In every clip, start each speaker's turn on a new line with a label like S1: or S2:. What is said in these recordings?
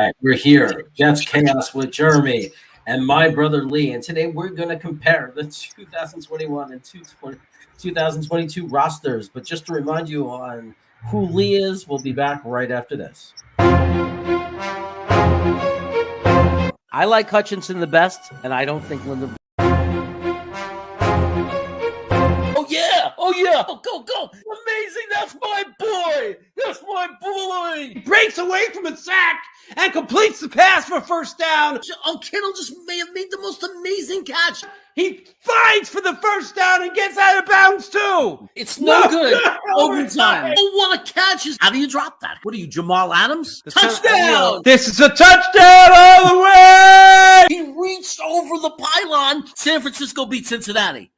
S1: right, we're here. Jets Chaos with Jeremy and my brother Lee. And today we're going to compare the 2021 and 2022 rosters. But just to remind you on who Lee is, we'll be back right after this. I like Hutchinson the best, and I don't think Linda. Oh yeah! Go! Amazing! That's my boy! That's my boy!
S2: He breaks away from a sack and completes the pass for first down.
S3: Oh, Kittle just may have made the most amazing catch.
S2: He fights for the first down and gets out of bounds too.
S3: It's no good. Overtime. Oh, what a catch! How do you drop that? What are you, Jamal Adams? Touchdown!
S2: This is a touchdown all the way!
S3: He reached over the pylon. San Francisco beat Cincinnati.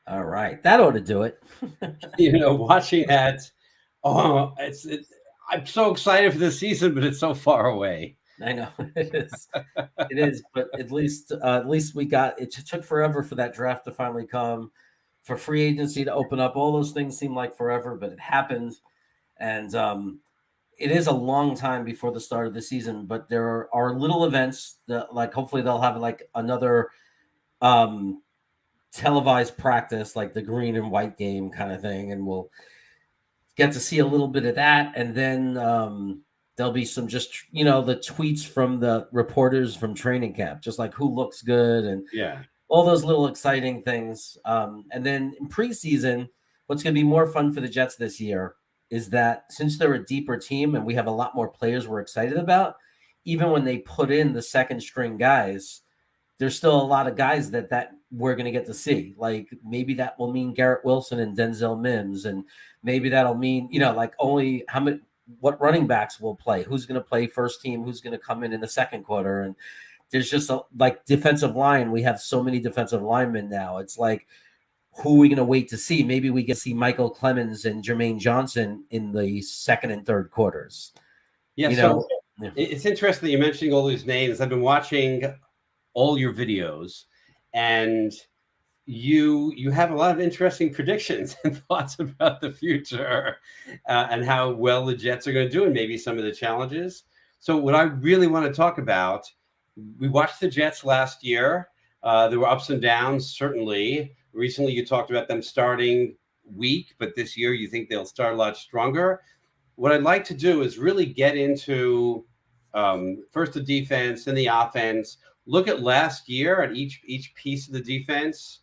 S1: All right, that ought to do it.
S2: Watching that, I'm so excited for this season, but it's so far away.
S1: I know it is. It is, but at least we got. It took forever for that draft to finally come, for free agency to open up. All those things seem like forever, but it happened, and it is a long time before the start of the season. But there are little events that, like, hopefully they'll have like another televised practice, like the green and white game kind of thing, and we'll get to see a little bit of that. And then there'll be some just the tweets from the reporters from training camp, just like who looks good and all those little exciting things. And then in preseason, what's going to be more fun for the Jets this year is that since they're a deeper team and we have a lot more players we're excited about, even when they put in the second string guys, there's still a lot of guys that we're going to get to see. Like maybe that will mean Garrett Wilson and Denzel Mims, and maybe that'll mean like only what running backs will play, who's going to play first team, who's going to come in the second quarter. And there's just like defensive line. We have so many defensive linemen now. It's like, who are we going to wait to see? Maybe we get to see Michael Clemens and Jermaine Johnson in the second and third quarters.
S2: It's interesting that you're mentioning all these names. I've been watching all your videos, and you have a lot of interesting predictions and thoughts about the future and how well the Jets are going to do and maybe some of the challenges. So what I really want to talk about, we watched the Jets last year. There were ups and downs, certainly. Recently, you talked about them starting weak, but this year you think they'll start a lot stronger. What I'd like to do is really get into first the defense and the offense. Look at last year at each piece of the defense.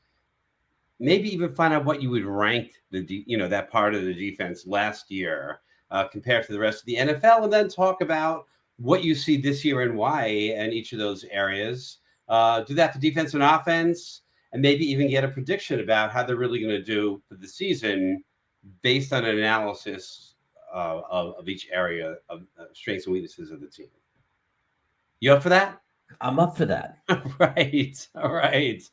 S2: Maybe even find out what you would rank that part of the defense last year compared to the rest of the NFL, and then talk about what you see this year and why in each of those areas. Do that for defense and offense, and maybe even get a prediction about how they're really going to do for the season based on an analysis of each area of strengths and weaknesses of the team. You up for that?
S1: I'm up for that.
S2: Right. All right.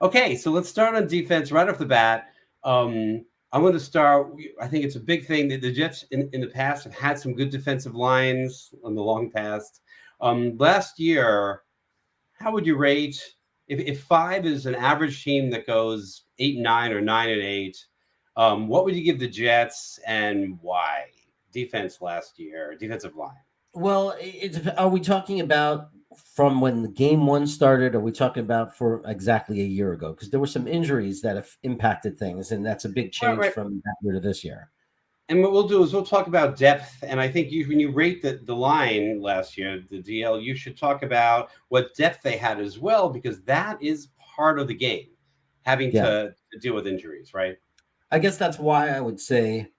S2: Okay, so let's start on defense right off the bat. I'm going to start. I think it's a big thing that the Jets in the past have had some good defensive lines in the long past. Last year, how would you rate if 5 is an average team that goes 8-9 or 9-8? What would you give the Jets and why? Defense last year, defensive line.
S1: Well, are we talking about from when the game one started? Or are we talking about for exactly a year ago? Because there were some injuries that have impacted things, and that's a big change from that year to this year.
S2: And what we'll do is we'll talk about depth. And I think when you rate the line last year, the DL, you should talk about what depth they had as well, because that is part of the game, having to deal with injuries, right?
S1: I guess that's why I would say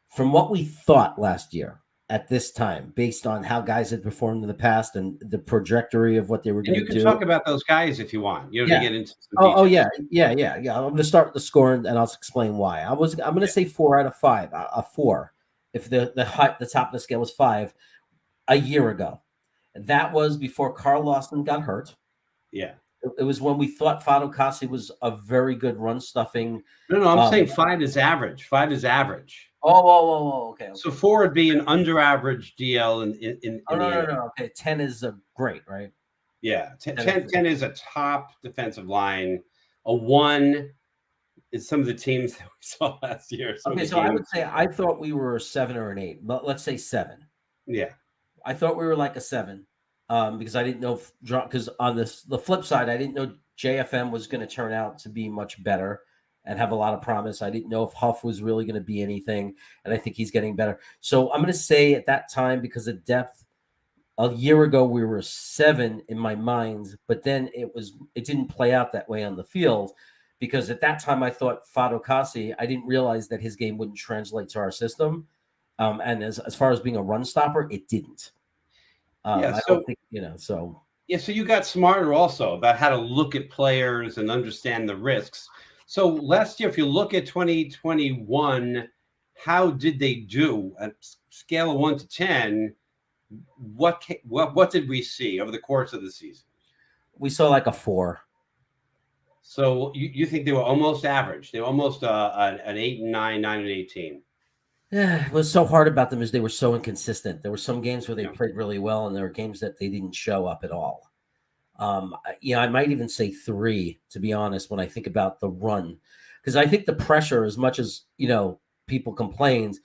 S1: from what we thought last year, at this time, based on how guys had performed in the past and the trajectory of what they were going to do.
S2: You can talk about those guys if you want. To get into
S1: some yeah. I'm going to start the score and I'll explain why. I'm going to say 4 out of 5. A 4. If the top of the scale was 5 a year ago. That was before Carl Lawson got hurt.
S2: Yeah.
S1: It was when we thought Fatukasi was a very good run stuffing.
S2: No, I'm saying 5 is average. 5 is average.
S1: Okay.
S2: So 4 would be an under average DL in
S1: no. Okay, 10 is great, right?
S2: Yeah, 10 is a top defensive line. A 1 some of the teams that we saw last year.
S1: Okay, so I would say I thought we were a 7 or an 8, but let's say 7.
S2: Yeah.
S1: I thought we were like a 7 because I didn't know because on the flip side, I didn't know JFM was going to turn out to be much better and have a lot of promise. I didn't know if Huff was really going to be anything, and I think he's getting better. So I'm going to say at that time, because of depth, a year ago we were a 7 in my mind, but then it didn't play out that way on the field because at that time I thought Fado Kasi, I didn't realize that his game wouldn't translate to our system. And as far as being a run stopper, it didn't. I don't think, so.
S2: Yeah, so you got smarter also about how to look at players and understand the risks. So last year, if you look at 2021, how did they do? At scale of 1 to 10, what did we see over the course of the season?
S1: We saw like a 4.
S2: So you think they were almost average? They were almost an 8 and 9, 9 and 18.
S1: Yeah, it was so hard about them is they were so inconsistent. There were some games where they played really well, and there were games that they didn't show up at all. I might even say 3, to be honest, when I think about the run, because I think the pressure, as much as people complained,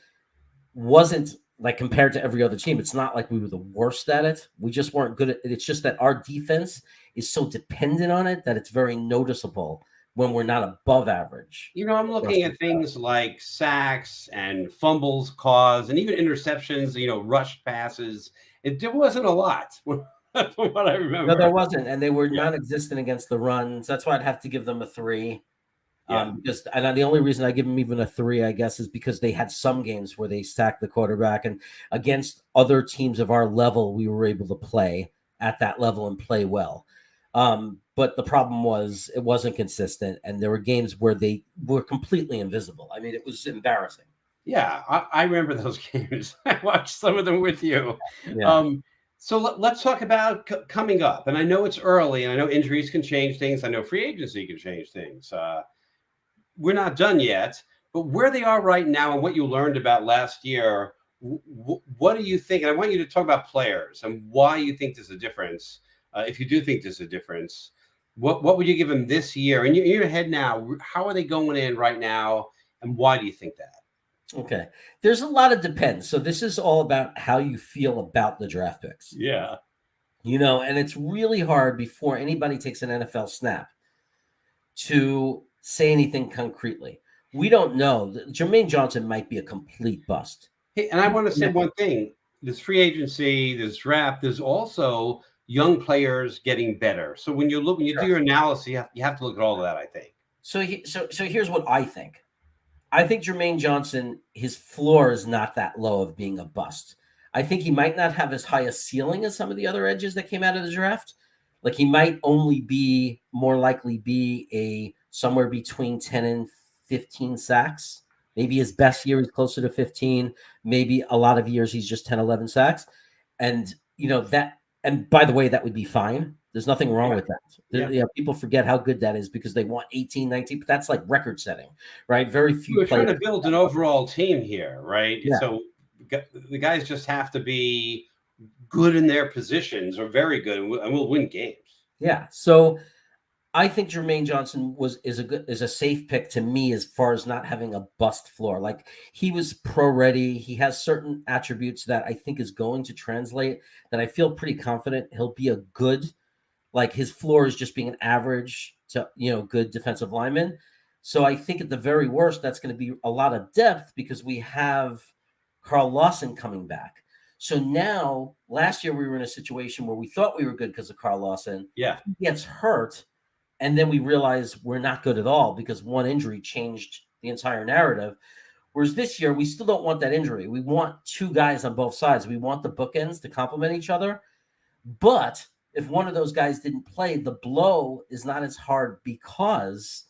S1: wasn't like compared to every other team. It's not like we were the worst at it. We just weren't good at it. It's just that our defense is so dependent on it that it's very noticeable when we're not above average.
S2: I'm looking at things like sacks and fumbles caused and even interceptions, rushed passes. There wasn't a lot from what I remember.
S1: No, there wasn't. And they were non-existent against the runs. That's why I'd have to give them a 3. And the only reason I give them even a 3, I guess, is because they had some games where they sacked the quarterback, and against other teams of our level, we were able to play at that level and play well. But the problem was it wasn't consistent, and there were games where they were completely invisible. I mean, it was embarrassing.
S2: Yeah, I remember those games. I watched some of them with you.
S1: Yeah.
S2: So let's talk about coming up. And I know it's early, and I know injuries can change things. I know free agency can change things. We're not done yet, but where they are right now and what you learned about last year, what do you think? And I want you to talk about players and why you think there's a difference. If you do think there's a difference, what would you give them this year? In your head now, how are they going in right now, and why do you think that?
S1: Okay. There's a lot of depends. So this is all about how you feel about the draft picks.
S2: Yeah.
S1: And it's really hard before anybody takes an NFL snap to say anything concretely. We don't know. Jermaine Johnson might be a complete bust.
S2: Hey, and I want to say one thing. There's free agency, there's draft, there's also young players getting better. So when you do your analysis, you have to look at all of that, I think.
S1: So here's what I think. I think Jermaine Johnson, his floor is not that low of being a bust. I think he might not have as high a ceiling as some of the other edges that came out of the draft. Like he might only more likely be a somewhere between 10 and 15 sacks. Maybe his best year is closer to 15. Maybe a lot of years he's just 10, 11 sacks. And, and by the way, that would be fine. There's nothing wrong with that. People forget how good that is because they want 18, 19, but that's like record setting, right? Very few
S2: We're trying to build an overall team here, right?
S1: Yeah.
S2: So the guys just have to be good in their positions or very good, and we'll win games.
S1: Yeah. So I think Jermaine Johnson is a safe pick to me as far as not having a bust floor. Like he was pro ready. He has certain attributes that I think is going to translate, that I feel pretty confident he'll be a good, like his floor is just being an average to, good defensive lineman. So I think at the very worst, that's going to be a lot of depth because we have Carl Lawson coming back. So now last year we were in a situation where we thought we were good because of Carl Lawson.
S2: Yeah.
S1: He gets hurt. And then we realize we're not good at all because one injury changed the entire narrative. Whereas this year, we still don't want that injury. We want 2 guys on both sides. We want the bookends to complement each other. But if one of those guys didn't play, the blow is not as hard because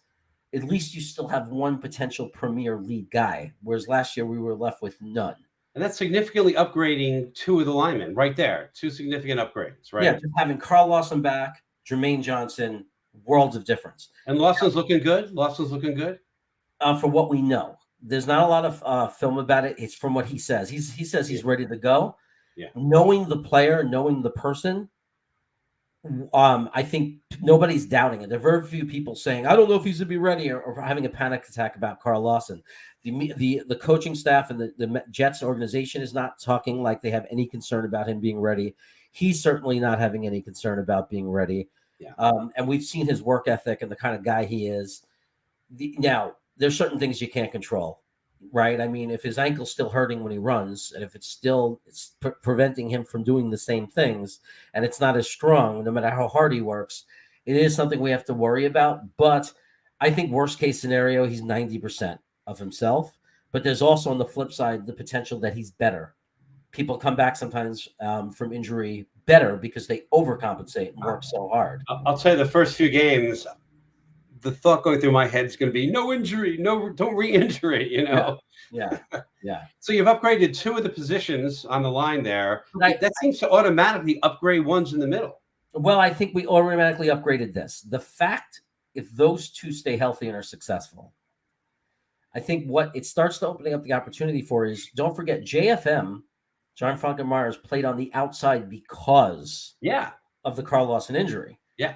S1: at least you still have one potential premier lead guy. Whereas last year, we were left with none.
S2: And that's significantly upgrading 2 of the linemen right there. 2 significant upgrades, right?
S1: Yeah, just having Carl Lawson back, Jermaine Johnson, worlds of difference.
S2: And Lawson's looking good?
S1: For what we know. There's not a lot of film about it. It's from what he says. He says he's ready to go.
S2: Yeah.
S1: Knowing the player, knowing the person, I think nobody's doubting it. There are very few people saying, "I don't know if he's going to be ready," or having a panic attack about Carl Lawson. The coaching staff and the Jets organization is not talking like they have any concern about him being ready. He's certainly not having any concern about being ready.
S2: Yeah.
S1: And we've seen his work ethic and the kind of guy he is. Now, there's certain things you can't control, right? I mean, if his ankle's still hurting when he runs, and if it's preventing him from doing the same things, and it's not as strong, no matter how hard he works, it is something we have to worry about. But I think worst case scenario, he's 90% of himself. But there's also on the flip side the potential that he's better. People come back sometimes from injury better because they overcompensate and work so hard.
S2: I'll tell you, the first few games, the thought going through my head is going to be no injury, don't re-injure it, you know?
S1: Yeah.
S2: So you've upgraded 2 of the positions on the line there. That seems to automatically upgrade ones in the middle.
S1: Well, I think we automatically upgraded this. The fact, if those 2 stay healthy and are successful, I think what it starts to opening up the opportunity for is, don't forget, JFM, John Franklin Myers, played on the outside because of the Carl Lawson injury.
S2: Yeah.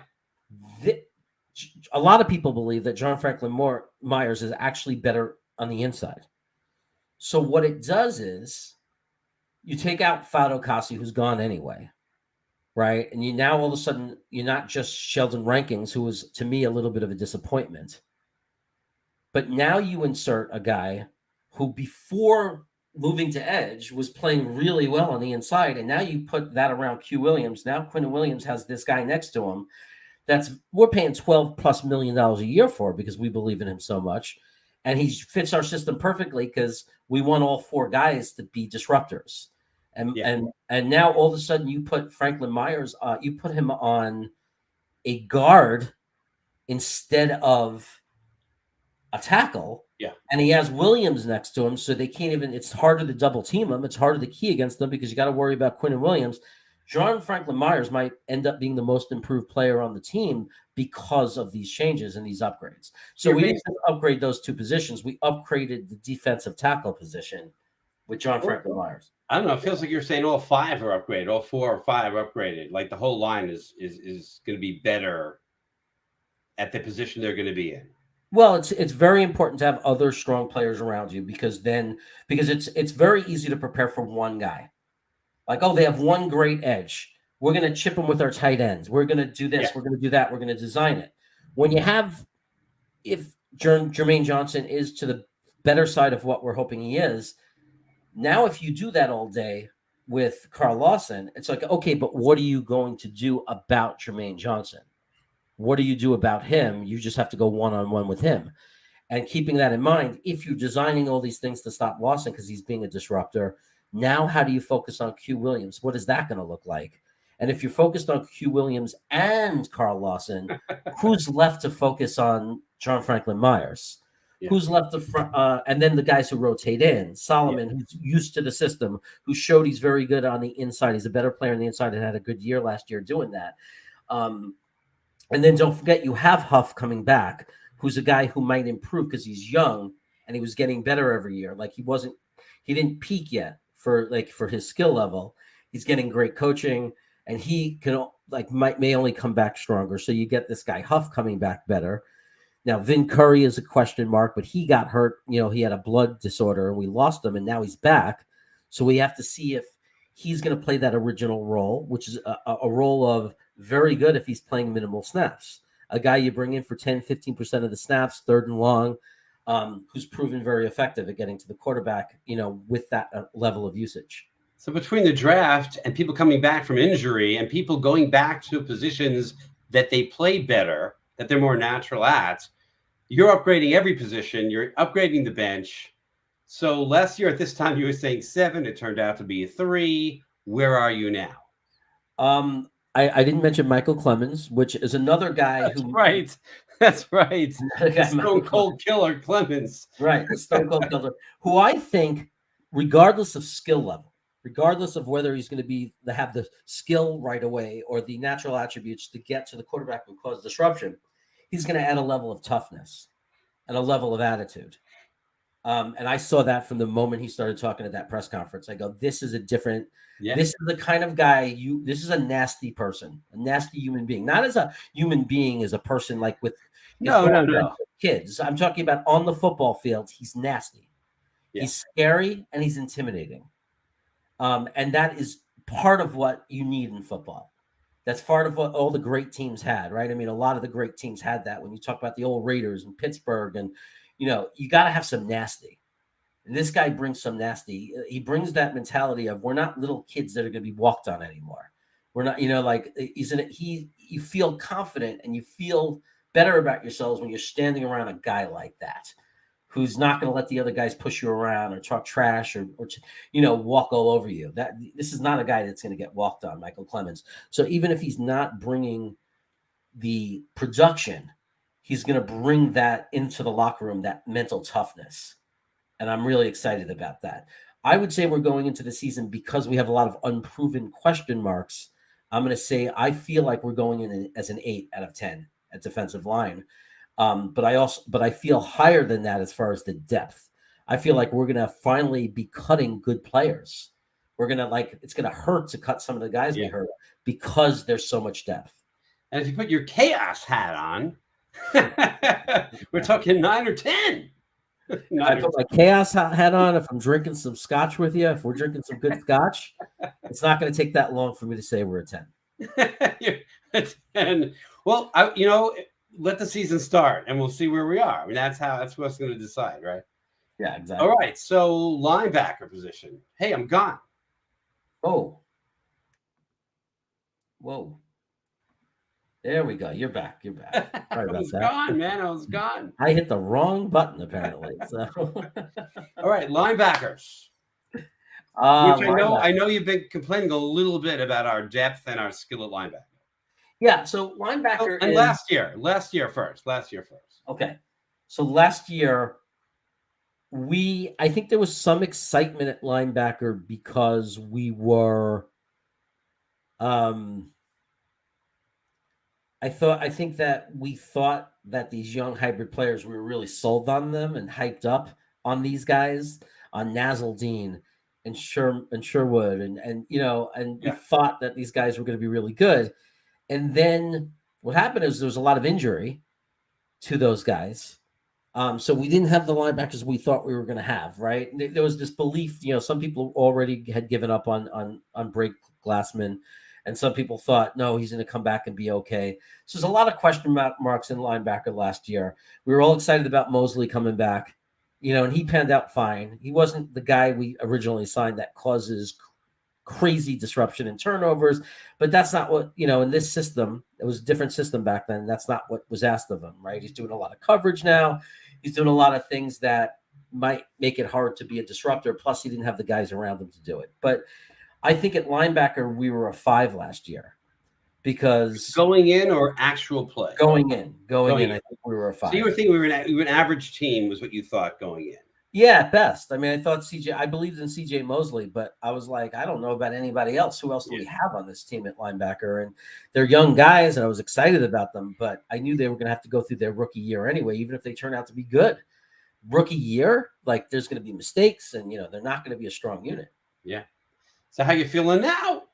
S1: A lot of people believe that John Franklin Myers is actually better on the inside. So what it does is you take out Fatukasi, who's gone anyway, right? And you now all of a sudden, you're not just Sheldon Rankings, who was, to me, a little bit of a disappointment. But now you insert a guy who, before moving to edge, was playing really well on the inside. And now you put that around Q Williams. Now Quinn Williams has this guy next to him we're paying $12+ million a year for, because we believe in him so much. And he fits our system perfectly because we want all 4 guys to be disruptors. And now all of a sudden you put Franklin Myers, you put him on a guard instead of a tackle.
S2: Yeah.
S1: And he has Williams next to him, so they can't even, it's harder to double team him. It's harder to key against them because you got to worry about Quinn and Williams. John Franklin Myers might end up being the most improved player on the team because of these changes and these upgrades. So we didn't upgrade those 2 positions. We upgraded the defensive tackle position with John Franklin Myers.
S2: I don't know. It feels like you're saying all 5 are upgraded, all 4 or 5 are upgraded. Like the whole line is going to be better at the position they're going to be in.
S1: Well, it's very important to have other strong players around you because it's very easy to prepare for one guy. Like, oh, they have one great edge. We're going to chip them with our tight ends. We're going to do this. We're going to do that. We're going to design it. When you have, if Jermaine Johnson is to the better side of what we're hoping he is, now if you do that all day with Carl Lawson, it's like, okay, but what are you going to do about Jermaine Johnson? What do you do about him? You just have to go one-on-one with him. And keeping that in mind, if you're designing all these things to stop Lawson because he's being a disruptor, now how do you focus on Q Williams? What is that going to look like? And if you're focused on Q Williams and Carl Lawson, who's left to focus on John Franklin Myers? Yeah. Who's left and then the guys who rotate in, Solomon, who's used to the system, who showed he's very good on the inside. He's a better player on the inside and had a good year last year doing that. And then don't forget, you have Huff coming back, who's a guy who might improve because he's young and he was getting better every year. Like he didn't peak yet for his skill level. He's getting great coaching and he can may only come back stronger. So you get this guy Huff coming back better. Now, Vin Curry is a question mark, but he got hurt. You know, he had a blood disorder and we lost him and now he's back. So we have to see if he's going to play that original role, which is a role of very good if he's playing minimal snaps. A guy you bring in for 10, 15% of the snaps, 3rd and long, who's proven very effective at getting to the quarterback, with that level of usage.
S2: So between the draft and people coming back from injury and people going back to positions that they play better, that they're more natural at, you're upgrading every position. You're upgrading the bench. So last year at this time, you were saying 7. It turned out to be 3. Where are you now?
S1: I didn't mention Michael Clemens, which is another guy
S2: That's right. Stone Cold Killer Clemens.
S1: Right. Stone Cold Killer, who I think, regardless of skill level, regardless of whether he's going to have the skill right away or the natural attributes to get to the quarterback and cause disruption, he's going to add a level of toughness and a level of attitude. And I saw that from the moment he started talking at that press conference. I go, this is a different, this is the kind of guy this is a nasty person, a nasty human being, not as a human being, as a person, like with
S2: no.
S1: kids. I'm talking about on the football field. He's nasty.
S2: Yeah.
S1: He's scary and he's intimidating. And that is part of what you need in football. That's part of what all the great teams had, right? I mean, a lot of the great teams had that. When you talk about the old Raiders and Pittsburgh, and you got to have some nasty. And this guy brings some nasty. He brings that mentality of, we're not little kids that are going to be walked on anymore. We're not, like you feel confident and you feel better about yourselves when you're standing around a guy like that, who's not going to let the other guys push you around or talk trash or walk all over you. This is not a guy that's going to get walked on, Michael Clemens. So even if he's not bringing the production, he's going to bring that into the locker room, that mental toughness. And I'm really excited about that. I would say we're going into the season, because we have a lot of unproven question marks, I'm going to say I feel like we're going in as an 8 out of 10 at defensive line. But I feel higher than that as far as the depth. I feel like we're going to finally be cutting good players. We're going to it's going to hurt to cut some of the guys we hurt, because there's so much depth.
S2: And if you put your chaos hat on, we're talking 9 or 10.
S1: I put my chaos hat on. If I'm drinking some scotch with you, if we're drinking some good scotch, it's not going to take that long for me to say we're a 10.
S2: And well, let the season start and we'll see where we are. I mean, that's what's going to decide, right?
S1: Yeah, exactly.
S2: All right. So linebacker position. Hey, I'm gone.
S1: Oh. Whoa. There we go. You're back. Sorry about that.
S2: I was gone, man. I was gone.
S1: I hit the wrong button, apparently. So.
S2: All right, linebackers. Which I know you've been complaining a little bit about our depth and our skill at linebacker.
S1: Yeah, so linebacker.
S2: And last year first.
S1: Okay, so last year I think there was some excitement at linebacker because we were. I think that we thought that these young hybrid players, we were really sold on them and hyped up on these guys, on Nasaldine and Sherwood, and we thought that these guys were going to be really good. And then what happened is there was a lot of injury to those guys. So we didn't have the linebackers we thought we were going to have, right? There was this belief, some people already had given up on Blake Glassman. And some people thought, no, he's going to come back and be okay. So there's a lot of question marks in linebacker last year. We were all excited about Mosley coming back, and he panned out fine. He wasn't the guy we originally signed that causes crazy disruption and turnovers, but that's not what, in this system, it was a different system back then. That's not what was asked of him, right? He's doing a lot of coverage now. He's doing a lot of things that might make it hard to be a disruptor. Plus, he didn't have the guys around him to do it. But I think at linebacker, we were a 5 last year because
S2: going in or actual play?
S1: Going in. I think we were a 5.
S2: So you were thinking we were an average team was what you thought going in?
S1: Yeah, at best. I mean, I thought I believed in CJ Mosley, but I was like, I don't know about anybody else. Who else do we have on this team at linebacker? And they're young guys, and I was excited about them, but I knew they were going to have to go through their rookie year anyway, even if they turn out to be good. Rookie year, there's going to be mistakes, and they're not going to be a strong unit.
S2: Yeah. So how you feeling now?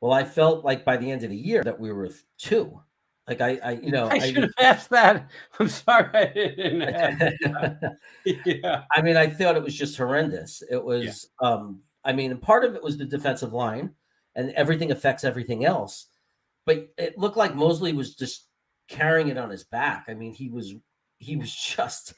S1: Well, I felt like by the end of the year that we were 2. Like I
S2: should have asked that. I'm sorry I didn't ask that.
S1: Yeah. I mean, I thought it was just horrendous. It was part of it was the defensive line, and everything affects everything else. But it looked like Mosley was just carrying it on his back. I mean, he was just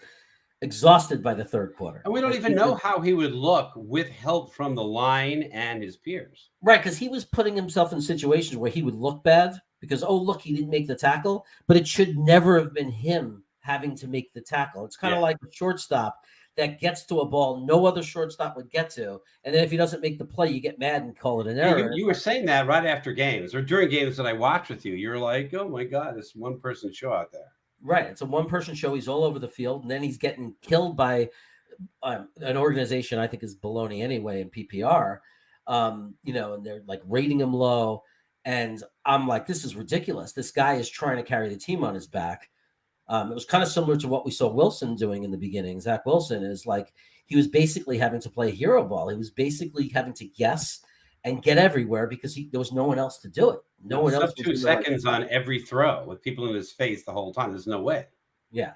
S1: exhausted by the third quarter.
S2: And we don't even know how he would look with help from the line and his peers.
S1: Right, because he was putting himself in situations where he would look bad because, oh, look, he didn't make the tackle. But it should never have been him having to make the tackle. It's kind of like a shortstop that gets to a ball no other shortstop would get to. And then if he doesn't make the play, you get mad and call it an error.
S2: You were saying that right after games or during games that I watched with you. You were like, oh, my God, this one-person show out there.
S1: Right. It's a one-person show. He's all over the field, and then he's getting killed by an organization I think is baloney anyway in PPR, and they're rating him low. And I'm like, this is ridiculous. This guy is trying to carry the team on his back. It was kind of similar to what we saw Wilson doing in the beginning. Zach Wilson is like, he was basically having to play hero ball. He was basically having to guess and get everywhere because there was no one else to do it. No one else.
S2: 2 seconds on every throw with people in his face the whole time. There's no way.
S1: Yeah.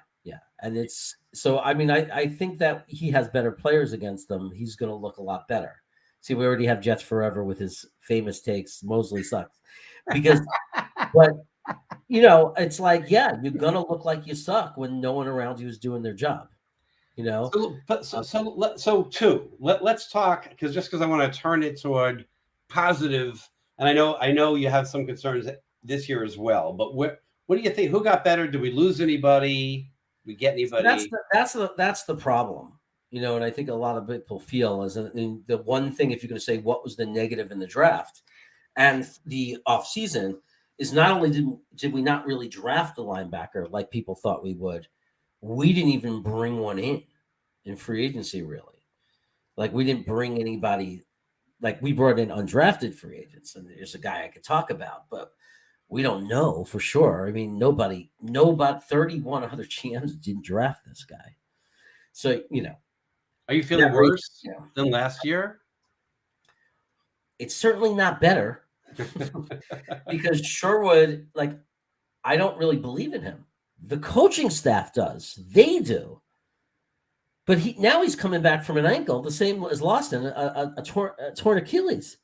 S1: And it's so, I mean, I think that he has better players against them. He's going to look a lot better. See, we already have Jets Forever with his famous takes. Mosley sucks because, but it's like, yeah, you're going to look like you suck when no one around you is doing their job.
S2: Let's talk because I want to turn it toward positive, and I know you have some concerns this year as well. But what do you think? Who got better? Did we lose anybody? Did we get anybody?
S1: That's the problem, and I think a lot of people feel as the one thing, if you're going to say what was the negative in the draft and the offseason, is not only did we not really draft the linebacker like people thought we would, we didn't even bring one in free agency, really. Like, we didn't bring anybody. Like, we brought in undrafted free agents, and there's a guy I could talk about, but we don't know for sure. I mean, nobody 31 other GMs didn't draft this guy. So,
S2: Are you feeling worse than last year?
S1: It's certainly not better because Sherwood, I don't really believe in him. The coaching staff does. They do. But now he's coming back from an ankle, the same as Lawson, a torn Achilles.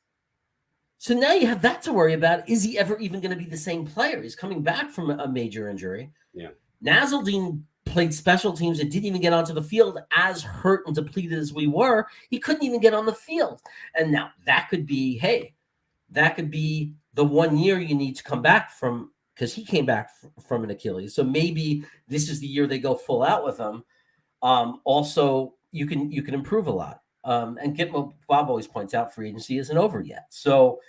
S1: So now you have that to worry about. Is he ever even going to be the same player? He's coming back from a major injury.
S2: Yeah.
S1: Nazeldine played special teams and didn't even get onto the field. As hurt and depleted as we were, he couldn't even get on the field. And now that could be, the 1 year you need to come back from, because he came back from an Achilles. So maybe this is the year they go full out with him. Also, you can improve a lot. And Bob always points out, free agency isn't over yet. So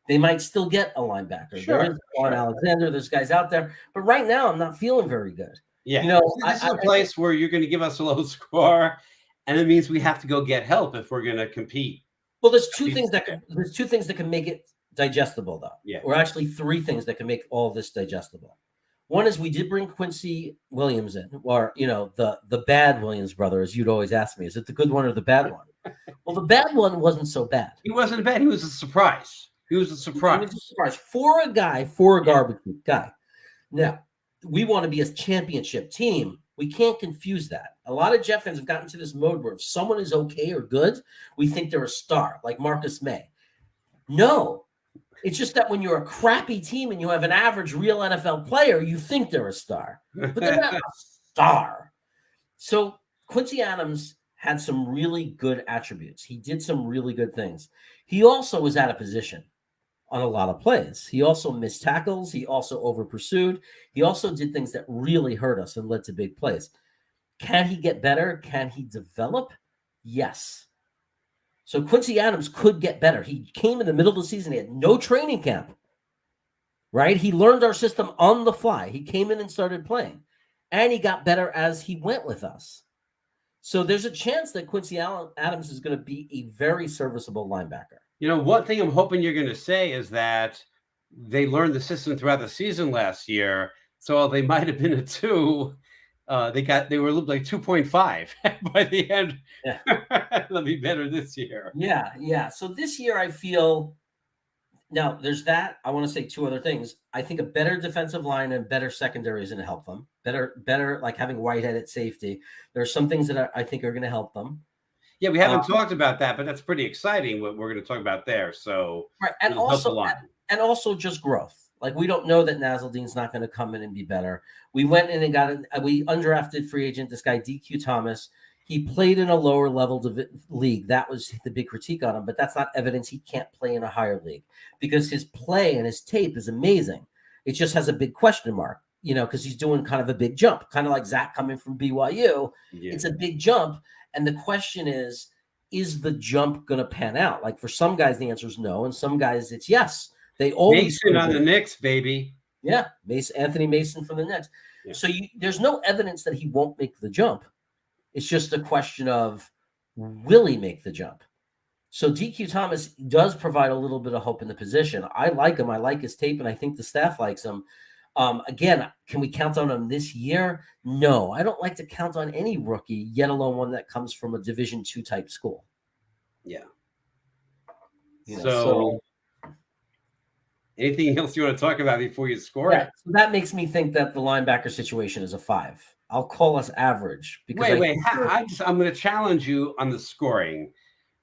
S1: they might still get a linebacker.
S2: Sure,
S1: there is Juan Alexander. There's guys out there. But right now, I'm not feeling very good.
S2: Yeah. This is a place where you're going to give us a low score, and it means we have to go get help if we're going to compete.
S1: Well, there's two things that can make it digestible, though.
S2: Yeah.
S1: Or actually 3 things that can make all this digestible. One is we did bring Quincy Williams in, or, the bad Williams brother, as you'd always ask me. Is it the good one or the bad one? Well, the bad one wasn't so bad.
S2: He wasn't bad. He was a surprise. He was a surprise
S1: for a garbage guy. Now, we want to be a championship team. We can't confuse that. A lot of Jet fans have gotten to this mode where if someone is okay or good, we think they're a star, like Marcus May. No, it's just that when you're a crappy team and you have an average real NFL player, you think they're a star, but they're not a star. So Quincy Adams had some really good attributes. He did some really good things. He also was out of position on a lot of plays. He also missed tackles. He also over pursued. He also did things that really hurt us and led to big plays. Can he get better? Can he develop? Yes. So Quincy Adams could get better. He came in the middle of the season. He had no training camp, right? He learned our system on the fly. He came in and started playing, and he got better as he went with us. So there's a chance that Quincy Adams is going to be a very serviceable linebacker.
S2: One thing I'm hoping you're going to say is that they learned the system throughout the season last year. So they might have been a 2. They were like 2.5 by the end.
S1: Yeah.
S2: They'll be better this year.
S1: Yeah. So this year I feel now there's that. I want to say 2 other things. I think a better defensive line and better secondary is going to help them. Better like having Whitehead at safety. There are some things that I think are going to help them.
S2: Yeah, we haven't talked about that, but that's pretty exciting what we're going to talk about there. So
S1: right, and also just growth. Like, we don't know that Nazeldine's not going to come in and be better. We went in and we undrafted free agent, this guy DQ Thomas. He played in a lower level league. That was the big critique on him, but that's not evidence he can't play in a higher league because his play and his tape is amazing. It just has a big question mark, because he's doing kind of a big jump, kind of like Zach coming from BYU. Yeah. It's a big jump. And the question is the jump going to pan out? Like, for some guys, the answer is no. And some guys, it's yes. They always
S2: Mason on the Knicks, baby.
S1: Yeah. Anthony Mason from the Knicks. Yeah. So there's no evidence that he won't make the jump. It's just a question of, will he make the jump? So DQ Thomas does provide a little bit of hope in the position. I like him. I like his tape, and I think the staff likes him. Again, can we count on him this year? No, I don't like to count on any rookie, yet alone one that comes from a Division II type school.
S2: Yeah.
S1: So
S2: anything else you want to talk about before you score it?
S1: So that makes me think that the linebacker situation is a 5. I'll call us average. Because
S2: wait. I'm going to challenge you on the scoring.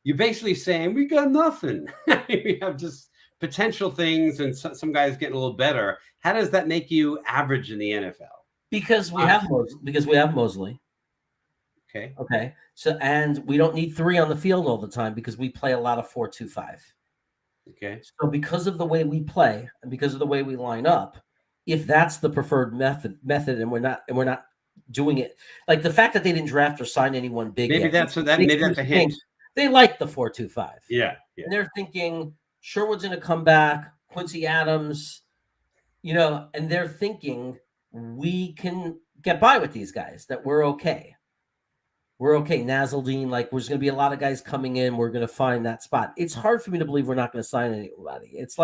S2: You're basically saying we got nothing. We have just potential things, and some guys getting a little better. How does that make you average in the NFL?
S1: Because we have Mosley.
S2: Okay.
S1: Okay. So, and we don't need 3 on the field all the time because we play a lot of 4-2-5.
S2: Okay.
S1: So because of the way we play and because of the way we line up, if that's the preferred method, and we're not doing it, like the fact that they didn't draft or sign anyone big,
S2: maybe that's a hint.
S1: They like the 4-2-5.
S2: Yeah.
S1: And they're thinking Sherwood's going to come back, Quincy Adams, and they're thinking we can get by with these guys, that we're okay. We're okay. Nasaldine, like there's going to be a lot of guys coming in. We're going to find that spot. It's hard for me to believe we're not going to sign anybody. It's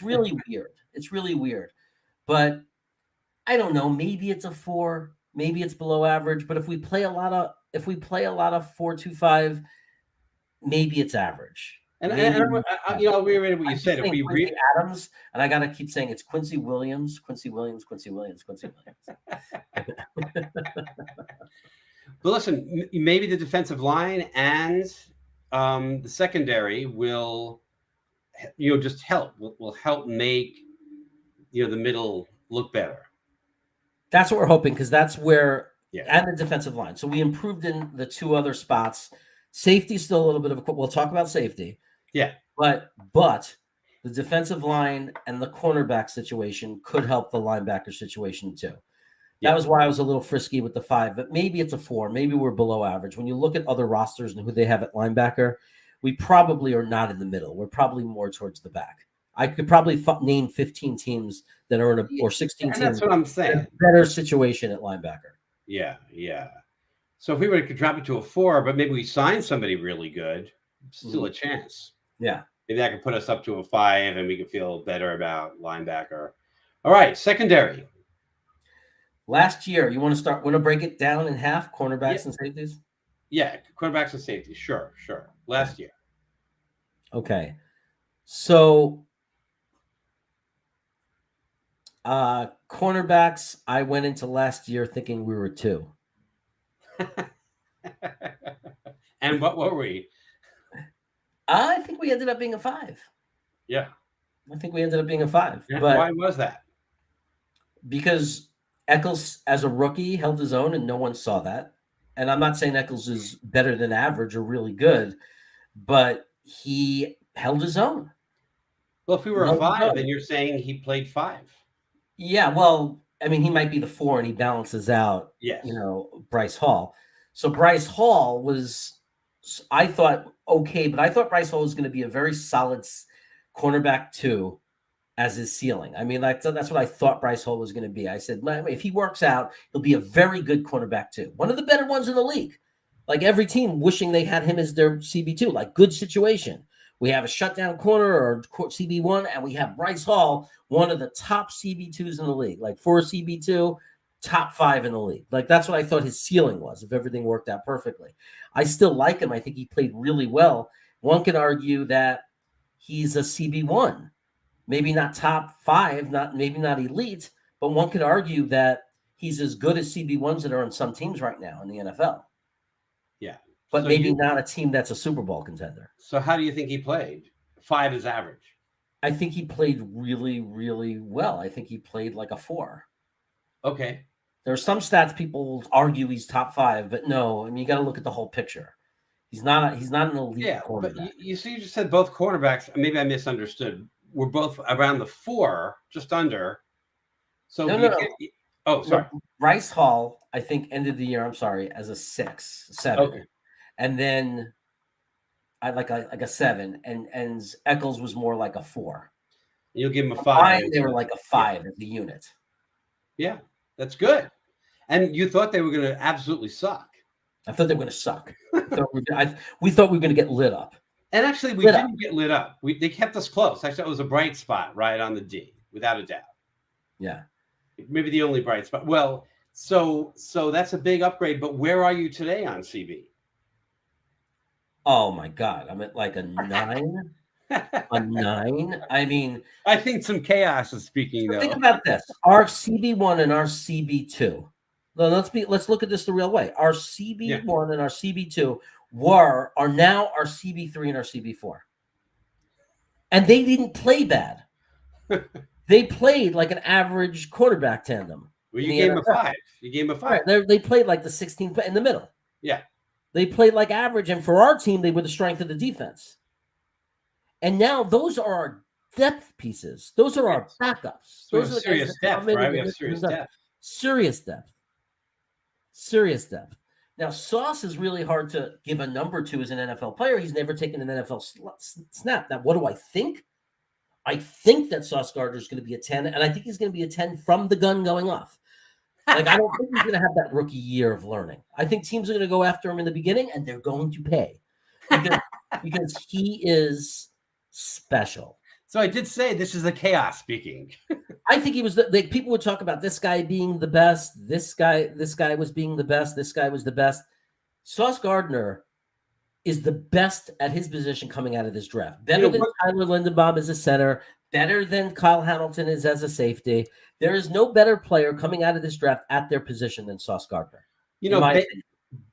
S1: really weird. It's really weird. But I don't know. Maybe it's a 4. Maybe it's below average. But if we play a lot of 4-2-5, maybe it's average.
S2: And I'll reiterate what you said. If we
S1: read Adams, and I got to keep saying it's Quincy Williams.
S2: But listen, maybe the defensive line and the secondary will, just help. Will help make, the middle look better.
S1: That's what we're hoping, because that's where, and the defensive line. So we improved in the 2 other spots. Safety still a little bit of we'll talk about safety.
S2: Yeah.
S1: But the defensive line and the cornerback situation could help the linebacker situation too. That was why I was a little frisky with the 5, but maybe it's a 4. Maybe we're below average. When you look at other rosters and who they have at linebacker, we probably are not in the middle. We're probably more towards the back. I could probably name 15 teams that are or 16 teams.
S2: That's what I'm saying.
S1: Better situation at linebacker.
S2: Yeah. So if we were to drop it to a 4, but maybe we sign somebody really good, still a chance.
S1: Yeah.
S2: Maybe that could put us up to a 5 and we could feel better about linebacker. All right, secondary.
S1: Last year, you want to break it down in half, cornerbacks and safeties?
S2: Yeah, cornerbacks and safeties. Sure. Last year.
S1: Okay. So cornerbacks, I went into last year thinking we were 2.
S2: And what were we?
S1: I think we ended up being a 5.
S2: Yeah.
S1: I think we ended up being a 5.
S2: And
S1: but
S2: why was that?
S1: Because Eccles, as a rookie, held his own, and no one saw that. And I'm not saying Eccles is better than average or really good, but he held his own.
S2: Well, if we were a 5, then you're saying he played 5.
S1: Yeah, well, I mean, he might be the 4, and he balances out, Bryce Hall. So Bryce Hall was, I thought, okay, but I thought Bryce Hall was going to be a very solid cornerback 2 as his ceiling. I mean, that's what I thought Bryce Hall was going to be. I said, if he works out, he'll be a very good cornerback 2. One of the better ones in the league. Like every team wishing they had him as their CB2, like good situation. We have a shutdown corner or CB1, and we have Bryce Hall, one of the top CB2s in the league. Like for a CB2, top 5 in the league. Like that's what I thought his ceiling was if everything worked out perfectly. I still like him. I think he played really well. One could argue that he's a CB1. Maybe not top 5, maybe not elite, but one could argue that he's as good as CB1s that are on some teams right now in the NFL.
S2: Yeah.
S1: But so maybe not a team that's a Super Bowl contender.
S2: So how do you think he played? 5 is average.
S1: I think he played really, really well. I think he played like a 4.
S2: Okay.
S1: There are some stats people argue he's top 5, but no, I mean, you got to look at the whole picture. He's not an elite cornerback.
S2: But you just said both cornerbacks. Maybe I misunderstood. We're both around the 4, just under. So
S1: no.
S2: Oh, sorry.
S1: Bryce Hall, I think, ended the year, as a 6, 7.
S2: Okay.
S1: And then I like a 7. And Eccles was more like a 4.
S2: You'll give him a 5.
S1: They were like a 5 as a unit.
S2: Yeah, that's good. And you thought they were going to absolutely suck.
S1: I thought they were going to suck. We thought we were going to get lit up.
S2: And actually, we didn't get lit up. They kept us close. Actually, it was a bright spot right on the D, without a doubt.
S1: Yeah.
S2: Maybe the only bright spot. Well, so that's a big upgrade. But where are you today on CB?
S1: Oh my God, I'm at like a 9. A 9. I mean,
S2: I think some chaos is speaking, though.
S1: think about this: our CB1 and our CB2. Let's look at this the real way. Our CB1 and our CB2 are now our CB3 and our CB4, and they didn't play bad. They played like an average quarterback tandem.
S2: Well, you gave him a 5. You gave him a 5.
S1: Right. They played like the 16 in the middle.
S2: Yeah.
S1: They played like average, and for our team, they were the strength of the defense. And now those are our depth pieces. Those are our backups.
S2: So
S1: those are
S2: serious depth, right? We have serious depth.
S1: Serious depth. Serious depth. Now, Sauce is really hard to give a number to as an NFL player. He's never taken an NFL snap. Now, what do I think? I think that Sauce Gardner is going to be a 10, and I think he's going to be a 10 from the gun going off. Like, I don't think he's going to have that rookie year of learning. I think teams are going to go after him in the beginning, and they're going to pay because he is special.
S2: So I did say this is a chaos speaking.
S1: I think he was like people would talk about this guy being the best. This guy was being the best. This guy was the best. Sauce Gardner is the best at his position coming out of this draft. Better than Tyler Linderbaum as a center. Better than Kyle Hamilton is as a safety. There is no better player coming out of this draft at their position than Sauce Gardner.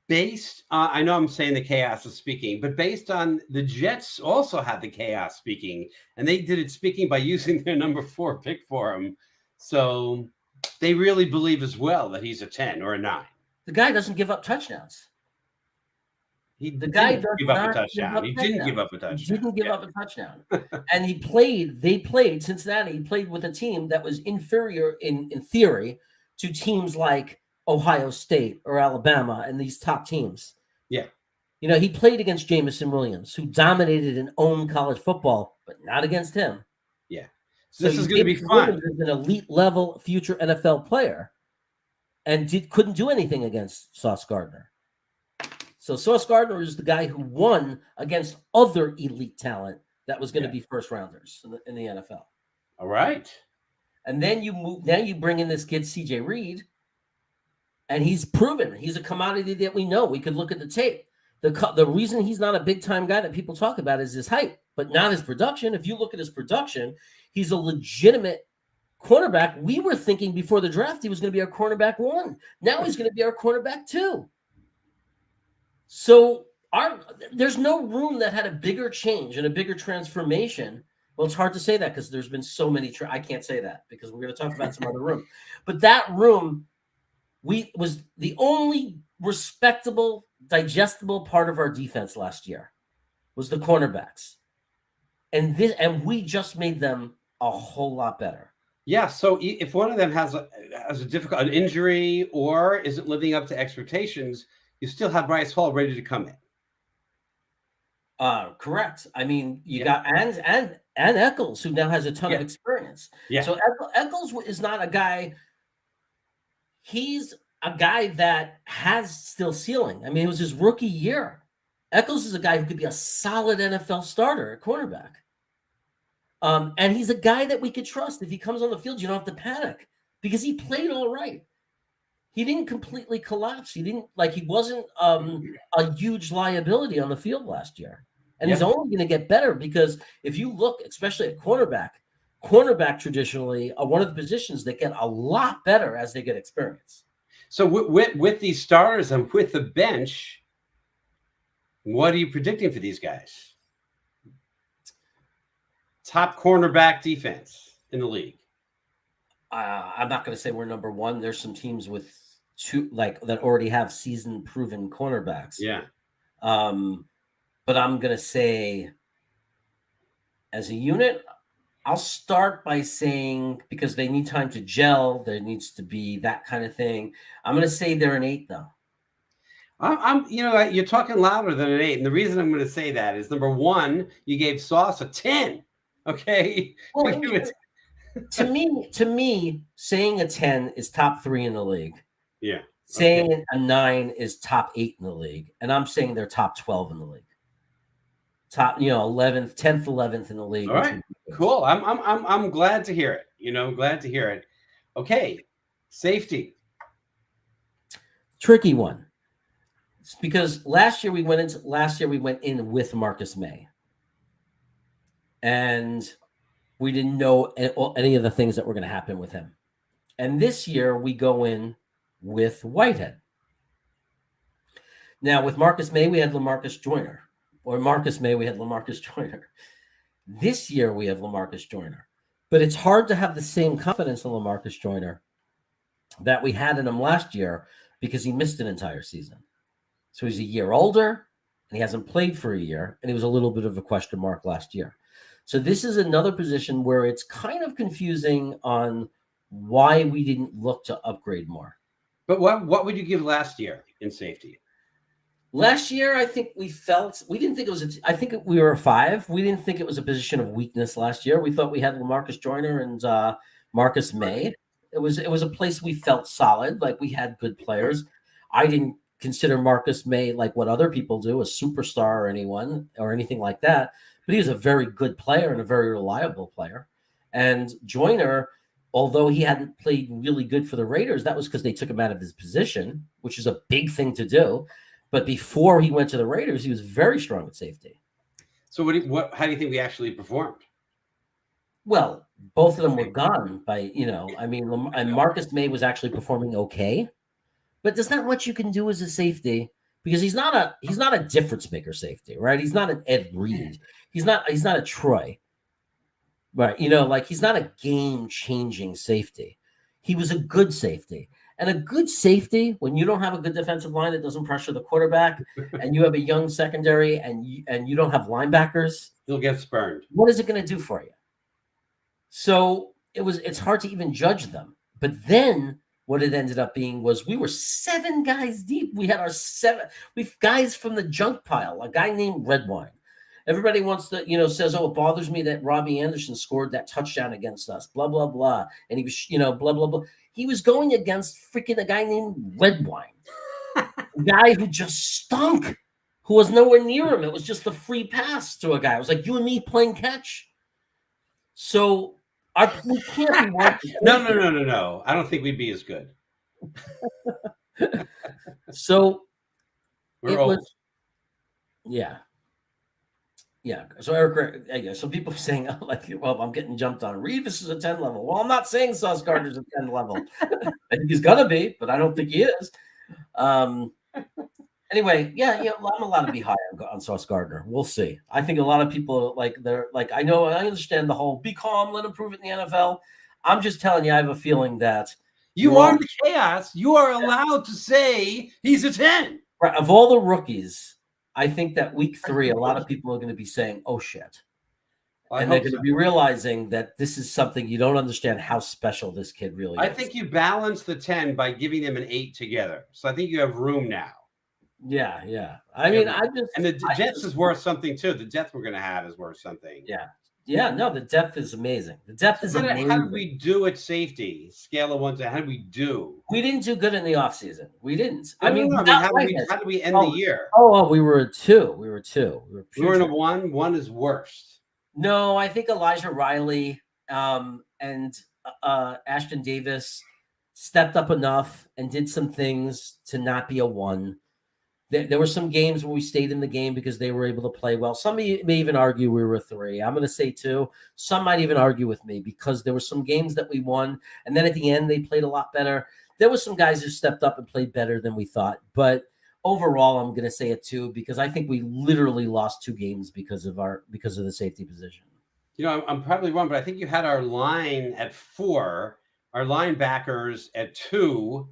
S2: Based on, I know I'm saying the chaos is speaking, but based on the Jets also had the chaos speaking, and they did it speaking by using their number 4 pick for him. So they really believe as well that he's a 10 or a 9.
S1: The guy doesn't give up touchdowns.
S2: He didn't give up a touchdown. He didn't give up a touchdown.
S1: And they played Cincinnati. He played with a team that was inferior in theory to teams like Ohio State or Alabama and these top teams.
S2: Yeah.
S1: You know, he played against Jamison Williams, who dominated and owned college football, but not against him.
S2: Yeah. So this is going to be fun.
S1: Williams is an elite level future NFL player and couldn't do anything against Sauce Gardner. So Sauce Gardner is the guy who won against other elite talent that was going to be first rounders in the NFL.
S2: All right.
S1: And then you bring in this kid, CJ Reed, and he's proven he's a commodity that we know. We could look at the tape. The reason he's not a big-time guy that people talk about is his height, but not his production. If you look at his production, he's a legitimate cornerback. We were thinking before the draft he was going to be our cornerback 1. Now he's going to be our cornerback 2. So there's no room that had a bigger change and a bigger transformation. Well, it's hard to say that because there's been so many. I can't say that because we're going to talk about some other room. But that room was the only respectable, digestible part of our defense last year was the cornerbacks. And we just made them a whole lot better.
S2: Yeah, so if one of them has an injury or isn't living up to expectations, you still have Bryce Hall ready to come in.
S1: Correct. I mean, you got and Eccles, who now has a ton of experience.
S2: Yeah.
S1: So Eccles is not a guy. He's a guy that has still ceiling. I mean, it was his rookie year. Eccles is a guy who could be a solid NFL starter at cornerback. And he's a guy that we could trust. If he comes on the field, you don't have to panic because he played all right. He didn't completely collapse. He wasn't a huge liability on the field last year. And he's only going to get better because if you look, especially at cornerback traditionally are one of the positions that get a lot better as they get experience.
S2: So with these starters and with the bench, what are you predicting for these guys? Top cornerback defense in the league.
S1: I'm not going to say we're number 1. There's some teams with two that already have season proven cornerbacks.
S2: Yeah.
S1: But I'm going to say as a unit, I'll start by saying because they need time to gel, there needs to be that kind of thing. I'm going to say they're an 8 though.
S2: You're talking louder than an 8. And the reason I'm going to say that is number 1, you gave Sauce a 10. Okay.
S1: Well, to me, saying a 10 is top 3 in the league.
S2: Yeah.
S1: Saying a 9 is top 8 in the league. And I'm saying they're top 12 in the league. Top, 11th, 10th, 11th in the league.
S2: All right. Cool. I'm glad to hear it. Glad to hear it. Okay. Safety.
S1: Tricky one. It's because last year we went in with Marcus May. And we didn't know any of the things that were going to happen with him. And this year we go in with Whitehead. Now with Marcus May, we had LaMarcus Joyner. Or Marcus May, we had LaMarcus Joyner. This year we have LaMarcus Joyner. But it's hard to have the same confidence in LaMarcus Joyner that we had in him last year because he missed an entire season. So he's a year older and he hasn't played for a year, and he was a little bit of a question mark last year. So this is another position where it's kind of confusing on why we didn't look to upgrade more.
S2: But what would you give last year in safety?
S1: Last year, I think we didn't think it was, I think we were a 5. We didn't think it was a position of weakness last year. We thought we had LaMarcus Joyner and Marcus May. It was a place we felt solid, like we had good players. I didn't consider Marcus May like what other people do, a superstar or anything like that. But he was a very good player and a very reliable player. And Joyner, although he hadn't played really good for the Raiders, that was because they took him out of his position, which is a big thing to do. But before he went to the Raiders, he was very strong at safety.
S2: So how do you think we actually performed?
S1: Well, both of them were gone by, and Marcus May was actually performing okay. But there's not much you can do as a safety because he's not a difference maker safety, right? He's not an Ed Reed. He's not a Troy. Right. He's not a game-changing safety. He was a good safety. And a good safety, when you don't have a good defensive line that doesn't pressure the quarterback, and you have a young secondary, and you don't have linebackers,
S2: you'll get spurned.
S1: What is it going to do for you? So it's hard to even judge them. But then what it ended up being was we were 7 guys deep. We had we've guys from the junk pile, a guy named Redwine. Everybody wants to, says, oh, it bothers me that Robbie Anderson scored that touchdown against us, blah, blah, blah. And he was, blah, blah, blah. He was going against freaking a guy named Redwine, a guy who just stunk, who was nowhere near him. It was just a free pass to a guy. It was like you and me playing catch. So we can't be watching.
S2: No. I don't think we'd be as good.
S1: So
S2: we're old.
S1: Yeah. So Eric, so people are saying, well, I'm getting jumped on. Revis is a 10 level. Well, I'm not saying Sauce Gardner's a 10 level. I think he's gonna be, but I don't think he is. Anyway, I'm allowed to be high on Sauce Gardner. We'll see. I think a lot of people I understand the whole be calm, let him prove it in the NFL. I'm just telling you, I have a feeling that
S2: you are the chaos. You are allowed to say he's a 10.
S1: Right. Of all the rookies, I think that week 3, a lot of people are going to be saying, oh, shit. And they're going to be realizing that this is something you don't understand how special this kid really is.
S2: I think you balance the 10 by giving them an 8 together. So I think you have room now.
S1: Yeah. And
S2: the Jets is worth something, too. The depth we're going to have is worth something.
S1: Yeah, no, the depth is amazing. The depth is amazing.
S2: How did we do at safety? Scale of 1 to how did we do?
S1: We didn't do good in the offseason. We didn't.
S2: How did we end the year?
S1: We were a 2. We were 2.
S2: We were in a 1. 1 is worst.
S1: No, I think Elijah Riley and Ashton Davis stepped up enough and did some things to not be a 1. There were some games where we stayed in the game because they were able to play well. Some may even argue we were a 3. I'm going to say 2. Some might even argue with me because there were some games that we won. And then at the end, they played a lot better. There were some guys who stepped up and played better than we thought. But overall, I'm going to say a 2 because I think we literally lost 2 games because of the safety position.
S2: I'm probably wrong, but I think you had our line at 4, our linebackers at 2,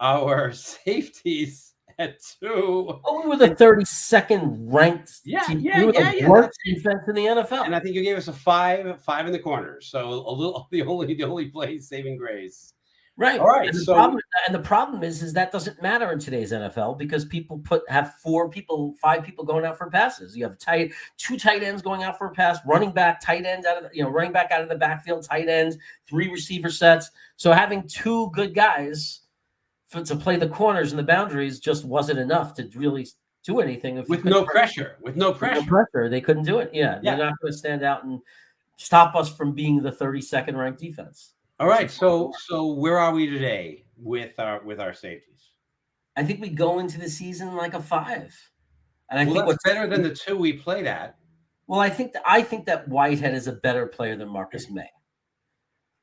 S2: our safeties at 2.
S1: Oh, we were the 32nd ranked team. We were the worst defense in the NFL.
S2: And I think you gave us a 5 in the corners. So a little the only play saving grace.
S1: Right.
S2: All right.
S1: And the problem is that doesn't matter in today's NFL because people have 5 people going out for passes. You have 2 tight ends going out for a pass, running back, tight ends running back out of the backfield, tight ends, 3 receiver sets. So having 2 good guys to play the corners and the boundaries just wasn't enough to really do anything.
S2: With no pressure,
S1: they couldn't do it. Yeah. They're not going to stand out and stop us from being the 32nd ranked defense.
S2: All right. So where are we today with our safeties?
S1: I think we go into the season like a 5. And I
S2: Well,
S1: think
S2: that's better than the 2 we played at.
S1: Well, I think that Whitehead is a better player than Marcus May.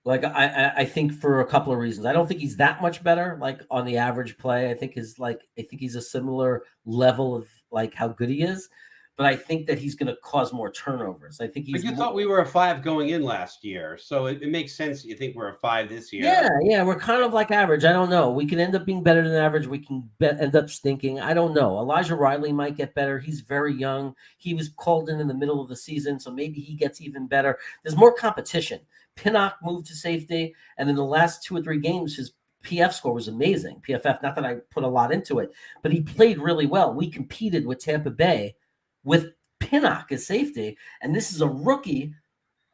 S1: Like I think for a couple of reasons. I don't think he's that much better, like on the average play. I think he's a similar level of like how good he is, but I think that he's going to cause more turnovers. I think he's.
S2: But you thought we were a 5 going in last year, so it makes sense. You think we're a 5 this year?
S1: Yeah, we're kind of like average. I don't know. We can end up being better than average. We can end up stinking. I don't know. Elijah Riley might get better. He's very young. He was called in the middle of the season, so maybe he gets even better. There's more competition. Pinnock moved to safety, and in the last 2 or 3 games, his PF score was amazing. PFF, not that I put a lot into it, but he played really well. We competed with Tampa Bay with Pinnock as safety, and this is a rookie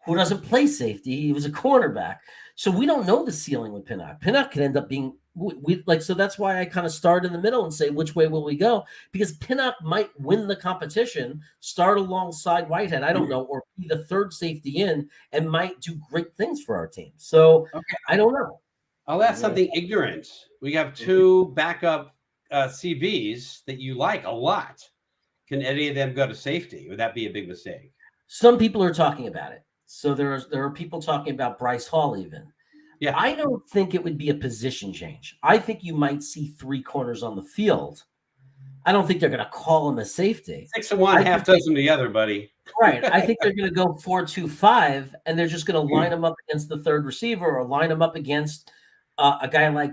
S1: who doesn't play safety. He was a cornerback. So we don't know the ceiling with Pinnock. Pinnock could end up being so that's why I kind of start in the middle and say, which way will we go? Because Pinnock might win the competition, start alongside Whitehead, I don't know, or be the third safety in and might do great things for our team. So I don't know.
S2: I'll ask something ignorant. We have 2 backup CBs that you like a lot. Can any of them go to safety? Would that be a big mistake?
S1: Some people are talking about it. So there are people talking about Bryce Hall even.
S2: Yeah.
S1: I don't think it would be a position change. I think you might see 3 corners on the field. I don't think they're going to call him a safety.
S2: 6 of one, half dozen the other, buddy.
S1: Right. I think they're going to go 4-2-5, and they're just going to line him up against the third receiver or line him up against a guy like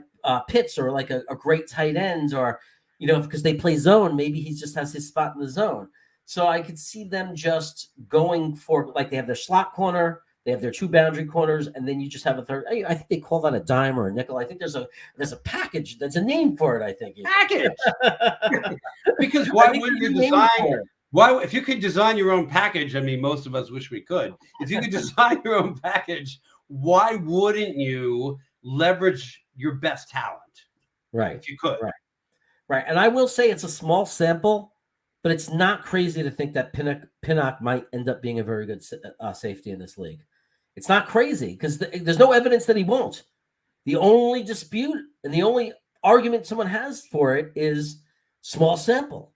S1: Pitts or like a great tight end or, because they play zone, maybe he just has his spot in the zone. So I could see them just going for, like, they have their slot corner, they have their 2 boundary corners, and then you just have a third. I think they call that a dime or a nickel. I think there's a package. There's a name for it, I think.
S2: Package. Because why wouldn't you design? Why, if you could design your own package? I mean, most of us wish we could. If you could design your own package, why wouldn't you leverage your best talent?
S1: Right.
S2: If you could.
S1: Right. And I will say it's a small sample, but it's not crazy to think that Pinnock might end up being a very good safety in this league. It's not crazy because there's no evidence that he won't. The only dispute and the only argument someone has for it is small sample.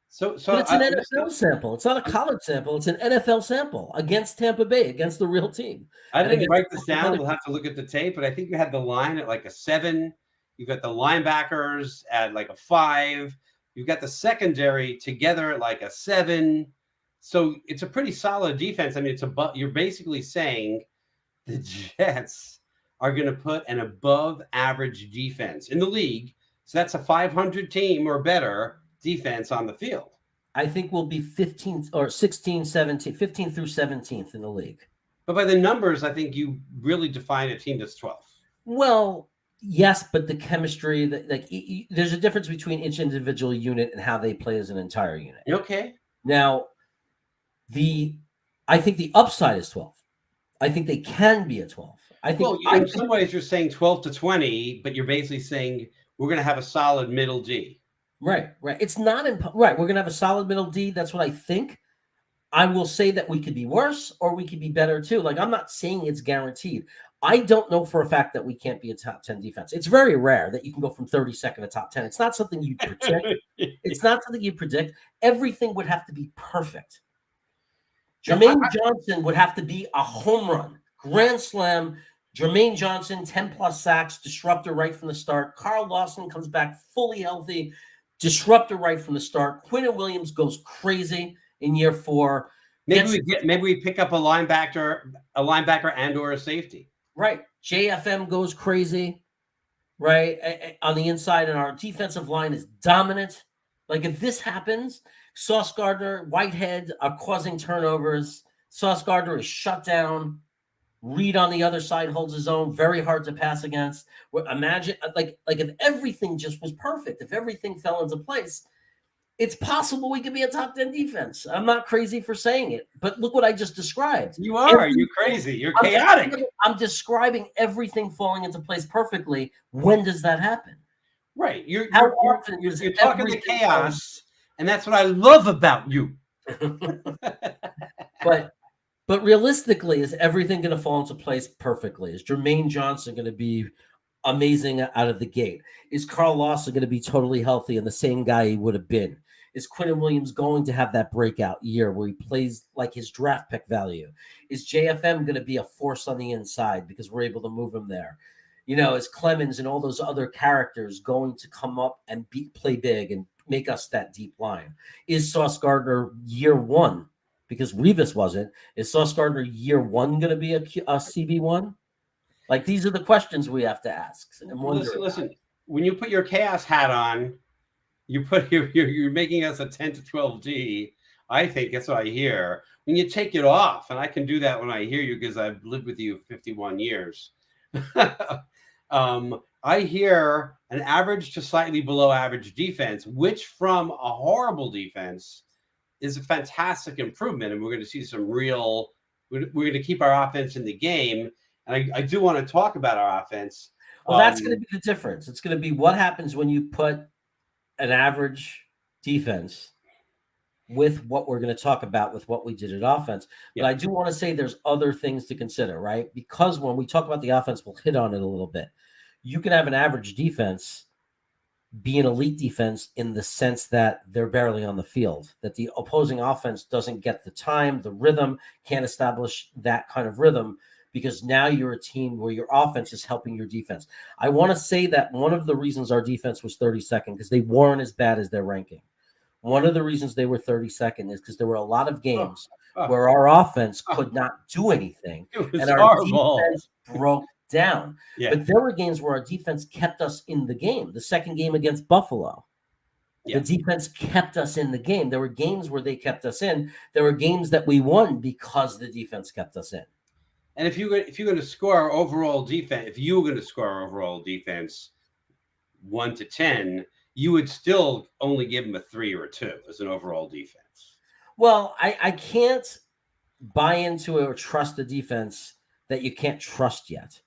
S2: So
S1: but it's an NFL sample. It's not a college sample. It's an NFL sample against Tampa Bay, against the real team.
S2: I didn't write this down. We'll have to look at the tape, but I think you had the line at like a 7. You've got the linebackers at like a 5. You've got the secondary together at like a 7. So it's a pretty solid defense. I mean, you're basically saying the Jets are going to put an above average defense in the league. So that's a 500 team or better defense on the field.
S1: I think we'll be 15th or 16, 17, 15th through 17th in the league.
S2: But by the numbers, I think you really define a team that's 12th.
S1: Well, yes, but the chemistry, there's a difference between each individual unit and how they play as an entire unit.
S2: Okay.
S1: Now, I think the upside is 12. I think they can be a 12.
S2: In some ways you're saying 12 to 20, but you're basically saying we're going to have a solid middle D.
S1: Right. It's not right. We're going to have a solid middle D. That's what I think. I will say that we could be worse or we could be better too. Like, I'm not saying it's guaranteed. I don't know for a fact that we can't be a top 10 defense. It's very rare that you can go from 32nd to top 10. It's not something you predict. It's not something you predict. Everything would have to be perfect. Jermaine Johnson would have to be a home run, grand slam. Jermaine Johnson, 10+ sacks, disruptor right from the start. Carl Lawson comes back fully healthy, disruptor right from the start. Quinnen Williams goes crazy in year 4.
S2: Maybe we pick up a linebacker and or a safety.
S1: Right. JFM goes crazy, right, on the inside, and our defensive line is dominant. Like, if this happens, Sauce Gardner, Whitehead are causing turnovers. Sauce Gardner is shut down. Reed on the other side holds his own. Very hard to pass against. Imagine, like if everything just was perfect, if everything fell into place, it's possible we could be a top 10 defense. I'm not crazy for saying it, but look what I just described.
S2: You are. You're crazy. You're chaotic.
S1: I'm describing everything falling into place perfectly. When does that happen?
S2: Right. You're
S1: talking
S2: the chaos, and that's what I love about you.
S1: But But realistically, is everything going to fall into place perfectly? Is Jermaine Johnson going to be amazing out of the gate? Is Carl Lawson going to be totally healthy and the same guy he would have been? Is Quinton Williams going to have that breakout year where he plays like his draft pick value? Is JFM going to be a force on the inside because we're able to move him there? Is Clemens and all those other characters going to come up and play big and make us that deep line? Is Sauce Gardner year one? Because Revis wasn't. Is Sauce Gardner year one going to be a CB1? Like, these are the questions we have to ask.
S2: Listen. When you put your chaos hat on, you're making us a 10 to 12G. I think that's what I hear. When you take it off, and I can do that when I hear you because I've lived with you 51 years. I hear an average to slightly below average defense, which from a horrible defense is a fantastic improvement. And we're going to see some real, we're going to keep our offense in the game. And I do want to talk about our offense.
S1: Well, that's going to be the difference. It's going to be what happens when you put an average defense with what we're going to talk about with what we did at offense. But I do want to say there's other things to consider, right? Because when we talk about the offense, we'll hit on it a little bit. You can have an average defense be an elite defense in the sense that they're barely on the field, that the opposing offense doesn't get the time, the rhythm, can't establish that kind of rhythm, because now you're a team where your offense is helping your defense. I want to say that one of the reasons our defense was 32nd, because they weren't as bad as their ranking. One of the reasons they were 32nd is because there were a lot of games where our offense could not do anything, and our defense broke down. But there were games where our defense kept us in the game. The second game against Buffalo, the defense kept us in the game. There were games where they kept us in. There were games that we won because the defense kept us in.
S2: And if you're going to score overall defense, if you were going to score overall defense 1 to 10, you would still only give them a 3 or a 2 as an overall defense.
S1: Well, I can't buy into or trust the defense that you can't trust yet.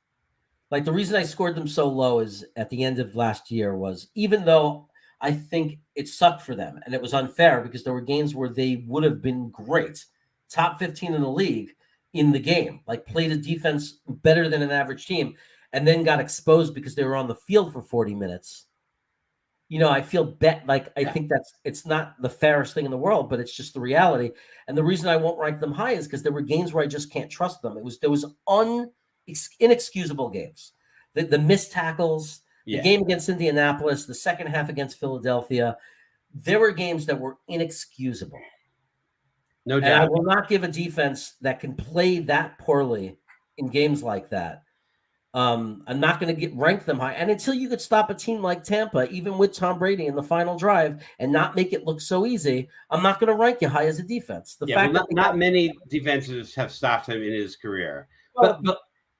S1: Like, the reason I scored them so low is at the end of last year was, even though I think it sucked for them and it was unfair because there were games where they would have been great, top 15 in the league in the game, like played a defense better than an average team, and then got exposed because they were on the field for 40 minutes. I feel I think it's not the fairest thing in the world, but it's just the reality. And the reason I won't rank them high is because there were games where I just can't trust them. There was inexcusable games. The missed tackles, the game against Indianapolis, the second half against Philadelphia. There were games that were inexcusable.
S2: No doubt.
S1: And I will not give a defense that can play that poorly in games like that. I'm not going to rank them high. And until you could stop a team like Tampa, even with Tom Brady in the final drive, and not make it look so easy, I'm not going to rank you high as a defense.
S2: Not many defenses have stopped him in his career.
S1: Well,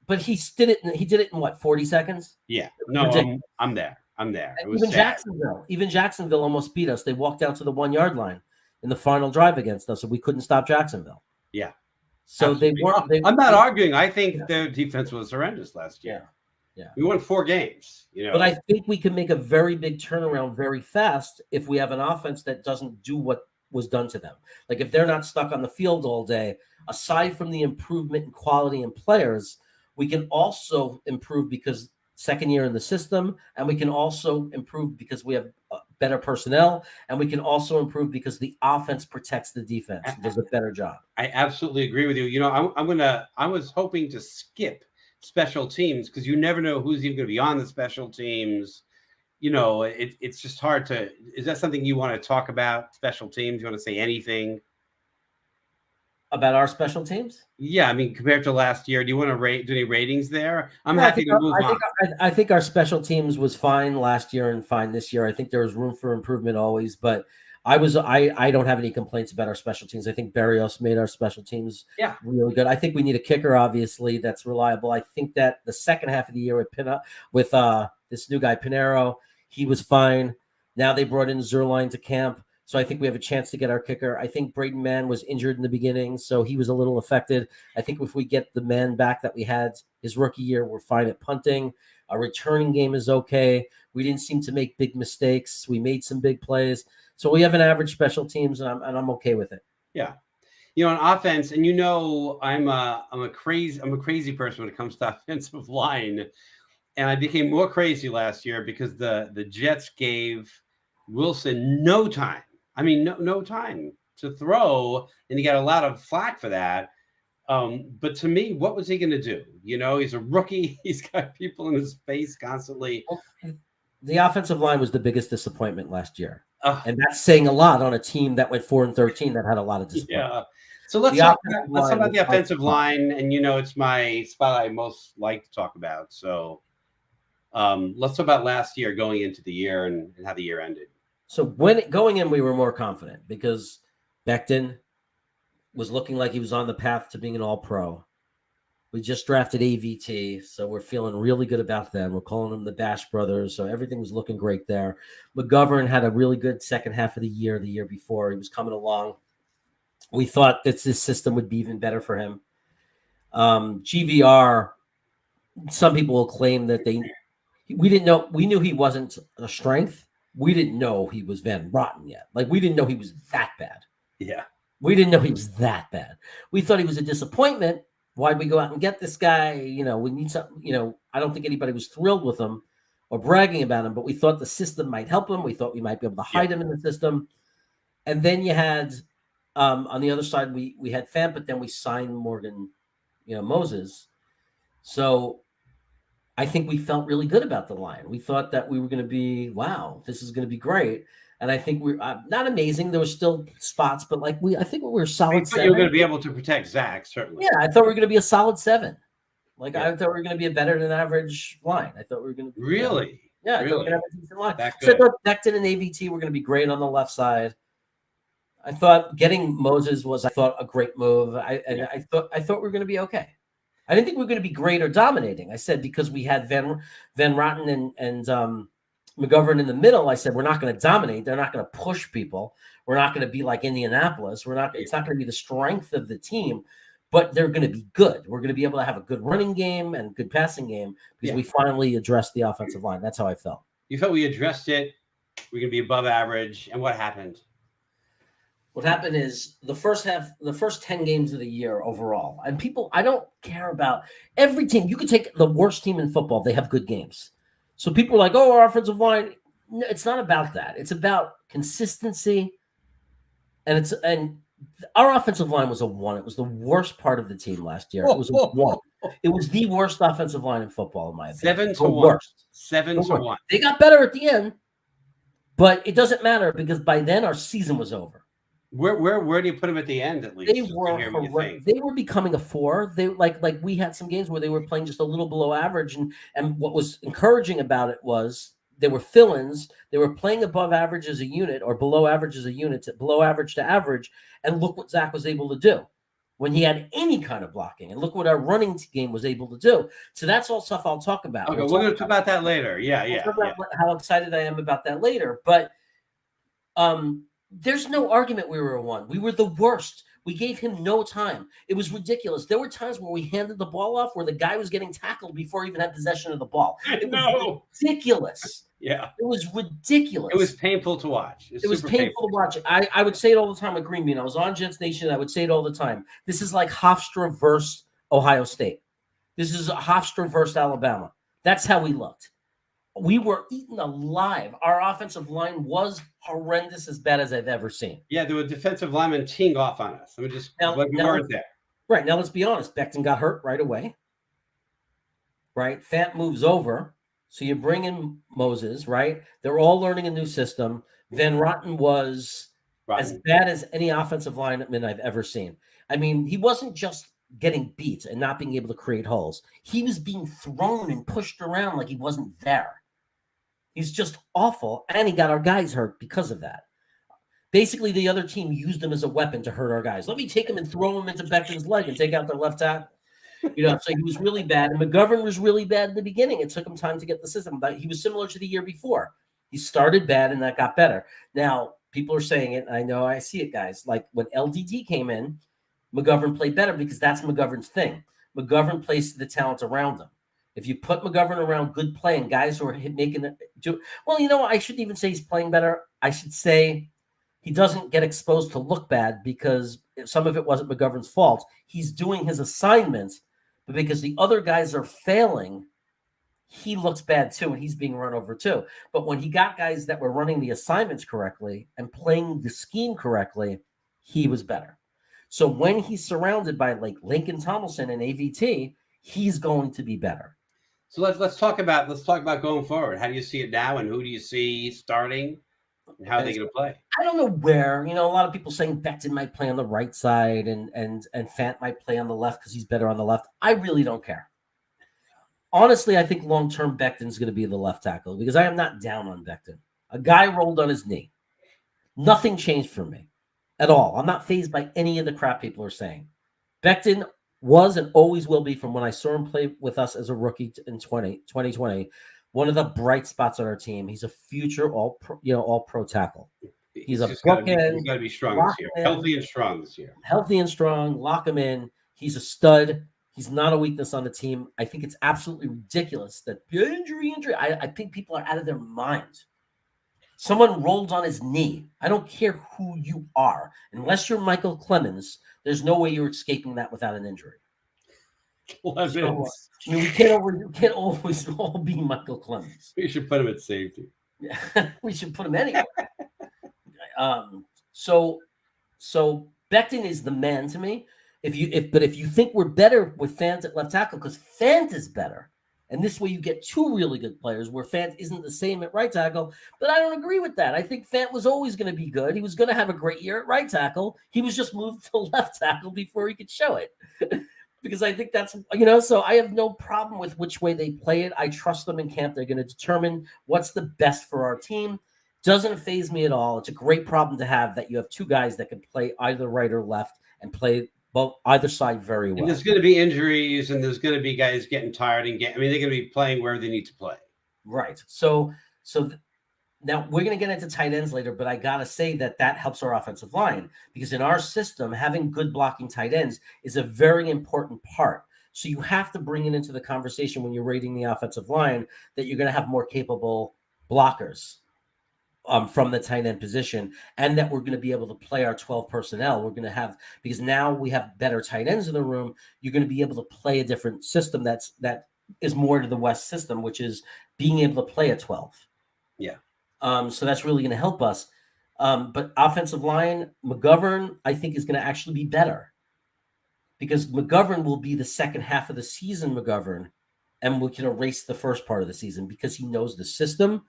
S1: but he did it. He did it in what, 40 seconds?
S2: Yeah. No, I'm there.
S1: Even Jacksonville almost beat us. They walked down to the 1 yard line in the final drive against us, and we couldn't stop Jacksonville.
S2: Yeah.
S1: So absolutely.
S2: I'm not arguing. I think their defense was horrendous last year. Yeah. We won 4 games, But
S1: I think we can make a very big turnaround very fast if we have an offense that doesn't do what was done to them. Like, if they're not stuck on the field all day, aside from the improvement in quality and players, we can also improve because second year in the system, and we can also improve because we have better personnel, and we can also improve because the offense protects the defense and does a better job.
S2: I absolutely agree with you. I was hoping to skip special teams because you never know who's even going to be on the special teams. It's just hard to. Is that something you want to talk about? Special teams? You want to say anything
S1: about our special teams?
S2: Yeah, I mean, compared to last year, do you want to do any ratings there? I'm happy to move on.
S1: I think our special teams was fine last year and fine this year. I think there was room for improvement always, but I don't have any complaints about our special teams. I think Berrios made our special teams really good. I think we need a kicker, obviously, that's reliable. I think that the second half of the year with this new guy, Pinero, he was fine. Now they brought in Zerline to camp. So I think we have a chance to get our kicker. I think Braden Mann was injured in the beginning, so he was a little affected. I think if we get the man back that we had his rookie year, we're fine at punting. Our returning game is okay. We didn't seem to make big mistakes. We made some big plays. So we have an average special teams, and I'm okay with it.
S2: Yeah. on offense, and I'm a crazy person when it comes to offensive line, and I became more crazy last year because the Jets gave Wilson no time. I mean, no time to throw, and he got a lot of flack for that. But to me, what was he going to do? He's a rookie. He's got people in his face constantly.
S1: The offensive line was the biggest disappointment last year. And that's saying a lot on a team that went 4-13 that had a lot of disappointment.
S2: Yeah. So let's talk about the offensive line. And, it's my spot I most like to talk about. So let's talk about last year going into the year and how the year ended.
S1: So going in, we were more confident because Becton was looking like he was on the path to being an all-pro. We just drafted AVT, so we're feeling really good about them. We're calling them the Bash Brothers, so everything was looking great there. McGovern had a really good second half of the year before. He was coming along. We thought that this system would be even better for him. GVR, some people will claim that we didn't know. We knew he wasn't a strength. We didn't know he was Van Rotten yet. Like, we didn't know he was that bad.
S2: Yeah.
S1: We didn't know he was that bad. We thought he was a disappointment. Why'd we go out and get this guy? We need something. I don't think anybody was thrilled with him or bragging about him, but we thought the system might help him. We thought we might be able to hide him in the system. And then you had, on the other side, we had Fant, but then we signed Morgan, Moses. So I think we felt really good about the line. We thought that we were going to be, wow, this is going to be great. And I think we're not amazing. There were still spots, but I think we were solid 7.
S2: You were going to be able to protect Zach, certainly.
S1: Yeah, I thought we were going to be a solid 7. I thought we were going to be a better than average line. I thought we were going to be
S2: really.
S1: Yeah, I thought we were going to have a decent line. So I thought Becton and AVT were going to be great on the left side. I thought getting Moses was, a great move. I thought we were going to be okay. I didn't think we were going to be great or dominating. I said because we had Van Rotten and McGovern in the middle, I said, we're not going to dominate. They're not going to push people. We're not going to be like Indianapolis. It's not going to be the strength of the team, but they're going to be good. We're going to be able to have a good running game and good passing game because we finally addressed the offensive line. That's how I felt.
S2: You felt we addressed it. We're going to be above average. And what happened?
S1: What happened is the first 10 games of the year overall, and I don't care about every team. You could take the worst team in football. They have good games. So people are like, oh, our offensive line. No, it's not about that. It's about consistency. And our offensive line was a 1. It was the worst part of the team last year. It was a 1. It was the worst offensive line in football, in my opinion.
S2: 7-1. 7-1.
S1: They got better at the end, but it doesn't matter because by then our season was over.
S2: Where do you put them at the end? At least
S1: they were becoming a 4. They like we had some games where they were playing just a little below average, and what was encouraging about it was they were fill-ins. They were playing above average as a unit or below average as a unit, below average to average, and look what Zach was able to do when he had any kind of blocking, and look what our running game was able to do. So that's all stuff I'll talk about.
S2: Okay, we're going to talk about that later.
S1: How excited I am about that later, but there's no argument we were a 1. We were the worst. We gave him no time. It was ridiculous. There were times where we handed the ball off where the guy was getting tackled before he even had possession of the ball. It was ridiculous.
S2: Yeah.
S1: It was ridiculous.
S2: It was painful to watch.
S1: It was painful to watch. I would say it all the time with Green Bean. I was on Jets Nation. I would say it all the time. This is like Hofstra versus Ohio State. This is Hofstra versus Alabama. That's how we looked. We were eaten alive. Our offensive line was horrendous, as bad as I've ever seen.
S2: Yeah, there were defensive linemen teeing off on us. I mean, we weren't there.
S1: Right. Now, let's be honest. Becton got hurt right away. Right? Fant moves over. So you bring in Moses, right? They're all learning a new system. Van Rotten was as bad as any offensive lineman I've ever seen. I mean, he wasn't just getting beat and not being able to create holes. He was being thrown and pushed around like he wasn't there. He's just awful, and he got our guys hurt because of that. Basically, the other team used him as a weapon to hurt our guys. Let me take him and throw him into Becton's leg and take out their left tackle. So he was really bad, and McGovern was really bad in the beginning. It took him time to get the system, but he was similar to the year before. He started bad, and that got better. Now, people are saying it, and I know I see it, guys. Like when LDT came in, McGovern played better because that's McGovern's thing. McGovern plays the talent around him. If you put McGovern around good playing guys who are making it, I shouldn't even say he's playing better. I should say he doesn't get exposed to look bad because some of it wasn't McGovern's fault. He's doing his assignments, but because the other guys are failing, he looks bad too, and he's being run over too. But when he got guys that were running the assignments correctly and playing the scheme correctly, he was better. So when he's surrounded by like Lincoln Tomlinson and AVT, he's going to be better.
S2: So let's talk about going forward. How do you see it now, and who do you see starting, and how are they going to play?
S1: I don't know where. A lot of people saying Becton might play on the right side and Fant might play on the left because he's better on the left. I really don't care. Honestly, I think long-term Becton's going to be the left tackle because I am not down on Becton. A guy rolled on his knee. Nothing changed for me at all. I'm not fazed by any of the crap people are saying. Becton was and always will be, from when I saw him play with us as a rookie in 2020, one of the bright spots on our team. He's a future all-pro tackle. He's a bookend.
S2: He's got to be strong this year. Healthy and strong this year.
S1: Healthy and strong. Lock him in. He's a stud. He's not a weakness on the team. I think it's absolutely ridiculous that injury. I think people are out of their minds. Someone rolled on his knee. I don't care who you are. Unless you're Michael Clemens, there's no way you're escaping that without an injury. So, we can't always all be Michael Clemens.
S2: We should put him at safety.
S1: Yeah, we should put him anywhere. So Becton is the man to me. If you think we're better with Fant at left tackle, because Fant is better, and this way you get two really good players where Fant isn't the same at right tackle, but I don't agree with that. I think Fant was always going to be good. He was going to have a great year at right tackle. He was just moved to left tackle before he could show it. Because I think that's, so I have no problem with which way they play it. I trust them in camp. They're going to determine what's the best for our team. Doesn't faze me at all. It's a great problem to have that you have two guys that can play either right or left and play both either side very well.
S2: And there's going to be injuries, and there's going to be guys getting tired they're going to be playing where they need to play.
S1: Right. So now we're going to get into tight ends later, but I got to say that helps our offensive line, because in our system, having good blocking tight ends is a very important part. So you have to bring it into the conversation when you're rating the offensive line that you're going to have more capable blockers from the tight end position, and that we're going to be able to play our 12 personnel. We're going to have, because now we have better tight ends in the room, you're going to be able to play a different system that is more to the West system, which is being able to play a 12.
S2: Yeah.
S1: So that's really going to help us. But offensive line, McGovern, I think, is going to actually be better, because McGovern will be the second half of the season McGovern, and we can erase the first part of the season because he knows the system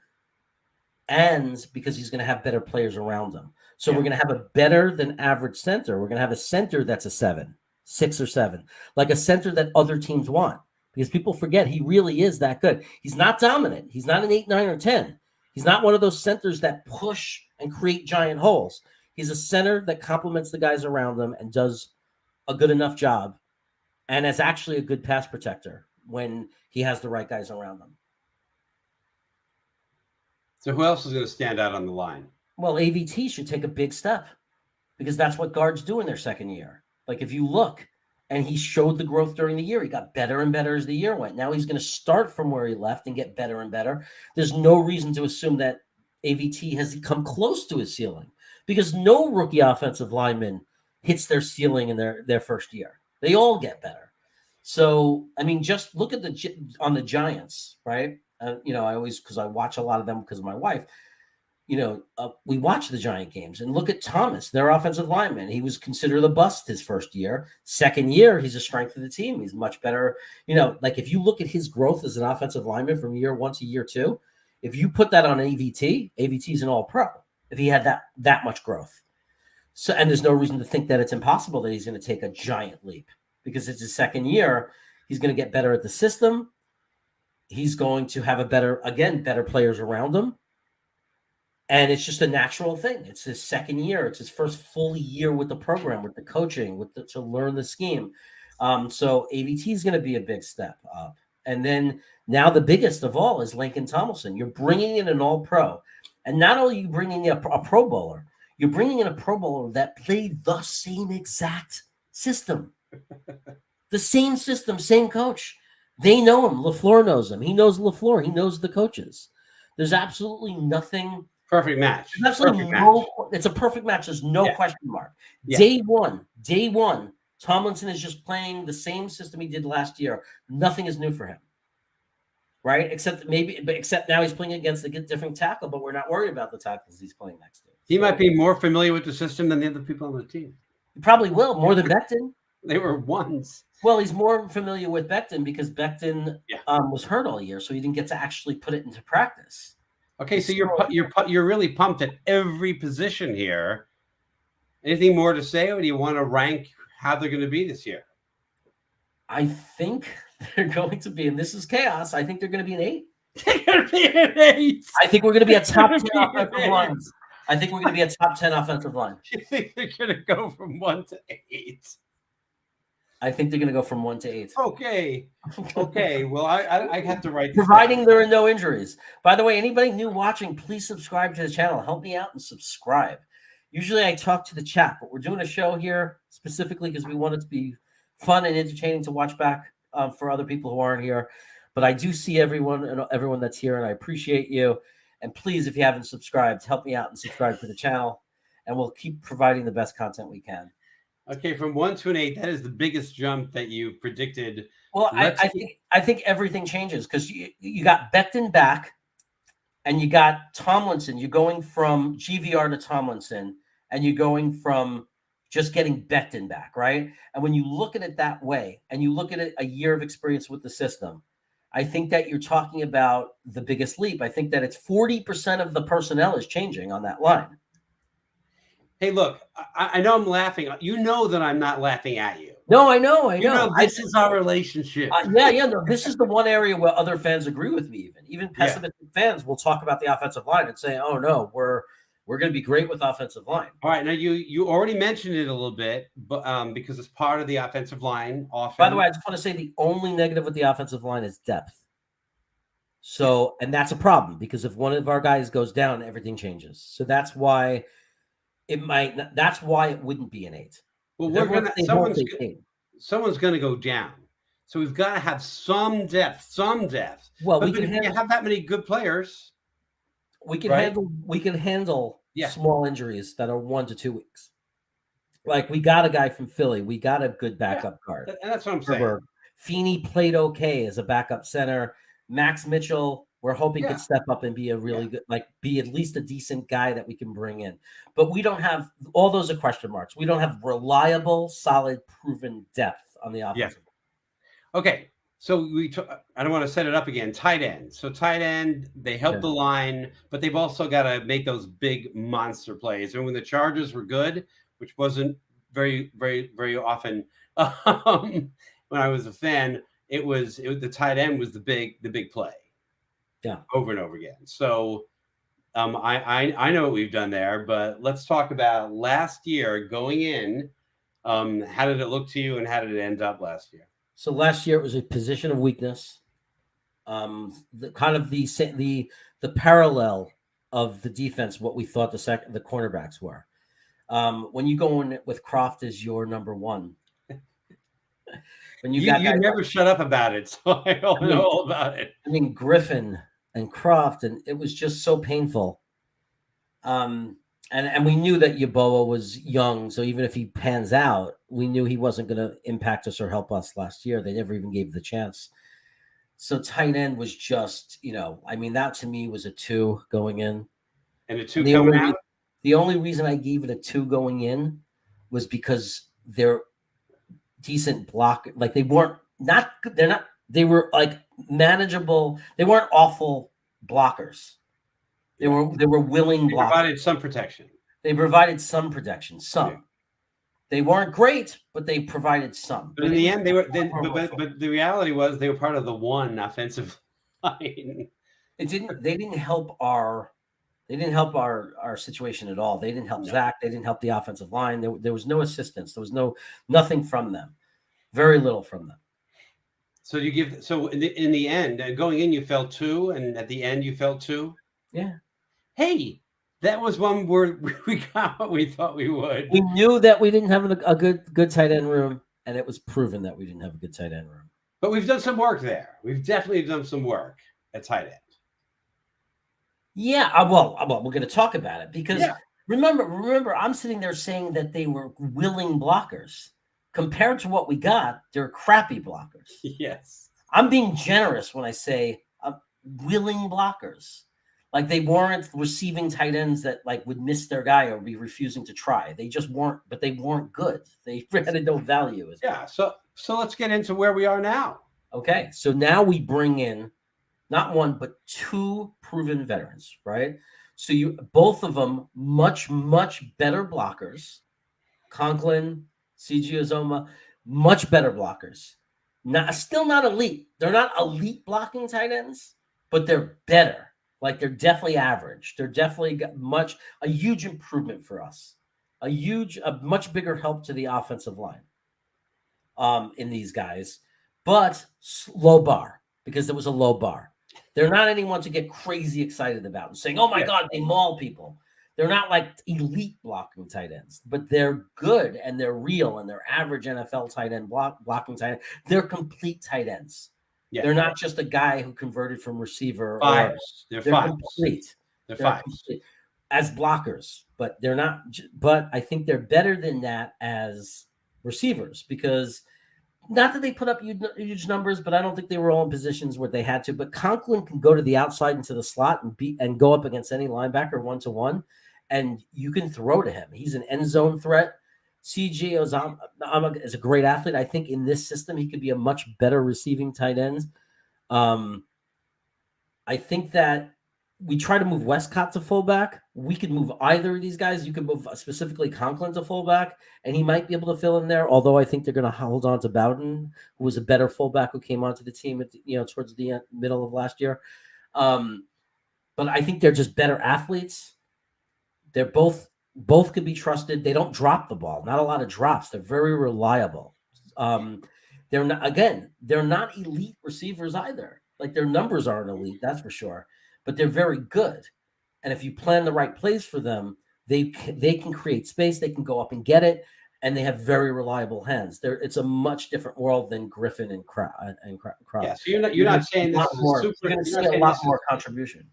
S1: and because he's going to have better players around him. So we're going to have a better than average center. We're going to have a center that's a 7, 6 or 7, like a center that other teams want, because people forget he really is that good. He's not dominant. He's not an 8, 9, or 10. He's not one of those centers that push and create giant holes. He's a center that complements the guys around him and does a good enough job, and is actually a good pass protector when he has the right guys around him.
S2: So who else is going to stand out on the line?
S1: Well, AVT should take a big step, because that's what guards do in their second year. Like, if you look, and he showed the growth during the year. He got better and better as the year went. Now he's going to start from where he left and get better and better. There's no reason to assume that AVT has come close to his ceiling, because no rookie offensive lineman hits their ceiling in their first year. They all get better. So, I mean, just look at on the Giants, right? I always, because I watch a lot of them because of my wife, we watch the Giant games, and look at Thomas, their offensive lineman. He was considered a bust his first year. Second year, he's a strength of the team. He's much better. Like, if you look at his growth as an offensive lineman from year 1 to year 2, if you put that on AVT is an all-pro if he had that much growth. So, and there's no reason to think that it's impossible that he's going to take a giant leap, because it's his second year. He's going to get better at the system. He's going to have better players around him. And it's just a natural thing. It's his second year. It's his first full year with the program, with the coaching, to learn the scheme. So AVT is going to be a big step up. And then now the biggest of all is Lincoln Tomlinson. You're bringing in an all-pro. And not only are you bringing in a Pro Bowler, you're bringing in a Pro Bowler that played the same exact system. The same system, same coach. They know him. LaFleur knows him. He knows LaFleur. He knows the coaches. There's absolutely nothing.
S2: Perfect match.
S1: There's absolutely no it's a perfect match. There's no question mark.
S2: Yeah.
S1: Day one, Tomlinson is just playing the same system he did last year. Nothing is new for him, right? Except now he's playing against a different tackle, but we're not worried about the tackles he's playing next to.
S2: He might be more familiar with the system than the other people on the team.
S1: He probably will, more than Becton.
S2: They were ones.
S1: Well, he's more familiar with Becton because Becton was hurt all year, so he didn't get to actually put it into practice.
S2: Okay, so you're really pumped at every position here. Anything more to say, or do you want to rank how they're going to be this year?
S1: I think they're going to be, and this is chaos, I think they're going to be an 8.
S2: They're going to be an 8.
S1: I think we're going to be a top 10 offensive line. I think we're going to be a top 10 offensive line.
S2: You think they're going to go from 1 to 8?
S1: I think they're going to go from 1 to 8.
S2: Okay. Well, I have to write this
S1: providing
S2: down.
S1: there are no injuries. By the way, anybody new watching, please subscribe to the channel. Help me out and subscribe. Usually I talk to the chat, but we're doing a show here specifically because we want it to be fun and entertaining to watch back for other people who aren't here. But I do see everyone that's here, and I appreciate you. And please, if you haven't subscribed, help me out and subscribe to the channel, and we'll keep providing the best content we can.
S2: Okay, from 1 to an 8, that is the biggest jump that you predicted.
S1: Well, I think everything changes because you got Becton back, and you got Tomlinson. You're going from GVR to Tomlinson, and you're going from just getting Becton back, right? And when you look at it that way, and you look at it a year of experience with the system, I think that you're talking about the biggest leap. I think that it's 40% of the personnel is changing on that line.
S2: Hey, look, I know I'm laughing. You know that I'm not laughing at you.
S1: No, I know.
S2: You know this is our relationship.
S1: No, this is the one area where other fans agree with me. Even pessimistic fans will talk about the offensive line and say, "Oh no, we're going to be great with offensive line."
S2: All right, now you already mentioned it a little bit, but because it's part of the offensive line. Often.
S1: By the way, I just want to say the only negative with the offensive line is depth. So, and that's a problem because if one of our guys goes down, everything changes. So that's why it might. That's why it wouldn't be an 8.
S2: Well, someone's going to go down, so we've got to have some depth.
S1: Well,
S2: but if you have that many good players,
S1: we can handle small injuries that are 1 to 2 weeks. Like we got a guy from Philly, we got a good backup guard,
S2: and that's what I'm saying.
S1: Feeney played okay as a backup center. Max Mitchell, we're hoping could step up and be a really good, be at least a decent guy that we can bring in. But we don't have all those are question marks. We don't have reliable, solid, proven depth on the offensive.
S2: Yeah. Okay, so I don't want to set it up again. Tight end. So tight end, they help the line, but they've also got to make those big monster plays. And when the Chargers were good, which wasn't very, very, very often when I was a fan, it was the tight end was the big play.
S1: Yeah,
S2: over and over again. So I know what we've done there, but let's talk about last year going in. How did it look to you, and how did it end up last year?
S1: So last year it was a position of weakness. The parallel of the defense, what we thought the cornerbacks were. When you go in with Croft as your number 1. When you
S2: never shut up about it, so I don't know all about it.
S1: I mean, Griffin and Croft, and it was just so painful. And we knew that Yeboah was young, so even if he pans out, we knew he wasn't going to impact us or help us last year. They never even gave the chance. So tight end was just, that to me was a 2 going in.
S2: And a 2 coming out?
S1: The only reason I gave it a 2 going in was because they're decent block. Like they were like manageable. They weren't awful blockers. They were willing blockers. They
S2: provided some protection.
S1: Some. Yeah. They weren't great, but they provided some.
S2: But in the end, they were. But the reality was they were part of the one offensive line.
S1: They didn't help our situation at all. They didn't help Zach. They didn't help the offensive line. There was no assistance. There was nothing from them. Very little from them.
S2: So in the end, going in, you felt 2, and at the end, you felt 2.
S1: Yeah.
S2: Hey, that was one where we got what we thought we would.
S1: We knew that we didn't have a good tight end room, and it was proven that we didn't have a good tight end room.
S2: But we've done some work there. We've definitely done some work at tight end.
S1: Yeah. Well, we're going to talk about it because Remember, I'm sitting there saying that they were willing blockers. Compared to what we got, they're crappy blockers.
S2: Yes.
S1: I'm being generous when I say willing blockers. Like they weren't receiving tight ends that like would miss their guy or be refusing to try. They just weren't, but they weren't good. They had no value.
S2: Yeah. So let's get into where we are now.
S1: Okay. So now we bring in not one, but two proven veterans, right? So both of them much, much better blockers. Conklin, CJ Uzomah, much better blockers. Still not elite. They're not elite blocking tight ends, but they're better. Like they're definitely average. They're definitely a huge improvement for us. A much bigger help to the offensive line in these guys, but low bar because it was a low bar. They're not anyone to get crazy excited about and saying, oh my God, they maul people. They're not like elite blocking tight ends, but they're good and they're real and they're average NFL tight end blocking tight end. They're complete tight ends. Yeah. They're not just a guy who converted from receiver.
S2: Fives. They're fives.
S1: Complete.
S2: They're fives.
S1: Complete as blockers, but they're not. But I think they're better than that as receivers because not that they put up huge numbers, but I don't think they were all in positions where they had to. But Conklin can go to the outside into the slot and go up against any linebacker 1-to-1, and you can throw to him. He's an end zone threat. CJ Uzomah is a great athlete. I think in this system, he could be a much better receiving tight end. I think that we try to move Westcott to fullback. We could move either of these guys. You could move specifically Conklin to fullback, and he might be able to fill in there. Although I think they're going to hold on to Bowden, who was a better fullback who came onto the team at towards the middle of last year. But I think they're just better athletes. They're both could be trusted. They don't drop the ball. Not a lot of drops. They're very reliable. They're not elite receivers either. Like their numbers aren't elite, that's for sure. But they're very good. And if you plan the right plays for them, they can create space. They can go up and get it, and they have very reliable hands. It's a much different world than Griffin and Cross.
S2: Yeah, so you're not saying this is
S1: you're going to see a lot more contribution.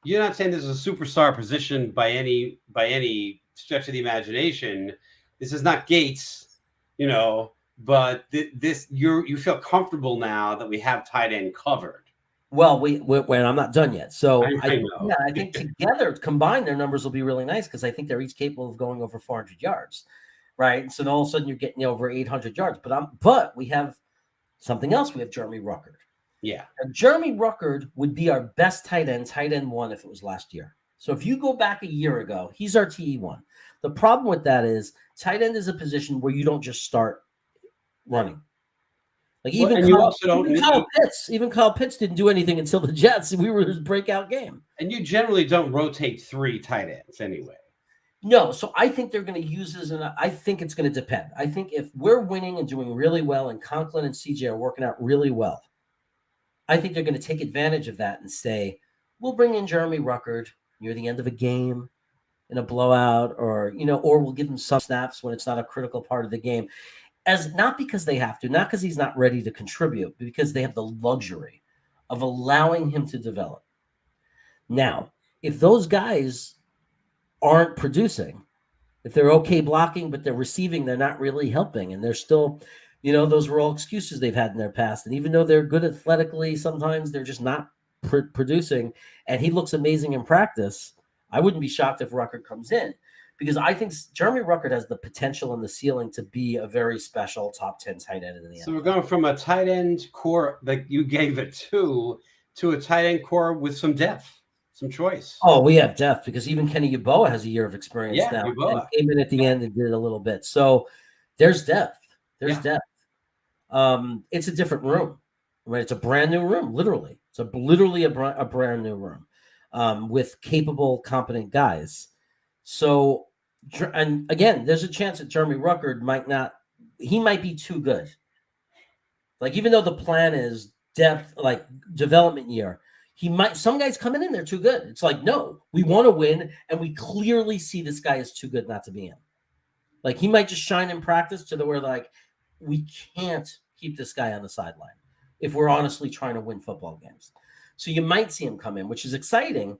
S2: You're not saying this is a superstar position by any stretch of the imagination. This is not Gates, but you feel comfortable now that we have tight end covered.
S1: Well, when I'm not done yet. So I think together, combined, their numbers will be really nice because I think they're each capable of going over 400 yards, right? So all of a sudden you're getting over 800 yards. But we have something else. We have Jeremy Ruckert.
S2: Yeah.
S1: And Jeremy Ruckert would be our best tight end one if it was last year. So if you go back a year ago, he's our TE1. The problem with that is tight end is a position where you don't just start running. Like even Kyle Pitts didn't do anything until the Jets. We were his breakout game.
S2: And you generally don't rotate 3 tight ends anyway.
S1: No, so I think they're going to use this, and I think it's going to depend. I think if we're winning and doing really well, and Conklin and CJ are working out really well, I think they're going to take advantage of that and say, we'll bring in Jeremy Ruckert near the end of a game in a blowout, or we'll give him some snaps when it's not a critical part of the game. As not because they have to, not because he's not ready to contribute, but because they have the luxury of allowing him to develop. Now, if those guys aren't producing, if they're okay blocking, but they're receiving, they're not really helping, and they're still, those were all excuses they've had in their past. And even though they're good athletically, sometimes they're just not producing, and he looks amazing in practice. I wouldn't be shocked if Ruckert comes in. Because I think Jeremy Ruckert has the potential and the ceiling to be a very special top 10 tight end in the NFL.
S2: So we're going from a tight end core that you gave it to a tight end core with some depth, some choice.
S1: Oh, we have depth because even Kenny Yeboah has a year of experience now.
S2: Yeboah.
S1: And came in at the end and did a little bit. So there's depth. There's depth. It's a different room. Right? It's a brand new room, literally. It's literally a brand new room with capable, competent guys. So, and again, there's a chance that Jeremy Ruckert might be too good. Like, even though the plan is depth, like development year, some guys coming in, they're too good. It's like, no, we want to win. And we clearly see this guy is too good not to be in. Like, he might just shine in practice to the where like, we can't keep this guy on the sideline if we're honestly trying to win football games. So you might see him come in, which is exciting.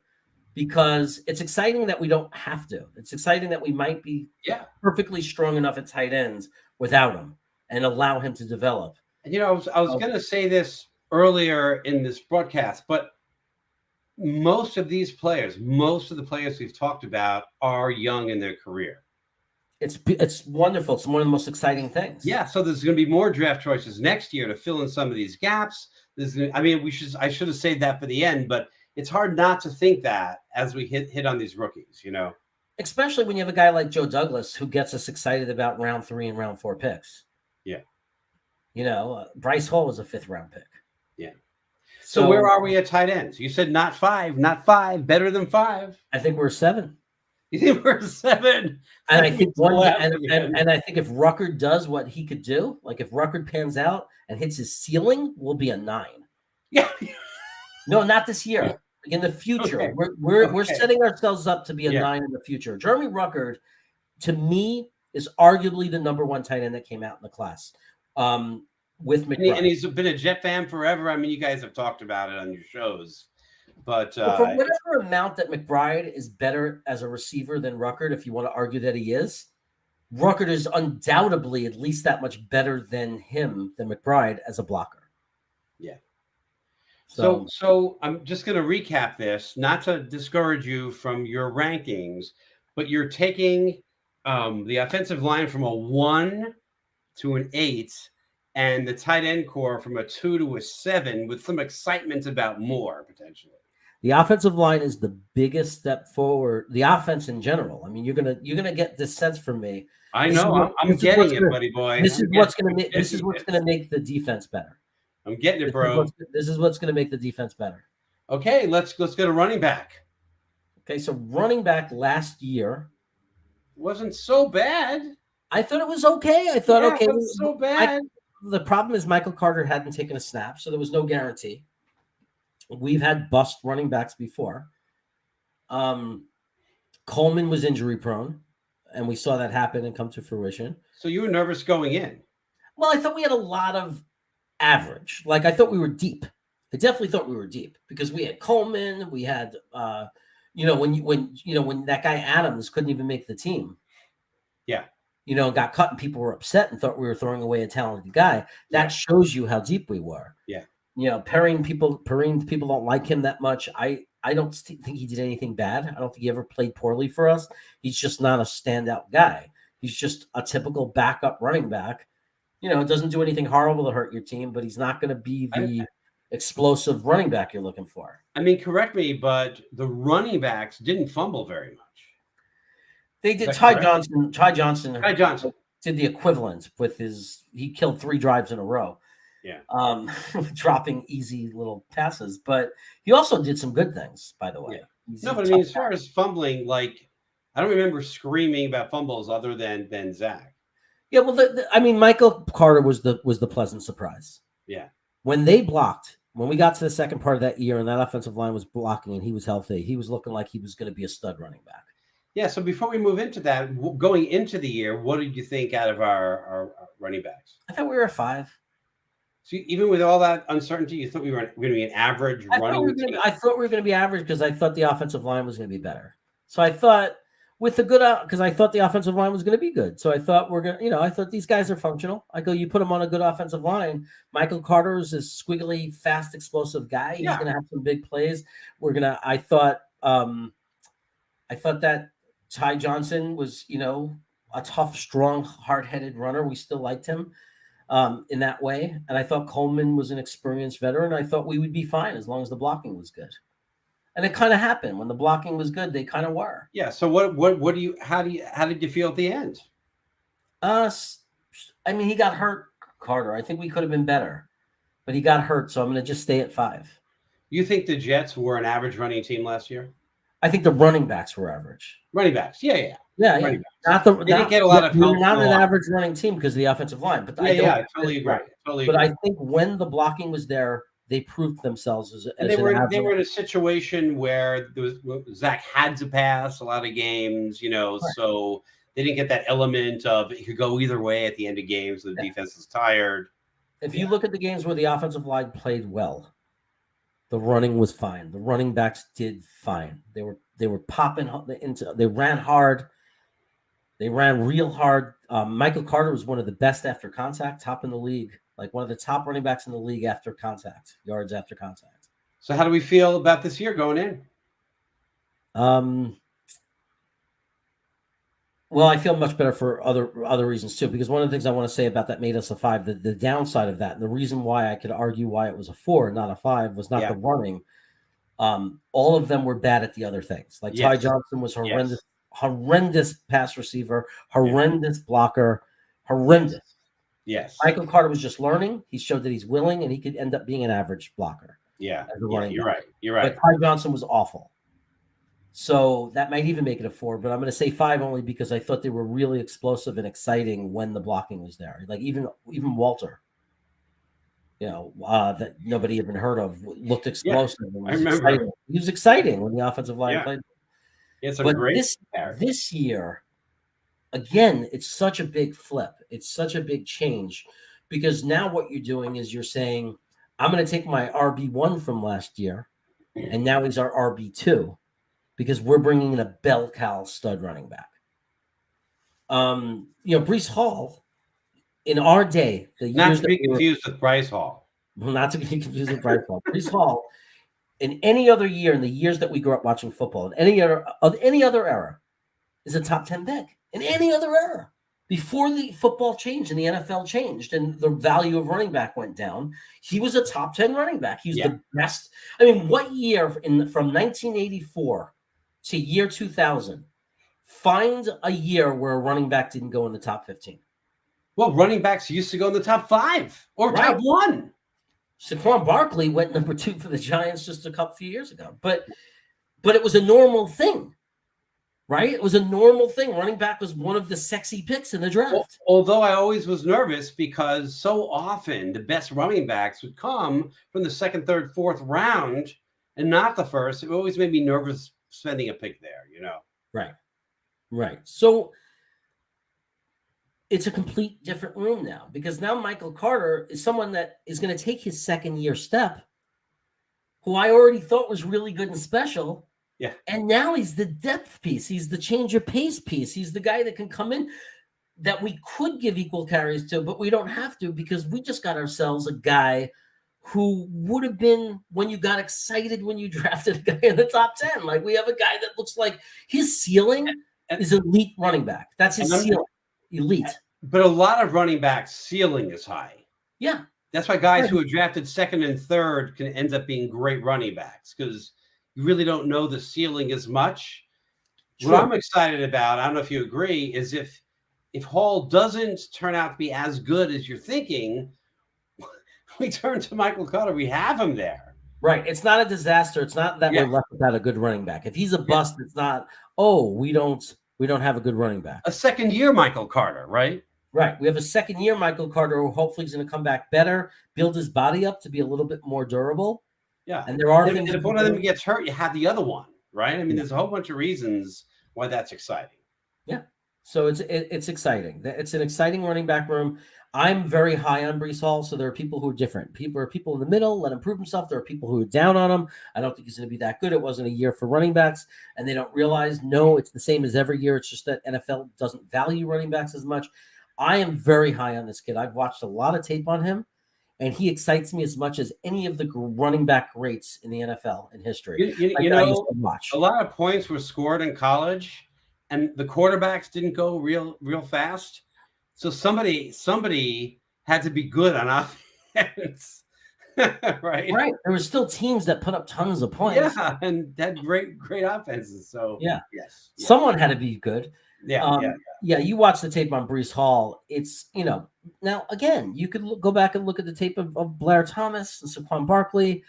S1: because it's exciting that we don't have to. It's exciting that we might be perfectly strong enough at tight ends without him and allow him to develop.
S2: And I was going to say this earlier in this broadcast, but most of the players we've talked about are young in their career.
S1: It's wonderful. It's one of the most exciting things.
S2: Yeah. So there's going to be more draft choices next year to fill in some of these gaps. I should have saved that for the end, but it's hard not to think that as we hit on these rookies,
S1: Especially when you have a guy like Joe Douglas who gets us excited about round 3 and round 4 picks.
S2: Yeah.
S1: Bryce Hall was a 5th round pick.
S2: Yeah. So where are we at tight ends? You said not 5, better than 5.
S1: I think we're 7.
S2: You think we're 7?
S1: And I think and I think if Rucker does what he could do, like if Rucker pans out and hits his ceiling, we'll be a 9.
S2: Yeah.
S1: No, not this year. In the future,
S2: Okay.
S1: We're setting ourselves up to be a 9 in the future. Jeremy Ruckert, to me, is arguably the number 1 tight end that came out in the class. With McBride.
S2: And he's been a Jet fan forever. I mean, you guys have talked about it on your shows. But
S1: for whatever amount that McBride is better as a receiver than Ruckert, if you want to argue that he is, Ruckert is undoubtedly at least that much better than McBride as a blocker.
S2: Yeah. So I'm just going to recap this, not to discourage you from your rankings, but you're taking the offensive line from a 1 to an 8 and the tight end core from a 2 to a 7 with some excitement about more potentially.
S1: The offensive line is the biggest step forward. The offense in general. I mean, you're gonna get this sense from me.
S2: I know. I'm getting it, buddy boy.
S1: This is what's gonna make the defense better.
S2: I'm getting it, bro.
S1: This is what's gonna make the defense better.
S2: Okay, let's get a running back.
S1: Okay, so running back last year
S2: wasn't so bad.
S1: I thought it was okay. I thought okay,
S2: it wasn't so bad.
S1: The problem is Michael Carter hadn't taken a snap, so there was no guarantee. We've had bust running backs before. Coleman was injury prone, and we saw that happen and come to fruition.
S2: So you were nervous going in?
S1: Well, I thought we had a lot of average. Like I thought we were deep. I definitely thought we were deep because we had Coleman. We had, when that guy Adams couldn't even make the team.
S2: Yeah.
S1: Got cut and people were upset and thought we were throwing away a talented guy. That shows you how deep we were.
S2: Yeah.
S1: Perrine people don't like him that much. I don't think he did anything bad. I don't think he ever played poorly for us. He's just not a standout guy. He's just a typical backup running back. It doesn't do anything horrible to hurt your team, but he's not going to be the explosive running back you're looking for.
S2: I mean, correct me, but the running backs didn't fumble very much.
S1: They did. Ty Johnson did the equivalent with he killed 3 drives in a row.
S2: Yeah.
S1: Dropping easy little passes, but he also did some good things, by the way.
S2: Yeah. No, but I mean, as far as fumbling, like I don't remember screaming about fumbles other than Zach.
S1: Yeah, well, Michael Carter was the pleasant surprise.
S2: Yeah.
S1: When we got to the second part of that year and that offensive line was blocking and he was healthy, he was looking like he was going to be a stud running back.
S2: Yeah, so before we move into that, going into the year, what did you think out of our running backs?
S1: I thought we were a 5.
S2: So even with all that uncertainty, you thought we were going to be an average running team?
S1: I thought we were going to be average because I thought the offensive line was going to be better. So I thought because I thought the offensive line was going to be good. So I thought I thought these guys are functional. I go, you put them on a good offensive line. Michael Carter is a squiggly, fast, explosive guy. He's going to have some big plays. I thought that Ty Johnson was, a tough, strong, hard-headed runner. We still liked him in that way. And I thought Coleman was an experienced veteran. I thought we would be fine as long as the blocking was good. And it kind of happened. When the blocking was good, they kind of were.
S2: Yeah. So how did you feel at the end?
S1: He got hurt, Carter. I think we could have been better, but he got hurt. So I'm going to just stay at 5.
S2: You think the Jets were an average running team last year?
S1: I think the running backs were average.
S2: Running backs. Yeah.
S1: They didn't
S2: get a lot of help.
S1: Not an average running team because of the offensive line. But
S2: I totally agree.
S1: But I think when the blocking was there, they proved themselves as
S2: they were in a situation where Zach had to pass a lot of games, right. So they didn't get that element of it could go either way at the end of games. The defense is tired.
S1: If you look at the games where the offensive line played well, The running was fine. The running backs did fine. They were popping into. They ran hard. They ran real hard. Michael Carter was one of the best after contact, top in the league, like one of the top running backs in the league after contact, yards after contact.
S2: So how do we feel about this year going in?
S1: Well, I feel much better for other reasons too, because one of the things I want to say about that made us a 5, the downside of that, and the reason why I could argue why it was a 4, not a 5, was not the running. All of them were bad at the other things. Like Ty Johnson was horrendous pass receiver, horrendous blocker, horrendous.
S2: Yes.
S1: Michael Carter was just learning. He showed that he's willing, and he could end up being an average blocker.
S2: Yeah.
S1: You're
S2: right. You're right.
S1: But Ty Johnson was awful. So that might even make it a 4, but I'm going to say 5 only because I thought they were really explosive and exciting when the blocking was there. Like even Walter, that nobody even heard of, looked explosive.
S2: Yeah, I remember.
S1: Exciting. He was exciting when the offensive line played.
S2: It's a
S1: but
S2: great
S1: this year, again, it's such a big flip. It's such a big change because now what you're doing is you're saying, I'm going to take my RB1 from last year, and now he's our RB2. Because we're bringing in a bell cow stud running back. Breece Hall, in our day,
S2: not to be confused with Bryce Hall.
S1: Not to be confused with Bryce Hall. Breece Hall, in any other year, in the years that we grew up watching football, in any other era, is a top 10 pick. In any other era. Before the football changed and the NFL changed and the value of running back went down, he was a top 10 running back. He was the best. I mean, what year from 1984 to year 2000, find a year where a running back didn't go in the top 15.
S2: Well, running backs used to go in the top 5 or top 1.
S1: Saquon Barkley went number 2 for the Giants just a few years ago. But it was a normal thing, right? It was a normal thing. Running back was one of the sexy picks in the draft.
S2: Although I always was nervous because so often the best running backs would come from the 2nd, 3rd, 4th round and not the first. It always made me nervous spending a pick there,
S1: Right. So it's a complete different room now because now Michael Carter is someone that is going to take his 2nd year step, who I already thought was really good and special.
S2: Yeah.
S1: And now he's the depth piece. He's the change of pace piece. He's the guy that can come in that we could give equal carries to, but we don't have to because we just got ourselves a guy who would have been when you got excited when you drafted a guy in the top 10. Like we have a guy that looks like his ceiling is elite running back. That's his ceiling. Elite.
S2: But a lot of running backs' ceiling is high.
S1: Yeah.
S2: That's why guys who are drafted 2nd and 3rd can end up being great running backs because you really don't know the ceiling as much. What I'm excited about, I don't know if you agree, is if Hall doesn't turn out to be as good as you're thinking, we turn to Michael Carter. We have him there.
S1: Right. It's not a disaster. It's not that we're left without a good running back. If he's a bust, it's not, we don't have a good running back.
S2: A 2nd year Michael Carter, right?
S1: Right. We have a 2nd year Michael Carter who hopefully is going to come back better, build his body up to be a little bit more durable.
S2: Yeah.
S1: And there are
S2: things. If one of them gets hurt, you have the other one, right? I mean, there's a whole bunch of reasons why that's exciting.
S1: Yeah. So it's exciting. It's an exciting running back room. I'm very high on Breece Hall, so there are people who are different. People in the middle, let him prove himself. There are people who are down on him. I don't think he's going to be that good. It wasn't a year for running backs, and they don't realize, no, it's the same as every year. It's just that NFL doesn't value running backs as much. I am very high on this kid. I've watched a lot of tape on him, and he excites me as much as any of the running back greats in the NFL in history.
S2: A lot of points were scored in college, and the quarterbacks didn't go real fast. So somebody had to be good on offense, right?
S1: Right. There were still teams that put up tons of points.
S2: Yeah, and had great offenses. So
S1: yes, someone had to be good.
S2: Yeah.
S1: You watch the tape on Breece Hall. It's now again you could go back and look at the tape of Blair Thomas and Saquon Barkley,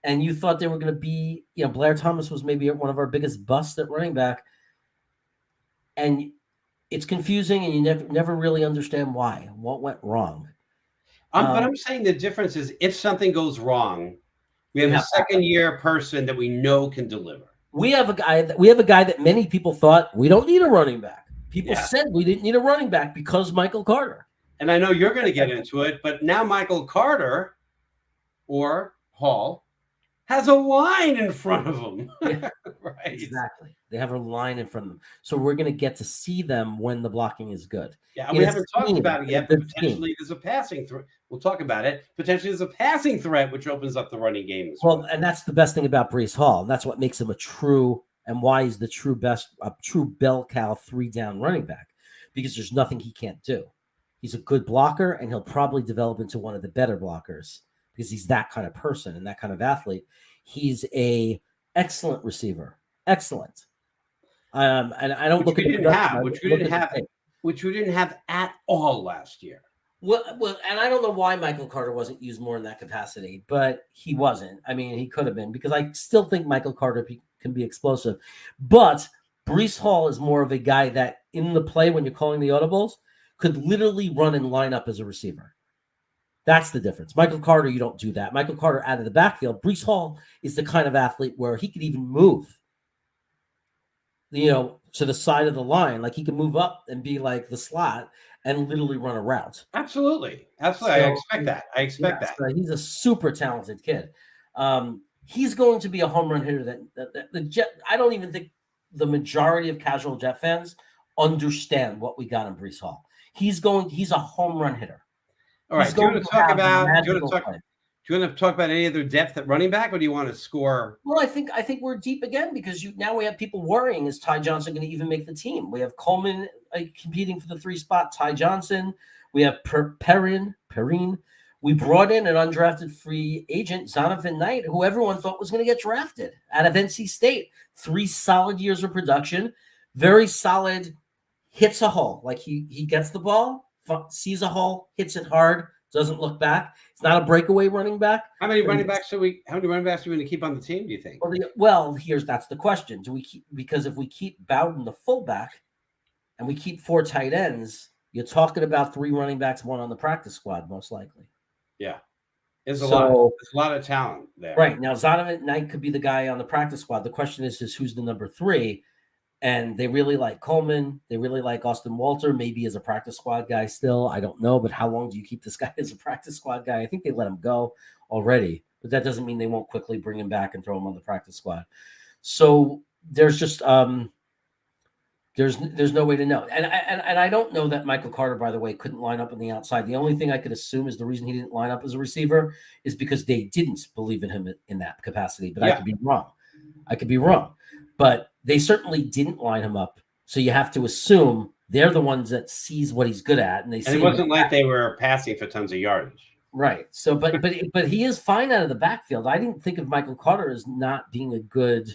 S1: and you thought they were going to be Blair Thomas was maybe one of our biggest busts at running back, and it's confusing, and you never really understand what went wrong.
S2: But I'm saying the difference is if something goes wrong, we have a 2nd year person that we know can deliver. We have a guy
S1: that many people thought we don't need a running back. People said we didn't need a running back because Michael Carter.
S2: And I know you're going to get into it, but now Michael Carter or Hall has a line in front of them.
S1: Yeah.
S2: Right.
S1: Exactly. They have a line in front of them. So we're going to get to see them when the blocking is good.
S2: Yeah, and we haven't talked about it yet, but potentially there's a passing threat. We'll talk about it. Potentially there's a passing threat, which opens up the running game as well.
S1: And that's the best thing about Breece Hall. And that's what makes him a true, and why he's the true bell cow 3-down running back, because there's nothing he can't do. He's a good blocker, and he'll probably develop into one of the better blockers because he's that kind of person and that kind of athlete. He's a excellent receiver. Excellent. And I don't look at
S2: which we didn't have at all last year.
S1: Well, and I don't know why Michael Carter wasn't used more in that capacity, but he wasn't. I mean, he could have been, because I still think Michael Carter can be explosive. But Breece Hall is more of a guy that in the play, when you're calling the audibles, could literally run and line up as a receiver. That's the difference. Michael Carter, you don't do that. Michael Carter out of the backfield. Breece Hall is the kind of athlete where he could even move, to the side of the line. Like he can move up and be like the slot and literally run a route.
S2: Absolutely. Absolutely. So, I expect that.
S1: So he's a super talented kid. He's going to be a home run hitter that the Jet, I don't even think the majority of casual Jet fans understand what we got in Breece Hall. He's a home run hitter.
S2: All right. Do you want to talk about any other depth at running back, or do you want to score?
S1: Well, I think we're deep again, because now we have people worrying, is Ty Johnson going to even make the team? We have Coleman competing for the 3 spot, Ty Johnson. We have Perrine. We brought in an undrafted free agent, Zonovan Knight, who everyone thought was going to get drafted out of NC State. 3 solid years of production, very solid, hits a hole. Like he gets the ball, sees a hole, hits it hard, doesn't look back. It's not a breakaway running back.
S2: How many running backs are we going to keep on the team, do you think?
S1: Well, that's the question. Do we keep, because if we keep Bowden the fullback and we keep 4 tight ends, you're talking about 3 running backs, 1 on the practice squad, most likely.
S2: Yeah. There's a lot of talent there.
S1: Right. Now, Zonovan Knight could be the guy on the practice squad. The question is who's the number 3? And they really like Coleman. They really like Austin Walter, maybe as a practice squad guy still. I don't know. But how long do you keep this guy as a practice squad guy? I think they let him go already. But that doesn't mean they won't quickly bring him back and throw him on the practice squad. So there's just there's no way to know. And I don't know that Michael Carter, by the way, couldn't line up on the outside. The only thing I could assume is the reason he didn't line up as a receiver is because they didn't believe in him in that capacity. But yeah. I could be wrong. But they certainly didn't line him up. So you have to assume they're the ones that sees what he's good at. And
S2: it wasn't like they were passing for tons of yardage.
S1: Right. So, but he is fine out of the backfield. I didn't think of Michael Carter as not being a good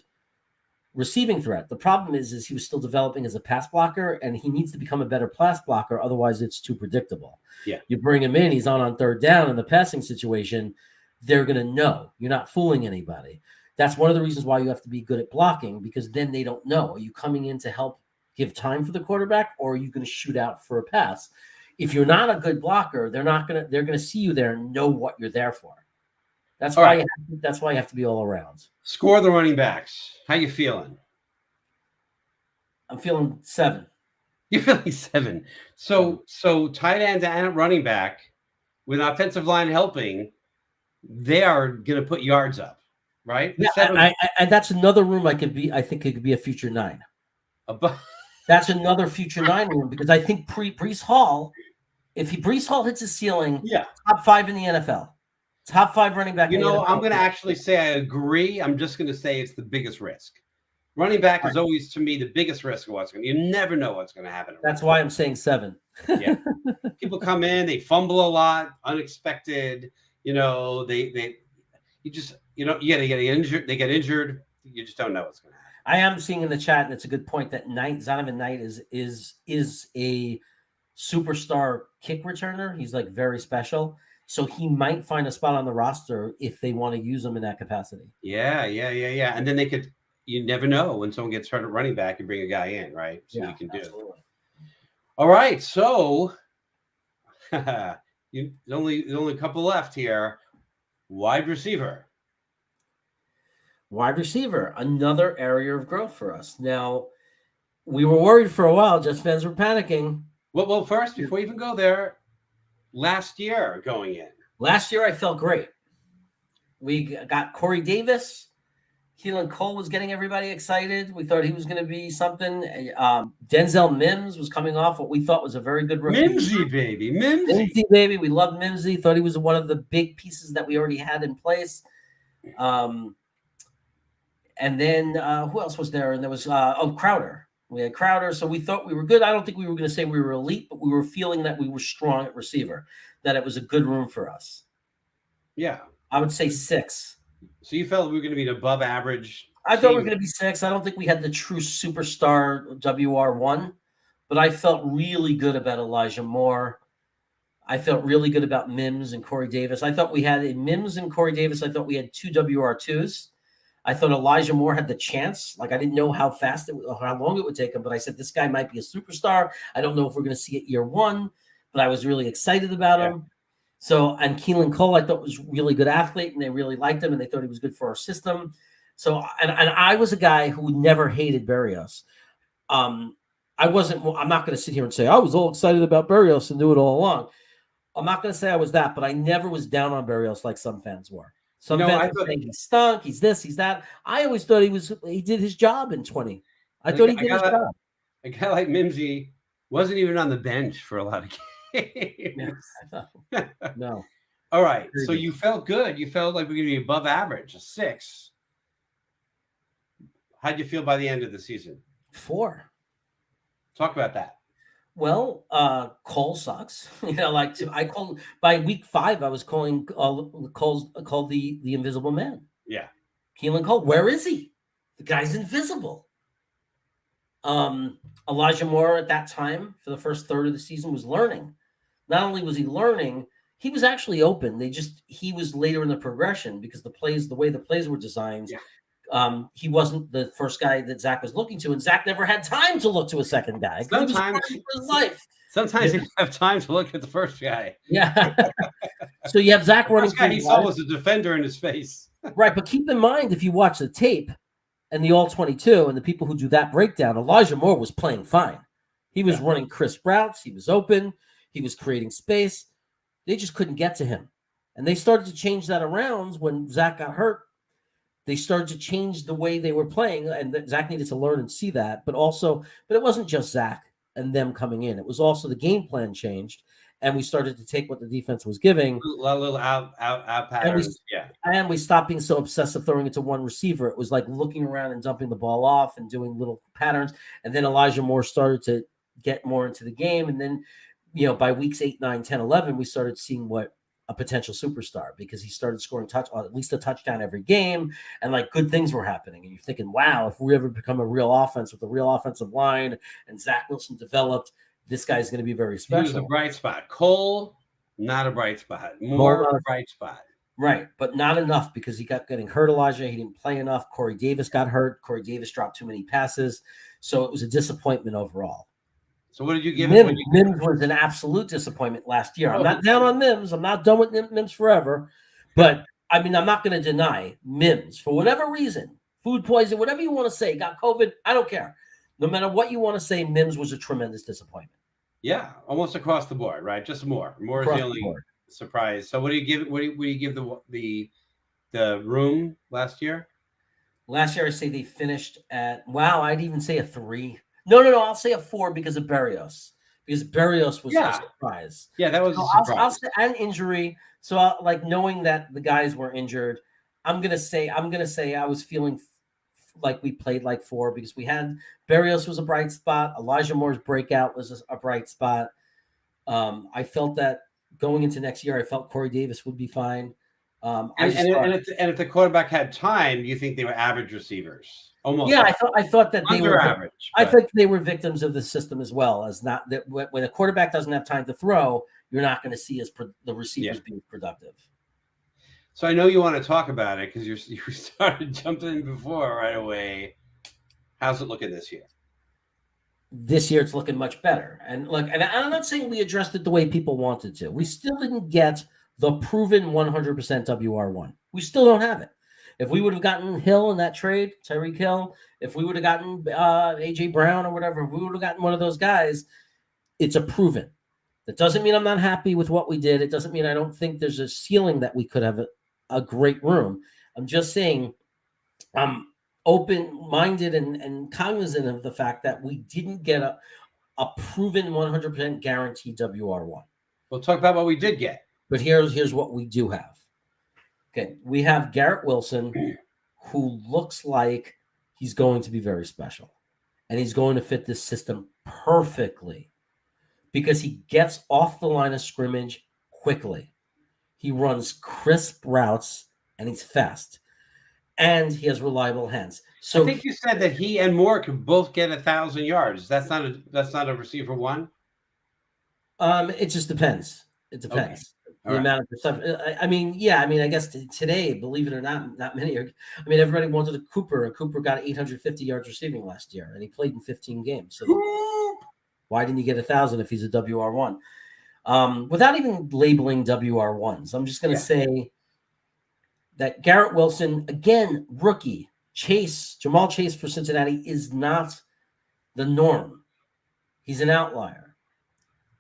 S1: receiving threat. The problem is he was still developing as a pass blocker, and he needs to become a better pass blocker. Otherwise, it's too predictable.
S2: Yeah.
S1: You bring him in, he's on 3rd down in the passing situation. They're going to know you're not fooling anybody. That's one of the reasons why you have to be good at blocking, because then they don't know. Are you coming in to help give time for the quarterback, or are you going to shoot out for a pass? If you're not a good blocker, they're going to see you there and know what you're there for. That's why you have to be all around.
S2: Score the running backs. How you feeling?
S1: I'm feeling 7.
S2: You're feeling 7. So tight end and running back with offensive line helping, they are going to put yards up. Right?
S1: Yeah, and that's another room I think it could be a future 9. That's another future 9 room, because I think Breece Hall, if Breece Hall hits his ceiling, top 5 in the NFL, top 5 running back.
S2: I'm going to actually say I agree. I'm just going to say it's the biggest risk. Running back is always, to me, the biggest risk of what's going to. You never know what's going to happen.
S1: That's why I'm saying 7.
S2: Yeah, people come in, they fumble a lot, unexpected. You get injured. They get injured. You just don't know what's going to happen.
S1: I am seeing in the chat, and it's a good point, that Zonovan Knight is a superstar kick returner. He's like very special, so he might find a spot on the roster if they want to use him in that capacity.
S2: Yeah. And then they could. You never know when someone gets hurt at running back, you bring a guy in, right? So you can do.
S1: Absolutely.
S2: All right, so there's only a couple left here. Wide receiver,
S1: another area of growth for us. Now, we were worried for a while. Jets fans were panicking.
S2: Well, first, before you even go there, last year I felt great.
S1: We got Corey Davis. Keelan Cole was getting everybody excited. We thought he was going to be something. Denzel Mims was coming off what we thought was a very good rookie.
S2: Mimsy, baby. Mimsy,
S1: baby. We loved Mimsy. Thought he was one of the big pieces that we already had in place. And then who else was there? And there was Crowder. We had Crowder. So we thought we were good. I don't think we were going to say we were elite, but we were feeling that we were strong at receiver, that it was a good room for us.
S2: Yeah.
S1: I would say 6.
S2: So you felt we were going to be an above average?
S1: I thought we were going to be 6. I don't think we had the true superstar WR1, but I felt really good about Elijah Moore. I felt really good about Mims and Corey Davis. I thought we had in Mims and Corey Davis, I thought we had 2 WR2s. I thought Elijah Moore had the chance. Like, I didn't know how fast how long it would take him, but I said, this guy might be a superstar. I don't know if we're going to see it year 1, but I was really excited about him. So, and Keelan Cole, I thought was a really good athlete, and they really liked him, and they thought he was good for our system. So, and I was a guy who never hated Berrios. I'm not going to sit here and say I was all excited about Berrios and knew it all along. I'm not going to say I was that, but I never was down on Berrios like some fans were. Some fans were saying he stunk, he's this, he's that. I always thought he did his job in 20. I thought he did his job.
S2: A guy like Mimsy wasn't even on the bench for a lot of games.
S1: No.
S2: All right. So you felt good. You felt like we're going to be above average, a 6. How'd you feel by the end of the season?
S1: 4.
S2: Talk about that.
S1: Well, Cole sucks. I called by week 5. I was calling called the Invisible Man.
S2: Yeah.
S1: Keelan Cole. Where is he? The guy's invisible. Elijah Moore at that time for the first third of the season was learning. Not only was he learning, he was actually open. He was later in the progression because the way the plays were designed. Yeah. He wasn't the first guy that Zach was looking to, and Zach never had time to look to a second guy.
S2: Sometimes he didn't have time to look at the first guy.
S1: Yeah. So you have Zach running.
S2: The first guy he saw was a defender in his face.
S1: Right, but keep in mind, if you watch the tape and the All-22 and the people who do that breakdown, Elijah Moore was playing fine. He was running crisp routes. He was open. He was creating space. They just couldn't get to him. And they started to change that around when Zach got hurt. They started to change the way they were playing, and Zach needed to learn and see that. But it wasn't just Zach and them coming in. It was also the game plan changed, and we started to take what the defense was giving.
S2: A little out patterns.
S1: And we stopped being so obsessive throwing it to one receiver. It was like looking around and dumping the ball off and doing little patterns. And then Elijah Moore started to get more into the game. And then, by weeks 8, 9, 10, 11, we started seeing what a potential superstar, because he started scoring at least a touchdown every game, and like good things were happening. And you're thinking, wow, if we ever become a real offense with a real offensive line and Zach Wilson developed, this guy's going to be very special.
S2: He was a bright spot. Cole, not a bright spot. More a bright spot.
S1: Right, but not enough because he kept getting hurt, Elijah. He didn't play enough. Corey Davis got hurt. Corey Davis dropped too many passes. So it was a disappointment overall.
S2: So what did you give
S1: Mims? Mims was an absolute disappointment last year. I'm not down on Mims. I'm not done with Mims forever. But, I'm not going to deny Mims, for whatever reason, food poisoning, whatever you want to say, got COVID, I don't care. No matter what you want to say, Mims was a tremendous disappointment.
S2: Yeah, almost across the board, right? Just more. More is the only surprise. So what do you give? What do you give the room last year?
S1: Last year, I say they finished at I'd even say a 3. No. I'll say a 4 because of Berrios. Because Berrios was a surprise.
S2: Yeah, that was a surprise.
S1: I'll say an injury. So knowing that the guys were injured, I'm gonna say I was feeling like we played like 4 because we had Berrios was a bright spot. Elijah Moore's breakout was a bright spot. I felt that going into next year, I felt Corey Davis would be fine.
S2: If the quarterback had time, do you think they were average receivers? Almost.
S1: Yeah, I thought that they were
S2: average.
S1: I think they were victims of the system as well. As not that when a quarterback doesn't have time to throw, you're not going to see the receivers being productive.
S2: So I know you want to talk about it because you started jumping in before right away. How's it looking this year?
S1: This year it's looking much better. And I'm not saying we addressed it the way people wanted to. We still didn't get the proven 100% WR1. We still don't have it. If we would have gotten Hill in that trade, Tyreek Hill, if we would have gotten A.J. Brown or whatever, if we would have gotten one of those guys, it's a proven. That doesn't mean I'm not happy with what we did. It doesn't mean I don't think there's a ceiling that we could have a great room. I'm just saying I'm open-minded and cognizant of the fact that we didn't get a proven 100% guaranteed WR1.
S2: We'll talk about what we did get.
S1: But here's what we do have. Okay, we have Garrett Wilson, who looks like he's going to be very special. And he's going to fit this system perfectly because he gets off the line of scrimmage quickly. He runs crisp routes and he's fast. And he has reliable hands. So
S2: I think you said that he and Moore could both get 1,000 yards. That's not a receiver one.
S1: It just depends. It depends. Okay. The amount of perception. I mean, I guess today, believe it or not many are. I mean, everybody wanted a Cooper, and Cooper got 850 yards receiving last year, and he played in 15 games. So why didn't he get 1,000 if he's a WR1? Without even labeling WR1s, I'm just going to say that Garrett Wilson, again, rookie, Jamal Chase for Cincinnati is not the norm. He's an outlier.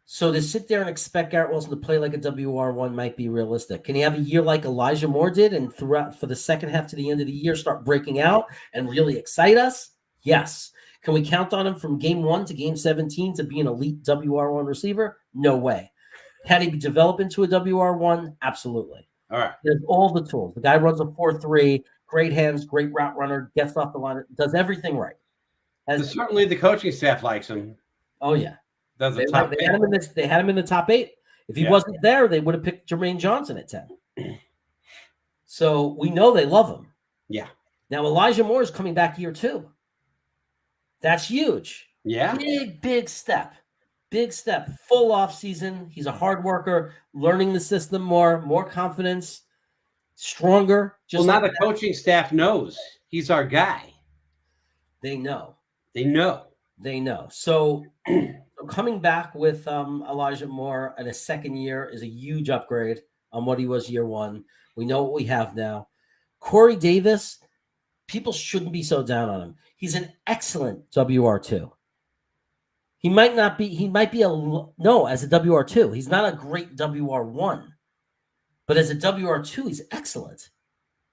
S1: So to sit there and expect Garrett Wilson to play like a WR1 might be realistic. Can he have a year like Elijah Moore did and throughout for the second half to the end of the year start breaking out and really excite us? Yes. Can we count on him from game 1 to game 17 to be an elite WR1 receiver? No way. Can he develop into a WR1? Absolutely.
S2: All right.
S1: There's all the tools. The guy runs a 4.3, great hands, great route runner, gets off the line, does everything right.
S2: Certainly the coaching staff likes him.
S1: Oh, yeah.
S2: They
S1: had him in the top 8. If he wasn't there, they would have picked Jermaine Johnson at 10. So we know they love him.
S2: Yeah.
S1: Now Elijah Moore is coming back year 2. That's huge.
S2: Yeah.
S1: Big step. Big step. Full off season. He's a hard worker, learning the system more confidence, stronger.
S2: Just now the coaching staff knows he's our guy.
S1: They know. So coming back with Elijah Moore in a second year is a huge upgrade on what he was year 1. We know what we have now. Corey Davis, people shouldn't be so down on him. He's an excellent WR2. He might be as a WR2. He's not a great WR1, but as a WR2, he's excellent.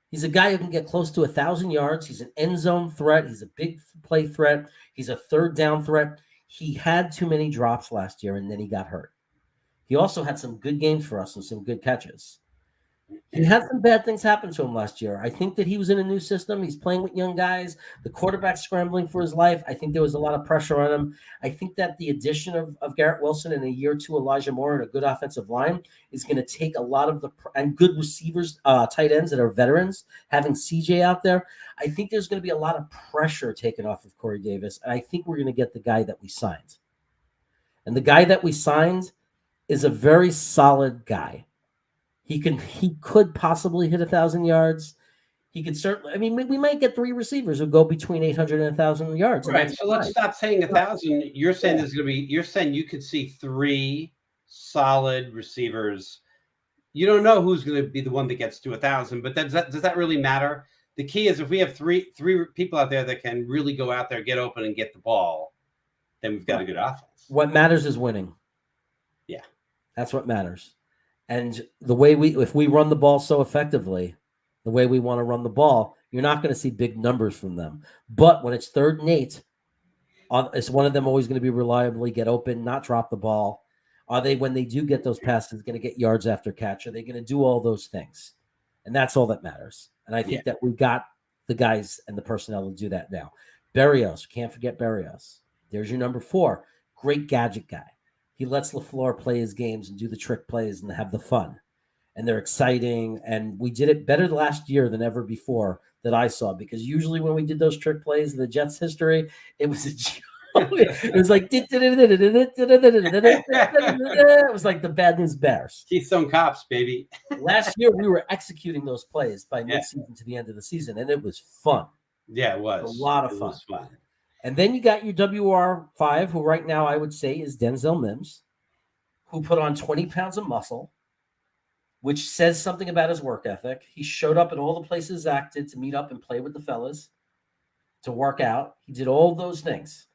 S1: He's a guy who can get close to 1,000 yards. He's an end zone threat. He's a big play threat. He's a third down threat. He had too many drops last year, and then he got hurt. He also had some good games for us and some good catches. He had some bad things happen to him last year. I think that he was in a new system. He's playing with young guys. The quarterback's scrambling for his life. I think there was a lot of pressure on him. I think that the addition of Garrett Wilson and a year 2 Elijah Moore and a good offensive line is going to take a lot of and good receivers, tight ends that are veterans, having CJ out there. I think there's going to be a lot of pressure taken off of Corey Davis, and I think we're going to get the guy that we signed. And the guy that we signed is a very solid guy. He could possibly hit 1,000 yards. He could certainly. I mean, we might get 3 receivers who go between 800 and 1,000 yards.
S2: Right. So let's stop saying 1,000. You're saying there's going to be. You're saying you could see 3 solid receivers. You don't know who's going to be the one that gets to 1,000, but does that really matter? The key is if we have three people out there that can really go out there, get open, and get the ball, then we've got a good offense.
S1: What matters is winning.
S2: Yeah,
S1: that's what matters. And the way if we run the ball so effectively, the way we want to run the ball, you're not going to see big numbers from them. But when it's 3rd and 8, is one of them always going to be reliably get open, not drop the ball? Are they, when they do get those passes, going to get yards after catch? Are they going to do all those things? And that's all that matters. And I think that we got the guys and the personnel to do that now. Berrios, can't forget Berrios. There's your number 4. Great gadget guy. He lets LaFleur play his games and do the trick plays and have the fun. And they're exciting. And we did it better last year than ever before that I saw. Because usually when we did those trick plays in the Jets history, it was it was like it was like the Bad News Bears.
S2: Keystone Cops, baby.
S1: Last year we were executing those plays by midseason to the end of the season, and it was fun.
S2: Yeah, it was.
S1: A lot of fun. And then you got your WR5, who right now I would say is Denzel Mims, who put on 20 pounds of muscle, which says something about his work ethic. He showed up at all the places Zach did to meet up and play with the fellas, to work out. He did all those things.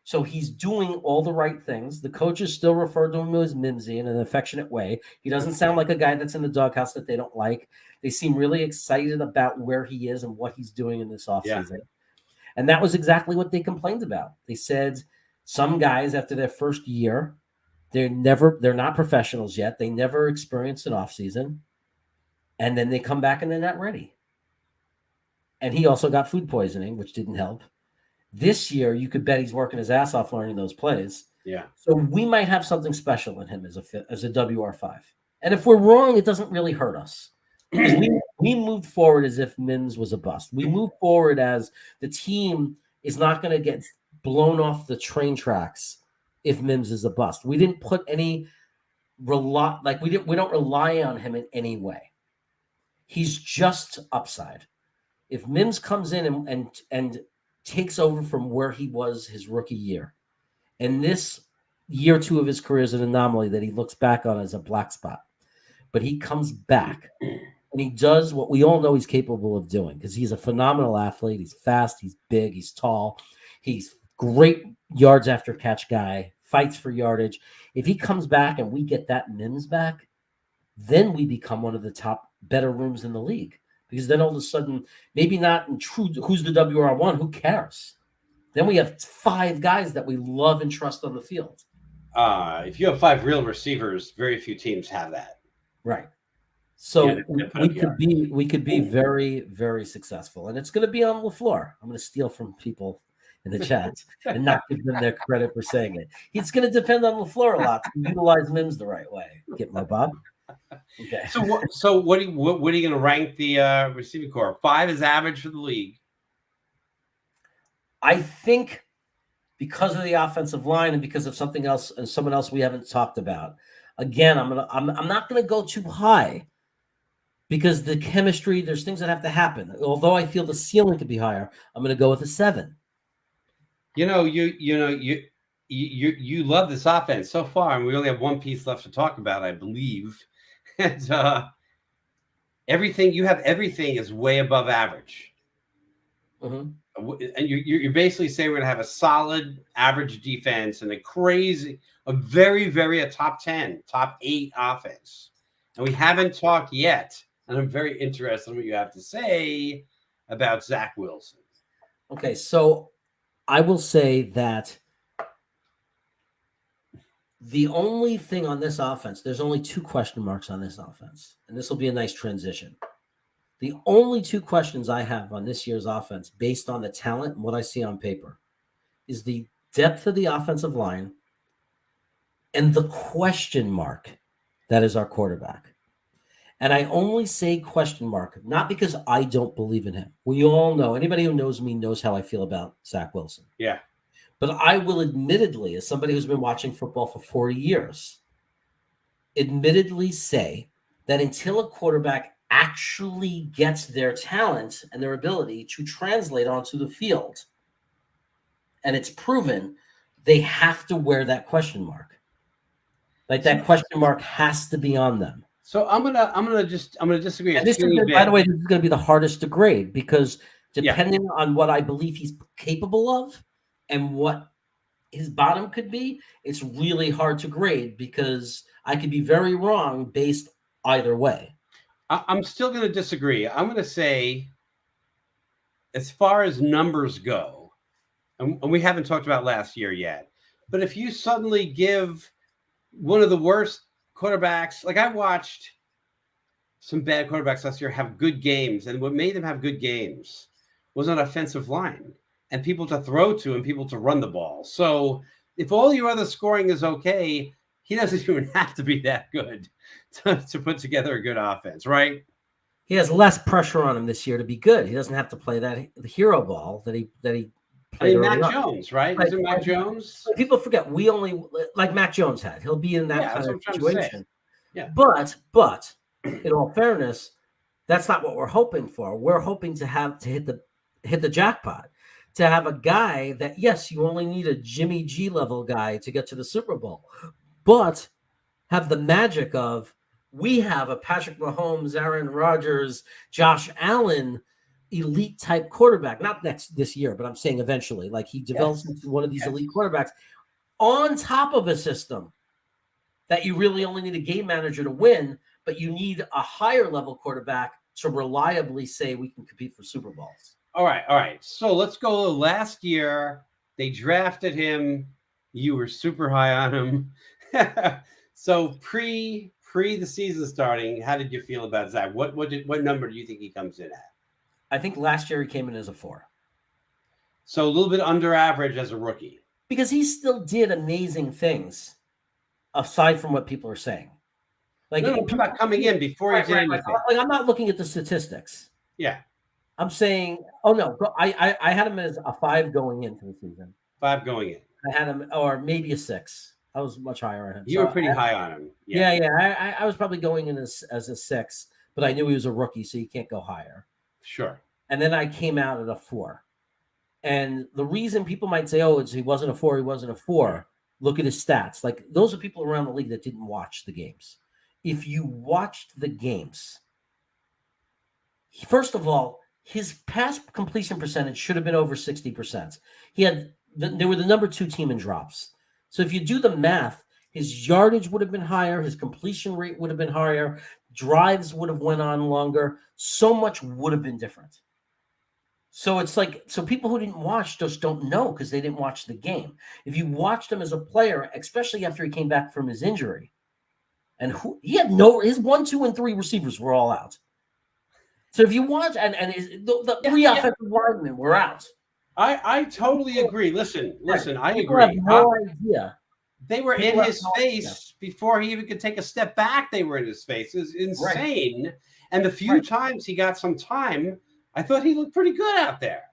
S1: So he's doing all the right things. The coaches still refer to him as Mimsy in an affectionate way. He doesn't sound like a guy that's in the doghouse that they don't like. They seem really excited about where he is and what he's doing in this offseason. Yeah. And that was exactly what they complained about. They said some guys after their first year, they're not professionals yet. They never experienced an offseason. And then they come back and they're not ready. And he also got food poisoning, which didn't help. This year, you could bet he's working his ass off learning those plays.
S2: Yeah.
S1: So we might have something special in him as a WR5. And if we're wrong, it doesn't really hurt us. we moved forward as if Mims was a bust. We moved forward as the team is not going to get blown off the train tracks if Mims is a bust. We didn't put any we don't rely on him in any way. He's just upside. If Mims comes in and takes over from where he was his rookie year, and this year 2 of his career is an anomaly that he looks back on as a black spot, but he comes back and he does what we all know he's capable of doing, because he's a phenomenal athlete. He's fast, he's big, he's tall, he's great yards after catch guy, fights for yardage. If he comes back and we get that Mims back, then we become one of the top better rooms in the league. Because then all of a sudden, maybe not in true who's the WR1, who cares? Then we have 5 guys that we love and trust on the field.
S2: If you have 5 real receivers, very few teams have that.
S1: Right. So we could be very, very successful. And it's going to be on LaFleur. I'm going to steal from people in the chat and not give them their credit for saying it. It's going to depend on LaFleur a lot to utilize Mims the right way. Get my Bob? Okay.
S2: So what are you going to rank the receiving core? 5 is average for the league.
S1: I think because of the offensive line and because of something else and someone else we haven't talked about. Again, I'm not gonna go too high because the chemistry, there's things that have to happen. Although I feel the ceiling could be higher, I'm gonna go with a 7.
S2: You love this offense so far, and we only have one piece left to talk about, I believe. And everything is way above average.
S1: Mm-hmm.
S2: And you're basically saying we're going to have a solid average defense and a very, very a top 10, top 8 offense. And we haven't talked yet, and I'm very interested in what you have to say about Zach Wilson.
S1: Okay, so I will say that the only thing on this offense, there's only 2 question marks on this offense, and this will be a nice transition. The only 2 questions I have on this year's offense, based on the talent and what I see on paper, is the depth of the offensive line and the question mark that is our quarterback. And I only say question mark, not because I don't believe in him. We all know, anybody who knows me knows how I feel about Zach Wilson.
S2: Yeah.
S1: But I will admittedly, as somebody who's been watching football for 40 years, admittedly say that until a quarterback actually gets their talent and their ability to translate onto the field, and it's proven, they have to wear that question mark. Like that question mark has to be on them.
S2: So I'm gonna disagree.
S1: And this is, by the way, this is going to be the hardest to grade because depending on what I believe he's capable of and what his bottom could be, it's really hard to grade because I could be very wrong based either way.
S2: I'm still going to disagree. I'm going to say, as far as numbers go, and we haven't talked about last year yet, but if you suddenly give one of the worst quarterbacks, like I watched some bad quarterbacks last year have good games, and what made them have good games was an offensive line and people to throw to and people to run the ball. So if all your other scoring is okay, he doesn't even have to be that good to put together a good offense, right?
S1: He has less pressure on him this year to be good. He doesn't have to play the hero ball that he played.
S2: Mac Jones, right? Isn't Mac Jones?
S1: People forget we only like Mac Jones had. He'll be in that kind of situation.
S2: Yeah.
S1: But in all fairness, that's not what we're hoping for. We're hoping to hit the jackpot. To have a guy that, yes, you only need a Jimmy G level guy to get to the Super Bowl, but have the magic of we have a Patrick Mahomes, Aaron Rodgers, Josh Allen elite type quarterback, not this year, but I'm saying eventually, like he develops into one of these elite quarterbacks on top of a system that you really only need a game manager to win, but you need a higher level quarterback to reliably say we can compete for Super Bowls.
S2: All right. So let's go. Last year, they drafted him. You were super high on him. So pre the season starting, how did you feel about Zach? What number do you think he comes in at?
S1: I think last year he came in as a 4.
S2: So a little bit under average as a rookie.
S1: Because he still did amazing things aside from what people are saying. Like,
S2: no, about coming in before he did anything.
S1: Like, I'm not looking at the statistics.
S2: Yeah.
S1: I'm saying, oh no, I had him as a 5 going into the season.
S2: 5 going in.
S1: I had him, or maybe a 6. I was much higher on him.
S2: You were pretty high on him.
S1: Yeah. I was probably going in as a 6, but I knew he was a rookie, so you can't go higher.
S2: Sure.
S1: And then I came out at a 4. And the reason people might say, oh, he wasn't a 4, he wasn't a 4. Look at his stats. Like, those are people around the league that didn't watch the games. If you watched the games, first of all, his pass completion percentage should have been over 60%. They were the number 2 team in drops. So if you do the math, his yardage would have been higher, his completion rate would have been higher, drives would have went on longer, so much would have been different. So it's like, so people who didn't watch just don't know because they didn't watch the game. If you watched him as a player, especially after he came back from his injury, and he had his 1, 2, and 3 receivers were all out. So if you watch, and the 3 offensive linemen were out.
S2: I totally agree. Listen, I
S1: People
S2: agree.
S1: have no idea.
S2: They were in his face before he even could take a step back. They were in his face. It was insane. Right. And the few times he got some time, I thought he looked pretty good out there.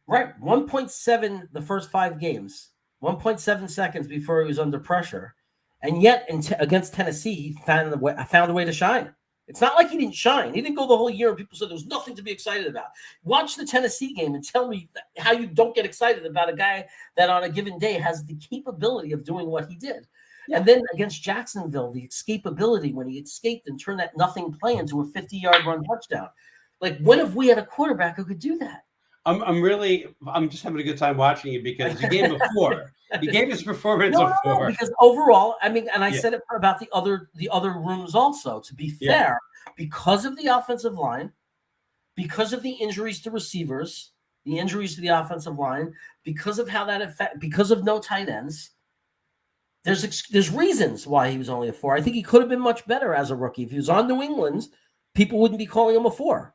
S1: Right. 1.7 the first 5 games, 1.7 seconds before he was under pressure. And yet against Tennessee, he found a way to shine. It's not like he didn't shine. He didn't go the whole year and people said there was nothing to be excited about. Watch the Tennessee game and tell me how you don't get excited about a guy that on a given day has the capability of doing what he did. Yeah. And then against Jacksonville, the escapability when he escaped and turned that nothing play into a 50-yard run touchdown. Like, when have we had a quarterback who could do that?
S2: I'm just having a good time watching you because you gave him a 4. He gave his performance a 4.
S1: Because overall, I mean, and I said it about the other rooms also, to be fair, because of the offensive line, because of the injuries to receivers, the injuries to the offensive line, because of how that affect, because of no tight ends, there's reasons why he was only a 4. I think he could have been much better as a rookie. If he was on New England, people wouldn't be calling him a 4.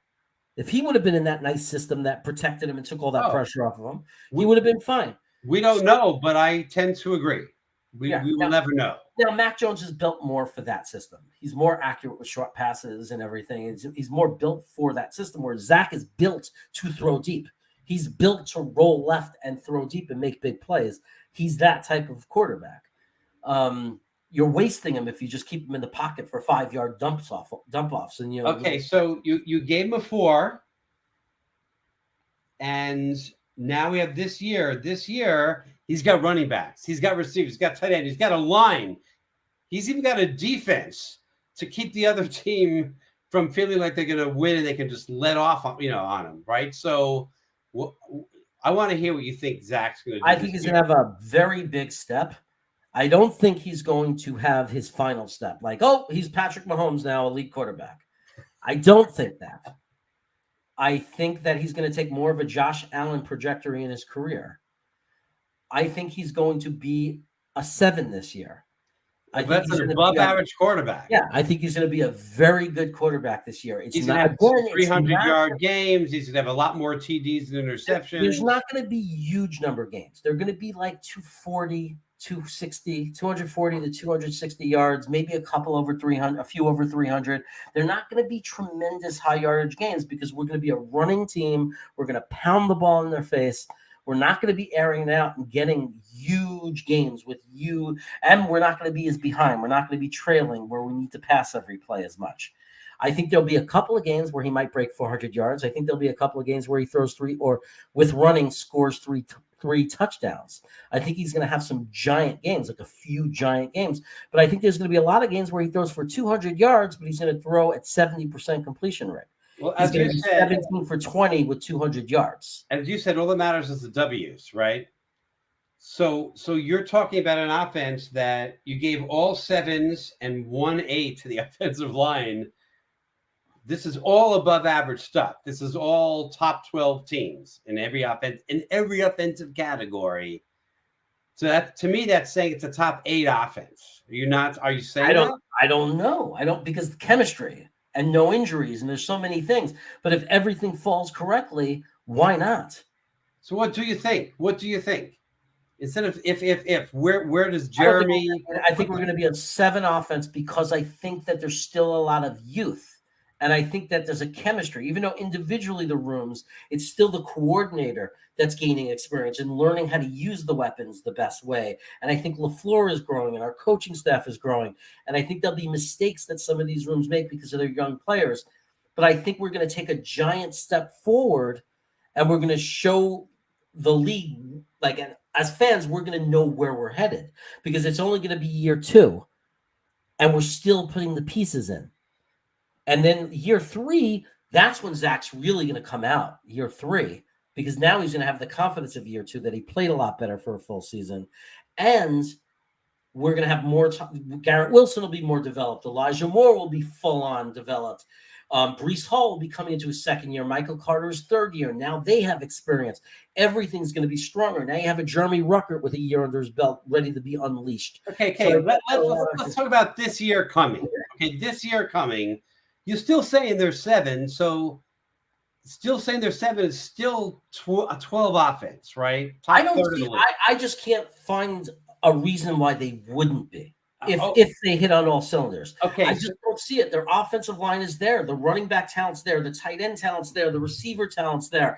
S1: If he would have been in that nice system that protected him and took all that pressure off of him, he would have been fine.
S2: We don't know, but I tend to agree. We will never know.
S1: Now, Mac Jones is built more for that system. He's more accurate with short passes and everything. He's more built for that system, where Zach is built to throw deep. He's built to roll left and throw deep and make big plays. He's that type of quarterback. You're wasting him if you just keep him in the pocket for 5-yard dump offs. And
S2: okay, so you gave him a 4, and now we have this year. This year he's got running backs, he's got receivers, he's got tight end, he's got a line, he's even got a defense to keep the other team from feeling like they're going to win and they can just let off, on him, right? So I want to hear what you think Zach's going to do.
S1: I think he's going to have a very big step. I don't think he's going to have his final step. Like, oh, he's Patrick Mahomes now, elite quarterback. I don't think that. I think that he's going to take more of a Josh Allen trajectory in his career. I think he's going to be a 7 this year.
S2: That's an above-average quarterback.
S1: Yeah, I think he's going to be a very good quarterback this year.
S2: He's going to have 300-yard games. He's going to have a lot more TDs and interceptions.
S1: There's not going to be huge number of games. They're going to be like 240, 260, 240 to 260 yards, maybe a couple over 300, a few over 300. They're not going to be tremendous high yardage games because we're going to be a running team. We're going to pound the ball in their face. We're not going to be airing it out and getting huge games with you. And we're not going to be as behind. We're not going to be trailing where we need to pass every play as much. I think there'll be a couple of games where he might break 400 yards. I think there'll be a couple of games where he throws 3 or with running scores 3 touchdowns. I think he's going to have some giant games, like a few giant games. But I think there's going to be a lot of games where he throws for 200 yards, but he's going to throw at 70% completion rate.
S2: Well,
S1: He's
S2: as
S1: going
S2: you
S1: to be
S2: said,
S1: 17 for 20 with 200 yards.
S2: as you said, all that matters is the W's, right? So you're talking about an offense that you gave all 7s and 1-8 to the offensive line. This is all above average stuff. This is all top 12 teams in every offensive category. So that, to me, that's saying it's a top 8 offense. Are you saying that?
S1: I don't know. I don't, because chemistry and no injuries and there's so many things. But if everything falls correctly, why not?
S2: So what do you think? Instead of if, where does Jeremy?
S1: I think we're going to be a 7 offense because I think that there's still a lot of youth. And I think that there's a chemistry, even though individually the rooms, it's still the coordinator that's gaining experience and learning how to use the weapons the best way. And I think LaFleur is growing and our coaching staff is growing. And I think there'll be mistakes that some of these rooms make because of their young players. But I think we're going to take a giant step forward and we're going to show the league, like, as fans, we're going to know where we're headed because it's only going to be year 2 and we're still putting the pieces in. And then year 3, that's when Zach's really going to come out, year 3, because now he's going to have the confidence of year 2 that he played a lot better for a full season. And we're going to have more time. Garrett Wilson will be more developed. Elijah Moore will be full on developed. Breece Hall will be coming into his 2nd year. Michael Carter's 3rd year. Now they have experience. Everything's going to be stronger. Now you have a Jeremy Ruckert with a year under his belt ready to be unleashed.
S2: Okay. So let's talk about this year coming. Okay, this year coming. You're still saying they're 7, so still saying they're 7 is still a 12 offense, right?
S1: I just can't find a reason why they wouldn't be if they hit on all cylinders.
S2: Okay,
S1: I just don't see it. Their offensive line is there. The running back talent's there. The tight end talent's there. The receiver talent's there.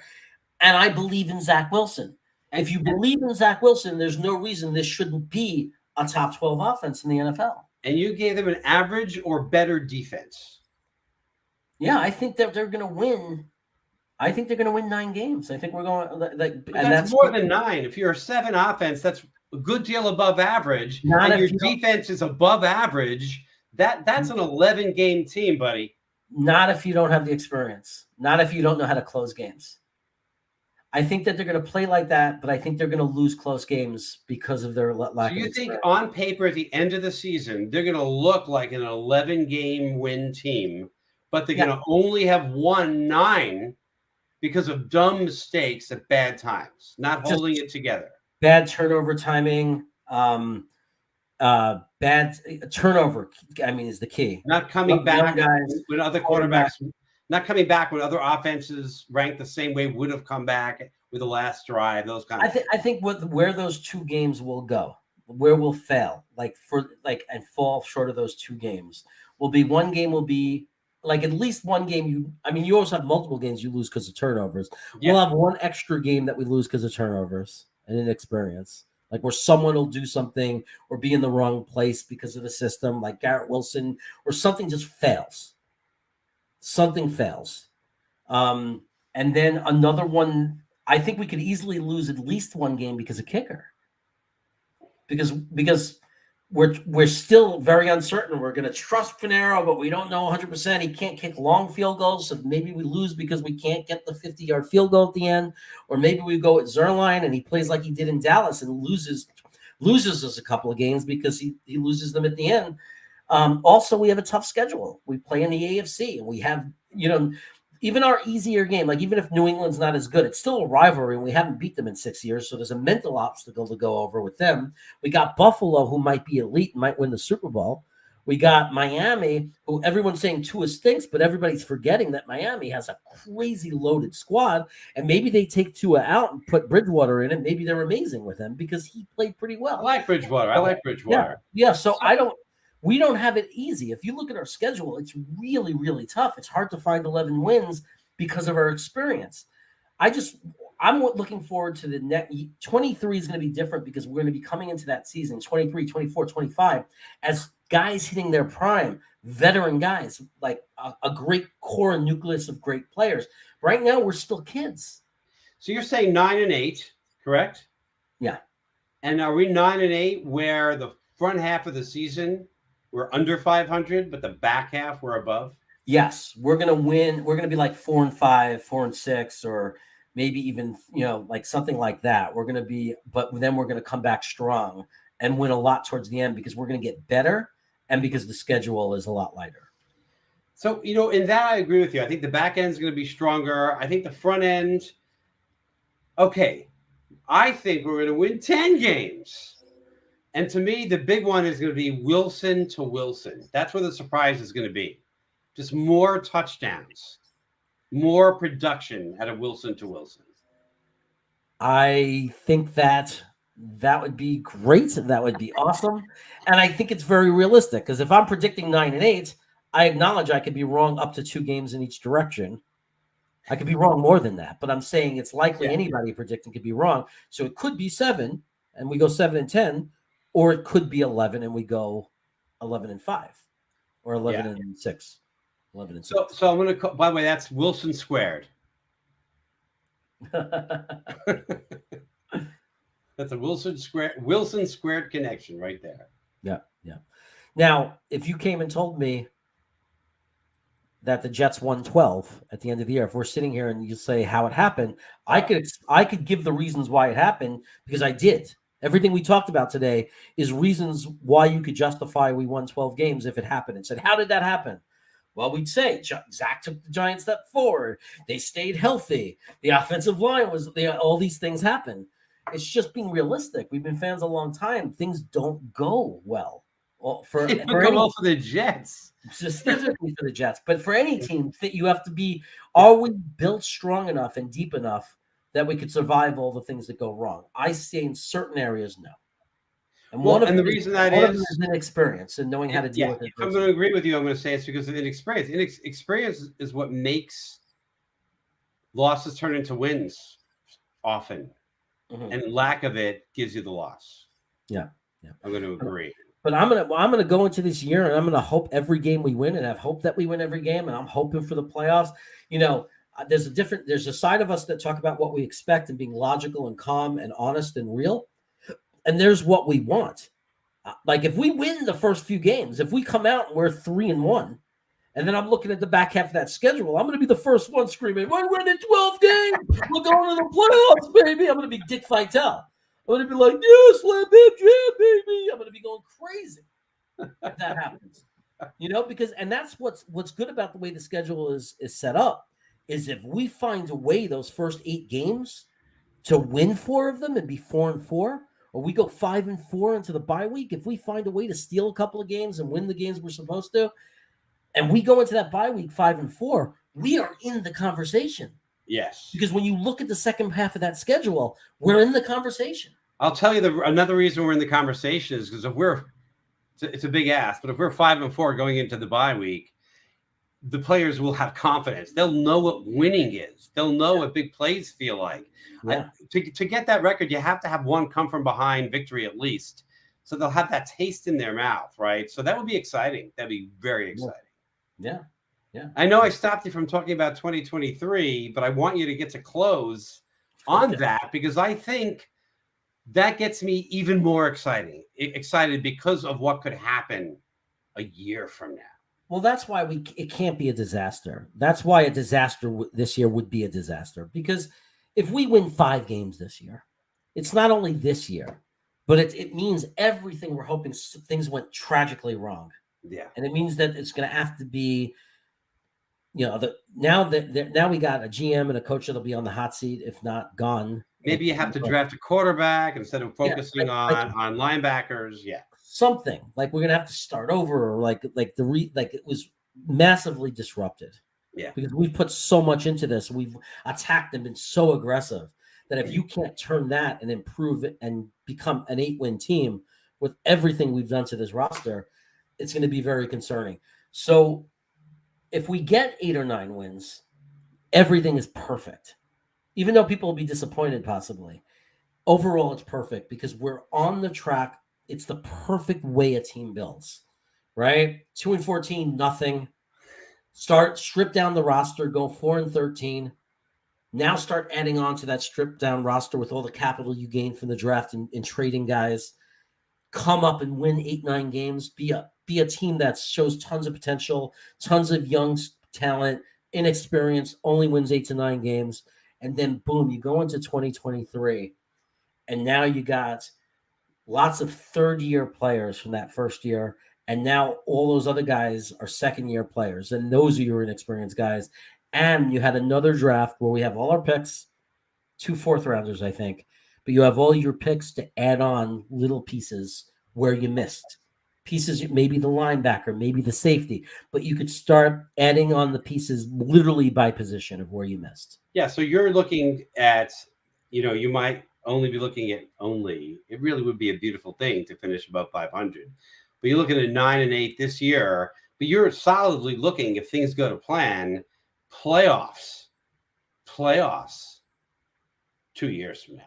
S1: And I believe in Zach Wilson. If you believe in Zach Wilson, there's no reason this shouldn't be a top 12 offense in the NFL.
S2: And you gave them an average or better defense.
S1: Yeah, I think that they're going to win. I think they're going to win 9 games. I think we're going like, and
S2: that's more than 9. If you're a 7 offense, that's a good deal above average. And your defense is above average. That's an 11-game team, buddy.
S1: Not if you don't have the experience. Not if you don't know how to close games. I think that they're going to play like that, but I think they're going to lose close games because of their lack of experience.
S2: Do you think on paper at the end of the season they're going to look like an 11-game win team? But they're going to only have won 9 because of dumb mistakes at bad times, not holding it together.
S1: Bad turnover timing, bad turnover, is the key.
S2: Not coming back when other quarterbacks, not coming back when other offenses ranked the same way would have come back with the last drive, those kind of things.
S1: I think where those 2 games will go, where we'll fail, and fall short of those 2 games, will be one game will be, like, at least one game you also have multiple games you lose because of turnovers. Yeah. We'll have one extra game that we lose because of turnovers and inexperience, like where someone will do something or be in the wrong place because of the system, like Garrett Wilson, or something just fails. Something fails. And then another one, I think we could easily lose at least one game because of kicker. Because we're still very uncertain. We're going to trust Finero, but we don't know 100%. He can't kick long field goals, so maybe we lose because we can't get the 50-yard field goal at the end. Or maybe we go at Zuerlein and he plays like he did in Dallas and loses us a couple of games because he loses them at the end. Also, we have a tough schedule. We play in the AFC, and we have, even our easier game, like even if New England's not as good, it's still a rivalry, and we haven't beat them in 6 years, so there's a mental obstacle to go over with them. We got Buffalo, who might be elite, might win the Super Bowl. We got Miami, who everyone's saying Tua stinks, but everybody's forgetting that Miami has a crazy loaded squad, and maybe they take Tua out and put Bridgewater in it. Maybe they're amazing with him because he played pretty well.
S2: I like Bridgewater.
S1: Yeah. So we don't have it easy. If you look at our schedule, it's really, really tough. It's hard to find 11 wins because of our experience. I'm looking forward to the next 23 is going to be different because we're going to be coming into that season, 23, 24, 25, as guys hitting their prime, veteran guys, like a great core and nucleus of great players. Right now, we're still kids.
S2: So you're saying 9-8, correct?
S1: Yeah.
S2: And are we 9-8 where the front half of the season we're under 500, but the back half we're above?
S1: Yes, we're gonna win. We're gonna be like 4-5, 4-6, or maybe even like something like that. We're gonna be, but then we're gonna come back strong and win a lot towards the end because we're gonna get better and because the schedule is a lot lighter.
S2: So, in that I agree with you. I think the back end is going to be stronger. I think the front end, okay, I think we're going to win 10 games. And to me, the big one is going to be Wilson to Wilson. That's where the surprise is going to be. Just more touchdowns, more production out of Wilson to Wilson.
S1: I think that would be great. That would be awesome. And I think it's very realistic because if I'm predicting 9-8, I acknowledge I could be wrong up to 2 games in each direction. I could be wrong more than that, but I'm saying it's likely anybody predicting could be wrong. So it could be 7 and we go 7-10, or it could be 11 and we go 11-5, or 11-6. 11-6.
S2: So I'm going to, by the way, that's Wilson squared. That's a Wilson squared connection right there.
S1: Yeah. Now, if you came and told me that the Jets won 12 at the end of the year, if we're sitting here and you say how it happened, I could give the reasons why it happened because I did. Everything we talked about today is reasons why you could justify we won 12 games if it happened, and said, how did that happen? Well, we'd say Zach took the Giants step forward. They stayed healthy. The offensive line all these things happen. It's just being realistic. We've been fans a long time. Things don't go well. Well, for
S2: the Jets,
S1: specifically for the Jets, but for any team, you have to be. Are we built strong enough and deep enough that we could survive all the things that go wrong? I say in certain areas, no. And
S2: the reason that is
S1: inexperience and knowing how to deal with it.
S2: I'm going to agree with you. I'm going to say it's because of inexperience. Inexperience is what makes losses turn into wins often, and lack of it gives you the loss.
S1: Yeah.
S2: I'm going to agree.
S1: But I'm gonna go into this year and I'm gonna hope every game we win, and have hope that we win every game, and I'm hoping for the playoffs. There's a side of us that talk about what we expect and being logical and calm and honest and real, and there's what we want. Like if we win the first few games, if we come out and we're 3-1, and then I'm looking at the back half of that schedule, I'm gonna be the first one screaming, "We're winning 12 games, we're going to the playoffs, baby!" I'm gonna be Dick Vitale. I'm going to be like, "Yeah, slam it, yeah, baby." I'm going to be going crazy if that happens. Because that's what's good about the way the schedule is set up, is if we find a way those first 8 games to win 4 of them and be 4-4, or we go 5-4 into the bye week, if we find a way to steal a couple of games and win the games we're supposed to, and we go into that bye week 5-4, we are in the conversation.
S2: Yes.
S1: Because when you look at the second half of that schedule, we're in the conversation.
S2: I'll tell you another reason we're in the conversation is because if it's a big ask, but if we're 5-4 going into the bye week, the players will have confidence. They'll know what winning is. They'll know what big plays feel like.
S1: Yeah.
S2: To get that record, you have to have one come from behind victory at least. So they'll have that taste in their mouth, right? So that would be exciting. That'd be very exciting.
S1: Yeah.
S2: I know I stopped you from talking about 2023, but I want you to get to close on that because I think that gets me even more excited because of what could happen a year from now.
S1: Well, that's why it can't be a disaster. That's why a disaster this year would be a disaster, because if we win 5 games this year, it's not only this year, but it means everything we're hoping things went tragically wrong.
S2: Yeah.
S1: And it means that it's going to have to be, now we got a GM and a coach that'll be on the hot seat, if not gone.
S2: Maybe you have to draft a quarterback instead of focusing on linebackers. Yeah.
S1: Something like we're going to have to start over, or it was massively disrupted.
S2: Yeah.
S1: Because we've put so much into this. We've attacked and been so aggressive that if you can't turn that and improve it and become an 8-win team with everything we've done to this roster, it's going to be very concerning. So if we get 8 or 9 wins, everything is perfect. Even though people will be disappointed possibly, overall it's perfect because we're on the track. It's the perfect way a team builds, right? 2-14, nothing. Strip down the roster, go 4-13. Now start adding on to that stripped down roster with all the capital you gained from the draft and trading guys. Come up and win 8-9 games. Be a team that shows tons of potential, tons of young talent, inexperienced, only wins 8 to 9 games. And then boom, you go into 2023, and now you got lots of third-year players from that first year. And now all those other guys are second-year players, and those are your inexperienced guys. And you had another draft where we have all our picks, 2 fourth-rounders, I think, but you have all your picks to add on little pieces where you missed. Pieces, maybe the linebacker, maybe the safety, but you could start adding on the pieces literally by position of where you missed.
S2: Yeah, so you're looking at, you might only be looking at it really would be a beautiful thing to finish above 500. But you're looking at 9-8 this year, but you're solidly looking, if things go to plan, playoffs 2 years from now.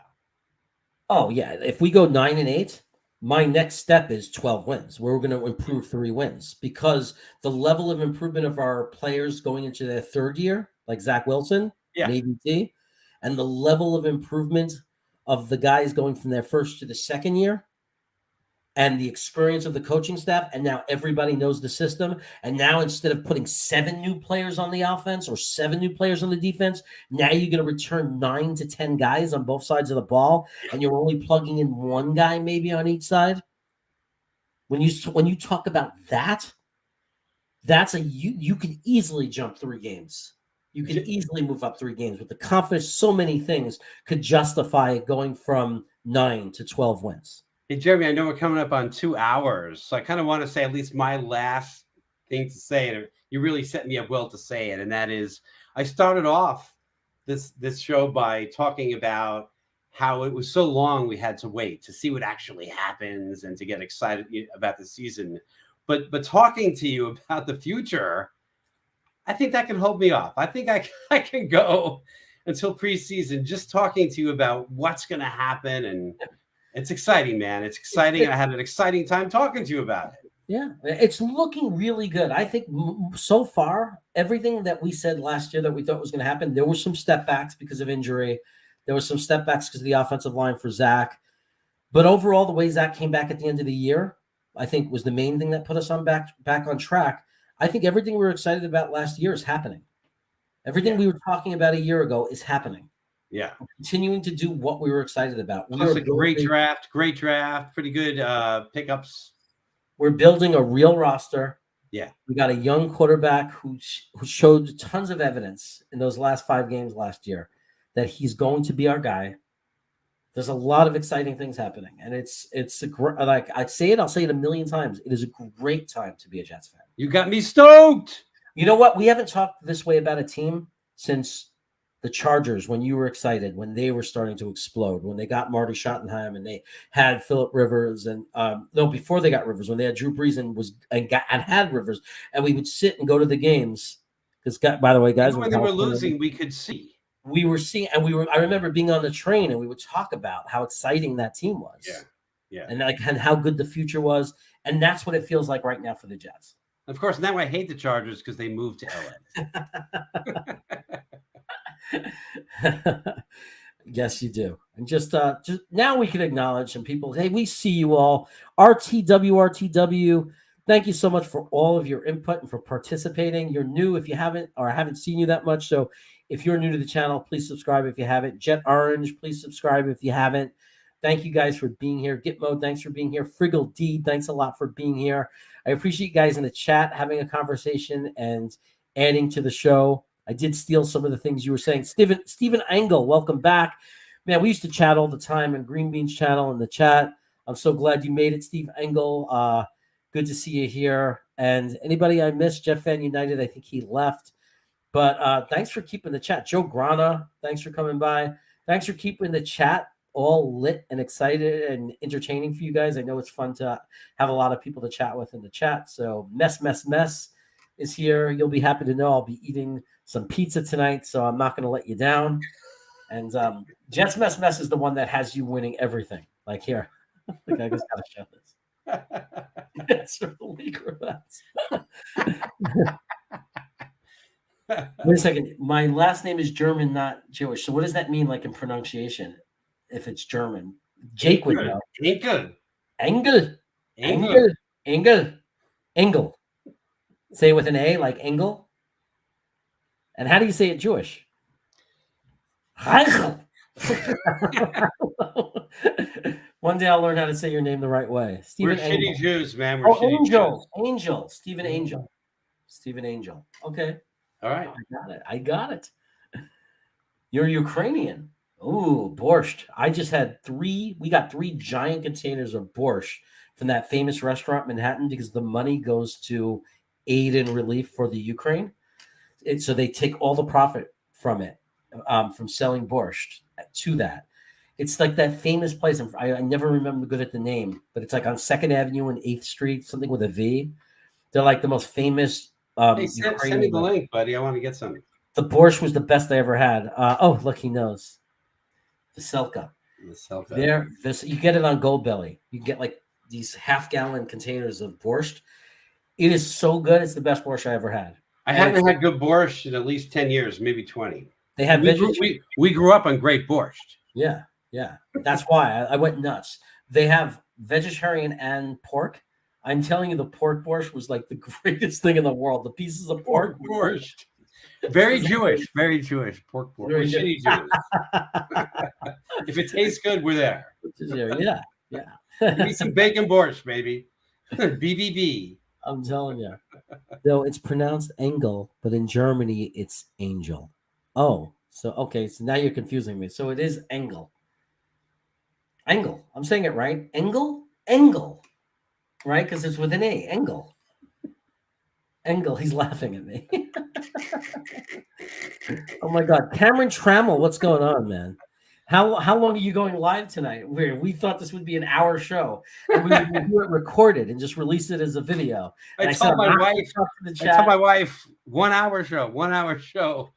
S1: Oh yeah, if we go 9-8, my next step is 12 wins. We're going to improve 3 wins because the level of improvement of our players going into their third year, like Zach Wilson, Navy T, and the level of improvement of the guys going from their first to the second year, and the experience of the coaching staff, and now everybody knows the system. And now instead of putting 7 new players on the offense or 7 new players on the defense, now you're going to return 9 to 10 guys on both sides of the ball, and you're only plugging in 1 guy maybe on each side. When you talk about that, you can easily jump 3 games. You can easily move up 3 games with the confidence. So many things could justify going from 9 to 12 wins.
S2: Hey, Jeremy, I know we're coming up on 2 hours, so I kind of want to say at least my last thing to say, and you really set me up well to say it, and that is I started off this show by talking about how it was so long we had to wait to see what actually happens and to get excited about the season. But talking to you about the future, I think that can hold me off. I think I can go until preseason just talking to you about what's going to happen, and it's exciting, man. It's exciting. I had an exciting time talking to you about it.
S1: Yeah, it's looking really good. I think so far, everything that we said last year that we thought was going to happen, there were some step backs because of injury. There were some step backs because of the offensive line for Zach. But overall, the way Zach came back at the end of the year, I think was the main thing that put us on back on track. I think everything we were excited about last year is happening. Everything we were talking about a year ago is happening.
S2: Yeah.
S1: We're continuing to do what we were excited about.
S2: Plus a great draft, pretty good pickups.
S1: We're building a real roster.
S2: Yeah.
S1: We got a young quarterback who showed tons of evidence in those last 5 games last year that he's going to be our guy. There's a lot of exciting things happening, and it's like I'll say it a million times. It is a great time to be a Jets fan.
S2: You got me stoked.
S1: You know what? We haven't talked this way about a team since the Chargers, when you were excited, when they were starting to explode, when they got Marty Schottenheim and they had Phillip Rivers, and before they got Rivers, when they had Drew Brees and had Rivers, and we would sit and go to the games because, by the way, guys,
S2: even when they were losing, we could see.
S1: We were seeing, and I remember being on the train, and we would talk about how exciting that team was, and how good the future was, and that's what it feels like right now for the Jets.
S2: Of course, now I hate the Chargers because they moved to LA.
S1: Yes, you do. And just now we can acknowledge, and people, hey, we see you all. RTW, thank you so much for all of your input and for participating. You're new if you haven't, or I haven't seen you that much. So if you're new to the channel, please subscribe if you haven't. Jet Orange, please subscribe if you haven't. Thank you guys for being here. Gitmo, thanks for being here. Friggle D, thanks a lot for being here. I appreciate you guys in the chat having a conversation and adding to the show. I did steal some of the things you were saying. Stephen Engel, welcome back. Man, we used to chat all the time in Green Beans channel in the chat. I'm so glad you made it, Steve Engel. Good to see you here. And anybody I missed, Jeff Fan United, I think he left. But thanks for keeping the chat. Joe Grana, thanks for coming by. Thanks for keeping the chat all lit and excited and entertaining for you guys. I know it's fun to have a lot of people to chat with in the chat. So Mess is here. You'll be happy to know I'll be eating some pizza tonight, so I'm not going to let you down. And Jets Mess is the one that has you winning everything. Like here, like I just got to show this. It's really gross. Wait a second. My last name is German, not Jewish. So what does that mean, like in pronunciation? If it's German, Jake would know. Engel. Say it with an A, like Engel. And how do you say it Jewish? One day I'll learn how to say your name the right way.
S2: We're
S1: Stephen
S2: shitty
S1: Angel.
S2: Jews, man. We're shitty
S1: Angel.
S2: Jews.
S1: Angel. Stephen Angel. Stephen Angel. Okay.
S2: All right.
S1: I got it. You're Ukrainian. Ooh, borscht. I just had we got 3 giant containers of borscht from that famous restaurant in Manhattan because the money goes to aid and relief for the Ukraine. So they take all the profit from it, from selling borscht to that. It's like that famous place. I never remember good at the name, but it's like on 2nd Avenue and 8th Street, something with a V. They're like the most famous.
S2: Hey, send me the link, buddy. I want to get some.
S1: The borscht was the best I ever had. Look, he knows. The Selka. There, you get it on Goldbelly. You get like these half-gallon containers of borscht. It is so good. It's the best borscht I ever had.
S2: I haven't had good borscht in at least 10 years, maybe 20.
S1: They have
S2: we grew up on great borscht.
S1: Yeah. That's why I went nuts. They have vegetarian and pork. I'm telling you, the pork borscht was like the greatest thing in the world. The pieces of pork
S2: borscht. Very Jewish. Very Jewish. Pork borscht. We're shitty Jews. If it tastes good, we're there.
S1: Yeah.
S2: Give me some bacon borscht, baby. BBB.
S1: I'm telling you. No, it's pronounced Engel, but in Germany, it's Angel. Oh, so now you're confusing me. So it is Engel. Engel. I'm saying it right. Engel? Right? Because it's with an A. Engel. He's laughing at me. Oh my God. Cameron Trammell, what's going on, man? How long are you going live tonight? We thought this would be an hour show, and we would do it recorded and just release it as a video.
S2: I told my wife 1 hour show. 1 hour show.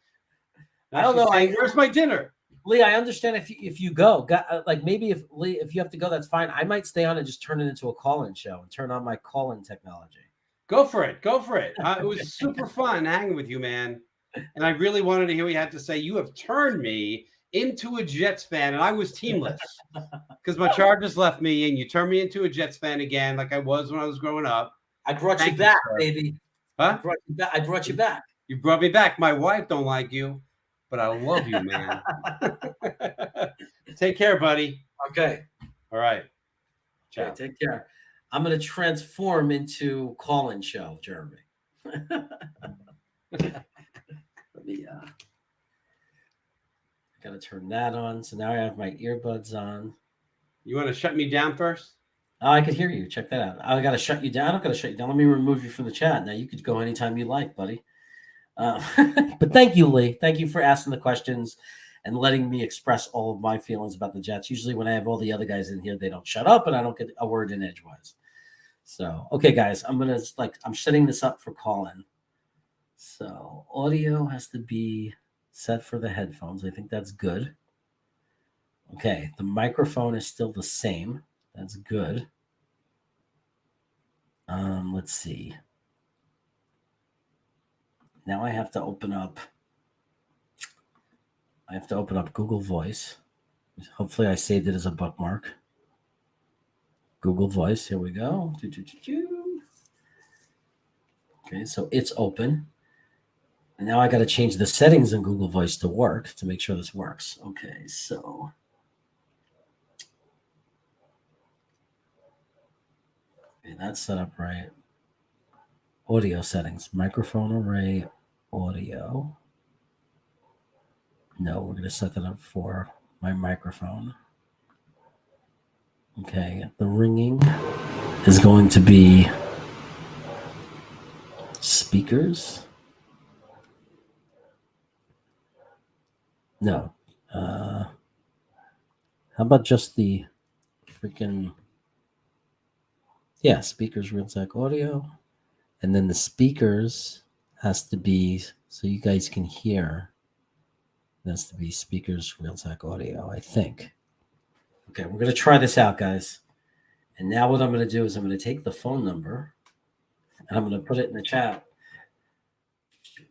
S1: I don't know.
S2: Where's my dinner?
S1: Lee, I understand if you go, like maybe if you have to go, that's fine. I might stay on and just turn it into a call-in show and turn on my call-in technology.
S2: Go for it. It was super fun hanging with you, man. And I really wanted to hear what you had to say. You have turned me into a Jets fan, and I was teamless because my Chargers left me, and you turned me into a Jets fan again, like I was when I was growing up.
S1: I brought you back, baby.
S2: Huh?
S1: I brought you back.
S2: You brought me back. My wife don't like you, but I love you, man. Take care, buddy.
S1: Okay.
S2: All right.
S1: Ciao. Okay, take care. I'm going to transform into call-in show, Jeremy. Let me, I got to turn that on. So now I have my earbuds on.
S2: You want to shut me down first?
S1: Oh, I could hear you. Check that out. I got to shut you down. I'm going to shut you down. Let me remove you from the chat. Now you could go anytime you like, buddy. But thank you, Lee. Thank you for asking the questions and letting me express all of my feelings about the Jets. Usually when I have all the other guys in here, they don't shut up and I don't get a word in edgewise. So, okay, guys, I'm setting this up for call-in. So audio has to be set for the headphones. I think that's good. Okay, the microphone is still the same. That's good. Let's see. Now I have to open up Google Voice. Hopefully I saved it as a bookmark. Google Voice, here we go. Okay, so it's open. And now I got to change the settings in Google Voice to work to make sure this works. Okay, so that's set up right. Audio settings, microphone array, audio. No, we're going to set that up for my microphone. Okay, the ringing is going to be speakers. No. How about just the freaking... Yeah, speakers, Realtek audio. And then the speakers has to be, so you guys can hear, it has to be speakers, Realtek audio, I think. Okay, we're going to try this out, guys. And now what I'm going to do is I'm going to take the phone number and I'm going to put it in the chat.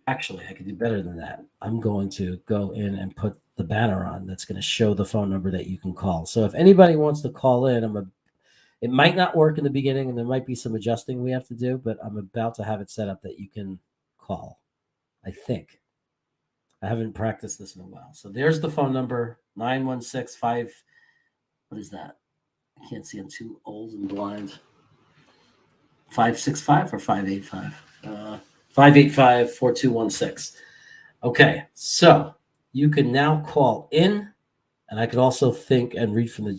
S1: Actually, I could do better than that. I'm going to go in and put the banner on that's going to show the phone number that you can call. So if anybody wants to call in, it might not work in the beginning and there might be some adjusting we have to do, but I'm about to have it set up that you can call, I think. I haven't practiced this in a while. So there's the phone number 9165. What is that? I can't see. I'm too old and blind. 565 or 585? 585 4216. Okay. So you can now call in, and I could also think and read from the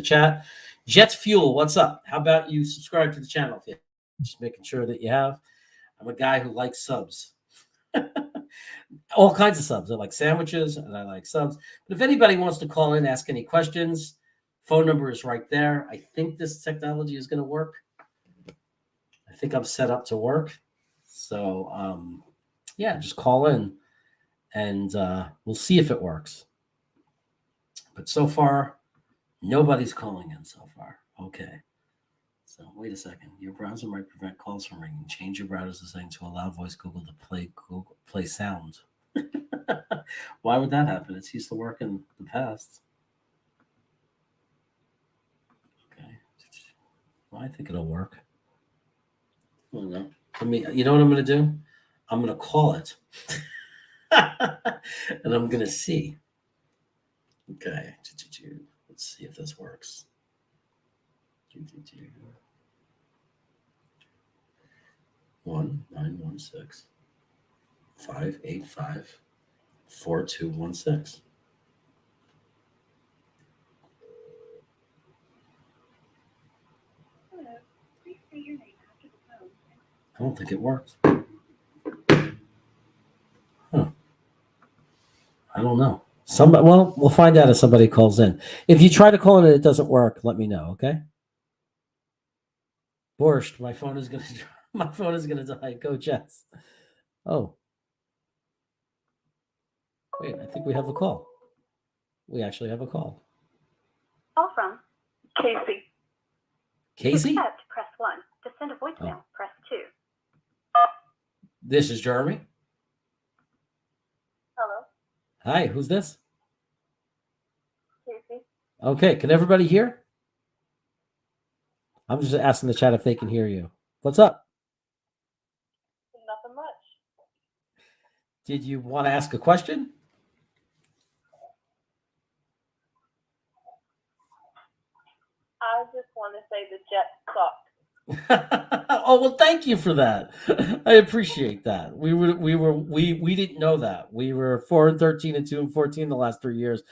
S1: chat. Jet Fuel, what's up? How about you subscribe to the channel? Just making sure that you have. I'm a guy who likes subs. All kinds of subs. I like sandwiches and I like subs. But if anybody wants to call in, ask any questions, phone number is right there. I think this technology is going to work. I think I'm set up to work. So, yeah, just call in and we'll see if it works. But so far, nobody's calling in so far. Okay. So wait a second. Your browser might prevent calls from ringing. Change your browser settings to allow voice Google to play sound. Why would that happen? It's used to work in the past. Okay. Well, I think it'll work. I don't know. You know what I'm going to do? I'm going to call it. And I'm going to see. Okay. Let's see if this works. 1916 585 4216. I don't think it worked. Huh. I don't know. Well, we'll find out if somebody calls in. If you try to call in and it doesn't work, let me know, okay? Borscht, my phone is gonna die. Go Jets. Oh. Wait, I think we have a call. We actually have a call.
S4: Call from Casey.
S1: Casey?
S4: To accept, press 1. To send a voicemail, press 2.
S1: This is Jeremy.
S4: Hello,
S1: Hi, who's this?
S4: Casey.
S1: Okay, can everybody hear? I'm just asking the chat if they can hear you. What's up?
S4: Nothing much.
S1: Did you want to ask a question?
S4: I just want to say the Jets suck.
S1: Oh, well, thank you for that. I appreciate that. We didn't know that. We were 4-13 and 2-14 the last 3 years,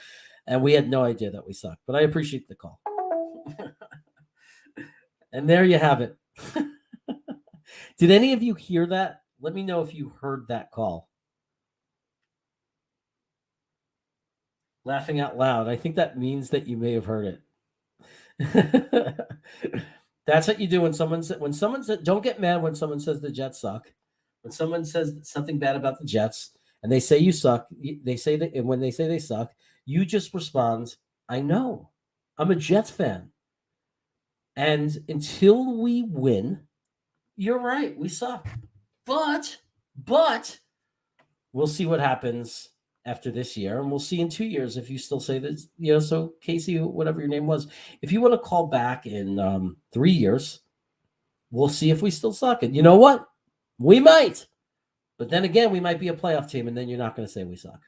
S1: and we had no idea that we sucked. But I appreciate the call. And there you have it. Did any of you hear that? Let me know if you heard that call. Laughing out loud. I think that means that you may have heard it. That's what you do when someone says, don't get mad when someone says the Jets suck. When someone says something bad about the Jets and they say you suck, they say that, and when they say they suck, you just respond, I know. I'm a Jets fan. And until we win, you're right, we suck. But we'll see what happens after this year, and we'll see in 2 years if you still say this. So Casey, whatever your name was, if you want to call back in 3 years, we'll see if we still suck. And you know what? We might. But then again, we might be a playoff team, and then you're not going to say we suck.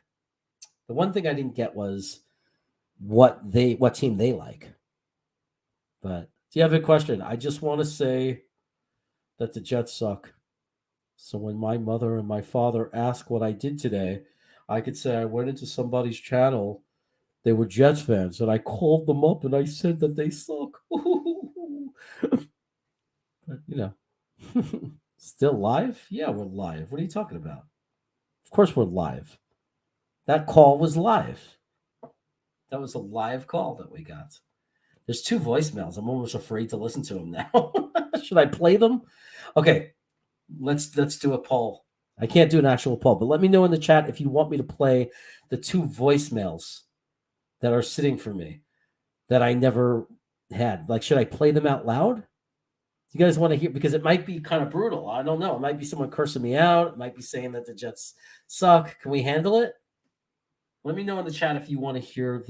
S1: The one thing I didn't get was what team they like. But do you have a question? I just want to say that the Jets suck. So when my mother and my father ask what I did today, I could say I went into somebody's channel. They were Jets fans, and I called them up and I said that they suck. But, still live? Yeah, we're live. What are you talking about? Of course we're live. That call was live. That was a live call that we got. There's 2 voicemails. I'm almost afraid to listen to them now. Should I play them? Okay, let's do a poll. I can't do an actual poll, but let me know in the chat if you want me to play the 2 voicemails that are sitting for me that I never had. Like, should I play them out loud? You guys want to hear? Because it might be kind of brutal. I don't know. It might be someone cursing me out. It might be saying that the Jets suck. Can we handle it? Let me know in the chat if you want to hear it.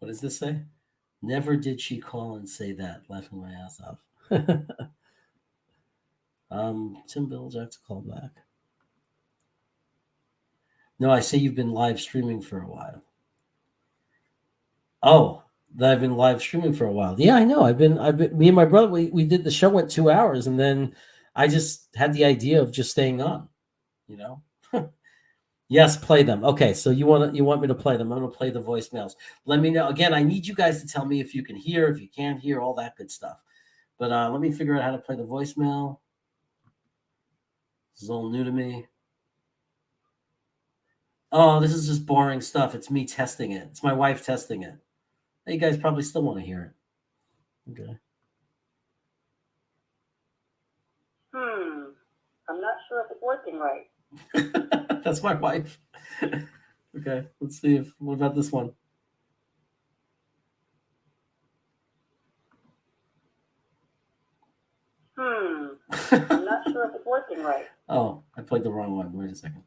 S1: What does this say? Never did she call and say that, laughing my ass off. Tim Belichick's called back. No, I say you've been live streaming for a while. Oh, that I've been live streaming for a while. Yeah, I know. I've been. Me and my brother. We did the show went 2 hours, and then I just had the idea of just staying on. You know. Yes, play them. Okay, so you want me to play them? I'm gonna play the voicemails. Let me know. Again, I need you guys to tell me if you can hear, if you can't hear, all that good stuff. But let me figure out how to play the voicemail. This is all new to me. Oh, this is just boring stuff. It's me testing it. It's my wife testing it. You guys probably still want to hear it. Okay.
S4: I'm not sure if it's working right.
S1: That's my wife. Okay, let's see what about this one?
S4: I'm not sure if it's working right.
S1: Oh, I played the wrong one. Wait a second.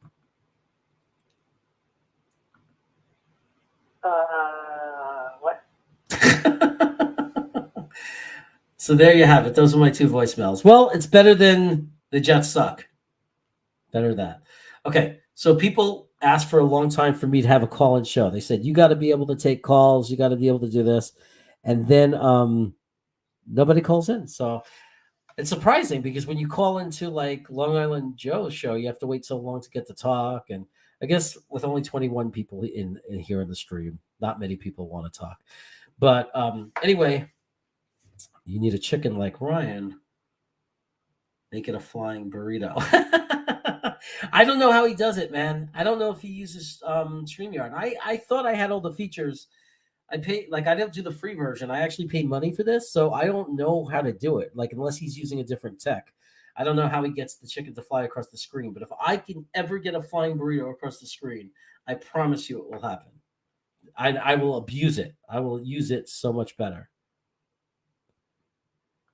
S4: What?
S1: So there you have it. Those are my 2 voicemails. Well, it's better than the Jets suck. Better than that. Okay, so people asked for a long time for me to have a call-in show. They said, you got to be able to take calls. You got to be able to do this. And then nobody calls in. So it's surprising because when you call into like Long Island Joe's show, you have to wait so long to get to talk. And I guess with only 21 people in here in the stream, not many people want to talk. But anyway, you need a chicken like Ryan. Make it a flying burrito. I don't know how he does it, man. I don't know if he uses StreamYard. I thought I had all the features. I don't do the free version. I actually pay money for this, so I don't know how to do it. Like, unless he's using a different tech. I don't know how he gets the chicken to fly across the screen. But if I can ever get a flying burrito across the screen, I promise you it will happen. I will abuse it. I will use it so much better.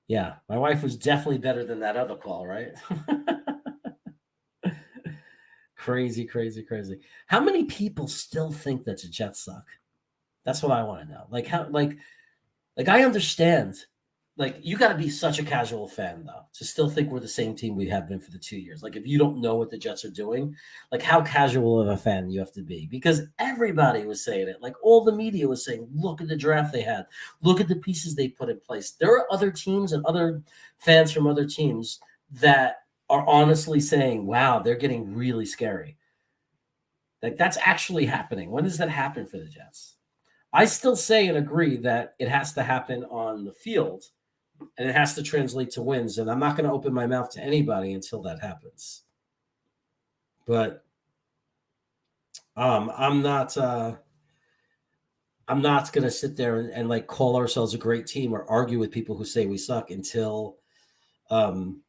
S1: Yeah, my wife was definitely better than that other call, right? Crazy. How many people still think that the Jets suck? That's what I want to know. I understand. Like, you got to be such a casual fan, though, to still think we're the same team we have been for the 2 years. Like, if you don't know what the Jets are doing, like, how casual of a fan you have to be. Because everybody was saying it. Like, all the media was saying, look at the draft they had. Look at the pieces they put in place. There are other teams and other fans from other teams that are honestly saying, wow, they're getting really scary. Like, that's actually happening. When does that happen for the Jets? I still say and agree that it has to happen on the field and it has to translate to wins. And I'm not going to open my mouth to anybody until that happens. But I'm not going to sit there and like call ourselves a great team or argue with people who say we suck until we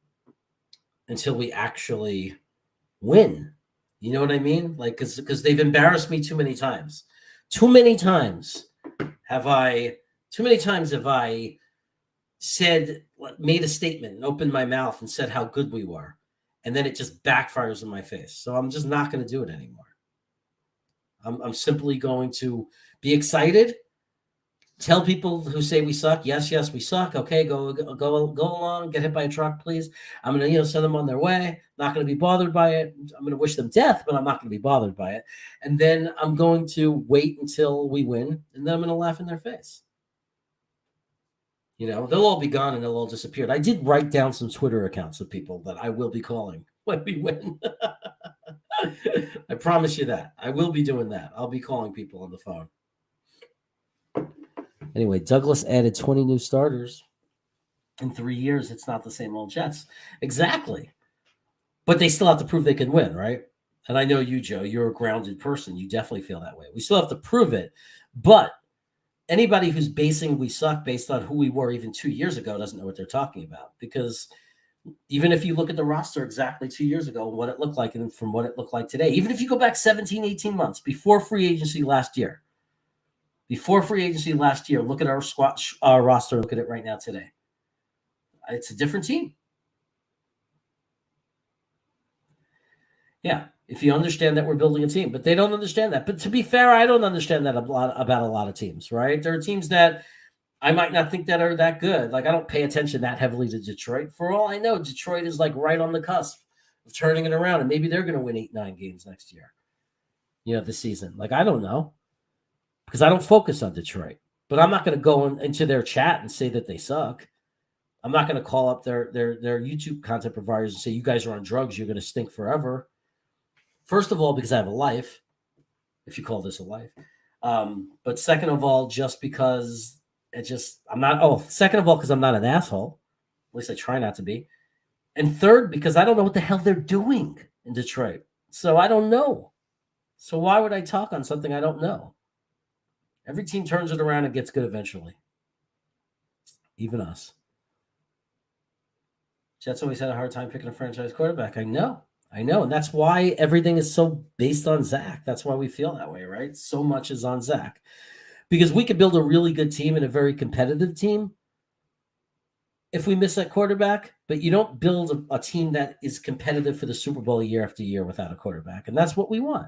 S1: actually win. You know what I mean? Like, because they've embarrassed me too many times. Too many times have I said, made a statement and opened my mouth and said how good we were. And then it just backfires in my face. So I'm just not going to do it anymore. I'm simply going to be excited. Tell people who say we suck, yes, we suck. Okay, go along, get hit by a truck, please. I'm going to, send them on their way. Not going to be bothered by it. I'm going to wish them death, but I'm not going to be bothered by it. And then I'm going to wait until we win, and then I'm going to laugh in their face. They'll all be gone and they'll all disappear. I did write down some Twitter accounts of people that I will be calling when we win. I promise you that. I will be doing that. I'll be calling people on the phone. Anyway, Douglas added 20 new starters in 3 years. It's not the same old Jets. Exactly. But they still have to prove they can win, right? And I know you, Joe, you're a grounded person. You definitely feel that way. We still have to prove it. But anybody who's basing we suck based on who we were even 2 years ago doesn't know what they're talking about. Because even if you look at the roster exactly 2 years ago, what it looked like and from what it looked like today, even if you go back 17, 18 months before free agency last year, look at our squad roster. Look at it right now today. It's a different team. Yeah, if you understand that we're building a team, but they don't understand that. But to be fair, I don't understand that about a lot of teams, right? There are teams that I might not think that are that good. Like, I don't pay attention that heavily to Detroit. For all I know, Detroit is like right on the cusp of turning it around, and maybe they're going to win 8-9 games next year. This season. Like, I don't know, because I don't focus on Detroit. But I'm not going to go into their chat and say that they suck. I'm not going to call up their YouTube content providers and say, you guys are on drugs, you're going to stink forever. First of all, because I have a life, if you call this a life. But second of all, just because second of all, because I'm not an asshole. At least I try not to be. And third, because I don't know what the hell they're doing in Detroit. So I don't know. So why would I talk on something I don't know? Every team turns it around and gets good eventually. Even us. Jets always had a hard time picking a franchise quarterback. I know. And that's why everything is so based on Zach. That's why we feel that way, right? So much is on Zach. Because we could build a really good team and a very competitive team if we miss that quarterback, but you don't build a team that is competitive for the Super Bowl year after year without a quarterback. And that's what we want.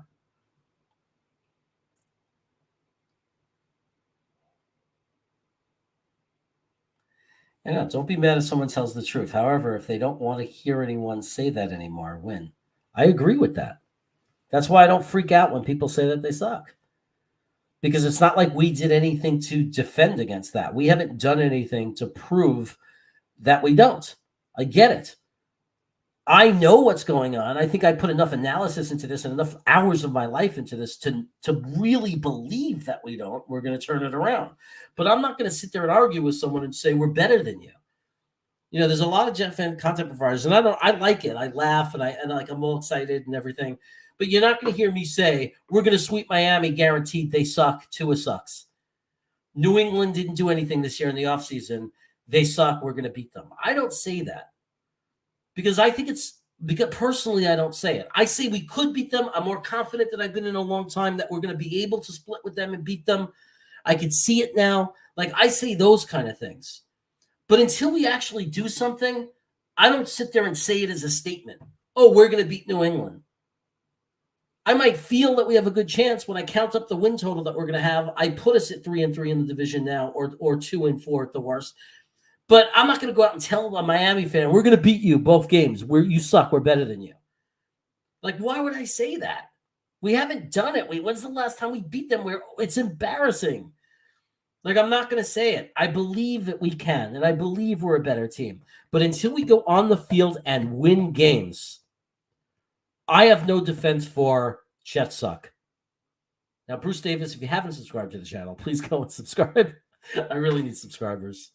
S1: Yeah, don't be mad if someone tells the truth. However, if they don't want to hear anyone say that anymore, win. I agree with that. That's why I don't freak out when people say that they suck. Because it's not like we did anything to defend against that. We haven't done anything to prove that we don't. I get it. I know what's going on. I think I put enough analysis into this and enough hours of my life into this to really believe that we're going to turn it around. But I'm not going to sit there and argue with someone and say we're better than you. There's a lot of Jet fan content providers, and I like it. I laugh and I'm all excited and everything. But you're not going to hear me say we're going to sweep Miami, guaranteed. They suck. Tua sucks. New England didn't do anything this year in the offseason. They suck. We're going to beat them. I don't say that. Because I think because personally, I don't say it. I say we could beat them. I'm more confident than I've been in a long time that we're going to be able to split with them and beat them. I can see it now. Like, I say those kind of things. But until we actually do something, I don't sit there and say it as a statement. Oh, we're going to beat New England. I might feel that we have a good chance when I count up the win total that we're going to have. I put us at 3-3 in the division now, or 2-4 at the worst. But I'm not going to go out and tell a Miami fan, we're going to beat you both games. You suck. We're better than you. Like, why would I say that? We haven't done it. When's the last time we beat them? It's embarrassing. Like, I'm not going to say it. I believe that we can, and I believe we're a better team. But until we go on the field and win games, I have no defense for Jets suck. Now, Bruce Davis, if you haven't subscribed to the channel, please go and subscribe. I really need subscribers.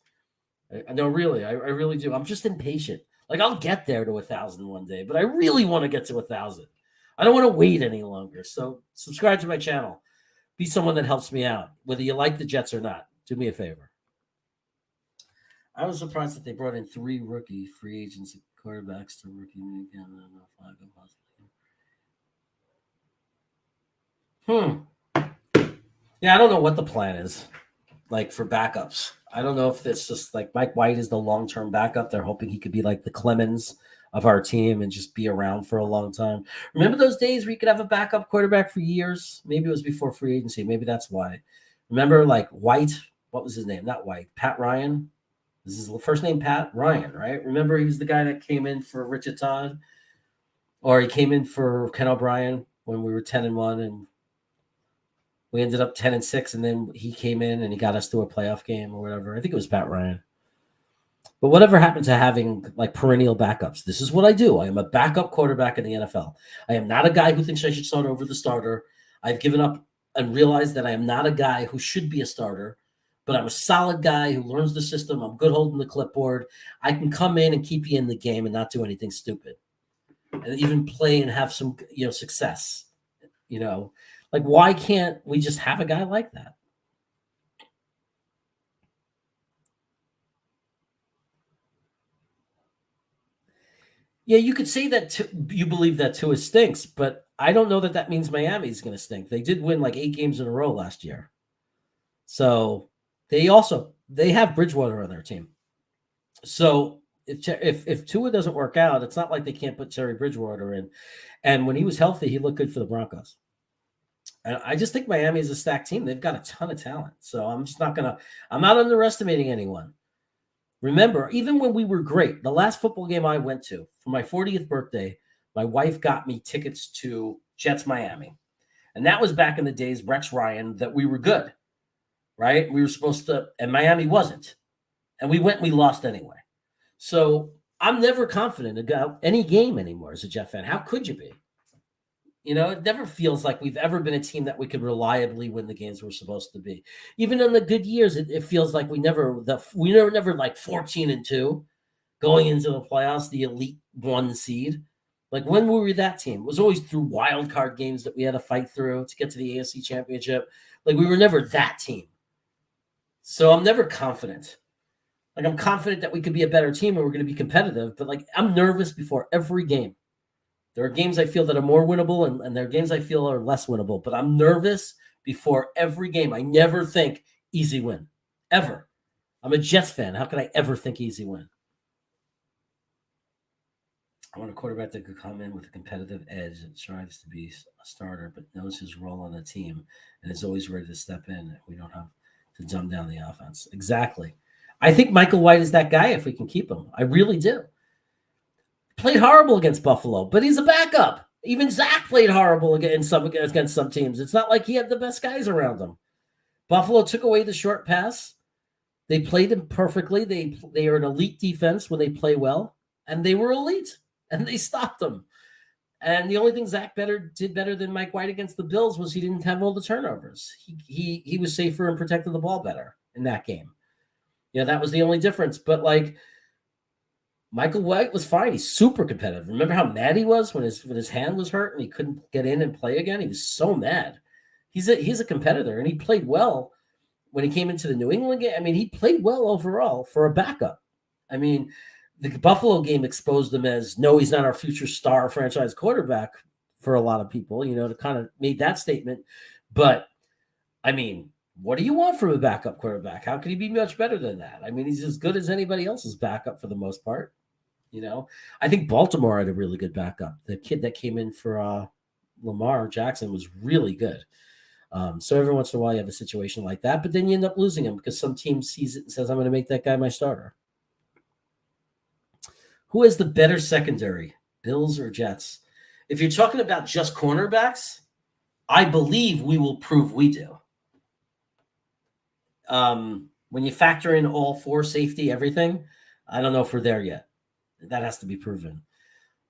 S1: No, really, I really do. I'm just impatient. Like, I'll get there to 1,000 one day, but I really want to get to 1,000. I don't want to wait any longer. So subscribe to my channel. Be someone that helps me out, whether you like the Jets or not. Do me a favor. I was surprised that they brought in 3 rookie free agents quarterbacks to rookie weekend. Yeah, I don't know what the plan is, like, for backups. I don't know if it's just like Mike White is the long-term backup. They're hoping he could be like the Clemens of our team and just be around for a long time. Remember those days where you could have a backup quarterback for years? Maybe it was before free agency. Maybe that's why. Remember, like, White? What was his name? Not White. Pat Ryan? Is his first name Pat Ryan, right? Remember, he was the guy that came in for Richard Todd? Or he came in for Ken O'Brien when we were 10-1 and we ended up 10-6, and then he came in and he got us to a playoff game or whatever. I think it was Pat Ryan. But whatever happened to having like perennial backups? This is what I do. I am a backup quarterback in the NFL. I am not a guy who thinks I should start over the starter. I've given up and realized that I am not a guy who should be a starter, but I'm a solid guy who learns the system. I'm good holding the clipboard. I can come in and keep you in the game and not do anything stupid, and even play and have some, success. Like, why can't we just have a guy like that? Yeah, you could say that you believe that Tua stinks, but I don't know that means Miami's going to stink. They did win like 8 games in a row last year. So they have Bridgewater on their team. So if Tua doesn't work out, it's not like they can't put Terry Bridgewater in. And when he was healthy, he looked good for the Broncos. And I just think Miami is a stacked team. They've got a ton of talent. So I'm not underestimating anyone. Remember, even when we were great, the last football game I went to for my 40th birthday, my wife got me tickets to Jets Miami. And that was back in the days, Rex Ryan, that we were good, right? We were supposed to, and Miami wasn't. And we went and we lost anyway. So I'm never confident about any game anymore as a Jet fan. How could you be? You know, it never feels like we've ever been a team that we could reliably win the games we're supposed to be. Even in the good years, it feels like we never like 14-2 going into the playoffs, the elite 1 seed. Like when were we that team? It was always through wild card games that we had to fight through to get to the AFC Championship. Like we were never that team. So I'm never confident. Like I'm confident that we could be a better team and we're going to be competitive, but like I'm nervous before every game. There are games I feel that are more winnable and there are games I feel are less winnable, but I'm nervous before every game. I never think easy win, ever. I'm a Jets fan. How could I ever think easy win? I want a quarterback that could come in with a competitive edge that strives to be a starter, but knows his role on the team and is always ready to step in. We don't have to dumb down the offense. Exactly. I think Michael White is that guy if we can keep him. I really do. Played horrible against Buffalo, but he's a backup. Even Zach played horrible against some teams. It's not like he had the best guys around him. Buffalo took away the short pass. They played him perfectly. They are an elite defense when they play well, and they were elite, and they stopped them. And the only thing Zach did better than Mike White against the Bills was he didn't have all the turnovers. He was safer and protected the ball better in that game. Yeah, that was the only difference. But like Michael White was fine. He's super competitive. Remember how mad he was when his hand was hurt and he couldn't get in and play again? He was so mad. He's a competitor, and he played well when he came into the New England game. I mean, he played well overall for a backup. I mean, the Buffalo game exposed him as, no, he's not our future star franchise quarterback for a lot of people, to kind of made that statement. But, I mean, what do you want from a backup quarterback? How could he be much better than that? I mean, he's as good as anybody else's backup for the most part. I think Baltimore had a really good backup. The kid that came in for Lamar Jackson was really good. So every once in a while you have a situation like that, but then you end up losing him because some team sees it and says, I'm going to make that guy my starter. Who has the better secondary, Bills or Jets? If you're talking about just cornerbacks, I believe we will prove we do. When you factor in all 4 safety, everything, I don't know if we're there yet. That has to be proven.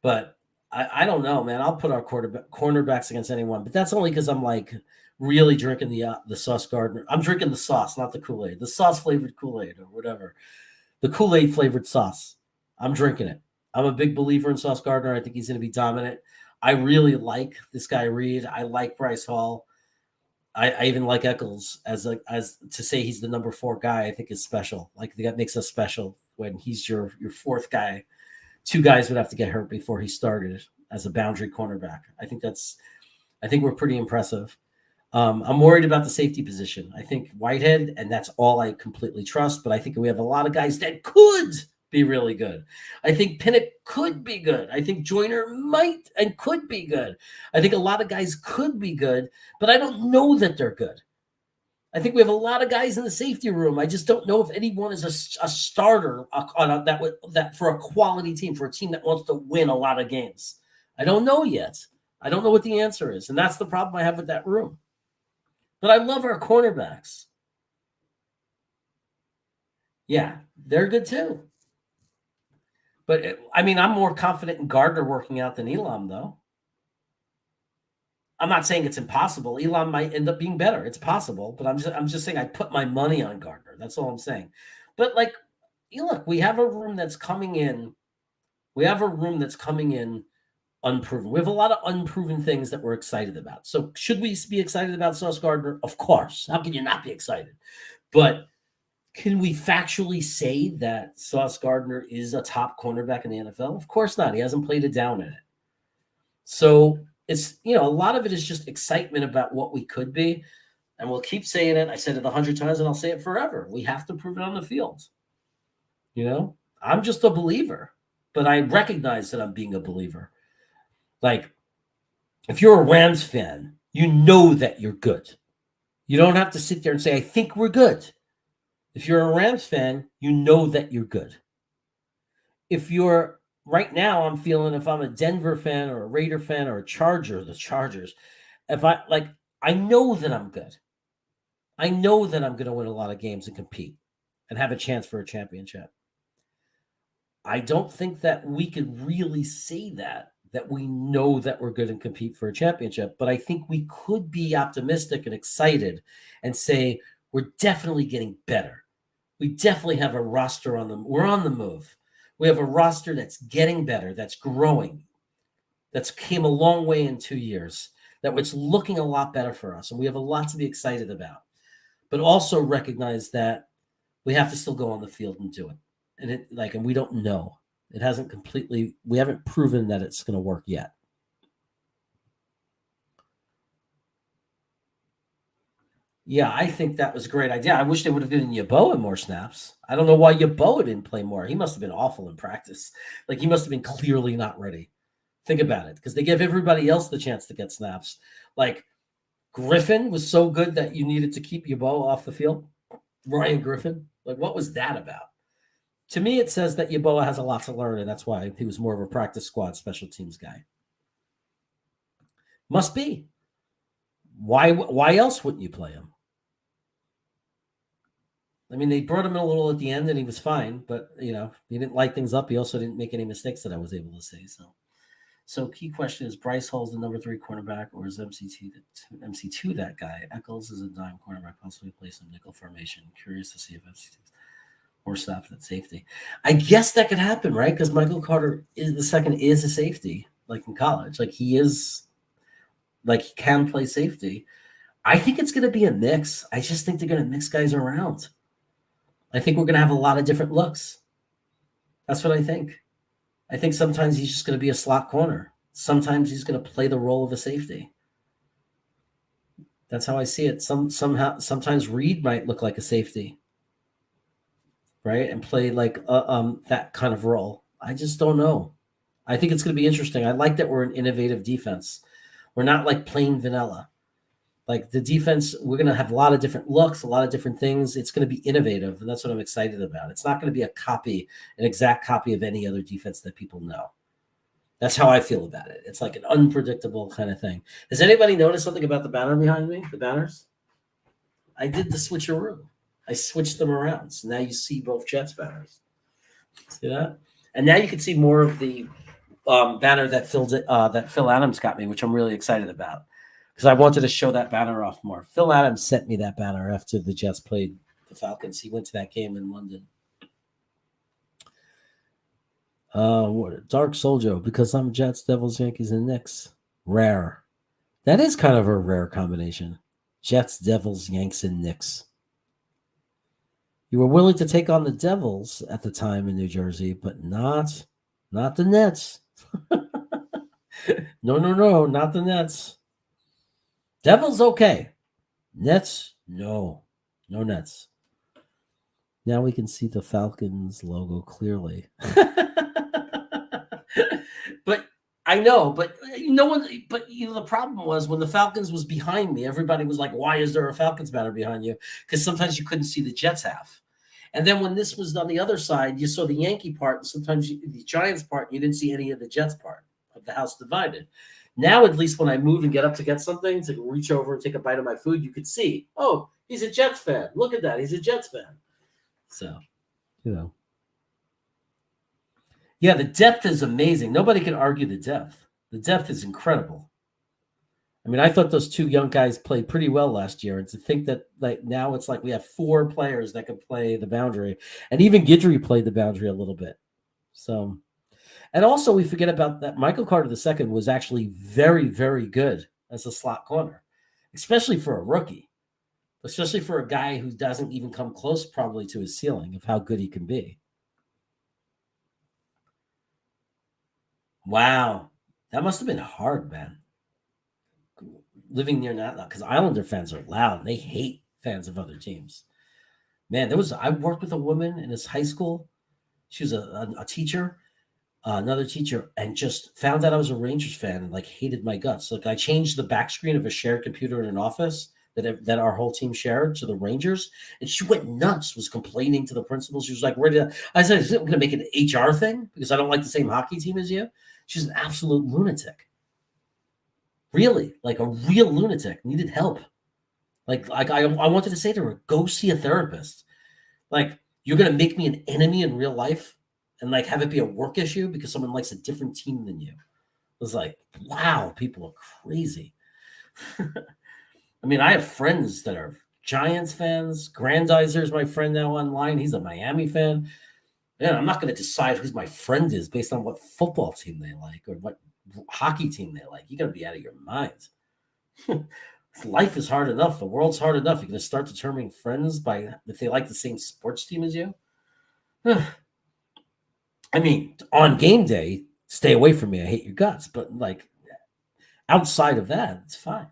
S1: But I don't know, man. I'll put our cornerbacks against anyone, but that's only because I'm like really drinking the Sauce Gardner. I'm drinking the sauce, not the Kool-Aid. The sauce-flavored Kool-Aid or whatever. The Kool-Aid flavored sauce. I'm drinking it. I'm a big believer in Sauce Gardner. I think he's going to be dominant. I really like this guy Reed. I like Bryce Hall. I even like Eccles as to say he's the number 4 guy. I think is special. Like that makes us special when he's your 4th guy. 2 guys would have to get hurt before he started as a boundary cornerback. I think we're pretty impressive. I'm worried about the safety position. I think Whitehead, and that's all I completely trust, but I think we have a lot of guys that could be really good. I think Pinnock could be good. I think Joyner might and could be good. I think a lot of guys could be good, but I don't know that they're good. I think we have a lot of guys in the safety room. I just don't know if anyone is a starter on that for a quality team, for a team that wants to win a lot of games. I don't know yet. I don't know what the answer is, and that's the problem I have with that room. But I love our cornerbacks. Yeah, they're good too. But I'm more confident in Gardner working out than Elam, though. I'm not saying it's impossible. Elam might end up being better. It's possible, but I'm just saying I put my money on Gardner. That's all I'm saying. But look, we have a room that's coming in. We have a room that's coming in unproven. We have a lot of unproven things that we're excited about. So should we be excited about Sauce Gardner? Of course. How can you not be excited? But can we factually say that Sauce Gardner is a top cornerback in the NFL? Of course not. He hasn't played a down in it. So it's, a lot of it is just excitement about what we could be. And we'll keep saying it. I said it 100 times and I'll say it forever. We have to prove it on the field. I'm just a believer, but I recognize that I'm being a believer. Like, if you're a Rams fan, You know that you're good. You don't have to sit there and say, I think we're good. If you're a Rams fan, you know that you're good. If you're right now, I'm feeling if I'm a Denver fan or a Raider fan or a Charger, the Chargers, I know that I'm good. I know that I'm going to win a lot of games and compete and have a chance for a championship. I don't think that we could really say that we know that we're good and compete for a championship, but I think we could be optimistic and excited and say we're definitely getting better. We definitely have a roster we're on the move. We have a roster that's getting better, that's growing, that's came a long way in 2 years, that it's looking a lot better for us, and we have a lot to be excited about. But also recognize that we have to still go on the field and do it. And we don't know. It hasn't completely, we haven't proven that it's going to work yet. Yeah, I think that was a great idea. I wish they would have given Yeboah more snaps. I don't know why Yeboah didn't play more. He must have been awful in practice. He must have been clearly not ready. Think about it, because they give everybody else the chance to get snaps. Griffin was so good that you needed to keep Yeboah off the field. Ryan Griffin, what was that about? To me, it says that Yeboah has a lot to learn, and that's why he was more of a practice squad special teams guy. Must be. Why else wouldn't you play him? I mean, they brought him in a little at the end, and he was fine, but, he didn't light things up. He also didn't make any mistakes that I was able to say, So key question is, Bryce Hall's the number 3 cornerback, or is MC2 that guy? Eccles is a dime cornerback, possibly play some nickel formation. Curious to see if MC2 more snaps at safety. I guess that could happen, right? Because Michael Carter is a safety, in college. He can play safety. I think it's going to be a mix. I just think they're going to mix guys around. I think we're going to have a lot of different looks. That's what I think. I think sometimes he's just going to be a slot corner. Sometimes he's going to play the role of a safety. That's how I see it. Sometimes Reed might look like a safety, right, and play that kind of role. I just don't know. I think it's going to be interesting. I like that we're an innovative defense. We're not plain vanilla. The defense, we're going to have a lot of different looks, a lot of different things. It's going to be innovative, and that's what I'm excited about. It's not going to be an exact copy of any other defense that people know. That's how I feel about it. It's an unpredictable kind of thing. Has anybody noticed something about the banner behind me, the banners? I did the switcheroo. I switched them around, so now you see both Jets banners. See that? And now you can see more of the banner that Phil Adams got me, which I'm really excited about, because I wanted to show that banner off more. Phil Adams sent me that banner after the Jets played the Falcons. He went to that game in London. Dark Soldier, because I'm Jets, Devils, Yankees, and Knicks. Rare. That is kind of a rare combination. Jets, Devils, Yanks, and Knicks. You were willing to take on the Devils at the time in New Jersey, but not the Nets. No, not the Nets. Devils, okay. Nets, no Nets. Now we can see the Falcons logo clearly. But I know, but no one. But the problem was when the Falcons was behind me, everybody was like, "Why is there a Falcons banner behind you?" Because sometimes you couldn't see the Jets half. And then when this was on the other side, you saw the Yankee part, and sometimes the Giants part, and you didn't see any of the Jets part of the house divided. Now, at least when I move and get up to get something, to reach over and take a bite of my food, you could see, oh, he's a Jets fan. Look at that. He's a Jets fan. So, Yeah, the depth is amazing. Nobody can argue the depth. The depth is incredible. I mean, I thought those two young guys played pretty well last year. And to think that now it's we have 4 players that can play the boundary. And even Guidry played the boundary a little bit. So, and also we forget about that Michael Carter II was actually very, very good as a slot corner, especially for a rookie, especially for a guy who doesn't even come close probably to his ceiling of how good he can be. Wow. That must have been hard, man. Living near that, because Islander fans are loud and they hate fans of other teams. Man, I worked with a woman in this high school. She was a teacher. another teacher, and just found out I was a Rangers fan and like hated my guts. Like I changed the back screen of a shared computer in an office that our whole team shared to the Rangers, and she went nuts. Was complaining to the principal. She was like, "Where did I said? Is it going to make an HR thing because I don't like the same hockey team as you?" She's an absolute lunatic. Really, like a real lunatic. Needed help. Like I wanted to say to her, "Go see a therapist." Like you're going to make me an enemy in real life and like have it be a work issue because someone likes a different team than you. It was like, wow, people are crazy. I mean, I have friends that are Giants fans. Grandizer is my friend now online. He's a Miami fan. Man, I'm not going to decide who my friend is based on what football team they like or what hockey team they like. You got to be out of your mind. Life is hard enough. The world's hard enough. You're going to start determining friends by if they like the same sports team as you. I mean, on game day, stay away from me. I hate your guts. But like outside of that, it's fine.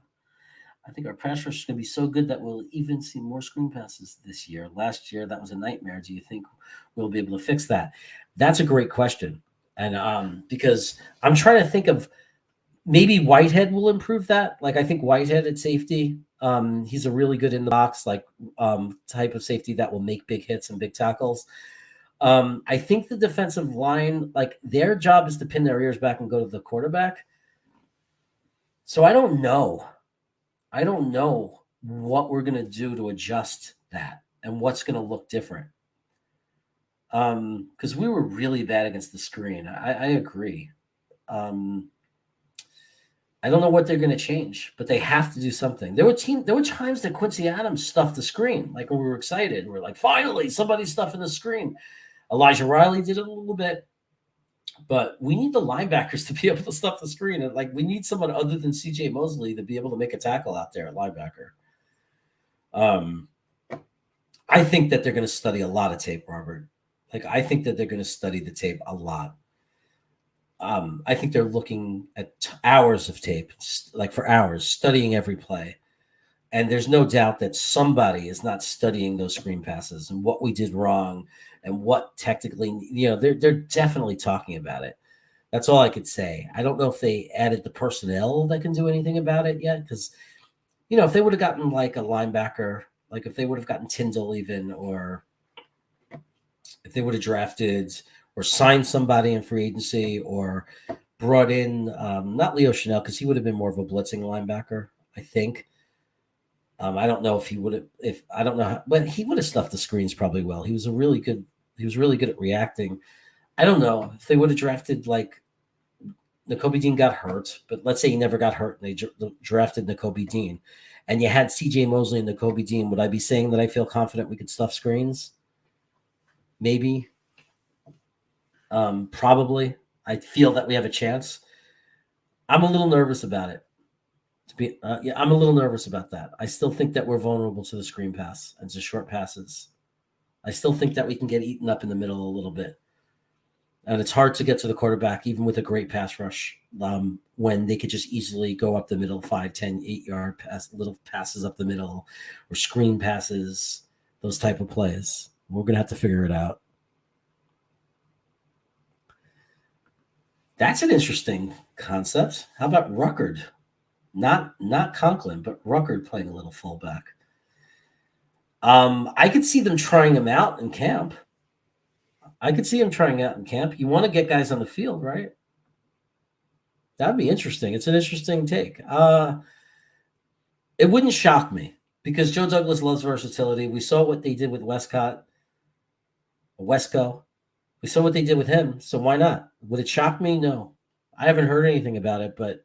S1: I think our pass rush is going to be so good that we'll even see more screen passes this year. Last year, that was a nightmare. Do you think we'll be able to fix that? That's a great question. And because I'm trying to think of maybe Whitehead will improve that. Like I think Whitehead at safety, he's a really good in the box, like type of safety that will make big hits and big tackles. I think the defensive line, like their job is to pin their ears back and go to the quarterback. So I don't know. I don't know what we're going to do to adjust that and what's going to look different. Because we were really bad against the screen. I agree. I don't know what they're going to change, but they have to do something. There were times that Quincy Adams stuffed the screen, like when we were excited. We're like, finally, somebody's stuffing the screen. Elijah Riley did it a little bit, but we need the linebackers to be able to stuff the screen. And like, we need someone other than CJ Mosley to be able to make a tackle out there at linebacker. I think that they're going to study a lot of tape, Robert. Like, I think that they're going to study the tape a lot. I think they're looking at hours of tape, like for hours, studying every play. And there's no doubt that somebody is not studying those screen passes and what we did wrong and what technically, they're definitely talking about it. That's all I could say. I don't know if they added the personnel that can do anything about it yet. Because, if they would have gotten like a linebacker, like if they would have gotten Tyndall even, or if they would have drafted or signed somebody in free agency or brought in, not Leo Chanel, because he would have been more of a blitzing linebacker, I think. I don't know if he would have, I don't know, but he would have stuffed the screens probably well. He was really good at reacting. I don't know if they would have drafted like Nakobe Dean got hurt, but let's say he never got hurt and they drafted Nakobe Dean and you had CJ Mosley and Nakobe Dean. Would I be saying that I feel confident we could stuff screens? Maybe. Probably. I feel that we have a chance. I'm a little nervous about it. I'm a little nervous about that. I still think that we're vulnerable to the screen pass and to short passes. I still think that we can get eaten up in the middle a little bit. And it's hard to get to the quarterback, even with a great pass rush, when they could just easily go up the middle, 5, 10, 8-yard pass, little passes up the middle or screen passes, those type of plays. We're going to have to figure it out. That's an interesting concept. How about Ruckert? Not Conklin, but Ruckert playing a little fullback. I could see them trying him out in camp. You want to get guys on the field, right? That'd be interesting. It's an interesting take. It wouldn't shock me because Joe Douglas loves versatility. We saw what they did with Westco. We saw what they did with him, so why not? Would it shock me? No. I haven't heard anything about it, but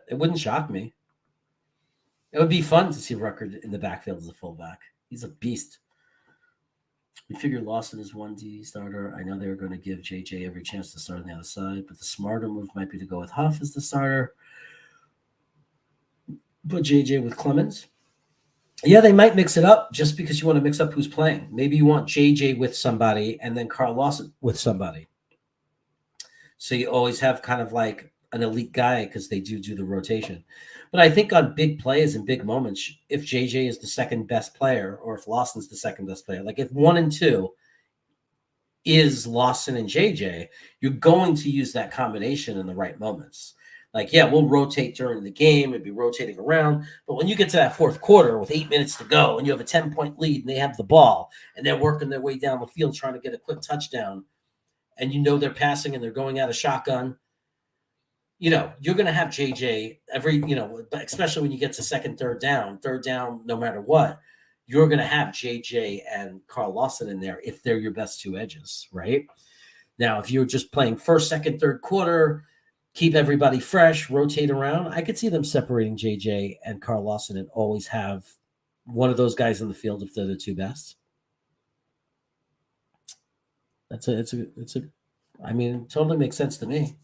S1: it wouldn't shock me. It would be fun to see Ruckert in the backfield as a fullback. He's a beast. We figured Lawson is 1D starter. I know they were going to give JJ every chance to start on the other side, but the smarter move might be to go with Huff as the starter. Put JJ with Clemens. Yeah, they might mix it up just because you want to mix up who's playing. Maybe you want JJ with somebody and then Carl Lawson with somebody. So you always have kind of like an elite guy because they do the rotation. But I think on big plays and big moments, if JJ is the second best player or if Lawson's the second best player, like if 1 and 2, is Lawson and JJ, you're going to use that combination in the right moments. Like, yeah, we'll rotate during the game and be rotating around. But when you get to that fourth quarter with 8 minutes to go and you have a 10-point lead and they have the ball and they're working their way down the field trying to get a quick touchdown, and you know they're passing and they're going out of shotgun, you know, you're going to have JJ especially when you get to second, third down, no matter what, you're going to have JJ and Carl Lawson in there if they're your best two edges, right? Now, if you're just playing first, second, third quarter, keep everybody fresh, rotate around, I could see them separating JJ and Carl Lawson and always have one of those guys in the field if they're the two best. I mean, it totally makes sense to me.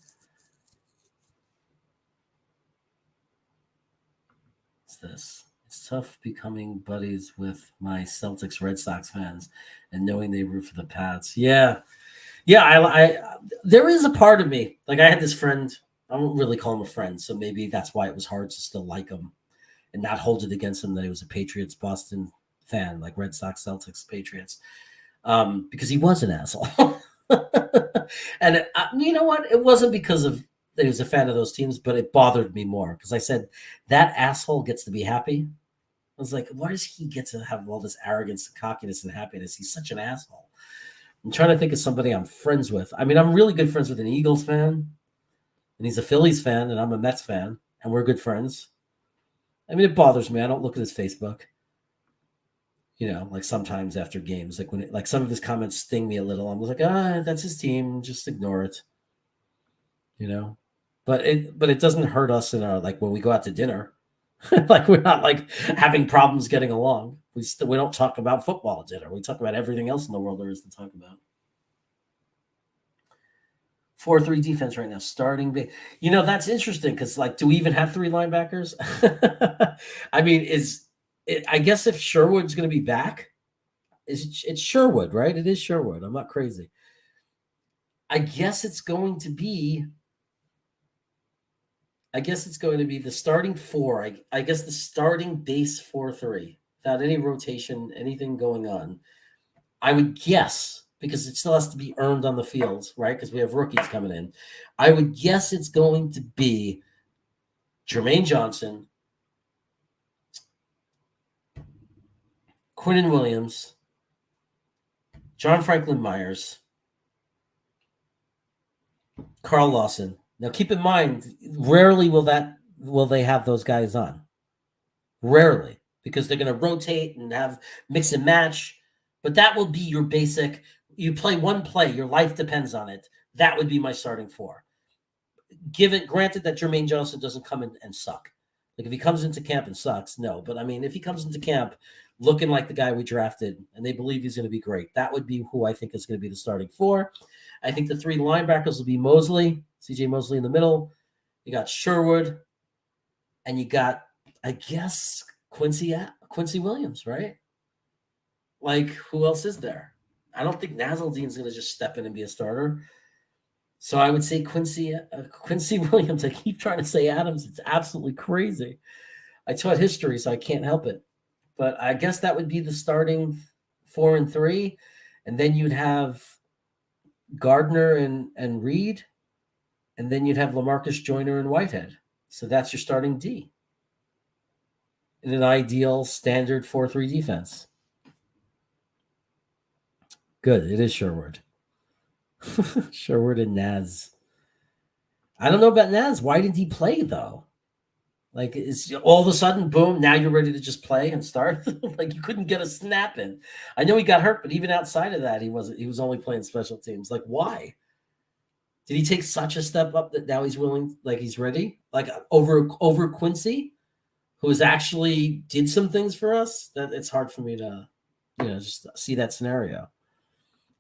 S1: What's this? It's tough becoming buddies with my Celtics Red Sox fans and knowing they root for the Pats. Yeah. I there is a part of me, like I had this friend, I don't really call him a friend, so maybe that's why it was hard to still like him and not hold it against him that he was a Patriots Boston fan, like Red Sox, Celtics, Patriots, because he was an asshole. And you know what? It wasn't because of that he was a fan of those teams, but it bothered me more because I said that asshole gets to be happy. I was like, why does he get to have all this arrogance, cockiness, and happiness? He's such an asshole. I'm trying to think of somebody I'm friends with. I mean, I'm really good friends with an Eagles fan, and he's a Phillies fan, and I'm a Mets fan, and we're good friends. I mean, it bothers me. I don't look at his Facebook. You know, like sometimes after games, like when some of his comments sting me a little. I'm like, that's his team. Just ignore it. You know, but it doesn't hurt us in our, like when we go out to dinner. Like we're not like having problems getting along. We don't talk about football at dinner. We talk about everything else in the world there is to talk about. 4-3 defense right now, starting big. You know, that's interesting because, like, do we even have 3 linebackers? I mean, I guess if Sherwood's going to be back, it's Sherwood, right? It is Sherwood. I'm not crazy. I guess it's going to be the starting 4. I guess the starting base 4-3 without any rotation, anything going on. I would guess, because it still has to be earned on the field, right? Because we have rookies coming in. I would guess it's going to be Jermaine Johnson, Quinnen Williams, John Franklin Myers, Carl Lawson. Now, keep in mind, rarely will they have those guys on. Rarely, because they're going to rotate and have mix and match. But that will be your basic. You play one play, your life depends on it. That would be my starting 4. Granted that Jermaine Johnson doesn't come in and suck. Like if he comes into camp and sucks, no. But I mean, if he comes into camp looking like the guy we drafted and they believe he's going to be great, that would be who I think is going to be the starting 4. I think the 3 linebackers will be Mosley, CJ Mosley in the middle. You got Sherwood, and you got, I guess, Quincy Williams, right? Like, who else is there? I don't think Nazeldine's going to just step in and be a starter. So I would say Quincy Williams. I keep trying to say Adams. It's absolutely crazy. I taught history, so I can't help it. But I guess that would be the starting 4 and 3. And then you'd have Gardner and Reed. And then you'd have LaMarcus Joyner and Whitehead. So that's your starting D. In an ideal standard 4-3 defense. Good. It is Sherwood. Sherwood and Naz. I don't know about Naz. Why didn't he play, though? Like, is all of a sudden, boom, now you're ready to just play and start? Like, you couldn't get a snap in. I know he got hurt, but even outside of that, he was only playing special teams. Like, why? Did he take such a step up that now he's willing, like he's ready? Like, over Quincy, who has actually did some things for us? That it's hard for me to, just see that scenario.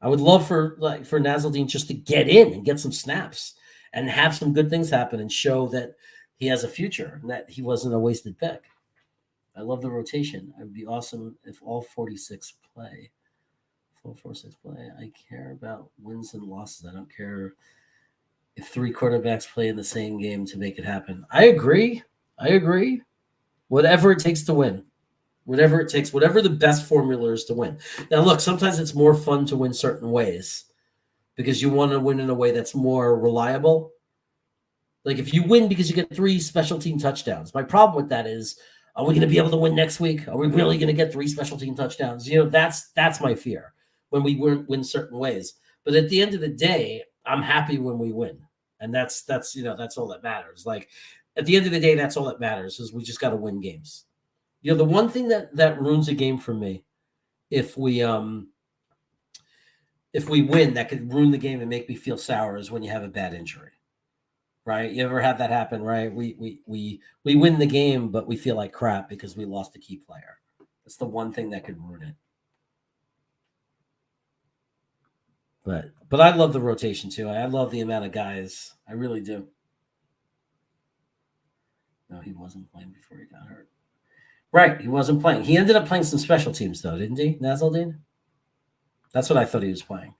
S1: I would love for Nazeldine just to get in and get some snaps and have some good things happen and show that he has a future and that he wasn't a wasted pick. I love the rotation. It would be awesome if all 46 play. All 46 play. I care about wins and losses. I don't care if 3 quarterbacks play in the same game to make it happen. I agree. Whatever it takes to win. Whatever it takes, whatever the best formula is to win. Now, look, sometimes it's more fun to win certain ways. because you want to win in a way that's more reliable. Like if you win because you get 3 special team touchdowns, my problem with that is, are we going to be able to win next week? Are we really going to get 3 special team touchdowns? That's my fear when we win certain ways. But at the end of the day, I'm happy when we win, and that's all that matters. Like at the end of the day, that's all that matters is we just got to win games. The one thing that ruins a game for me, if we win, that could ruin the game and make me feel sour, is when you have a bad injury. Right? You ever had that happen, right? We win the game, but we feel like crap because we lost a key player. That's the one thing that could ruin it. But I love the rotation too. I love the amount of guys. I really do. No, he wasn't playing before he got hurt. Right, he wasn't playing. He ended up playing some special teams though, didn't he, Nasruddin? That's what I thought he was playing.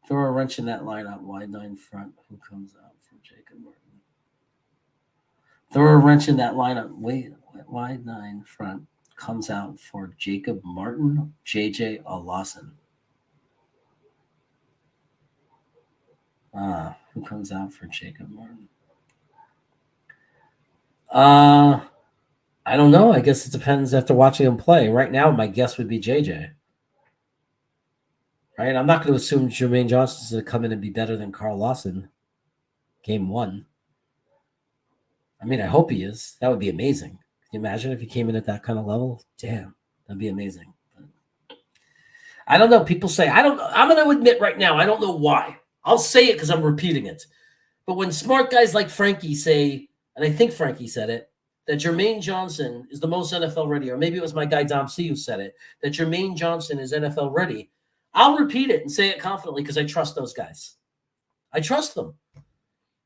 S1: Throw a wrench in that lineup, wide 9 front. Who comes out for Jacob Martin? Throw a wrench in that lineup. Wide 9 front comes out for Jacob Martin, JJ Lawson. Who comes out for Jacob Martin? I don't know. I guess it depends after watching him play. Right now, my guess would be JJ. Right? I'm not going to assume Jermaine Johnson's going to come in and be better than Carl Lawson. Game 1. I mean, I hope he is. That would be amazing. Can you imagine if he came in at that kind of level? Damn, that'd be amazing. But I don't know. People say, I'm going to admit right now, I don't know why. I'll say it because I'm repeating it. But when smart guys like Frankie say, and I think Frankie said it, that Jermaine Johnson is the most NFL ready, or maybe it was my guy Dom C who said it, that Jermaine Johnson is NFL ready, I'll repeat it and say it confidently because I trust those guys. I trust them.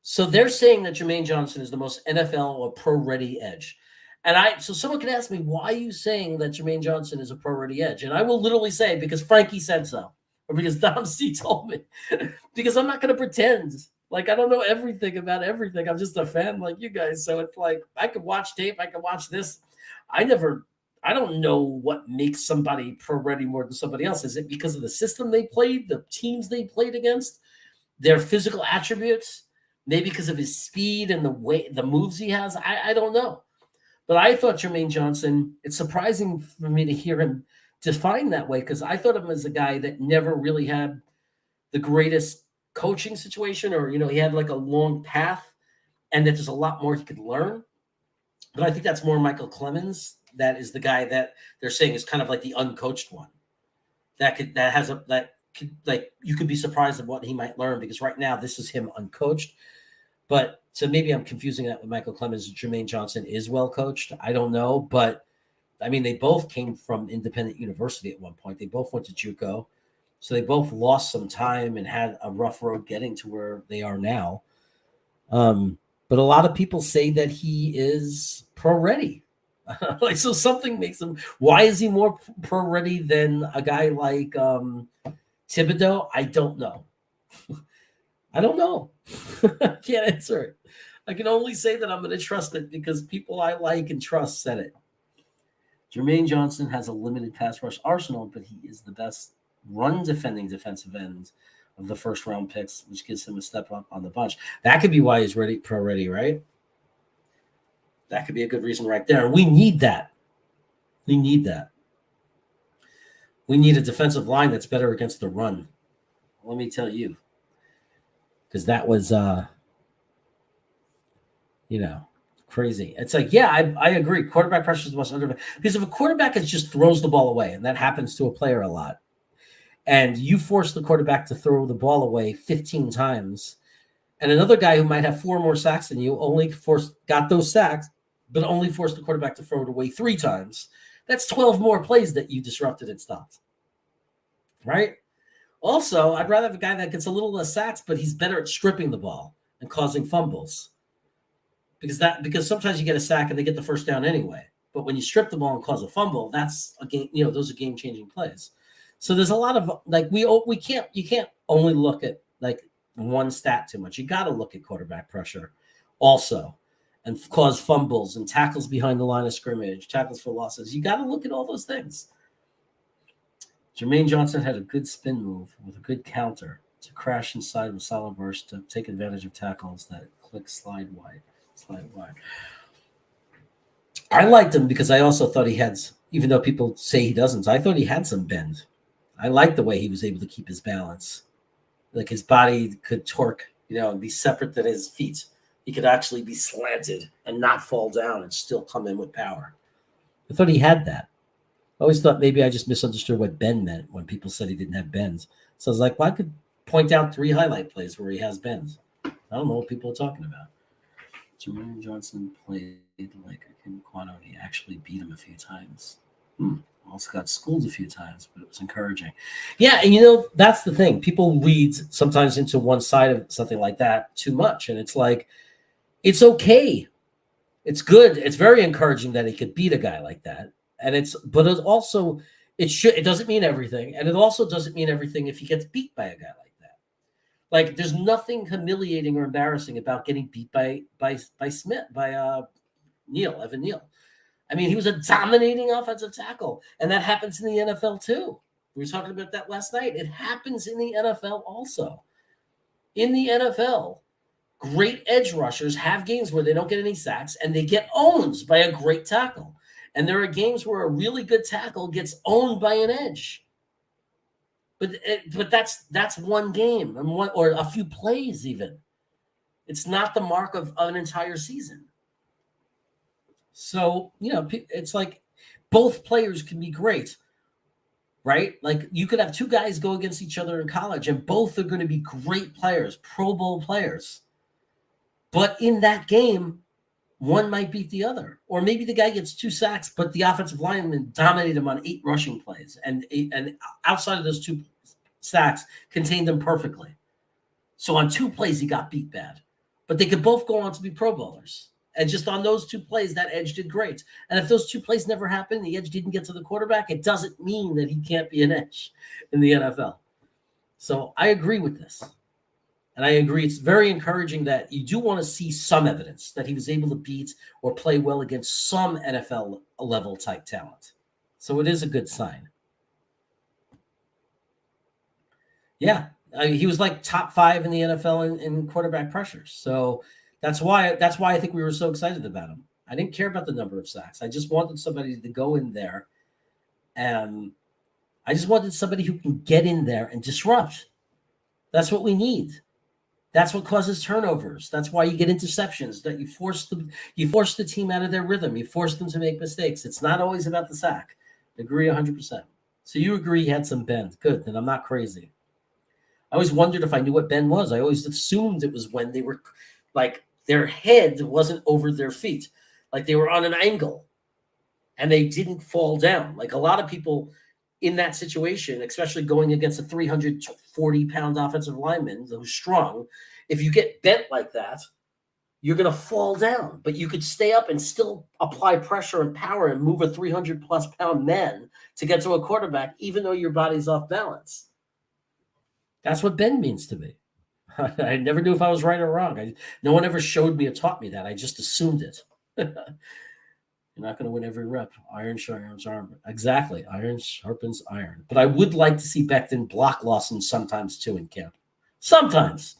S1: So they're saying that Jermaine Johnson is the most NFL or pro-ready edge. And so someone can ask me, why are you saying that Jermaine Johnson is a pro-ready edge? And I will literally say, because Frankie said so, or because Dom C told me. Because I'm not going to pretend like I don't know everything about everything. I'm just a fan like you guys. So it's like I could watch tape. I could watch this. I don't know what makes somebody pro-ready more than somebody else. Is it because of the system they played, the teams they played against, their physical attributes? Maybe because of his speed and the moves he has. I don't know. But I thought Jermaine Johnson, it's surprising for me to hear him defined that way because I thought of him as a guy that never really had the greatest coaching situation or, he had like a long path and that there's a lot more he could learn. But I think that's more Michael Clemens. That is the guy that they're saying is kind of like the uncoached one. You could be surprised at what he might learn because right now this is him uncoached. But so maybe I'm confusing that with Michael Clemens. Jermaine Johnson is well coached. I don't know, but I mean they both came from independent university at one point. They both went to JUCO, so they both lost some time and had a rough road getting to where they are now. But a lot of people say that he is pro ready. So something makes him. Why is he more pro ready than a guy like Thibodeau? I don't know. I don't know. I can't answer it. I can only say that I'm going to trust it because people I like and trust said it. Jermaine Johnson has a limited pass rush arsenal, but he is the best run defending defensive end of the first round picks, which gives him a step up on the bunch. That could be why he's pro ready, right? That could be a good reason right there. We need that. We need that. We need a defensive line that's better against the run. Let me tell you. Because that was, crazy. It's like, yeah, I agree. Quarterback pressure is the most under. Because if a quarterback just throws the ball away, and that happens to a player a lot, and you force the quarterback to throw the ball away 15 times, and another guy who might have 4 more sacks than you got those sacks, but only forced the quarterback to throw it away 3 times, that's 12 more plays that you disrupted and stopped. Right? Also, I'd rather have a guy that gets a little less sacks, but he's better at stripping the ball and causing fumbles. Because sometimes you get a sack and they get the first down anyway. But when you strip the ball and cause a fumble, that's a game. Those are game-changing plays. So there's a lot of you can't only look at like one stat too much. You got to look at quarterback pressure also, and cause fumbles and tackles behind the line of scrimmage, tackles for losses. You got to look at all those things. Jermaine Johnson had a good spin move with a good counter. to crash inside with solid burst to take advantage of tackles that click slide wide. I liked him because I also thought he had, even though people say he doesn't, I thought he had some bend. I liked the way he was able to keep his balance. Like his body could torque, and be separate than his feet. He could actually be slanted and not fall down and still come in with power. I thought he had that. I always thought maybe I just misunderstood what bend meant when people said he didn't have bends. So I was like, well, I could point out 3 highlight plays where he has bends. I don't know what people are talking about. Jermaine Johnson played like Kim Quano, and he actually beat him a few times. Also got schooled a few times, but it was encouraging. Yeah, and that's the thing. People read sometimes into one side of something like that too much, and it's like, it's okay. It's good. It's very encouraging that he could beat a guy like that. But it also, it doesn't mean everything. And it also doesn't mean everything if he gets beat by a guy like that. Like, there's nothing humiliating or embarrassing about getting beat by Evan Neal. I mean, he was a dominating offensive tackle, and that happens in the NFL too. We were talking about that last night. It happens in the NFL also. In the NFL, great edge rushers have games where they don't get any sacks, and they get owned by a great tackle. And there are games where a really good tackle gets owned by an edge. But that's one game or a few plays even. It's not the mark of an entire season. So, it's like both players can be great, right? Like you could have 2 guys go against each other in college and both are going to be great players, Pro Bowl players. But in that game, one might beat the other. Or maybe the guy gets 2 sacks, but the offensive lineman dominated him on 8 rushing plays. And outside of those 2 sacks, contained them perfectly. So on 2 plays, he got beat bad. But they could both go on to be Pro Bowlers. And just on those 2 plays, that edge did great. And if those 2 plays never happened, the edge didn't get to the quarterback, it doesn't mean that he can't be an edge in the NFL. So I agree with this. And I agree it's very encouraging that you do want to see some evidence that he was able to beat or play well against some NFL level type talent. So it is a good sign. Yeah, he was like top 5 in the NFL in quarterback pressures. So that's why I think we were so excited about him. I didn't care about the number of sacks. I just wanted somebody to go in there, and I just wanted somebody who can get in there and disrupt. That's what we need. That's what causes turnovers. That's why you get interceptions. That you force the team out of their rhythm. You force them to make mistakes. It's not always about the sack. I agree 100%. So you agree he had some bend. Good. Then I'm not crazy. I always wondered if I knew what bend was. I always assumed it was when they were like their head wasn't over their feet, like they were on an angle and they didn't fall down. Like a lot of people in that situation, especially going against a 340-pound offensive lineman who's strong, if you get bent like that, you're going to fall down. But you could stay up and still apply pressure and power and move a 300-plus pound man to get to a quarterback, even though your body's off balance. That's what bend means to me. I never knew if I was right or wrong. No one ever showed me or taught me that. I just assumed it. You're not going to win every rep. Iron sharpens iron. Exactly. Iron sharpens iron. But I would like to see Becton block Lawson sometimes too in camp. Sometimes.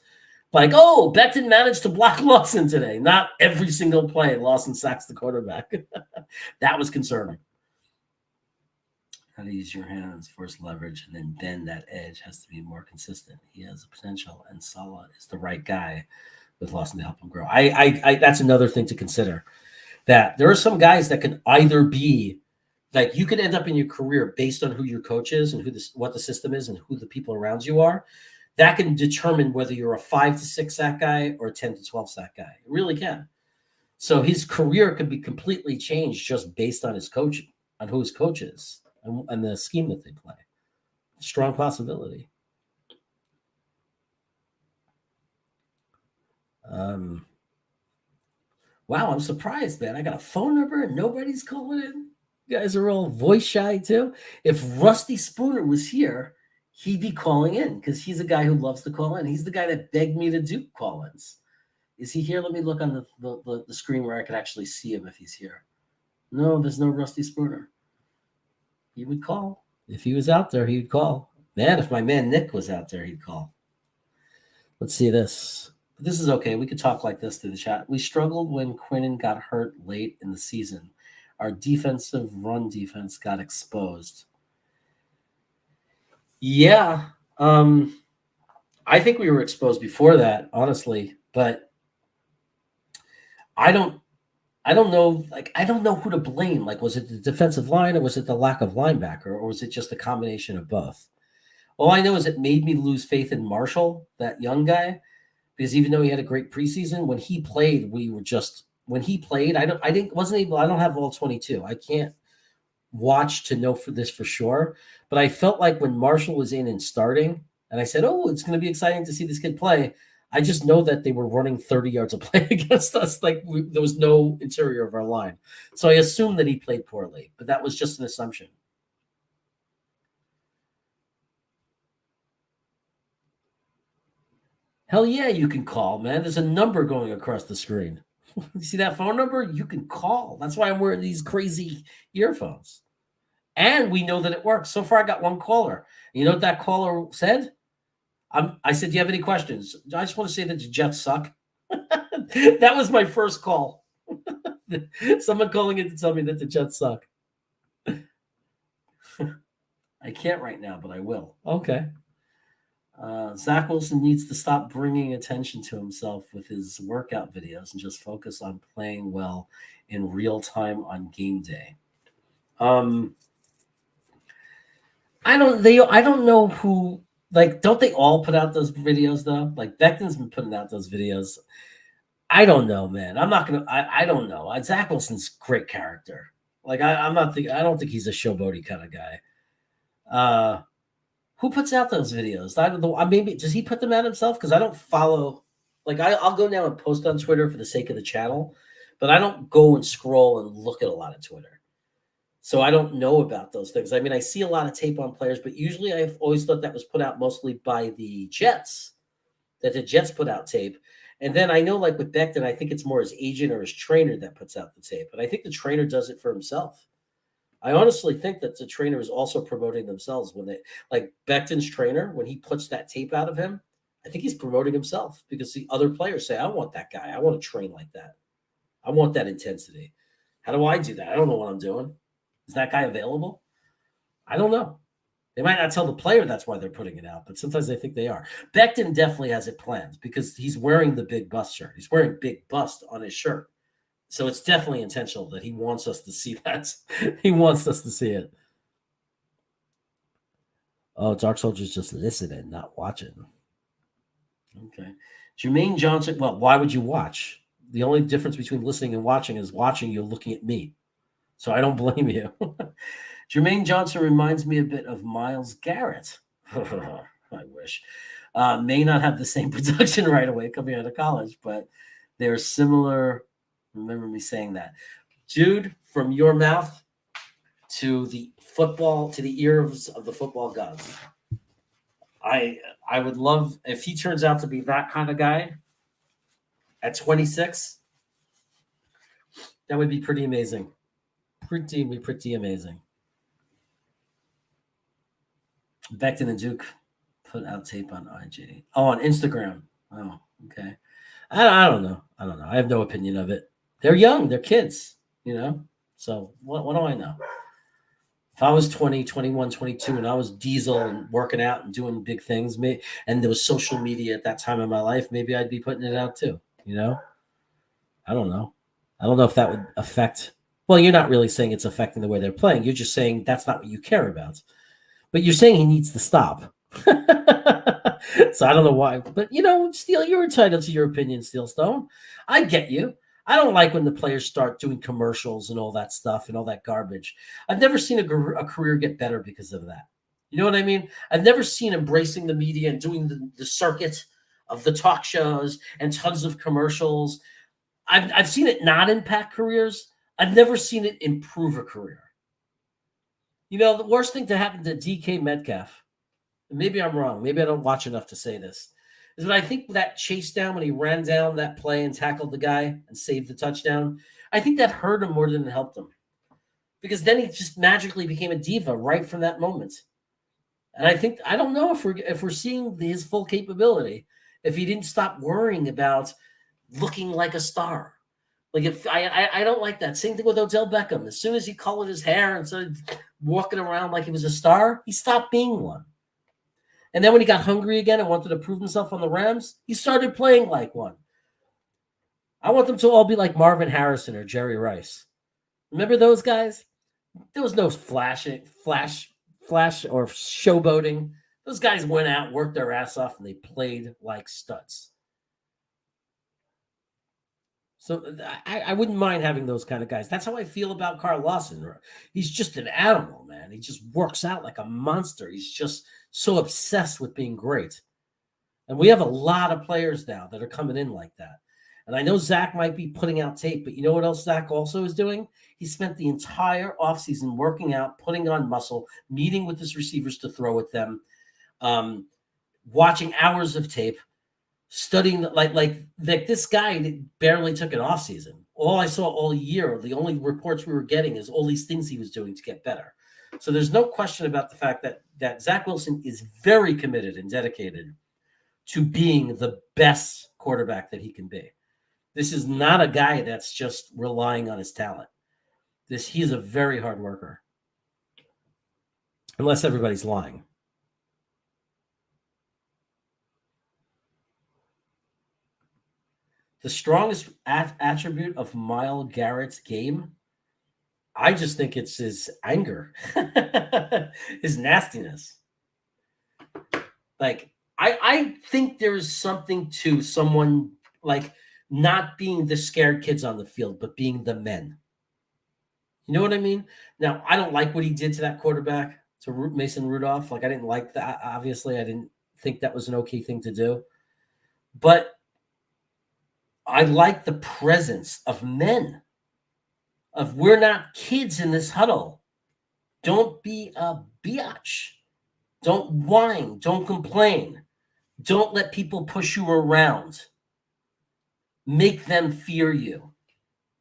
S1: Like, oh, Becton managed to block Lawson today. Not every single play Lawson sacks the quarterback. That was concerning. How to use your hands, force leverage, and then bend that edge has to be more consistent. He has the potential, and Salah is the right guy with Lawson to help him grow. I that's another thing to consider. That there are some guys that can either be like you could end up in your career based on who your coach is and what the system is and who the people around you are. That can determine whether you're a 5 to 6 sack guy or a 10 to 12 sack guy. It really can. So his career could be completely changed just based on his coach, on who his coach is and the scheme that they play. Strong possibility. Wow, I'm surprised, man. I got a phone number and nobody's calling in. You guys are all voice shy too. If Rusty Spooner was here, he'd be calling in because he's a guy who loves to call in. He's the guy that begged me to do call-ins. Is he here? Let me look on the screen where I can actually see him if he's here. No, there's no Rusty Spooner. He would call. If he was out there, he'd call. Man, if my man Nick was out there, he'd call. Let's see this. This is okay. We could talk like this through the chat. We struggled when Quinnen got hurt late in the season. Our defensive run defense got exposed. Yeah. I think we were exposed before that, honestly, but I don't know. Like, I don't know who to blame. Like, was it the defensive line or was it the lack of linebacker or was it just a combination of both? All I know is it made me lose faith in Marshall, that young guy, because even though he had a great preseason, when he played, I don't have all 22. I can't watch to know for this for sure, but I felt like when Marshall was in and starting, and I said, "Oh, it's going to be exciting to see this kid play." I just know that they were running 30 yards of play against us. Like there was no interior of our line, so I assumed that he played poorly, but that was just an assumption. Hell yeah, you can call, man. There's a number going across the screen. You see that phone number? You can call. That's why I'm wearing these crazy earphones. And we know that it works. So far, I got one caller. You know what that caller said? I said, "Do you have any questions?" I just want to say that the Jets suck. That was my first call. Someone calling in to tell me that the Jets suck. I can't right now, but I will. Okay. Zach Wilson needs to stop bringing attention to himself with his workout videos and just focus on playing well in real time on game day. I don't know who, like, don't they all put out those videos though? Like Becton's been putting out those videos. I don't know, man. I don't know. Zach Wilson's great character. Like I don't think he's a showboaty kind of guy. Who puts out those videos? Maybe does he put them out himself? Because I don't follow. Like I'll go now and post on Twitter for the sake of the channel, but I don't go and scroll and look at a lot of Twitter. So I don't know about those things. I mean, I see a lot of tape on players, but usually I've always thought that was put out mostly by the Jets, that the Jets put out tape. And then I know, like with Becton, I think it's more his agent or his trainer that puts out the tape. But I think the trainer does it for himself. I honestly think that the trainer is also promoting themselves when they, like Becton's trainer, when he puts that tape out of him, I think he's promoting himself because the other players say, "I want that guy. I want to train like that. I want that intensity. How do I do that? I don't know what I'm doing. Is that guy available? I don't know." They might not tell the player that's why they're putting it out, but sometimes they think they are. Becton definitely has it planned because he's wearing the big bust shirt. He's wearing big bust on his shirt. So it's definitely intentional that he wants us to see that. He wants us to see it. Oh, Dark Soldier's just listening, not watching. Okay. Jermaine Johnson. Well, why would you watch? The only difference between listening and watching is watching, you're looking at me. So I don't blame you. Jermaine Johnson reminds me a bit of Myles Garrett. I wish. May not have the same production right away coming out of college, but they're similar. Remember me saying that. Dude, from your mouth to the football, to the ears of the football gods. I would love if he turns out to be that kind of guy at 26. That would be pretty amazing. Pretty amazing. Becton and Duke put out tape on IG. Oh, on Instagram. Oh, okay. I don't know. I have no opinion of it. They're young. They're kids, you know? So what do I know? If I was 20, 21, 22, and I was diesel and working out and doing big things, and there was social media at that time in my life, maybe I'd be putting it out too, you know? I don't know. I don't know if that would affect. Well, you're not really saying it's affecting the way they're playing. You're just saying that's not what you care about. But you're saying he needs to stop. So I don't know why. But, you know, Steel, you're entitled to your opinion, Steelstone. I get you. I don't like when the players start doing commercials and all that stuff and all that garbage. I've never seen a career get better because of that. You know what I mean? I've never seen embracing the media and doing the circuit of the talk shows and tons of commercials. I've seen it not impact careers. I've never seen it improve a career. You know, the worst thing to happen to DK Metcalf, and maybe I'm wrong, maybe I don't watch enough to say this, is that I think that chase down when he ran down that play and tackled the guy and saved the touchdown, I think that hurt him more than it helped him. Because then he just magically became a diva right from that moment. And I don't know if we're seeing his full capability. if he didn't stop worrying about looking like a star. Like if I don't like that. Same thing with Odell Beckham. As soon as he colored his hair and started walking around like he was a star, he stopped being one. And then when he got hungry again and wanted to prove himself on the Rams, he started playing like one. I want them to all be like Marvin Harrison or Jerry Rice. Remember those guys? There was no flash or showboating. Those guys went out, worked their ass off, and they played like studs. So I wouldn't mind having those kind of guys. That's how I feel about Carl Lawson. He's just an animal, man. He just works out like a monster. He's just so obsessed with being great. And we have a lot of players now that are coming in like that. And I know Zach might be putting out tape, but you know what else Zach also is doing? He spent the entire offseason working out, putting on muscle, meeting with his receivers to throw at them, watching hours of tape, studying like this guy barely took an offseason. All I saw all year, the only reports we were getting is all these things he was doing to get better. So there's no question about the fact that Zach Wilson is very committed and dedicated to being the best quarterback that he can be. This is not a guy that's just relying on his talent. He's a very hard worker. Unless everybody's lying. The strongest attribute of Myles Garrett's game, I just think it's his anger, his nastiness. Like, I think there is something to someone like not being the scared kids on the field, but being the men. You know what I mean? Now, I don't like what he did to that quarterback, to Mason Rudolph. Like, I didn't like that. Obviously, I didn't think that was an okay thing to do. But I like the presence of men, of we're not kids in this huddle. Don't be a biatch. Don't whine. Don't complain. Don't let people push you around. Make them fear you.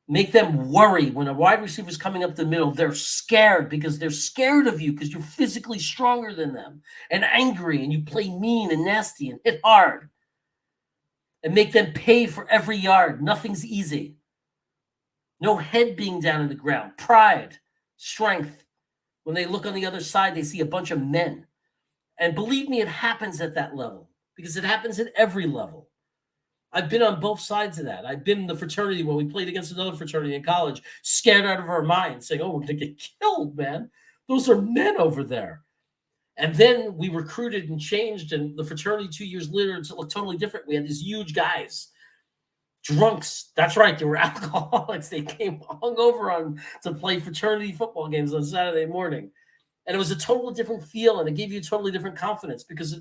S1: Make them worry when a wide receiver is coming up the middle. They're scared because they're scared of you because you're physically stronger than them and angry and you play mean and nasty and hit hard. And make them pay for every yard. Nothing's easy. No head being down in the ground. Pride, strength. When they look on the other side, they see a bunch of men. And believe me, it happens at that level because it happens at every level. I've been on both sides of that. I've been in the fraternity when we played against another fraternity in college, scared out of our minds, saying, oh, we're going to get killed, man. Those are men over there. And then we recruited and changed, and the fraternity 2 years later, it looked totally different. We had these huge guys, drunks. That's right, they were alcoholics. They came hungover to play fraternity football games on Saturday morning. And it was a totally different feel, and it gave you a totally different confidence because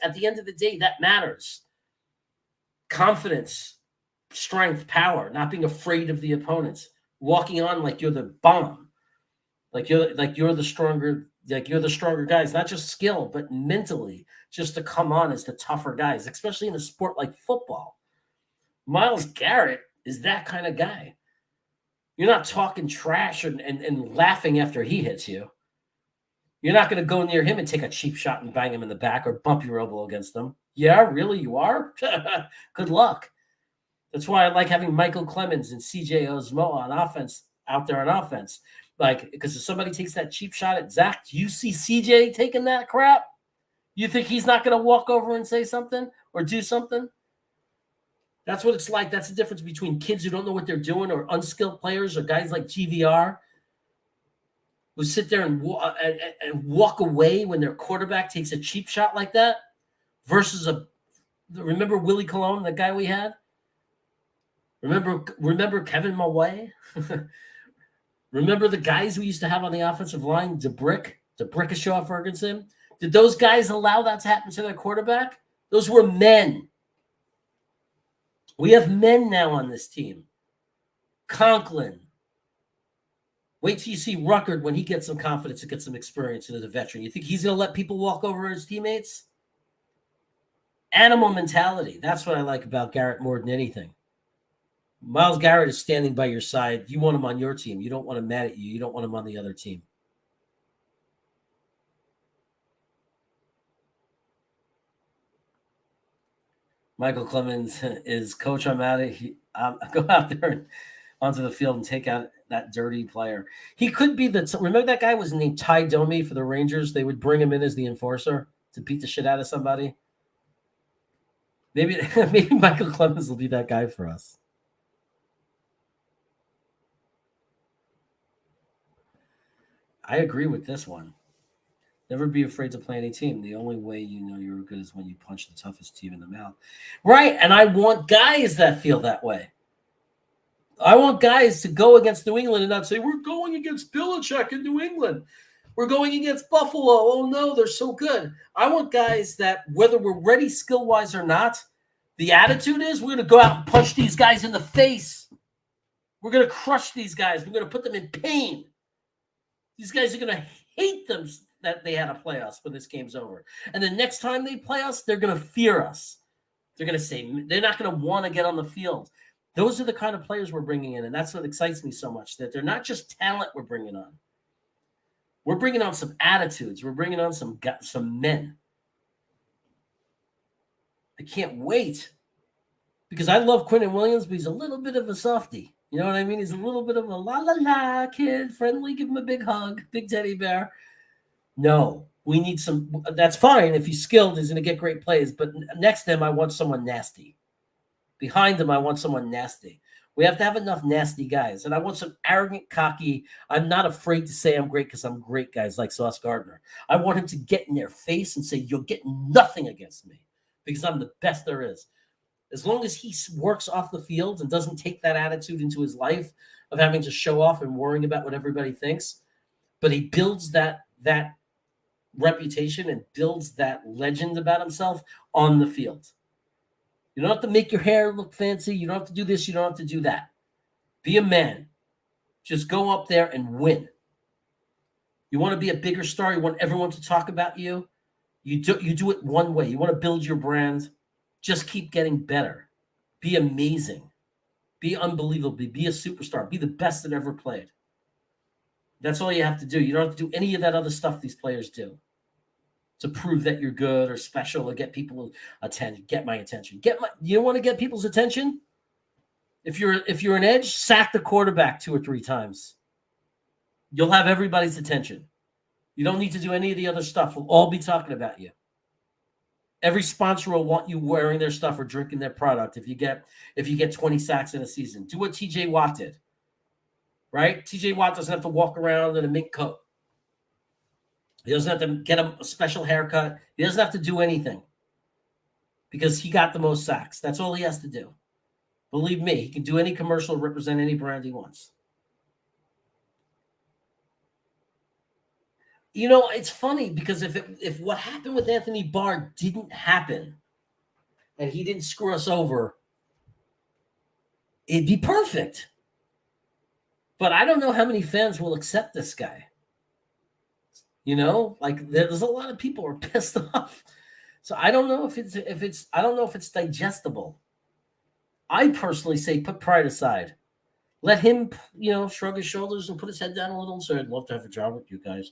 S1: at the end of the day, that matters. Confidence, strength, power, not being afraid of the opponents, walking on like you're the bomb, like you're the stronger. Like you're the stronger guys, not just skill, but mentally, just to come on as the tougher guys, especially in a sport like football. Myles Garrett is that kind of guy. You're not talking trash and laughing after he hits you. You're not going to go near him and take a cheap shot and bang him in the back or bump your elbow against him. Yeah, really, you are? Good luck. That's why I like having Michael Clemens and CJ Osmo on offense, out there on offense. Like, because if somebody takes that cheap shot at Zach, do you see CJ taking that crap? You think he's not going to walk over and say something or do something? That's what it's like. That's the difference between kids who don't know what they're doing or unskilled players or guys like GVR who sit there and walk away when their quarterback takes a cheap shot like that versus remember Willie Colon, the guy we had? Remember Kevin Mulway? Remember the guys we used to have on the offensive line, DeBrickashaw Ferguson? Did those guys allow that to happen to their quarterback? Those were men. We have men now on this team. Conklin. Wait till you see Ruckert when he gets some confidence and gets some experience as a veteran. You think he's going to let people walk over his teammates? Animal mentality. That's what I like about Garrett more than anything. Myles Garrett is standing by your side. You want him on your team. You don't want him mad at you. You don't want him on the other team. Michael Clemens is coach. I'm out of here. Go out there and onto the field and take out that dirty player. He could be remember that guy was named Ty Domi for the Rangers? They would bring him in as the enforcer to beat the shit out of somebody. Maybe Michael Clemens will be that guy for us. I agree with this one. Never be afraid to play any team. The only way you know you're good is when you punch the toughest team in the mouth. Right, and I want guys that feel that way. I want guys to go against New England and not say, we're going against Belichick in New England. We're going against Buffalo. Oh, no, they're so good. I want guys that, whether we're ready skill-wise or not, the attitude is we're going to go out and punch these guys in the face. We're going to crush these guys. We're going to put them in pain. These guys are going to hate them that they had to play us when this game's over. And the next time they play us, they're going to fear us. They're going to say, they're not going to want to get on the field. Those are the kind of players we're bringing in, and that's what excites me so much, that they're not just talent we're bringing on. We're bringing on some attitudes. We're bringing on some men. I can't wait, because I love Quentin Williams, but he's a little bit of a softie. You know what I mean? He's a little bit of a la-la-la kid, friendly, give him a big hug, big teddy bear. No, we need some – that's fine. If he's skilled, he's going to get great plays, but next to him, I want someone nasty. Behind him, I want someone nasty. We have to have enough nasty guys. And I want some arrogant, cocky, I'm not afraid to say I'm great because I'm great guys like Sauce Gardner. I want him to get in their face and say, you'll get nothing against me because I'm the best there is. As long as he works off the field and doesn't take that attitude into his life of having to show off and worrying about what everybody thinks, but he builds that reputation and builds that legend about himself on the field. You don't have to make your hair look fancy. You don't have to do this. You don't have to do that. Be a man. Just go up there and win. You want to be a bigger star. You want everyone to talk about you. You do it one way. You want to build your brand. Just keep getting better. Be amazing. Be unbelievable. Be a superstar. Be the best that ever played. That's all you have to do. You don't have to do any of that other stuff these players do to prove that you're good or special or get people attention. Get my attention. You want to get people's attention? If you're an edge, sack the quarterback 2 or 3 times. You'll have everybody's attention. You don't need to do any of the other stuff. We'll all be talking about you. Every sponsor will want you wearing their stuff or drinking their product if you get 20 sacks in a season. Do what TJ Watt did. Right? TJ Watt doesn't have to walk around in a mink coat. He doesn't have to get a special haircut. He doesn't have to do anything because he got the most sacks. That's all he has to do. Believe me, he can do any commercial, represent any brand he wants. You know, it's funny because if what happened with Anthony Barr didn't happen and he didn't screw us over, it'd be perfect. But I don't know how many fans will accept this guy. You know, like there's a lot of people who are pissed off. So I don't know if it's digestible. I personally say put pride aside. Let him, shrug his shoulders and put his head down a little and say, I'd love to have a job with you guys.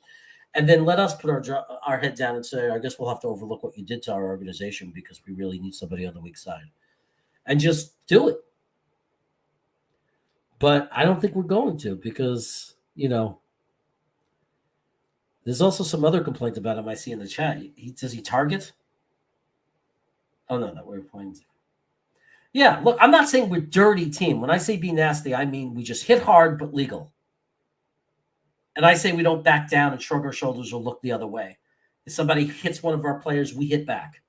S1: And then let us put our head down and say, I guess we'll have to overlook what you did to our organization because we really need somebody on the weak side. And just do it. But I don't think we're going to because, there's also some other complaint about him I see in the chat. Does he target? Oh, no, that we're playing. Yeah, look, I'm not saying we're a dirty team. When I say be nasty, I mean we just hit hard but legal. And I say we don't back down and shrug our shoulders or look the other way. If somebody hits one of our players, we hit back.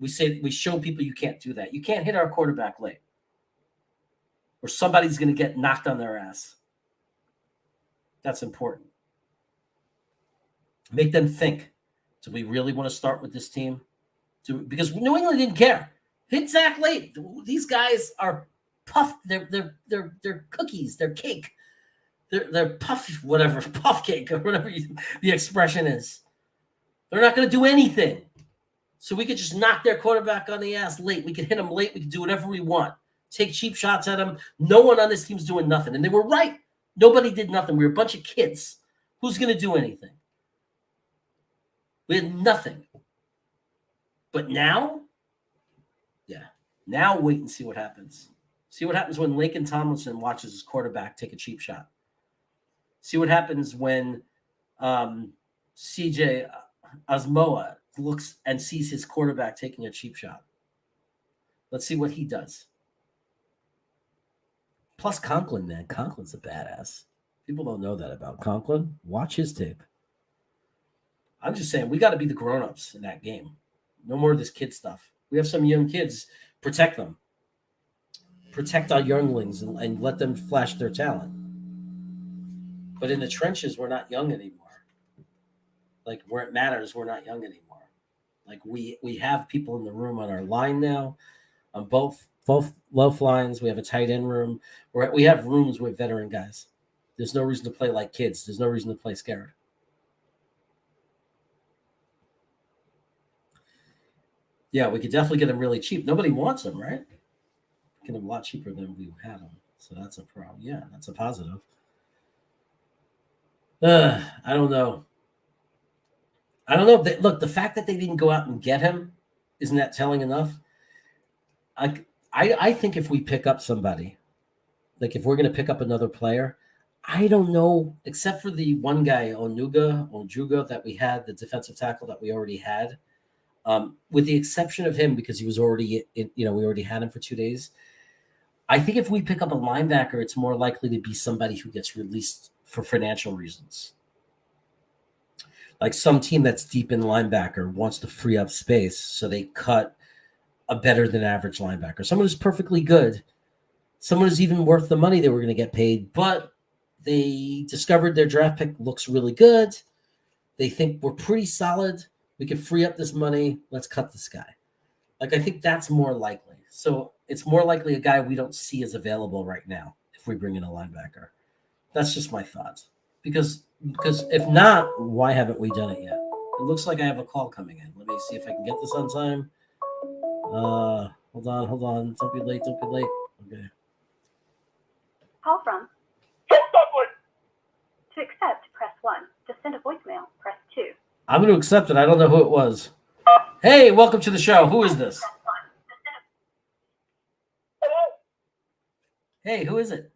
S1: We show people you can't do that. You can't hit our quarterback late. Or somebody's going to get knocked on their ass. That's important. Make them think. Do we really want to start with this team? Because New England didn't care. Hit Zach late. These guys are puffed. They're cookies. They're cake. They're puff whatever puff cake or whatever the expression is. They're not going to do anything. So we could just knock their quarterback on the ass late. We could hit him late. We could do whatever we want. Take cheap shots at him. No one on this team's doing nothing. And they were right. Nobody did nothing. We were a bunch of kids. Who's going to do anything? We had nothing. But now, yeah, Now wait and see what happens. See what happens when Laken Tomlinson watches his quarterback take a cheap shot. See what happens when CJ Osmoa looks and sees his quarterback taking a cheap shot. Let's see what he does. Plus Conklin, man. Conklin's a badass. People don't know that about Conklin. Watch his tape. I'm just saying, we got to be the grown-ups in that game. No more of this kid stuff. We have some young kids. Protect them. Protect our younglings and let them flash their talent. But in the trenches, we're not young anymore. Like, where it matters, we're not young anymore. Like, we have people in the room on our line now, on both loaf lines. We have a tight end room. We have rooms with veteran guys. There's no reason to play like kids. There's no reason to play scared. Yeah, we could definitely get them really cheap. Nobody wants them, right? Get them a lot cheaper than we had them. So that's a problem. Yeah, that's a positive. I don't know. Look, the fact that they didn't go out and get him, isn't that telling enough? I think if we pick up somebody, like if we're going to pick up another player, I don't know, except for the one guy, Ojuga, that we had, the defensive tackle that we already had. With the exception of him, because he was already, we already had him for 2 days. I think if we pick up a linebacker, it's more likely to be somebody who gets released for financial reasons. Like some team that's deep in linebacker wants to free up space, so they cut a better than average linebacker. Someone who's perfectly good. Someone who's even worth the money they were going to get paid, but they discovered their draft pick looks really good. They think we're pretty solid. We can free up this money. Let's cut this guy. Like, I think that's more likely. So it's more likely a guy we don't see as available right now if we bring in a linebacker. That's just my thoughts. Because if not, why haven't we done it yet? It looks like I have a call coming in. Let me see if I can get this on time. Hold on. Don't be late. Okay.
S4: Call from. To accept, press 1. To send a voicemail, press 2.
S1: I'm going to accept it. I don't know who it was. Hey, welcome to the show. Who is this?
S5: Hello.
S1: Hey, who is it?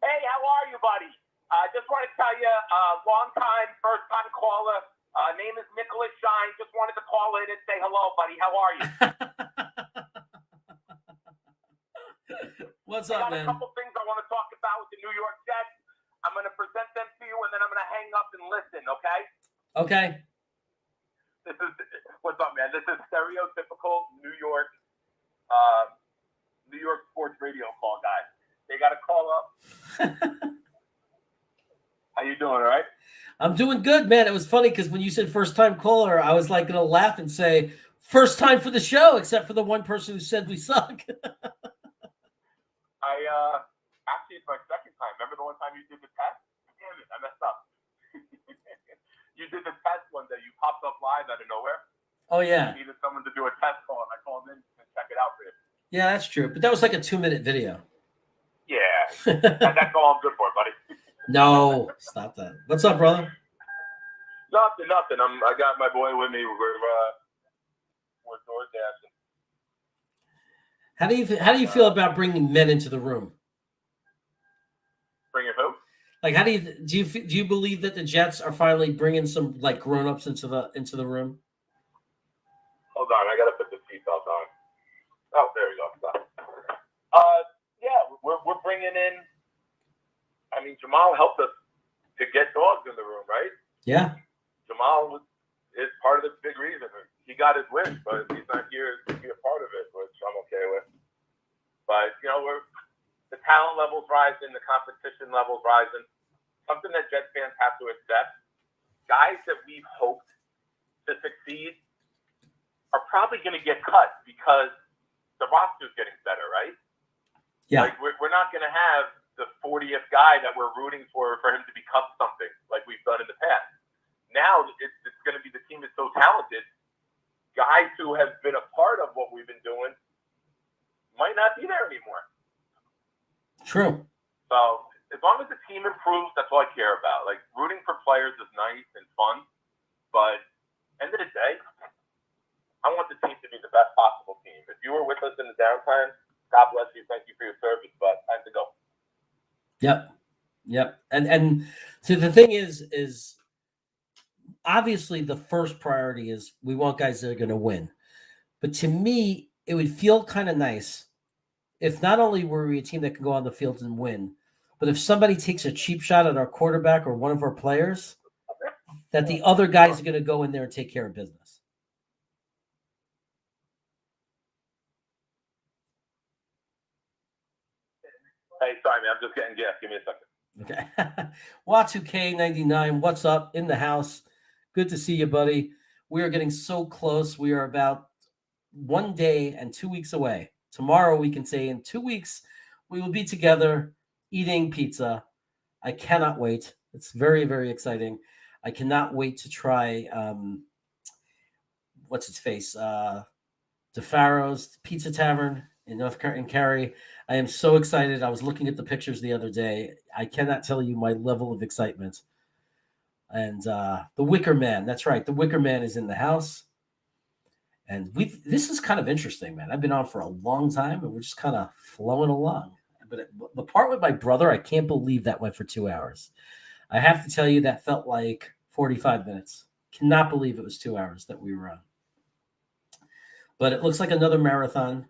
S5: Hey, how are you, buddy? Just want to tell you, long time, first time caller. Name is Nicholas Shine. Just wanted to call in and say hello, buddy. How are you?
S1: What's
S5: I
S1: up,
S5: got
S1: man?
S5: a couple things I want to talk about with the New York Jets. I'm going to present them to you, and then I'm going to hang up and listen, okay?
S1: Okay.
S5: What's up, man? This is stereotypical New York sports radio call, guys. They got to call up. How you doing, all right?
S1: I'm doing good, man. It was funny because when you said first time caller, I was like going to laugh and say first time for the show, except for the one person who said we suck.
S5: Actually, it's my second time. Remember the one time you did the test? Damn it, I messed up. You did the test one day. You popped up live out of nowhere.
S1: Oh, yeah.
S5: You needed someone to do a test call, and I called in to check it out for you.
S1: Yeah, that's true. But that was like a 2-minute video.
S5: Yeah. That's all I'm good for, buddy.
S1: No, stop that. What's up, brother?
S5: Nothing. I got my boy with me. We're door dashing.
S1: How do you feel about bringing men into the room?
S5: Bring it who?
S1: Like, how do you believe that the Jets are finally bringing some like grown-ups into the room?
S5: Hold on, I gotta put the seatbelt on. Oh, there we go. Stop. Yeah, we're bringing in. I mean, Jamal helped us to get dogs in the room, right?
S1: Yeah.
S5: Jamal is part of the big reason. He got his win, but he's not here to be a part of it, which I'm okay with. But the talent level's rising, the competition level's rising. Something that Jets fans have to accept. Guys that we've hoped to succeed are probably going to get cut because the roster's getting better, right?
S1: Yeah.
S5: Like we're not going to have the 40th guy that we're rooting for him to become something like we've done in the past. Now it's going to be the team is so talented. Guys who have been a part of what we've been doing might not be there anymore.
S1: True.
S5: So as long as the team improves, that's all I care about. Like rooting for players is nice and fun, but end of the day, I want the team to be the best possible team. If you were with us in the downtime, God bless you. Thank you for your service, but time to go.
S1: Yep. And so the thing is obviously the first priority is we want guys that are going to win. But to me, it would feel kind of nice if not only were we a team that can go on the field and win, but if somebody takes a cheap shot at our quarterback or one of our players, that the other guys are going to go in there and take care of business.
S5: Hey, sorry, man. I'm just getting gas. Give me a second.
S1: Okay. Watu-K99, what's up in the house? Good to see you, buddy. We are getting so close. We are about 1 day and 2 weeks away. Tomorrow, we can say in 2 weeks, we will be together eating pizza. I cannot wait. It's very, very exciting. I cannot wait to try, what's its face? DeFaro's Pizza Tavern in in Cary. I am so excited. I was looking at the pictures the other day. I cannot tell you my level of excitement. And the Wicker Man, that's right. The Wicker Man is in the house. And this is kind of interesting, man. I've been on for a long time, and we're just kind of flowing along. But the part with my brother, I can't believe that went for 2 hours. I have to tell you, that felt like 45 minutes. Cannot believe it was 2 hours that we were on. But it looks like another marathon.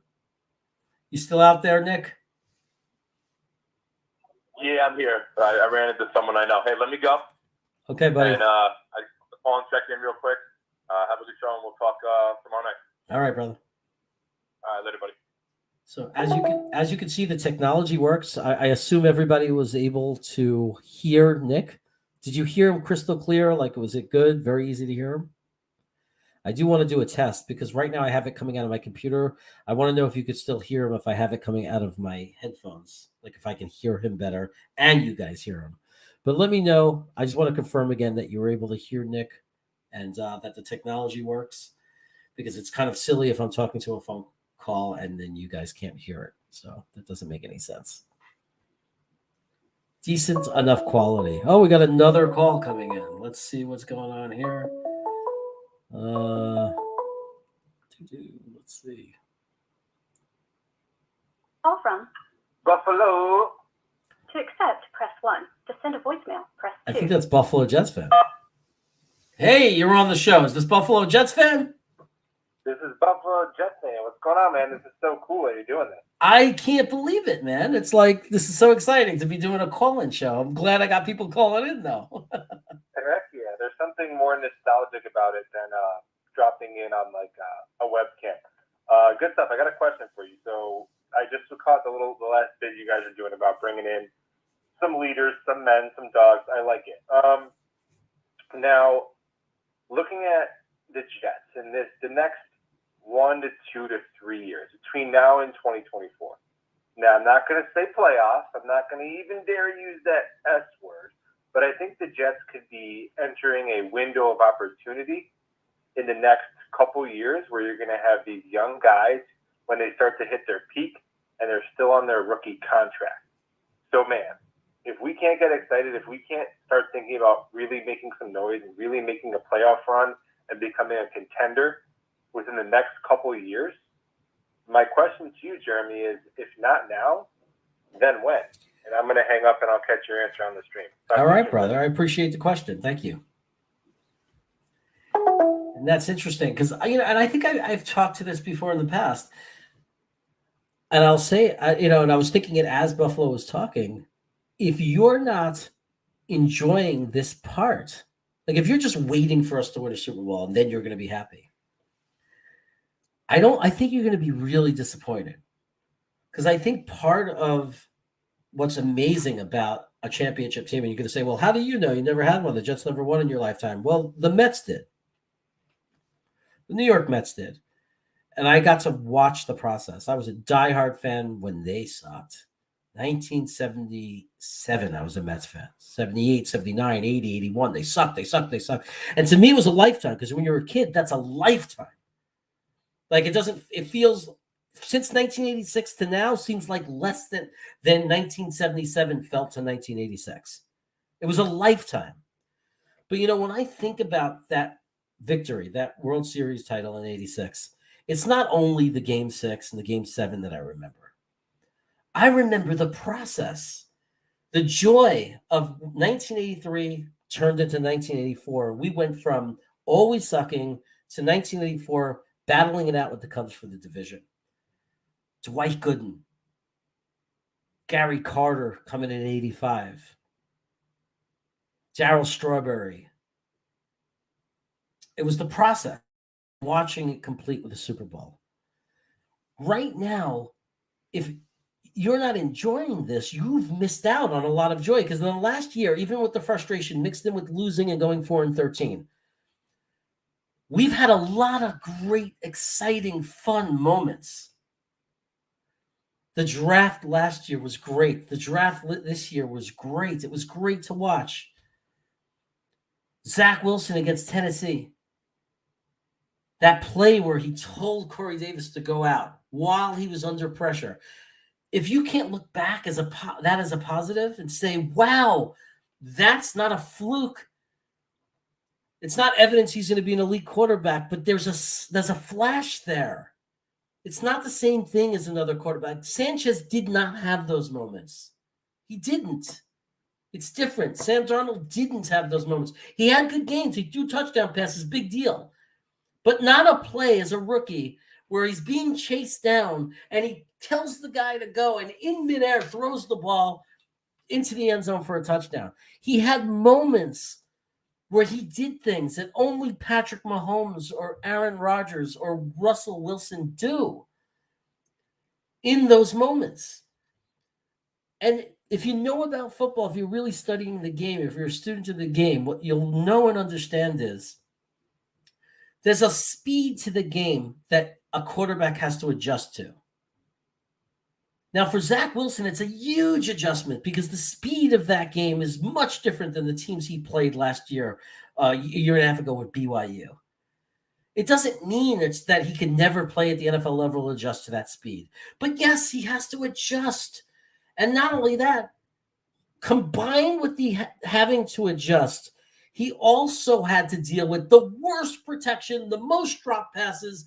S1: You still out there, Nick?
S5: Yeah, I'm here. I ran into someone I know. Hey, let me go.
S1: Okay, buddy.
S5: And I call and check in real quick. Have a good show, and we'll talk tomorrow night.
S1: All right, brother.
S5: All right, later, buddy.
S1: So as you can see, the technology works. I assume everybody was able to hear Nick. Did you hear him crystal clear? Like, was it good? Very easy to hear him? I do want to do a test because right now I have it coming out of my computer. I want to know if you could still hear him if I have it coming out of my headphones, like if I can hear him better and you guys hear him. But let me know. I just want to confirm again that you were able to hear Nick and that the technology works, because it's kind of silly if I'm talking to a phone call and then you guys can't hear it. So that doesn't make any sense. Decent enough quality. Oh, we got another call coming in. Let's see what's going on here. Let's see.
S6: Call from
S5: Buffalo.
S6: to accept, press 1. To send a voicemail, press 2.
S1: I think that's Buffalo Jets fan. Hey, you're on the show. Is this Buffalo Jets fan?
S5: This is Buffalo Jets fan. What's going on, man? This is so cool that you're doing this.
S1: I can't believe it, man. It's like, this is so exciting to be doing a call-in show. I'm glad I got people calling in, though.
S5: Heck yeah. There's something more nostalgic about it than dropping in on like a webcam. Good stuff. I got a question for you. So I just caught the last bit you guys are doing about bringing in some leaders, some men, some dogs. I like it. Now, looking at the Jets in the next 1 to 2 to 3 years between now and 2024. Now, I'm not going to say playoffs. I'm not going to even dare use that S word. But I think the Jets could be entering a window of opportunity in the next couple years where you're going to have these young guys when they start to hit their peak and they're still on their rookie contract. So, man, if we can't get excited, if we can't start thinking about really making some noise and really making a playoff run and becoming a contender within the next couple of years, my question to you, Jeremy, is if not now, then when? And I'm going to hang up and I'll catch your answer on the stream.
S1: All right, brother. I appreciate the question. Thank you. And that's interesting because, and I think I've talked to this before in the past. And I'll say, and I was thinking it as Buffalo was talking, if you're not enjoying this part, like if you're just waiting for us to win a Super Bowl and then you're going to be happy, I think you're going to be really disappointed. Because I think part of what's amazing about a championship team, and you're going to say, well, how do you know? You never had one. The Jets never won in your lifetime. Well, the Mets did. The New York Mets did. And I got to watch the process. I was a diehard fan when they sucked. 1977, I was a Mets fan. 78, 79, 80, 81. They sucked. And to me, it was a lifetime because when you're a kid, that's a lifetime. Like it feels, since 1986 to now, seems like less than 1977 felt to 1986. It was a lifetime. But, when I think about victory, that World Series title in 86, it's not only the Game 6 and the Game 7 that I remember. I remember the process, the joy of 1983 turned into 1984. We went from always sucking to 1984 battling it out with the Cubs for the division. Dwight Gooden, Gary Carter coming in 85, Darryl Strawberry. It was the process, watching it complete with the Super Bowl. Right now, if you're not enjoying this, you've missed out on a lot of joy, because in the last year, even with the frustration mixed in with losing and going 4-13, we've had a lot of great, exciting, fun moments. The draft last year was great. The draft this year was great. It was great to watch. Zach Wilson against Tennessee. That play where he told Corey Davis to go out while he was under pressure. If you can't look back as a positive and say, wow, that's not a fluke. It's not evidence he's going to be an elite quarterback, but there's a flash there. It's not the same thing as another quarterback. Sanchez did not have those moments. He didn't. It's different. Sam Darnold didn't have those moments. He had good games. He threw touchdown passes, big deal. But not a play as a rookie where he's being chased down and he tells the guy to go and in midair throws the ball into the end zone for a touchdown. He had moments where he did things that only Patrick Mahomes or Aaron Rodgers or Russell Wilson do in those moments. And if you know about football, if you're really studying the game, if you're a student of the game, what you'll know and understand is there's a speed to the game that a quarterback has to adjust to. Now, for Zach Wilson, it's a huge adjustment because the speed of that game is much different than the teams he played last year, a year and a half ago with BYU. It doesn't mean it's that he can never play at the NFL level and adjust to that speed. But yes, he has to adjust. And not only that, combined with the having to adjust, he also had to deal with the worst protection, the most drop passes,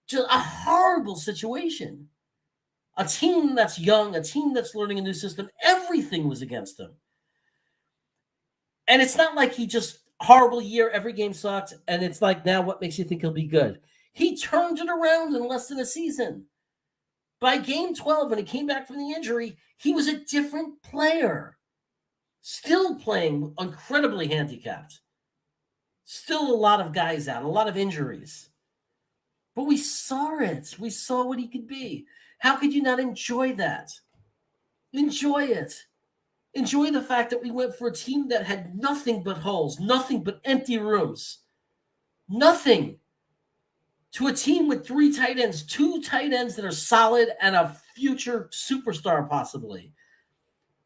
S1: just a horrible situation. A team that's young, a team that's learning a new system, everything was against him. And it's not like he just, horrible year, every game sucked, and it's like, now what makes you think he'll be good? He turned it around in less than a season. By game 12, when he came back from the injury, he was a different player. Still playing incredibly handicapped. Still a lot of guys out, a lot of injuries. But we saw it. We saw what he could be. How could you not enjoy that? Enjoy it. Enjoy the fact that we went for a team that had nothing but holes, nothing but empty rooms. Nothing. To a team with 3 tight ends, 2 tight ends that are solid and a future superstar possibly.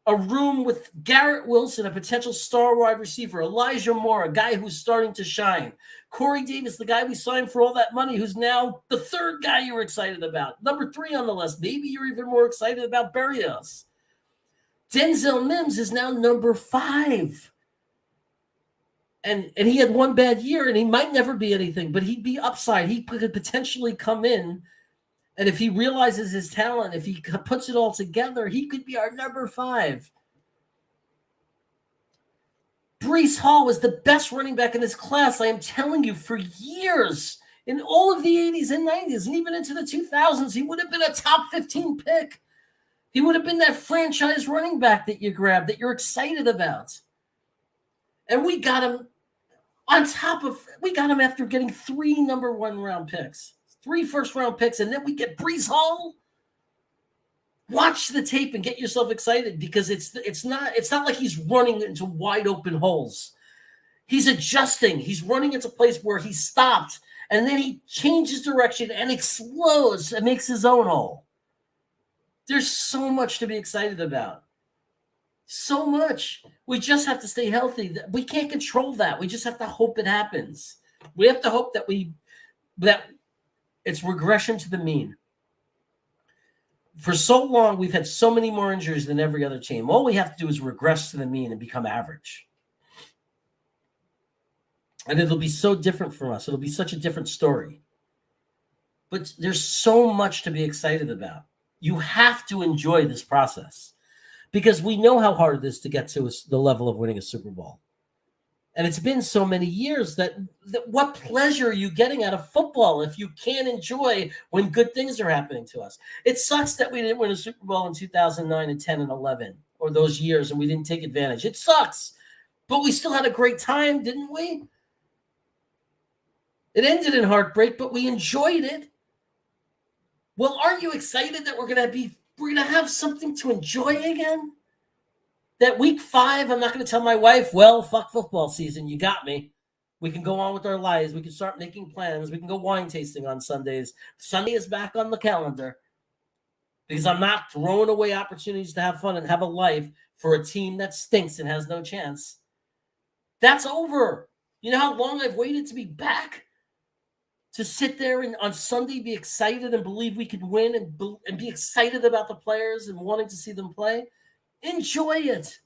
S1: A room with Garrett Wilson, a potential star wide receiver. Elijah Moore, a guy who's starting to shine. Corey Davis, the guy we signed for all that money, who's now the 3rd guy you were excited about. Number 3 on the list. Maybe you're even more excited about Berrios. Denzel Mims is now number 5. And he had one bad year, and he might never be anything, but he'd be upside. He could potentially come in, and if he realizes his talent, if he puts it all together, he could be our number 5. Breece Hall was the best running back in his class, I am telling you, for years. In all of the 80s and 90s, and even into the 2000s, he would have been a top 15 pick. He would have been that franchise running back that you grabbed, that you're excited about. And we got him we got him after getting 3 number 1 round picks, 3 first-round picks, and then we get Breece Hall. Watch the tape and get yourself excited because it's not like he's running into wide open holes. He's adjusting. He's running into a place where he stopped, and then he changes direction and explodes and makes his own hole. There's so much to be excited about. So much. We just have to stay healthy. We can't control that. We just have to hope it happens. We have to hope that it's regression to the mean. For so long, we've had so many more injuries than every other team. All we have to do is regress to the mean and become average. And it'll be so different from us. It'll be such a different story. But there's so much to be excited about. You have to enjoy this process because we know how hard it is to get to the level of winning a Super Bowl. And it's been so many years that what pleasure are you getting out of football if you can't enjoy when good things are happening to us? It sucks that we didn't win a Super Bowl in 2009 and 10 and 11 or those years and we didn't take advantage. It sucks. But we still had a great time, didn't we? It ended in heartbreak, but we enjoyed it. Well, aren't you excited that we're gonna have something to enjoy again? That week 5, I'm not going to tell my wife, well, fuck football season. You got me. We can go on with our lives. We can start making plans. We can go wine tasting on Sundays. Sunday is back on the calendar because I'm not throwing away opportunities to have fun and have a life for a team that stinks and has no chance. That's over. You know how long I've waited to be back? To sit there and on Sunday be excited and believe we could win and be excited about the players and wanting to see them play? Enjoy it.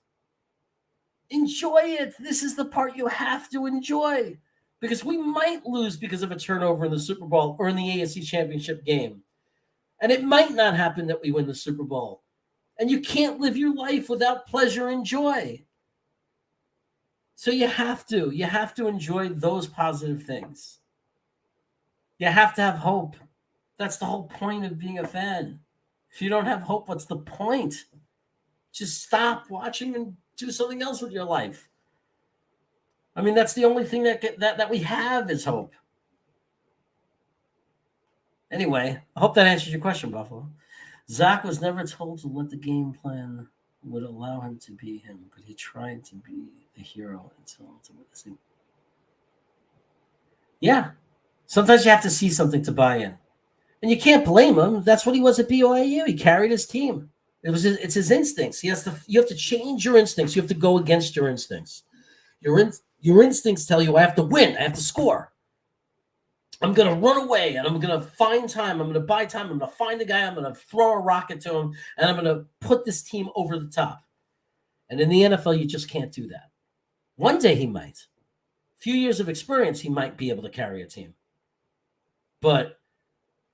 S1: Enjoy it. This is the part you have to enjoy because we might lose because of a turnover in the Super Bowl or in the AFC Championship game. And it might not happen that we win the Super Bowl. And you can't live your life without pleasure and joy. So you have to enjoy those positive things. You have to have hope. That's the whole point of being a fan. If you don't have hope, what's the point? Just stop watching and do something else with your life. I mean, that's the only thing that we have is hope. Anyway, I hope that answers your question, Buffalo. Zach was never told to let the game plan would allow him to be him, but he tried to be the hero until ultimately. Yeah. Sometimes you have to see something to buy in. And you can't blame him. That's what he was at BYU. He carried his team. It's his instincts. You have to change your instincts. You have to go against your instincts. Your instincts tell you I have to win. I have to score. I'm going to run away and I'm going to find time. I'm going to buy time. I'm going to find the guy. I'm going to throw a rocket to him and I'm going to put this team over the top. And in the NFL, you just can't do that. One day he might. A few years of experience, he might be able to carry a team. But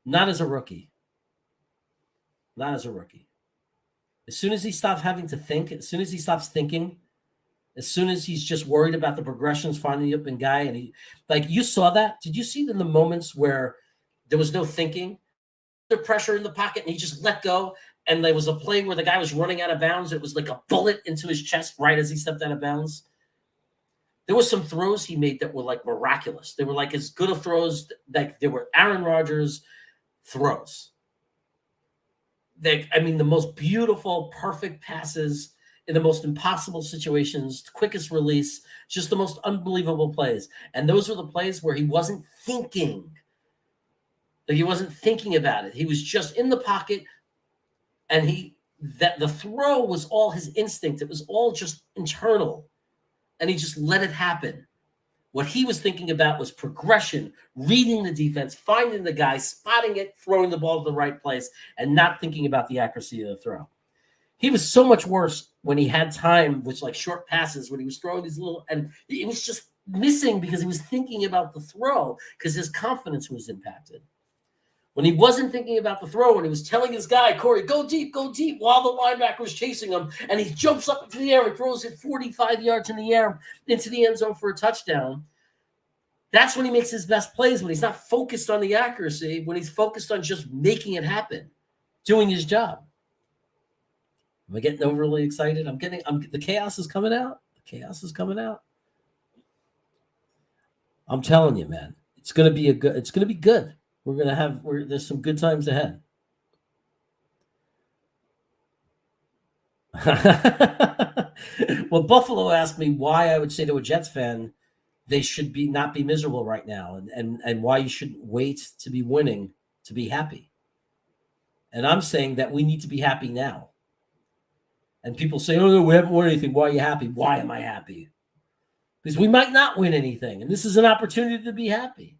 S1: not as a rookie. Not as a rookie. As soon as he stops having to think, as soon as he stops thinking, as soon as he's just worried about the progressions finding the open guy, and he, like, you saw that? Did you see in the moments where there was no thinking? The pressure in the pocket, and he just let go, and there was a play where the guy was running out of bounds. It was like a bullet into his chest right as he stepped out of bounds. There were some throws he made that were like miraculous. They were like as good of throws, like they were Aaron Rodgers throws. The most beautiful, perfect passes in the most impossible situations, quickest release, just the most unbelievable plays. And those were the plays where he wasn't thinking. Like he wasn't thinking about it. He was just in the pocket, and the throw was all his instinct. It was all just internal, and he just let it happen. What he was thinking about was progression, reading the defense, finding the guy, spotting it, throwing the ball to the right place, and not thinking about the accuracy of the throw. He was so much worse when he had time, which like short passes, when he was throwing these little, and it was just missing because he was thinking about the throw because his confidence was impacted. When he wasn't thinking about the throw, when he was telling his guy, Corey, go deep, while the linebacker was chasing him, and he jumps up into the air and throws it 45 yards in the air into the end zone for a touchdown. That's when he makes his best plays, when he's not focused on the accuracy, when he's focused on just making it happen, doing his job. Am I getting overly excited? The chaos is coming out. The chaos is coming out. I'm telling you, man, it's going to be good. There's some good times ahead. Well, Buffalo asked me why I would say to a Jets fan they should not be miserable right now, and why you shouldn't wait to be winning to be happy. And I'm saying that we need to be happy now. And people say, oh, no, we haven't won anything. Why are you happy? Why am I happy? Because we might not win anything, and this is an opportunity to be happy.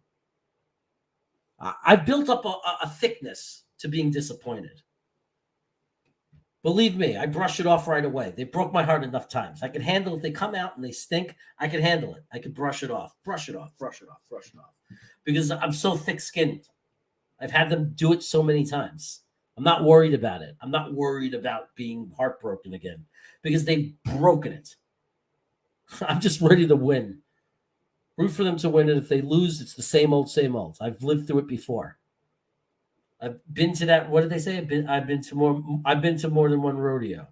S1: I've built up a thickness to being disappointed. Believe me, I brush it off right away. They broke my heart enough times. I can handle if they come out and they stink. I can handle it. I can brush it off, brush it off, brush it off, brush it off, because I'm so thick-skinned. I've had them do it so many times. I'm not worried about it. I'm not worried about being heartbroken again because they've broken it. I'm just ready to win. Root for them to win, and if they lose, it's the same old, same old. I've lived through it before. I've been to that. What did they say? I've been to more than one rodeo.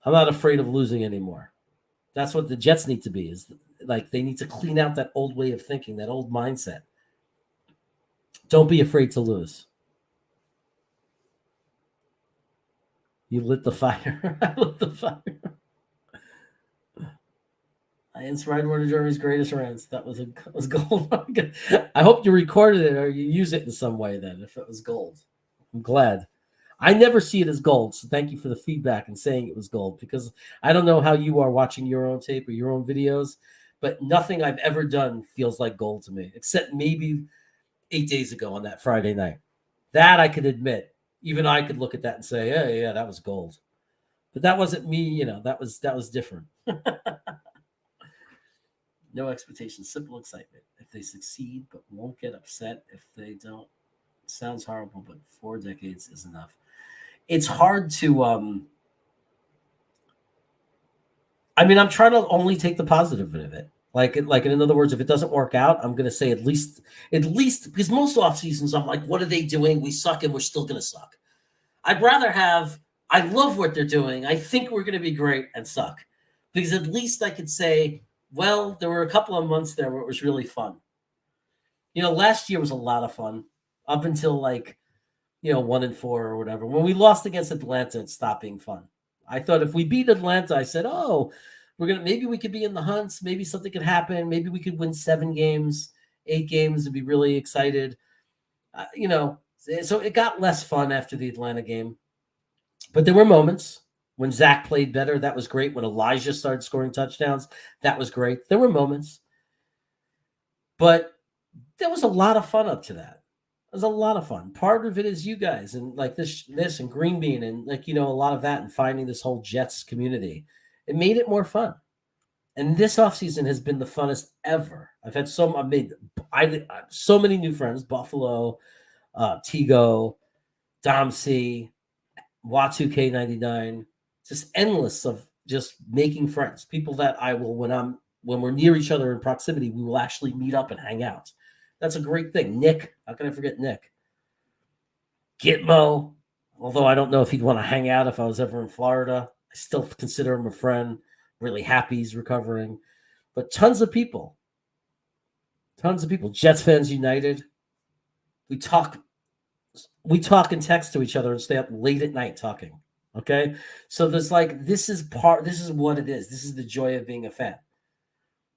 S1: I'm not afraid of losing anymore. That's what the Jets need to be. Is like they need to clean out that old way of thinking, that old mindset. Don't be afraid to lose. You lit the fire. I lit the fire. I inspired one of Jeremy's greatest rants. That was gold. I hope you recorded it or you use it in some way then, if it was gold. I'm glad. I never see it as gold, so thank you for the feedback and saying it was gold, because I don't know how you are watching your own tape or your own videos, but nothing I've ever done feels like gold to me, except maybe 8 days ago on that Friday night. That I could admit. Even I could look at that and say, yeah, that was gold. But that wasn't me, that was different. No expectations, simple excitement. If they succeed, but won't get upset if they don't. Sounds horrible, but 4 decades is enough. It's hard to I'm trying to only take the positive of it. Like in other words, if it doesn't work out, I'm gonna say at least because most off seasons I'm like, what are they doing? We suck and we're still gonna suck. I'd rather have I love what they're doing. I think we're gonna be great and suck. Because at least I could say, well, there were a couple of months there where it was really fun. Last year was a lot of fun up until 1-4 or whatever. When we lost against Atlanta, it stopped being fun. I thought if we beat Atlanta, I said, maybe we could be in the hunts. Maybe something could happen. Maybe we could win 7 games, 8 games and be really excited. So it got less fun after the Atlanta game. But there were moments. When Zach played better, that was great. When Elijah started scoring touchdowns, that was great. There were moments. But there was a lot of fun up to that. It was a lot of fun. Part of it is you guys and this and Green Bean and a lot of that and finding this whole Jets community. It made it more fun. And this offseason has been the funnest ever. I made so many new friends. Buffalo, Tigo, Dom C, Watu K99. Just endless of just making friends. People that I will, when we're near each other in proximity, we will actually meet up and hang out. That's a great thing. Nick, how can I forget Nick? Gitmo, although I don't know if he'd want to hang out if I was ever in Florida. I still consider him a friend. Really happy he's recovering. But tons of people. Jets fans united. We talk and text to each other and stay up late at night talking. Okay, so there's this is what it is. This is the joy of being a fan.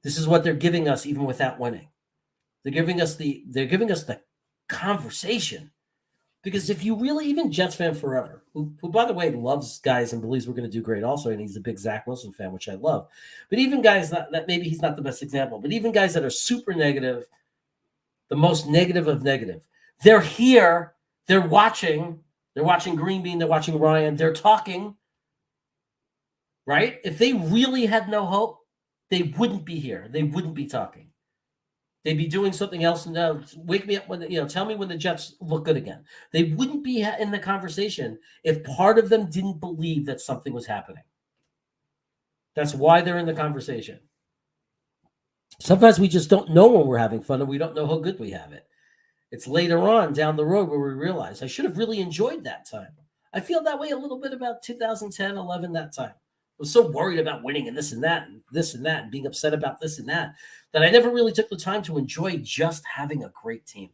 S1: This is what they're giving us even without winning. They're giving us the conversation. Because if you really, even Jets fan forever, who by the way loves guys and believes we're going to do great also, and he's a big Zach Wilson fan, which I love. But even guys that maybe he's not the best example, but even guys that are super negative, the most negative of negative, they're here, they're watching. They're watching Green Bean. They're watching Ryan. They're talking, right? If they really had no hope, they wouldn't be here. They wouldn't be talking. They'd be doing something else. And wake me up when tell me when the Jets look good again. They wouldn't be in the conversation if part of them didn't believe that something was happening. That's why they're in the conversation. Sometimes we just don't know when we're having fun, and we don't know how good we have it. It's later on down the road where we realize I should have really enjoyed that time. I feel that way a little bit about 2010, 11, that time. I was so worried about winning and this and that and being upset about this and that I never really took the time to enjoy just having a great team.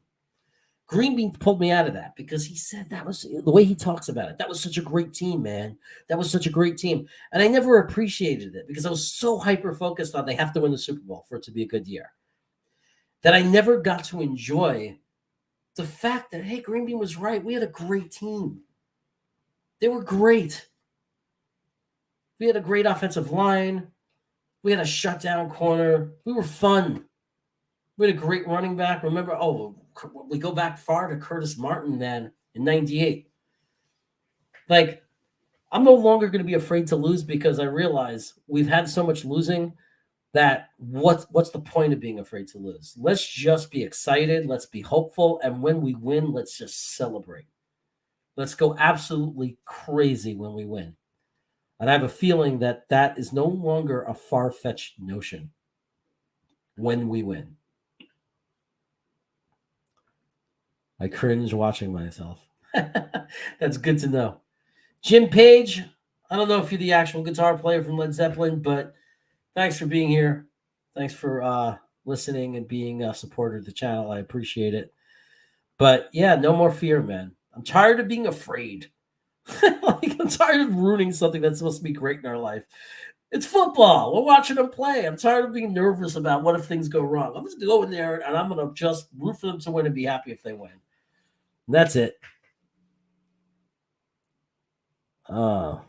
S1: Green Bean pulled me out of that because he said that was the way he talks about it. That was such a great team, man. That was such a great team. And I never appreciated it because I was so hyper-focused on they have to win the Super Bowl for it to be a good year that I never got to enjoy the fact that, hey, Green Bean was right. We had a great team. They were great. We had a great offensive line. We had a shutdown corner. We were fun. We had a great running back. Remember, we go back far to Curtis Martin then in 98. Like, I'm no longer going to be afraid to lose because I realize we've had so much losing that what's the point of being afraid to lose? Let's just be excited. Let's be hopeful. And when we win, let's just celebrate. Let's go absolutely crazy when we win. And I have a feeling that that is no longer a far-fetched notion when we win. I cringe watching myself. That's good to know. Jim Page, I don't know if you're the actual guitar player from Led Zeppelin, but thanks for being here. Thanks for listening and being a supporter of the channel. I appreciate it. But yeah, no more fear, man. I'm tired of being afraid. Like, I'm tired of ruining something that's supposed to be great in our life. It's football. We're watching them play. I'm tired of being nervous about what if things go wrong. I'm just going to go in there and I'm going to just root for them to win and be happy if they win. And that's it. What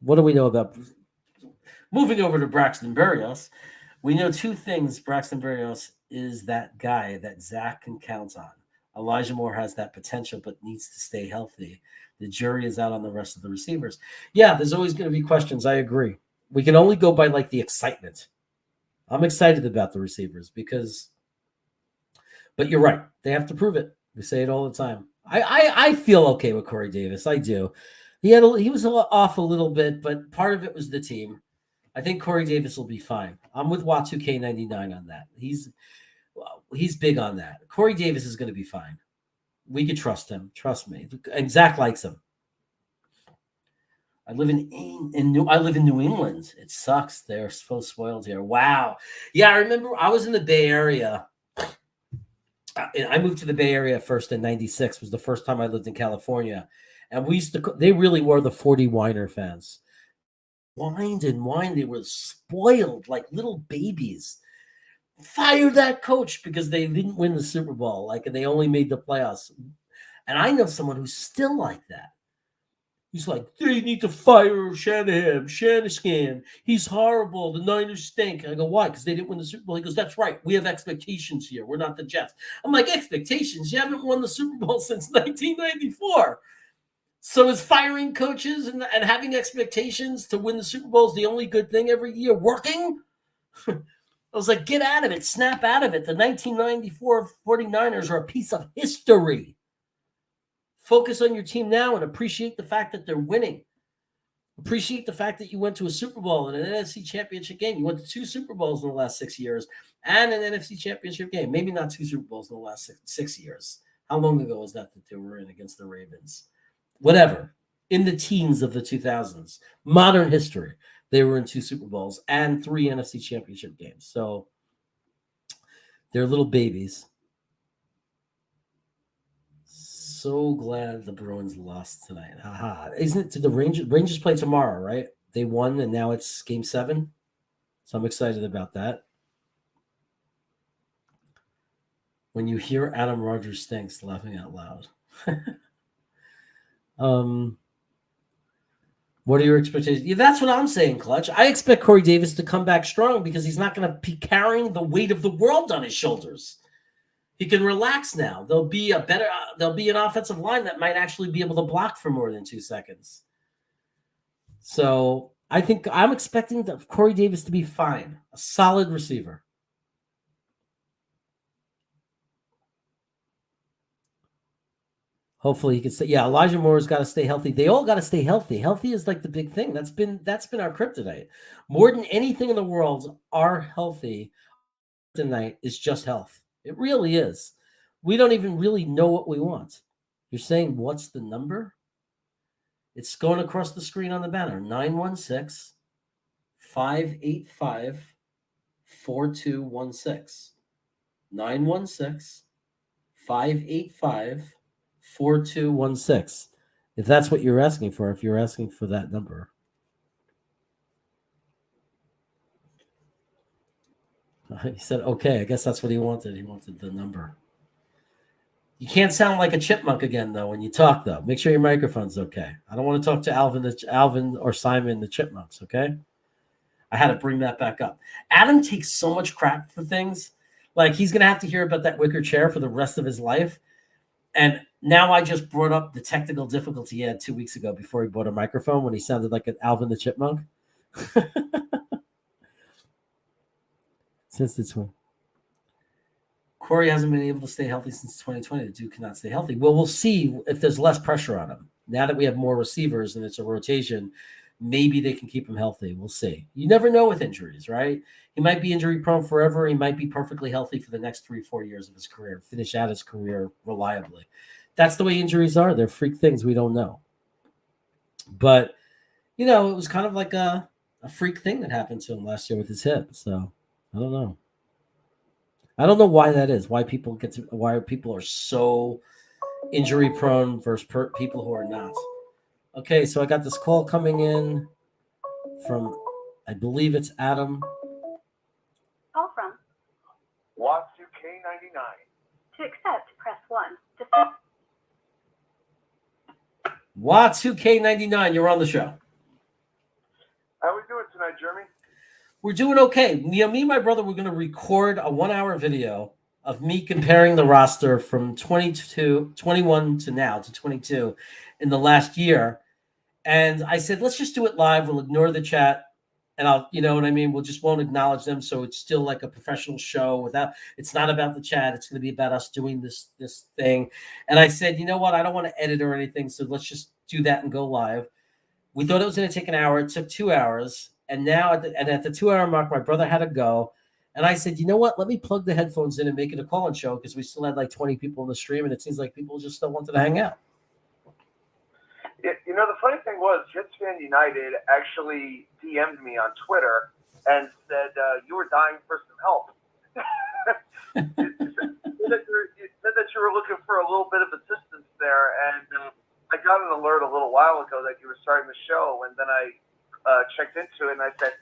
S1: do we know about moving over to Braxton Berrios? We know two things. Braxton Berrios is that guy that Zach can count on. Elijah Moore has that potential, but needs to stay healthy. The jury is out on the rest of the receivers. Yeah, there's always going to be questions. I agree. We can only go by like the excitement. I'm excited about the receivers but you're right. They have to prove it. We say it all the time. I feel okay with Corey Davis. I do. He was off a little bit, but part of it was the team. I think Corey Davis will be fine. I'm with Watu-K99 on that. He's big on that. Corey Davis is going to be fine. We could trust him. Trust me. And Zach likes him. I live in New England. It sucks. They're so spoiled here. Wow. Yeah, I remember I was in the Bay Area. I moved to the Bay Area first in '96. Was the first time I lived in California. And they really were the 40 Whiner fans. Whined and whined. They were spoiled like little babies. Fire that coach because they didn't win the Super Bowl, and they only made the playoffs. And I know someone who's still like that. He's like, they need to fire Shanahan. He's horrible. The Niners stink. I go, why? Because they didn't win the Super Bowl. He goes, that's right. We have expectations here. We're not the Jets. I'm like, expectations? You haven't won the Super Bowl since 1994. So is firing coaches and having expectations to win the Super Bowl is the only good thing every year working? I was like, get out of it. Snap out of it. The 1994 49ers are a piece of history. Focus on your team now and appreciate the fact that they're winning. Appreciate the fact that you went to a Super Bowl and an NFC Championship game. You went to 2 Super Bowls in the last 6 years and an NFC Championship game. Maybe not 2 Super Bowls in the last 6 years. How long ago was that they were in against the Ravens? Whatever. In the teens of the 2000s. Modern history. They were in 2 Super Bowls and 3 NFC Championship games. So they're little babies. So glad the Bruins lost tonight. Haha. Isn't it to the Rangers play tomorrow, right? They won and now it's game 7. So I'm excited about that. When you hear Adam Rogers stinks, laughing out loud. What are your expectations? Yeah, that's what I'm saying, Clutch. I expect Corey Davis to come back strong because he's not going to be carrying the weight of the world on his shoulders. He can relax now. There'll be an offensive line that might actually be able to block for more than 2 seconds. So I think I'm expecting Corey Davis to be fine. A solid receiver. Hopefully he can stay. Yeah, Elijah Moore's got to stay healthy. They all got to stay healthy. Healthy is like the big thing. That's been our kryptonite. More than anything in the world, our healthy tonight is just health. It really is. We don't even really know what we want. You're saying, what's the number? It's going across the screen on the banner. 916-585-4216. 916-585-4216. If that's what you're asking for, if you're asking for that number. He said, okay, I guess that's what he wanted. He wanted the number. You can't sound like a chipmunk again, though, when you talk, though. Make sure your microphone's okay. I don't want to talk to Alvin or Simon, the chipmunks, okay? I had to bring that back up. Adam takes so much crap for things. Like, he's going to have to hear about that wicker chair for the rest of his life. And Now I just brought up the technical difficulty he had 2 weeks ago before he bought a microphone when he sounded like an Alvin the Chipmunk. Since the twin. Corey hasn't been able to stay healthy since 2020. The dude cannot stay healthy. Well, we'll see if there's less pressure on him. Now that we have more receivers and it's a rotation, maybe they can keep him healthy. We'll see. You never know with injuries, right? He might be injury prone forever. He might be perfectly healthy for the next 3-4 years of his career, finish out his career reliably. That's the way injuries are. They're freak things we don't know. But, it was kind of like a freak thing that happened to him last year with his hip. So I don't know. I don't know why that is. Why people are so injury prone versus people who are not. Okay, so I got this call coming in from, I believe it's Adam.
S6: Call from.
S5: Watsu K99.
S6: To accept, press 1. To send.
S1: Watsu K99, you're on the show.
S5: How we doing tonight, Jeremy?
S1: We're doing okay. Me and my brother, we're going to record a 1-hour video of me comparing the roster from 21 to now to 22 in the last year. And I said, let's just do it live. We'll ignore the chat. And I'll, you know what I mean? We'll just won't acknowledge them. So it's still like a professional show it's not about the chat. It's going to be about us doing this thing. And I said, you know what? I don't want to edit or anything. So let's just do that and go live. We thought it was going to take an hour. It took 2 hours. And now at the 2-hour mark, my brother had to go. And I said, you know what? Let me plug the headphones in and make it a call-in show because we still had like 20 people in the stream. And it seems like people just still wanted to hang out.
S5: The funny thing was, Jets Fan United actually DM'd me on Twitter and said, you were dying for some help. you said that you were looking for a little bit of assistance there. And I got an alert a little while ago that you were starting the show. And then I checked into it and I said,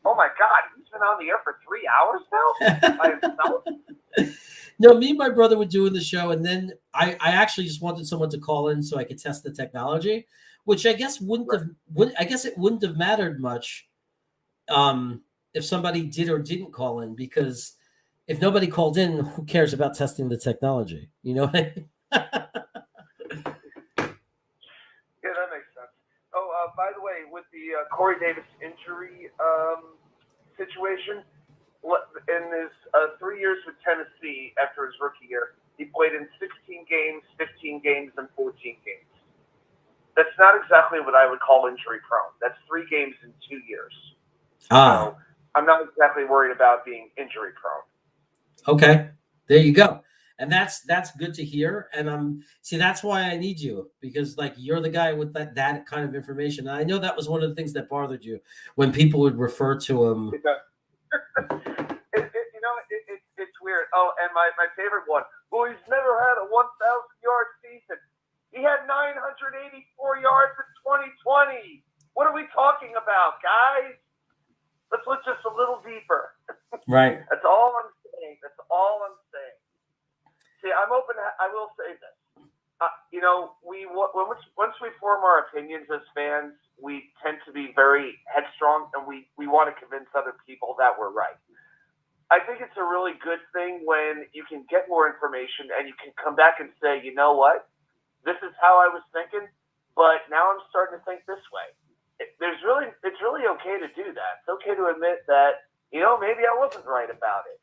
S5: oh my God, he's been on the air for 3 hours now by himself?
S1: No, me and my brother were doing the show, and then I actually just wanted someone to call in so I could test the technology, which I guess wouldn't have mattered much if somebody did or didn't call in, because if nobody called in, who cares about testing the technology? You know what I mean?
S5: Yeah, that makes sense. Oh, by the way, with the Corey Davis injury situation, in his 3 years with Tennessee after his rookie year, he played in 16 games, 15 games, and 14 games. That's not exactly what I would call injury prone. That's 3 games in 2 years. So I'm not exactly worried about being injury prone.
S1: Okay, there you go. And that's good to hear. And that's why I need you, because like you're the guy with that kind of information. And I know that was one of the things that bothered you when people would refer to him.
S5: It's weird. Oh, and my favorite one. Well, he's never had a 1,000-yard season. He had 984 yards in 2020. What are we talking about, guys? Let's look just a little deeper.
S1: Right.
S5: That's all I'm saying. See, I'm open. I will say this. Once we form our opinions as fans, we tend to be very headstrong, and we want to convince other people that we're right. I think it's a really good thing when you can get more information and you can come back and say, you know what, this is how I was thinking, but now I'm starting to think this way. It's really okay to do that. It's okay to admit that, maybe I wasn't right about it,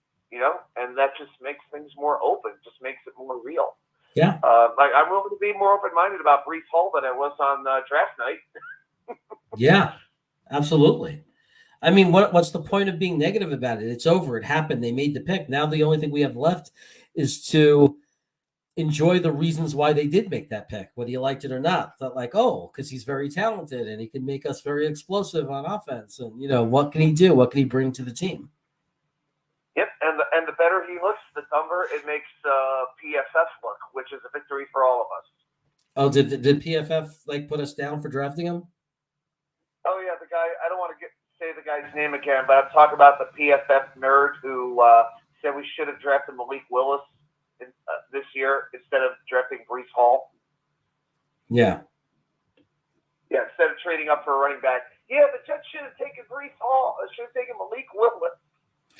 S5: and that just makes things more open, just makes it more real.
S1: Yeah.
S5: I'm willing to be more open-minded about Breece Hall than I was on draft night.
S1: Yeah, absolutely. I mean, what's the point of being negative about it? It's over. It happened. They made the pick. Now the only thing we have left is to enjoy the reasons why they did make that pick, whether you liked it or not. It's not like, because he's very talented and he can make us very explosive on offense. And, what can he do? What can he bring to the team?
S5: Yep, and the better he looks, the dumber it makes PFF look, which is a victory for all of us.
S1: Oh, did PFF put us down for drafting him?
S5: Oh yeah, the guy. I don't want to say the guy's name again, but I'm talking about the PFF nerd who said we should have drafted Malik Willis this year instead of drafting Breece Hall. Yeah. Yeah, instead of trading up for a running back. Yeah, the Jets should have taken Breece Hall. Should have taken Malik Willis.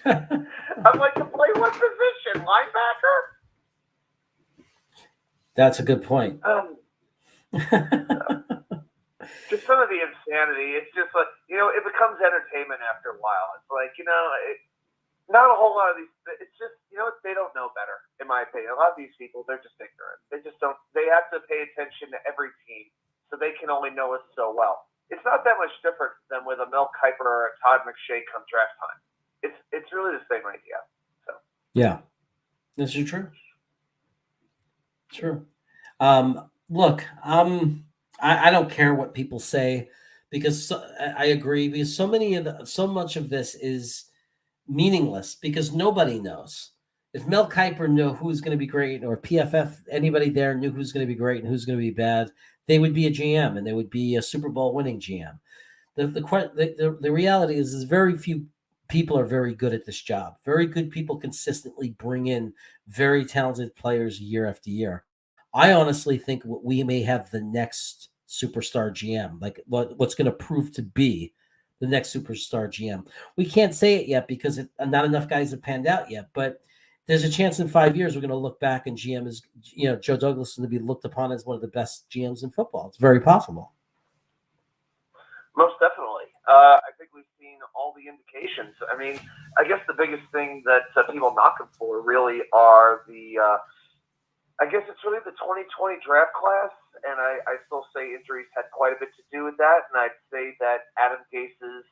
S5: I'm like, to play what position? Linebacker?
S1: That's a good point.
S7: Just some of the insanity. It's just like, it becomes entertainment after a while. It's like, not a whole lot of these. It's just, they don't know better, in my opinion. A lot of these people, they're just ignorant. They just don't. They have to pay attention to every team, so they can only know us so well. It's not that much different than with a Mel Kiper or a Todd McShay come draft time. It's really the same idea. So
S1: yeah, this is true. True. Look, I don't care what people say because I agree, because so much of this is meaningless because nobody knows. If Mel Kiper knew who's going to be great, or PFF, anybody there knew who's going to be great and who's going to be bad, they would be a GM and they would be a Super Bowl winning GM. The reality is very few people are very good at this job. Very good people consistently bring in very talented players year after year. I honestly think we may have the next superstar GM, like what's going to prove to be the next superstar GM. We can't say it yet because not enough guys have panned out yet, but there's a chance in 5 years we're going to look back and GM is, Joe Douglas is going to be looked upon as one of the best GMs in football. It's very possible.
S7: most definitely. I think we've seen all the indications. I mean, I guess the biggest thing that people knock him for really are I guess it's really the 2020 draft class, and I still say injuries had quite a bit to do with that, and I'd say that Adam Gase's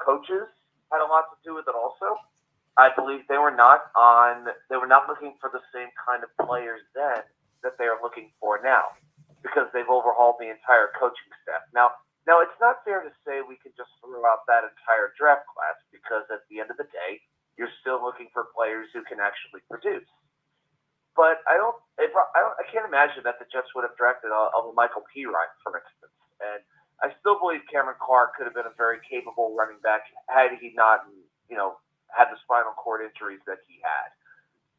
S7: coaches had a lot to do with it also. I believe they were not looking for the same kind of players then that they are looking for now, because they've overhauled the entire coaching staff. Now it's not fair to say we can just throw out that entire draft class, because at the end of the day, you're still looking for players who can actually produce. But I can't imagine that the Jets would have drafted a Michael Pirine, for instance. And I still believe Cameron Clark could have been a very capable running back had he not, had the spinal cord injuries that he had.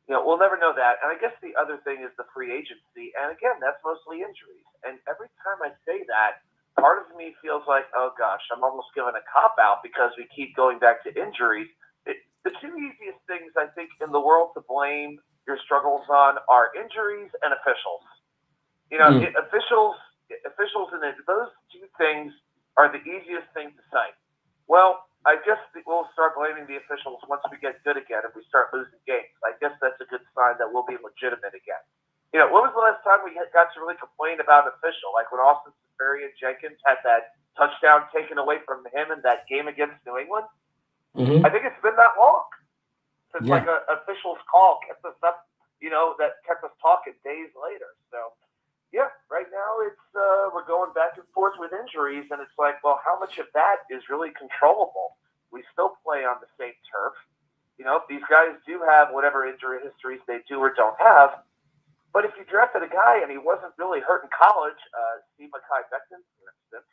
S7: We'll never know that. And I guess the other thing is the free agency. And again, that's mostly injuries. And every time I say that, part of me feels like, oh gosh, I'm almost giving a cop out because we keep going back to injuries. The two easiest things I think in the world to blame your struggles on are injuries and officials. Officials and those two things are the easiest thing to cite. Well, I guess we'll start blaming the officials once we get good again and we start losing games. I guess that's a good sign that we'll be legitimate again. When was the last time we got to really complain about an official? Like when Austin Seferian-Jenkins had that touchdown taken away from him in that game against New England?
S1: Mm-hmm.
S7: I think it's been that long since like an official's call kept us up, that kept us talking days later. So, yeah, right now it's we're going back and forth with injuries, and it's like, well, how much of that is really controllable? We still play on the same turf. These guys do have whatever injury histories they do or don't have. But if you drafted a guy and he wasn't really hurt in college, Steve Mackay-Becton, for instance,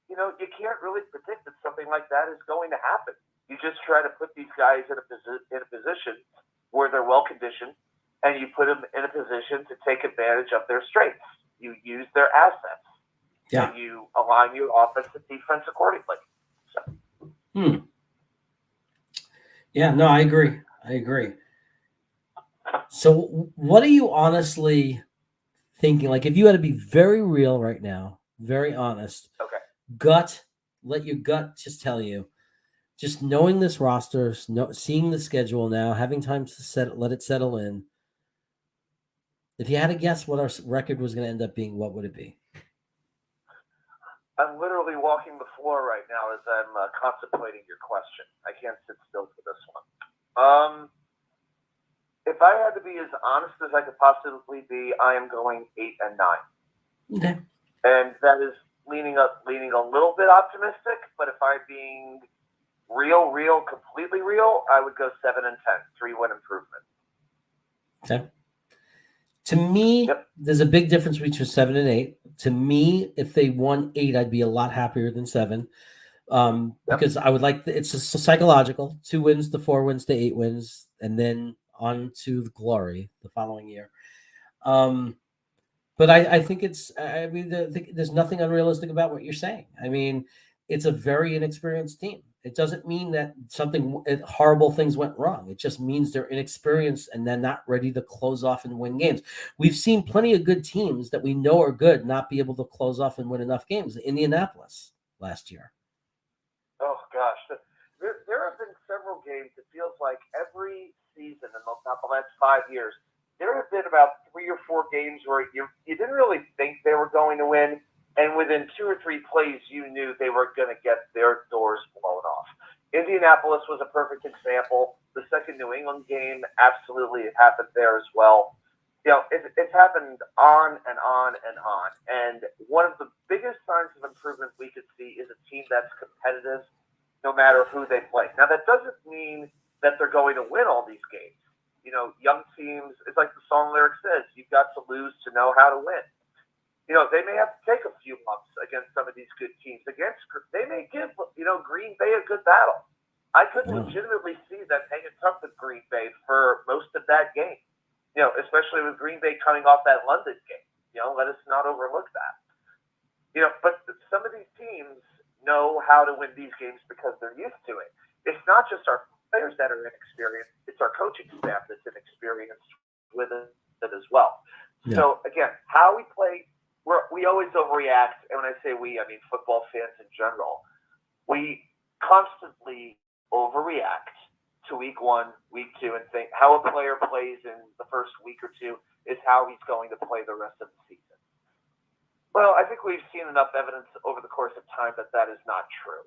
S7: you can't really predict that something like that is going to happen. You just try to put these guys in a position where they're well-conditioned, and you put them in a position to take advantage of their strengths. You use their assets.
S1: Yeah.
S7: And you align your offense and defense accordingly. So.
S1: Yeah, no, I agree. So what are you honestly thinking? Like, if you had to be very real right now, very honest, let your gut just tell you, just knowing this roster, seeing the schedule now, having time to let it settle in. If you had to guess what our record was going to end up being, what would it be?
S7: I'm literally walking the floor right now as I'm contemplating your question. I can't sit still for this one. If I had to be as honest as I could possibly be, I am going 8-9.
S1: Okay.
S7: And that is leaning a little bit optimistic, but if I'm being real, completely real, I would go 7-10, 3-win improvement.
S1: Okay. To me, There's a big difference between 7 and 8. To me, if they won 8, I'd be a lot happier than 7. Because I would like it's just psychological. 2 wins to 4 wins to 8 wins, and then on to the glory the following year. But I think there's nothing unrealistic about what you're saying. I mean, it's a very inexperienced team. It doesn't mean that horrible things went wrong. It just means they're inexperienced and they're not ready to close off and win games. We've seen plenty of good teams that we know are good not be able to close off and win enough games. Indianapolis last year.
S7: Oh gosh, there have been several games. It feels like every season in the last 5 years, there have been about 3 or 4 games where you didn't really think they were going to win, and within 2 or 3 plays, you knew they were going to get their doors blown off. Indianapolis was a perfect example. The second New England game, absolutely, it happened there as well. You know, it's happened on and on and on. And one of the biggest signs of improvement we could see is a team that's competitive no matter who they play. Now, that doesn't mean that they're going to win all these games. You know, young teams, it's like the song lyric says, you've got to lose to know how to win. You know, they may have to take a few bumps against some of these good teams. They may give, Green Bay a good battle. I could legitimately see them hanging tough with Green Bay for most of that game. You know, especially with Green Bay coming off that London game. You know, let us not overlook that. You know, but some of these teams know how to win these games because they're used to it. It's not just our players that are inexperienced, it's our coaching staff that's inexperienced with it as well. Yeah. So again, how we play, we always overreact, and when I say we, I mean football fans in general. We constantly overreact to week 1, week 2, and think how a player plays in the first week or 2 is how he's going to play the rest of the season. Well, I think we've seen enough evidence over the course of time that is not true.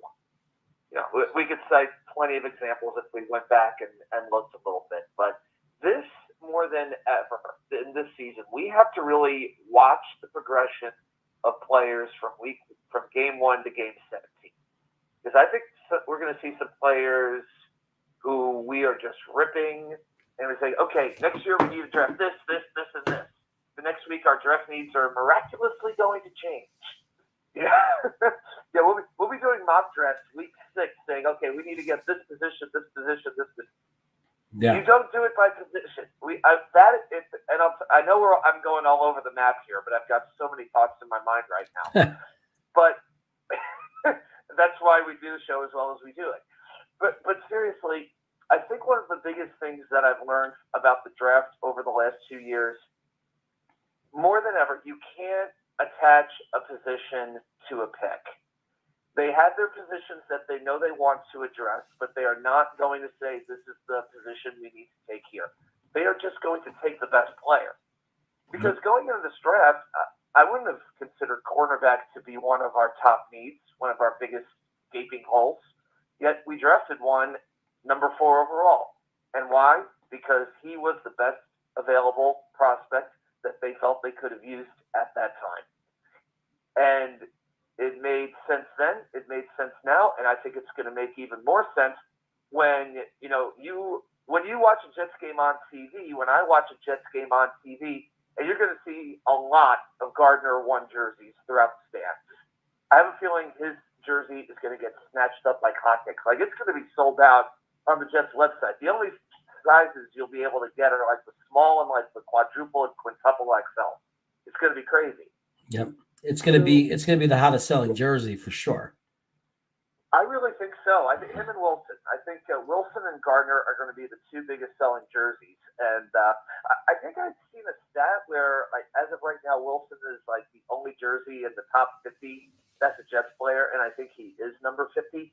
S7: You know, we could cite plenty of examples if we went back and looked a little bit, but this more than ever in this season, we have to really watch the progression of players from game 1 to game 17. Because I think we're going to see some players who we are just ripping, and we say, okay, next year we need to draft this, and this. The next week our draft needs are miraculously going to change. Yeah, yeah. We'll be doing mock drafts week 6, saying, okay, we need to get this position, this position, this position. Yeah. You don't do it by position. I know I'm going all over the map here, but I've got so many thoughts in my mind right now. But that's why we do the show as well as we do it. But seriously, I think one of the biggest things that I've learned about the draft over the last 2 years, more than ever, you can't attach a position to a pick. They have their positions that they know they want to address, but they are not going to say, this is the position we need to take here. They are just going to take the best player. Because going into this draft, I wouldn't have considered cornerback to be one of our top needs, one of our biggest gaping holes. Yet we drafted one, number 4 overall. And why? Because he was the best available prospect that they felt they could have used at that time. And it made sense then, it made sense now, and I think it's going to make even more sense when you watch a Jets game on TV, when I watch a Jets game on TV, and you're going to see a lot of Gardner 1 jerseys throughout the stand. I have a feeling his jersey is going to get snatched up like hotcakes. Like, it's going to be sold out on the Jets website. The only sizes you'll be able to get are like the small and like the quadruple and quintuple XL. It's going to be crazy.
S1: Yep. It's going to be the hottest selling jersey for sure.
S7: I really think so. I think him and Wilson. I think Wilson and Gardner are going to be the 2 biggest selling jerseys. And I think I've seen a stat where, like, as of right now, Wilson is like the only jersey in the top 50 that's a Jets player, and I think he is number 50.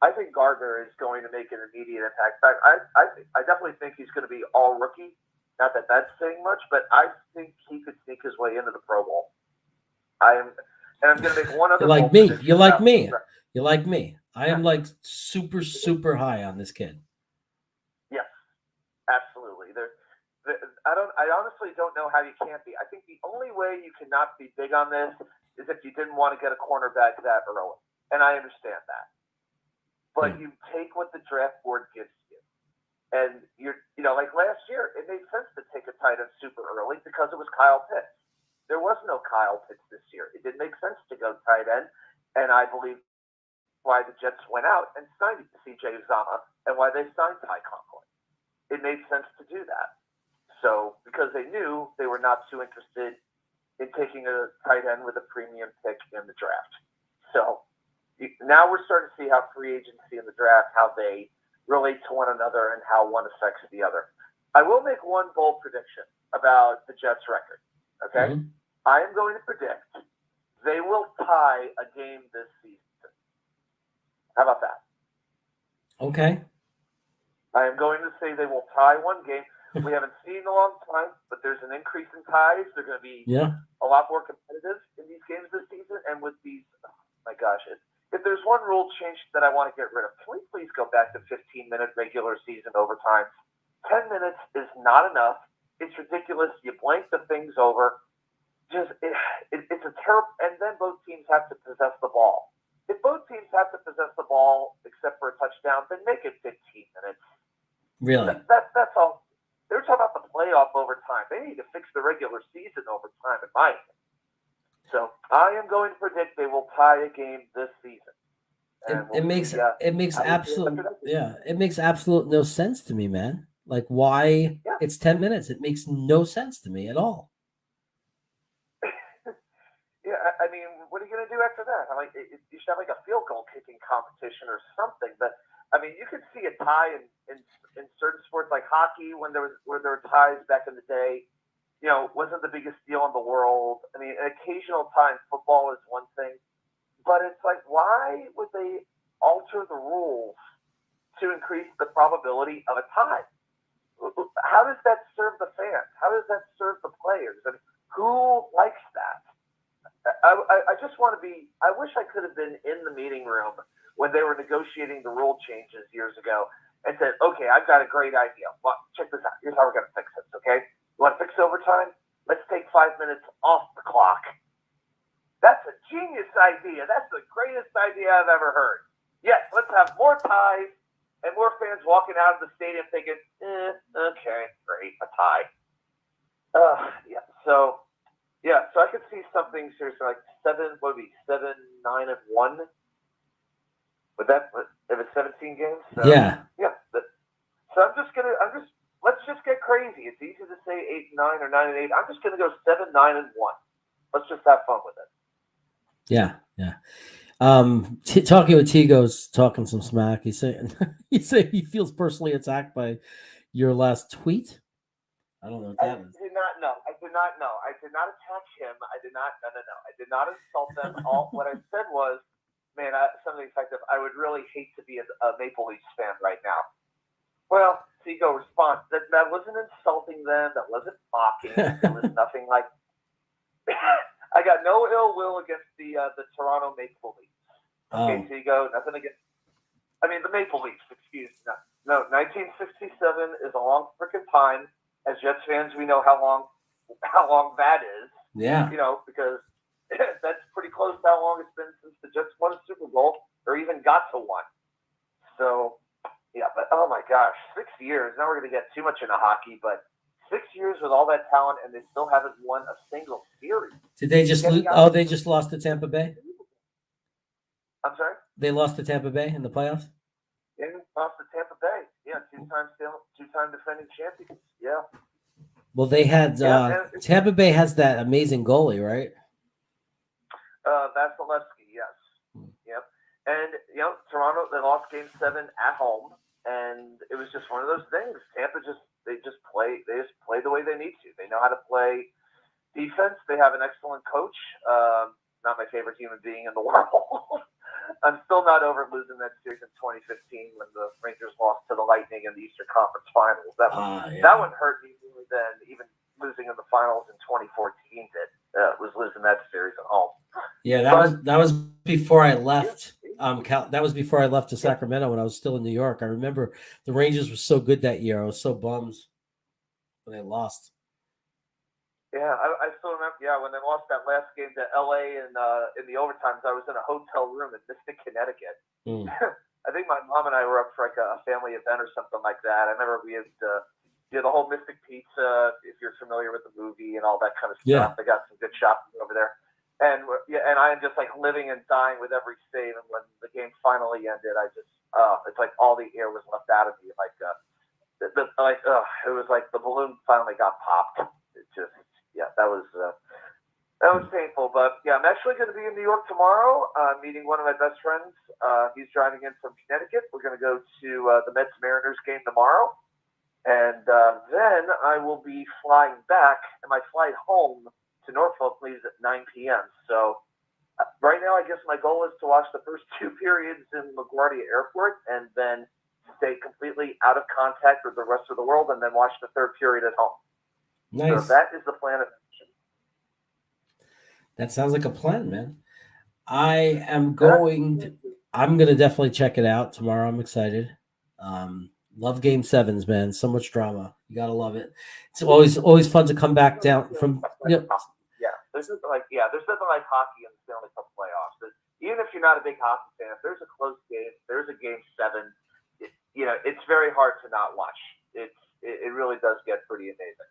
S7: I think Gardner is going to make an immediate impact. I definitely think he's going to be all rookie. Not that that's saying much, but I think he could sneak his way into the Pro Bowl. I'm going to make one other.
S1: You're like me. You're like me. You're like me. I am like super, super high on this kid.
S7: Yes, absolutely. I honestly don't know how you can't be. I think the only way you cannot be big on this is if you didn't want to get a cornerback that early, and I understand that. But you take what the draft board gives you, and like last year, it made sense to take a tight end super early because it was Kyle Pitts. There was no Kyle Pitts this year. It didn't make sense to go tight end, and I believe why the Jets went out and signed C.J. Uzomah and why they signed Ty Conklin. It made sense to do that. So because they knew they were not too interested in taking a tight end with a premium pick in the draft. So now we're starting to see how free agency and the draft, how they relate to one another and how one affects the other. I will make one bold prediction about the Jets record. Okay.
S1: Mhm.
S7: I am going to predict they will tie a game this season. How about that?
S1: Okay.
S7: I am going to say they will tie one game. We haven't seen in a long time, but there's an increase in ties. They're going to be
S1: Yeah.
S7: a lot more competitive in these games this season. And with these, oh my gosh, if there's one rule change that I want to get rid of, can we please go back to 15-minute regular season overtime? 10 minutes is not enough. It's ridiculous. You blank the things over. It's a terrible. And then both teams have to possess the ball. If both teams have to possess the ball except for a touchdown, then make it 15 minutes.
S1: Really?
S7: That's all. They're talking about the playoff overtime. They need to fix the regular season overtime, in my opinion. So I am going to predict they will tie a game this season.
S1: It makes absolute no sense to me, man. Like, why it's 10 minutes? It makes no sense to me at all.
S7: Yeah, I mean, what are you going to do after that? I'm like, you should have like a field goal kicking competition or something. But I mean, you could see a tie in certain sports like hockey where there were ties back in the day. You know, wasn't the biggest deal in the world. I mean, an occasional tie in football is one thing, but it's like, why would they alter the rules to increase the probability of a tie? How does that serve the fans? How does that serve the players? And who likes that? I just want to be. I wish I could have been in the meeting room when they were negotiating the rule changes years ago and said, "Okay, I've got a great idea. Well, check this out. Here's how we're going to fix this. Okay, you want to fix overtime? Let's take 5 minutes off the clock." That's a genius idea. That's the greatest idea I've ever heard. Yes, let's have more ties and more fans walking out of the stadium thinking, "Okay, great, a tie." Yeah. So I could see something seriously like 7, 9 and 1. Would that, if it's 17 games? So,
S1: Yeah.
S7: Yeah. So let's just get crazy. It's easy to say 8 and 9 or 9 and 8. I'm just going to go 7, 9 and 1. Let's just have fun with it.
S1: Yeah. Talking with Tigo's talking some smack. He's saying he feels personally attacked by your last tweet. I don't know what that is.
S7: I did not know. I did not attack him. I did not. No. I did not insult them. What I said was, man, something effective. I would really hate to be a Maple Leafs fan right now. Well, Tigo responds. That wasn't insulting them. That wasn't mocking. It was nothing like. I got no ill will against the Toronto Maple Leafs. Okay, Tigo, nothing against. I mean, the Maple Leafs. Excuse me. No, 1967 is a long freaking time. As Jets fans, we know how long that is.
S1: Yeah.
S7: You know, because that's pretty close to how long it's been since the Jets won a Super Bowl or even got to one. So, yeah, but oh my gosh, 6 years. Now we're going to get too much into hockey, but 6 years with all that talent and they still haven't won a single series.
S1: Did they just lose? Oh, they just lost to Tampa Bay?
S7: I'm sorry?
S1: They lost to Tampa Bay in the playoffs?
S7: Yeah, lost to Tampa Bay. Yeah, two-time defending champions. Yeah.
S1: Well, they had Tampa Bay has that amazing goalie, right?
S7: Vasilevsky, yes. Yep. And Toronto, they lost Game 7 at home, and it was just one of those things. Tampa they just play the way they need to. They know how to play defense. They have an excellent coach. Not my favorite human being in the world. I'm still not over losing that series in 2015 when the Rangers lost to the Lightning in the Eastern Conference Finals. That one hurt me more than even losing in the finals in 2014 did. Was losing that series at home.
S1: Yeah, that was before I left. That was before I left to Sacramento when I was still in New York. I remember the Rangers were so good that year. I was so bummed when they lost.
S7: Yeah, I still remember. Yeah, when they lost that last game to LA in the overtimes, I was in a hotel room in Mystic, Connecticut. I think my mom and I were up for like a family event or something like that. I remember we had the whole Mystic Pizza, if you're familiar with the movie and all that kind of stuff.
S1: Yeah.
S7: They got some good shopping over there. And I am just like living and dying with every save. And when the game finally ended, I just it's like all the air was left out of me. Like it was like the balloon finally got popped. It just that was That was painful, but yeah, I'm actually going to be in New York tomorrow, meeting one of my best friends. He's driving in from Connecticut. We're going to go to the Mets Mariners game tomorrow, and then I will be flying back, and my flight home to Norfolk leaves at 9 p.m. So right now, I guess my goal is to watch the first 2 periods in LaGuardia Airport, and then stay completely out of contact with the rest of the world, and then watch the 3rd period at home.
S1: Nice.
S7: So that is the plan of action.
S1: That sounds like a plan, man. I'm going to definitely check it out tomorrow. I'm excited. Love Game 7s, man. So much drama. You gotta love it. It's always fun to come back down from.
S7: Yeah, there's nothing like hockey in the Stanley Cup playoffs. Even if you're not a big hockey fan, if there's a close game, if there's a Game 7, it's very hard to not watch. It really does get pretty amazing.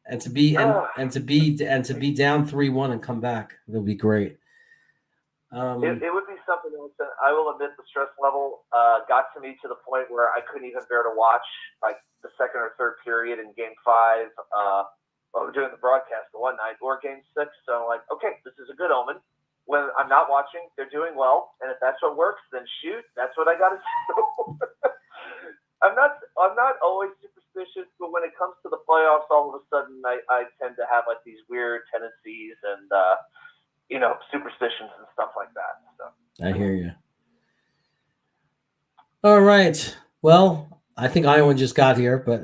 S1: And to be down 3-1 and come back, it'll be great.
S7: It would be something else. I will admit the stress level got to me to the point where I couldn't even bear to watch like the 2nd or 3rd period in Game 5. We're doing the broadcast the one night, or Game 6. So I'm like, okay, this is a good omen. When I'm not watching, they're doing well, and if that's what works, then shoot, that's what I got to do. I'm not always superstitious, but when it comes to the playoffs, all of a sudden I tend to have like these weird tendencies and superstitions and stuff like that. So
S1: I hear you. All right. Well, I think Iowa just got here, but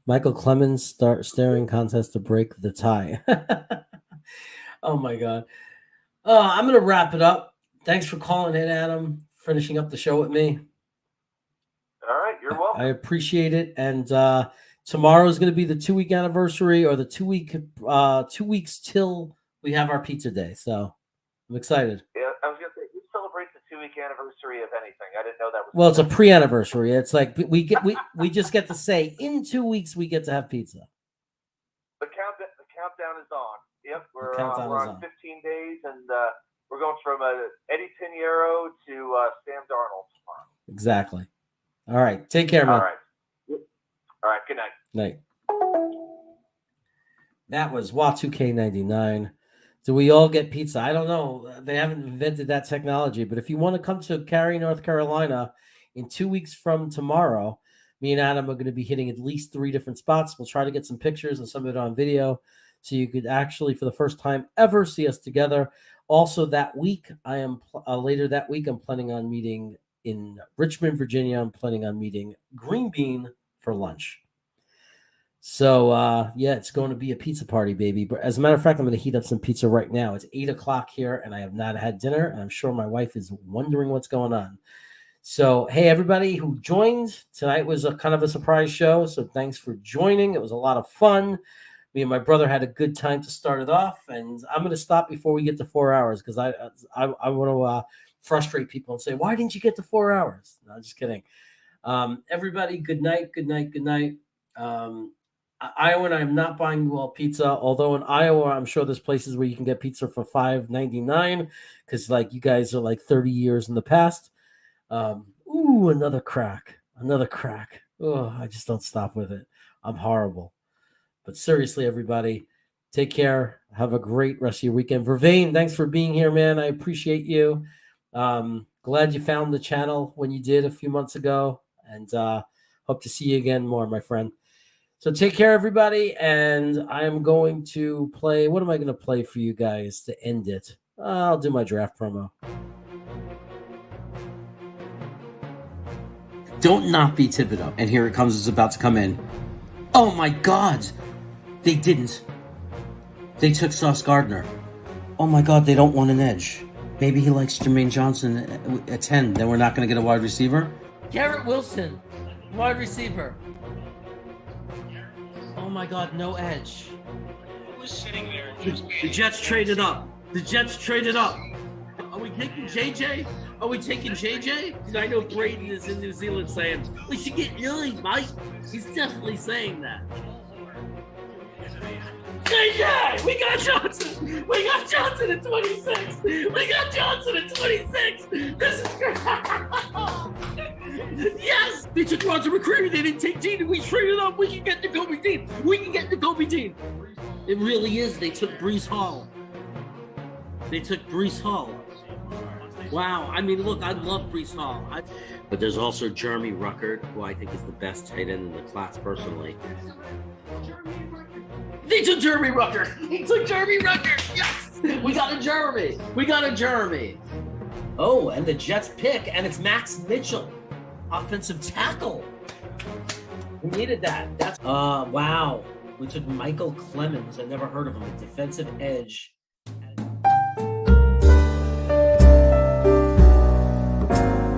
S1: Michael Clemens staring contest to break the tie. Oh my God. I'm going to wrap it up. Thanks for calling in, Adam, finishing up the show with me.
S7: All right, you're welcome.
S1: I appreciate it. And tomorrow is going to be the 2-week anniversary, or the 2 weeks till we have our pizza day. So I'm excited.
S7: Yeah, I was going to say, we celebrate the 2-week anniversary of anything. I didn't know that was.
S1: Well, it's a pre-anniversary. It's like we just get to say in 2 weeks we get to have pizza.
S7: The countdown is on. Yep, we're
S1: on
S7: 15 days, and we're going from Eddie Pinheiro to Sam Darnold tomorrow.
S1: Exactly. All right. Take care, man.
S7: All right. Good night.
S1: Night. That was WA2K99. Do we all get pizza? I don't know. They haven't invented that technology, but if you want to come to Cary, North Carolina in 2 weeks from tomorrow, me and Adam are going to be hitting at least 3 different spots. We'll try to get some pictures and some of it on video, so you could actually, for the first time ever, see us together. Also, that week, later that week, I'm planning on meeting in Richmond, Virginia. I'm planning on meeting Green Bean for lunch. So, it's going to be a pizza party, baby. But as a matter of fact, I'm going to heat up some pizza right now. It's 8 o'clock here, and I have not had dinner, and I'm sure my wife is wondering what's going on. So, hey, everybody who joined. Tonight was a kind of a surprise show, so thanks for joining. It was a lot of fun. Me and my brother had a good time to start it off, and I'm going to stop before we get to 4 hours because I want to frustrate people and say, why didn't you get to 4 hours? No, just kidding. Everybody, good night, good night, good night. Iowa and I am not buying you all pizza, although in Iowa, I'm sure there's places where you can get pizza for $5.99 because like you guys are like 30 years in the past. Another crack. Oh, I just don't stop with it. I'm horrible. But seriously, everybody, take care. Have a great rest of your weekend. Vervain, thanks for being here, man. I appreciate you. Glad you found the channel when you did a few months ago. And hope to see you again more, my friend. So take care, everybody. And I am going to play. What am I going to play for you guys to end it? I'll do my draft promo. Don't not be Thibodeau. And here it comes. It's about to come in. Oh, my God. They didn't. They took Sauce Gardner. Oh, my God. They don't want an edge. Maybe he likes Jermaine Johnson at 10. Then we're not going to get a wide receiver?
S8: Garrett Wilson, wide receiver. Oh, my God. No edge.
S9: Who's sitting there?
S3: The Jets traded up. Are we taking JJ? Because I know Braden is in New Zealand saying, we should get Lily, Mike. He's definitely saying that. JJ! We got Johnson! At 26! This is great! Yes! They took Roger McCreary. They didn't take Dean. We traded up. We can get Nakobe Dean. We can get Nakobe Dean. It really is. They took Breece Hall. Wow. I mean, look, I love Breece Hall. But there's also Jeremy Ruckert, who I think is the best tight end in the class personally. They took Jeremy Ruckert. Yes. We got a Jeremy. Oh, and the Jets pick, and it's Max Mitchell, offensive tackle. We needed that. Wow. We took Michael Clemens. I never heard of him. A defensive edge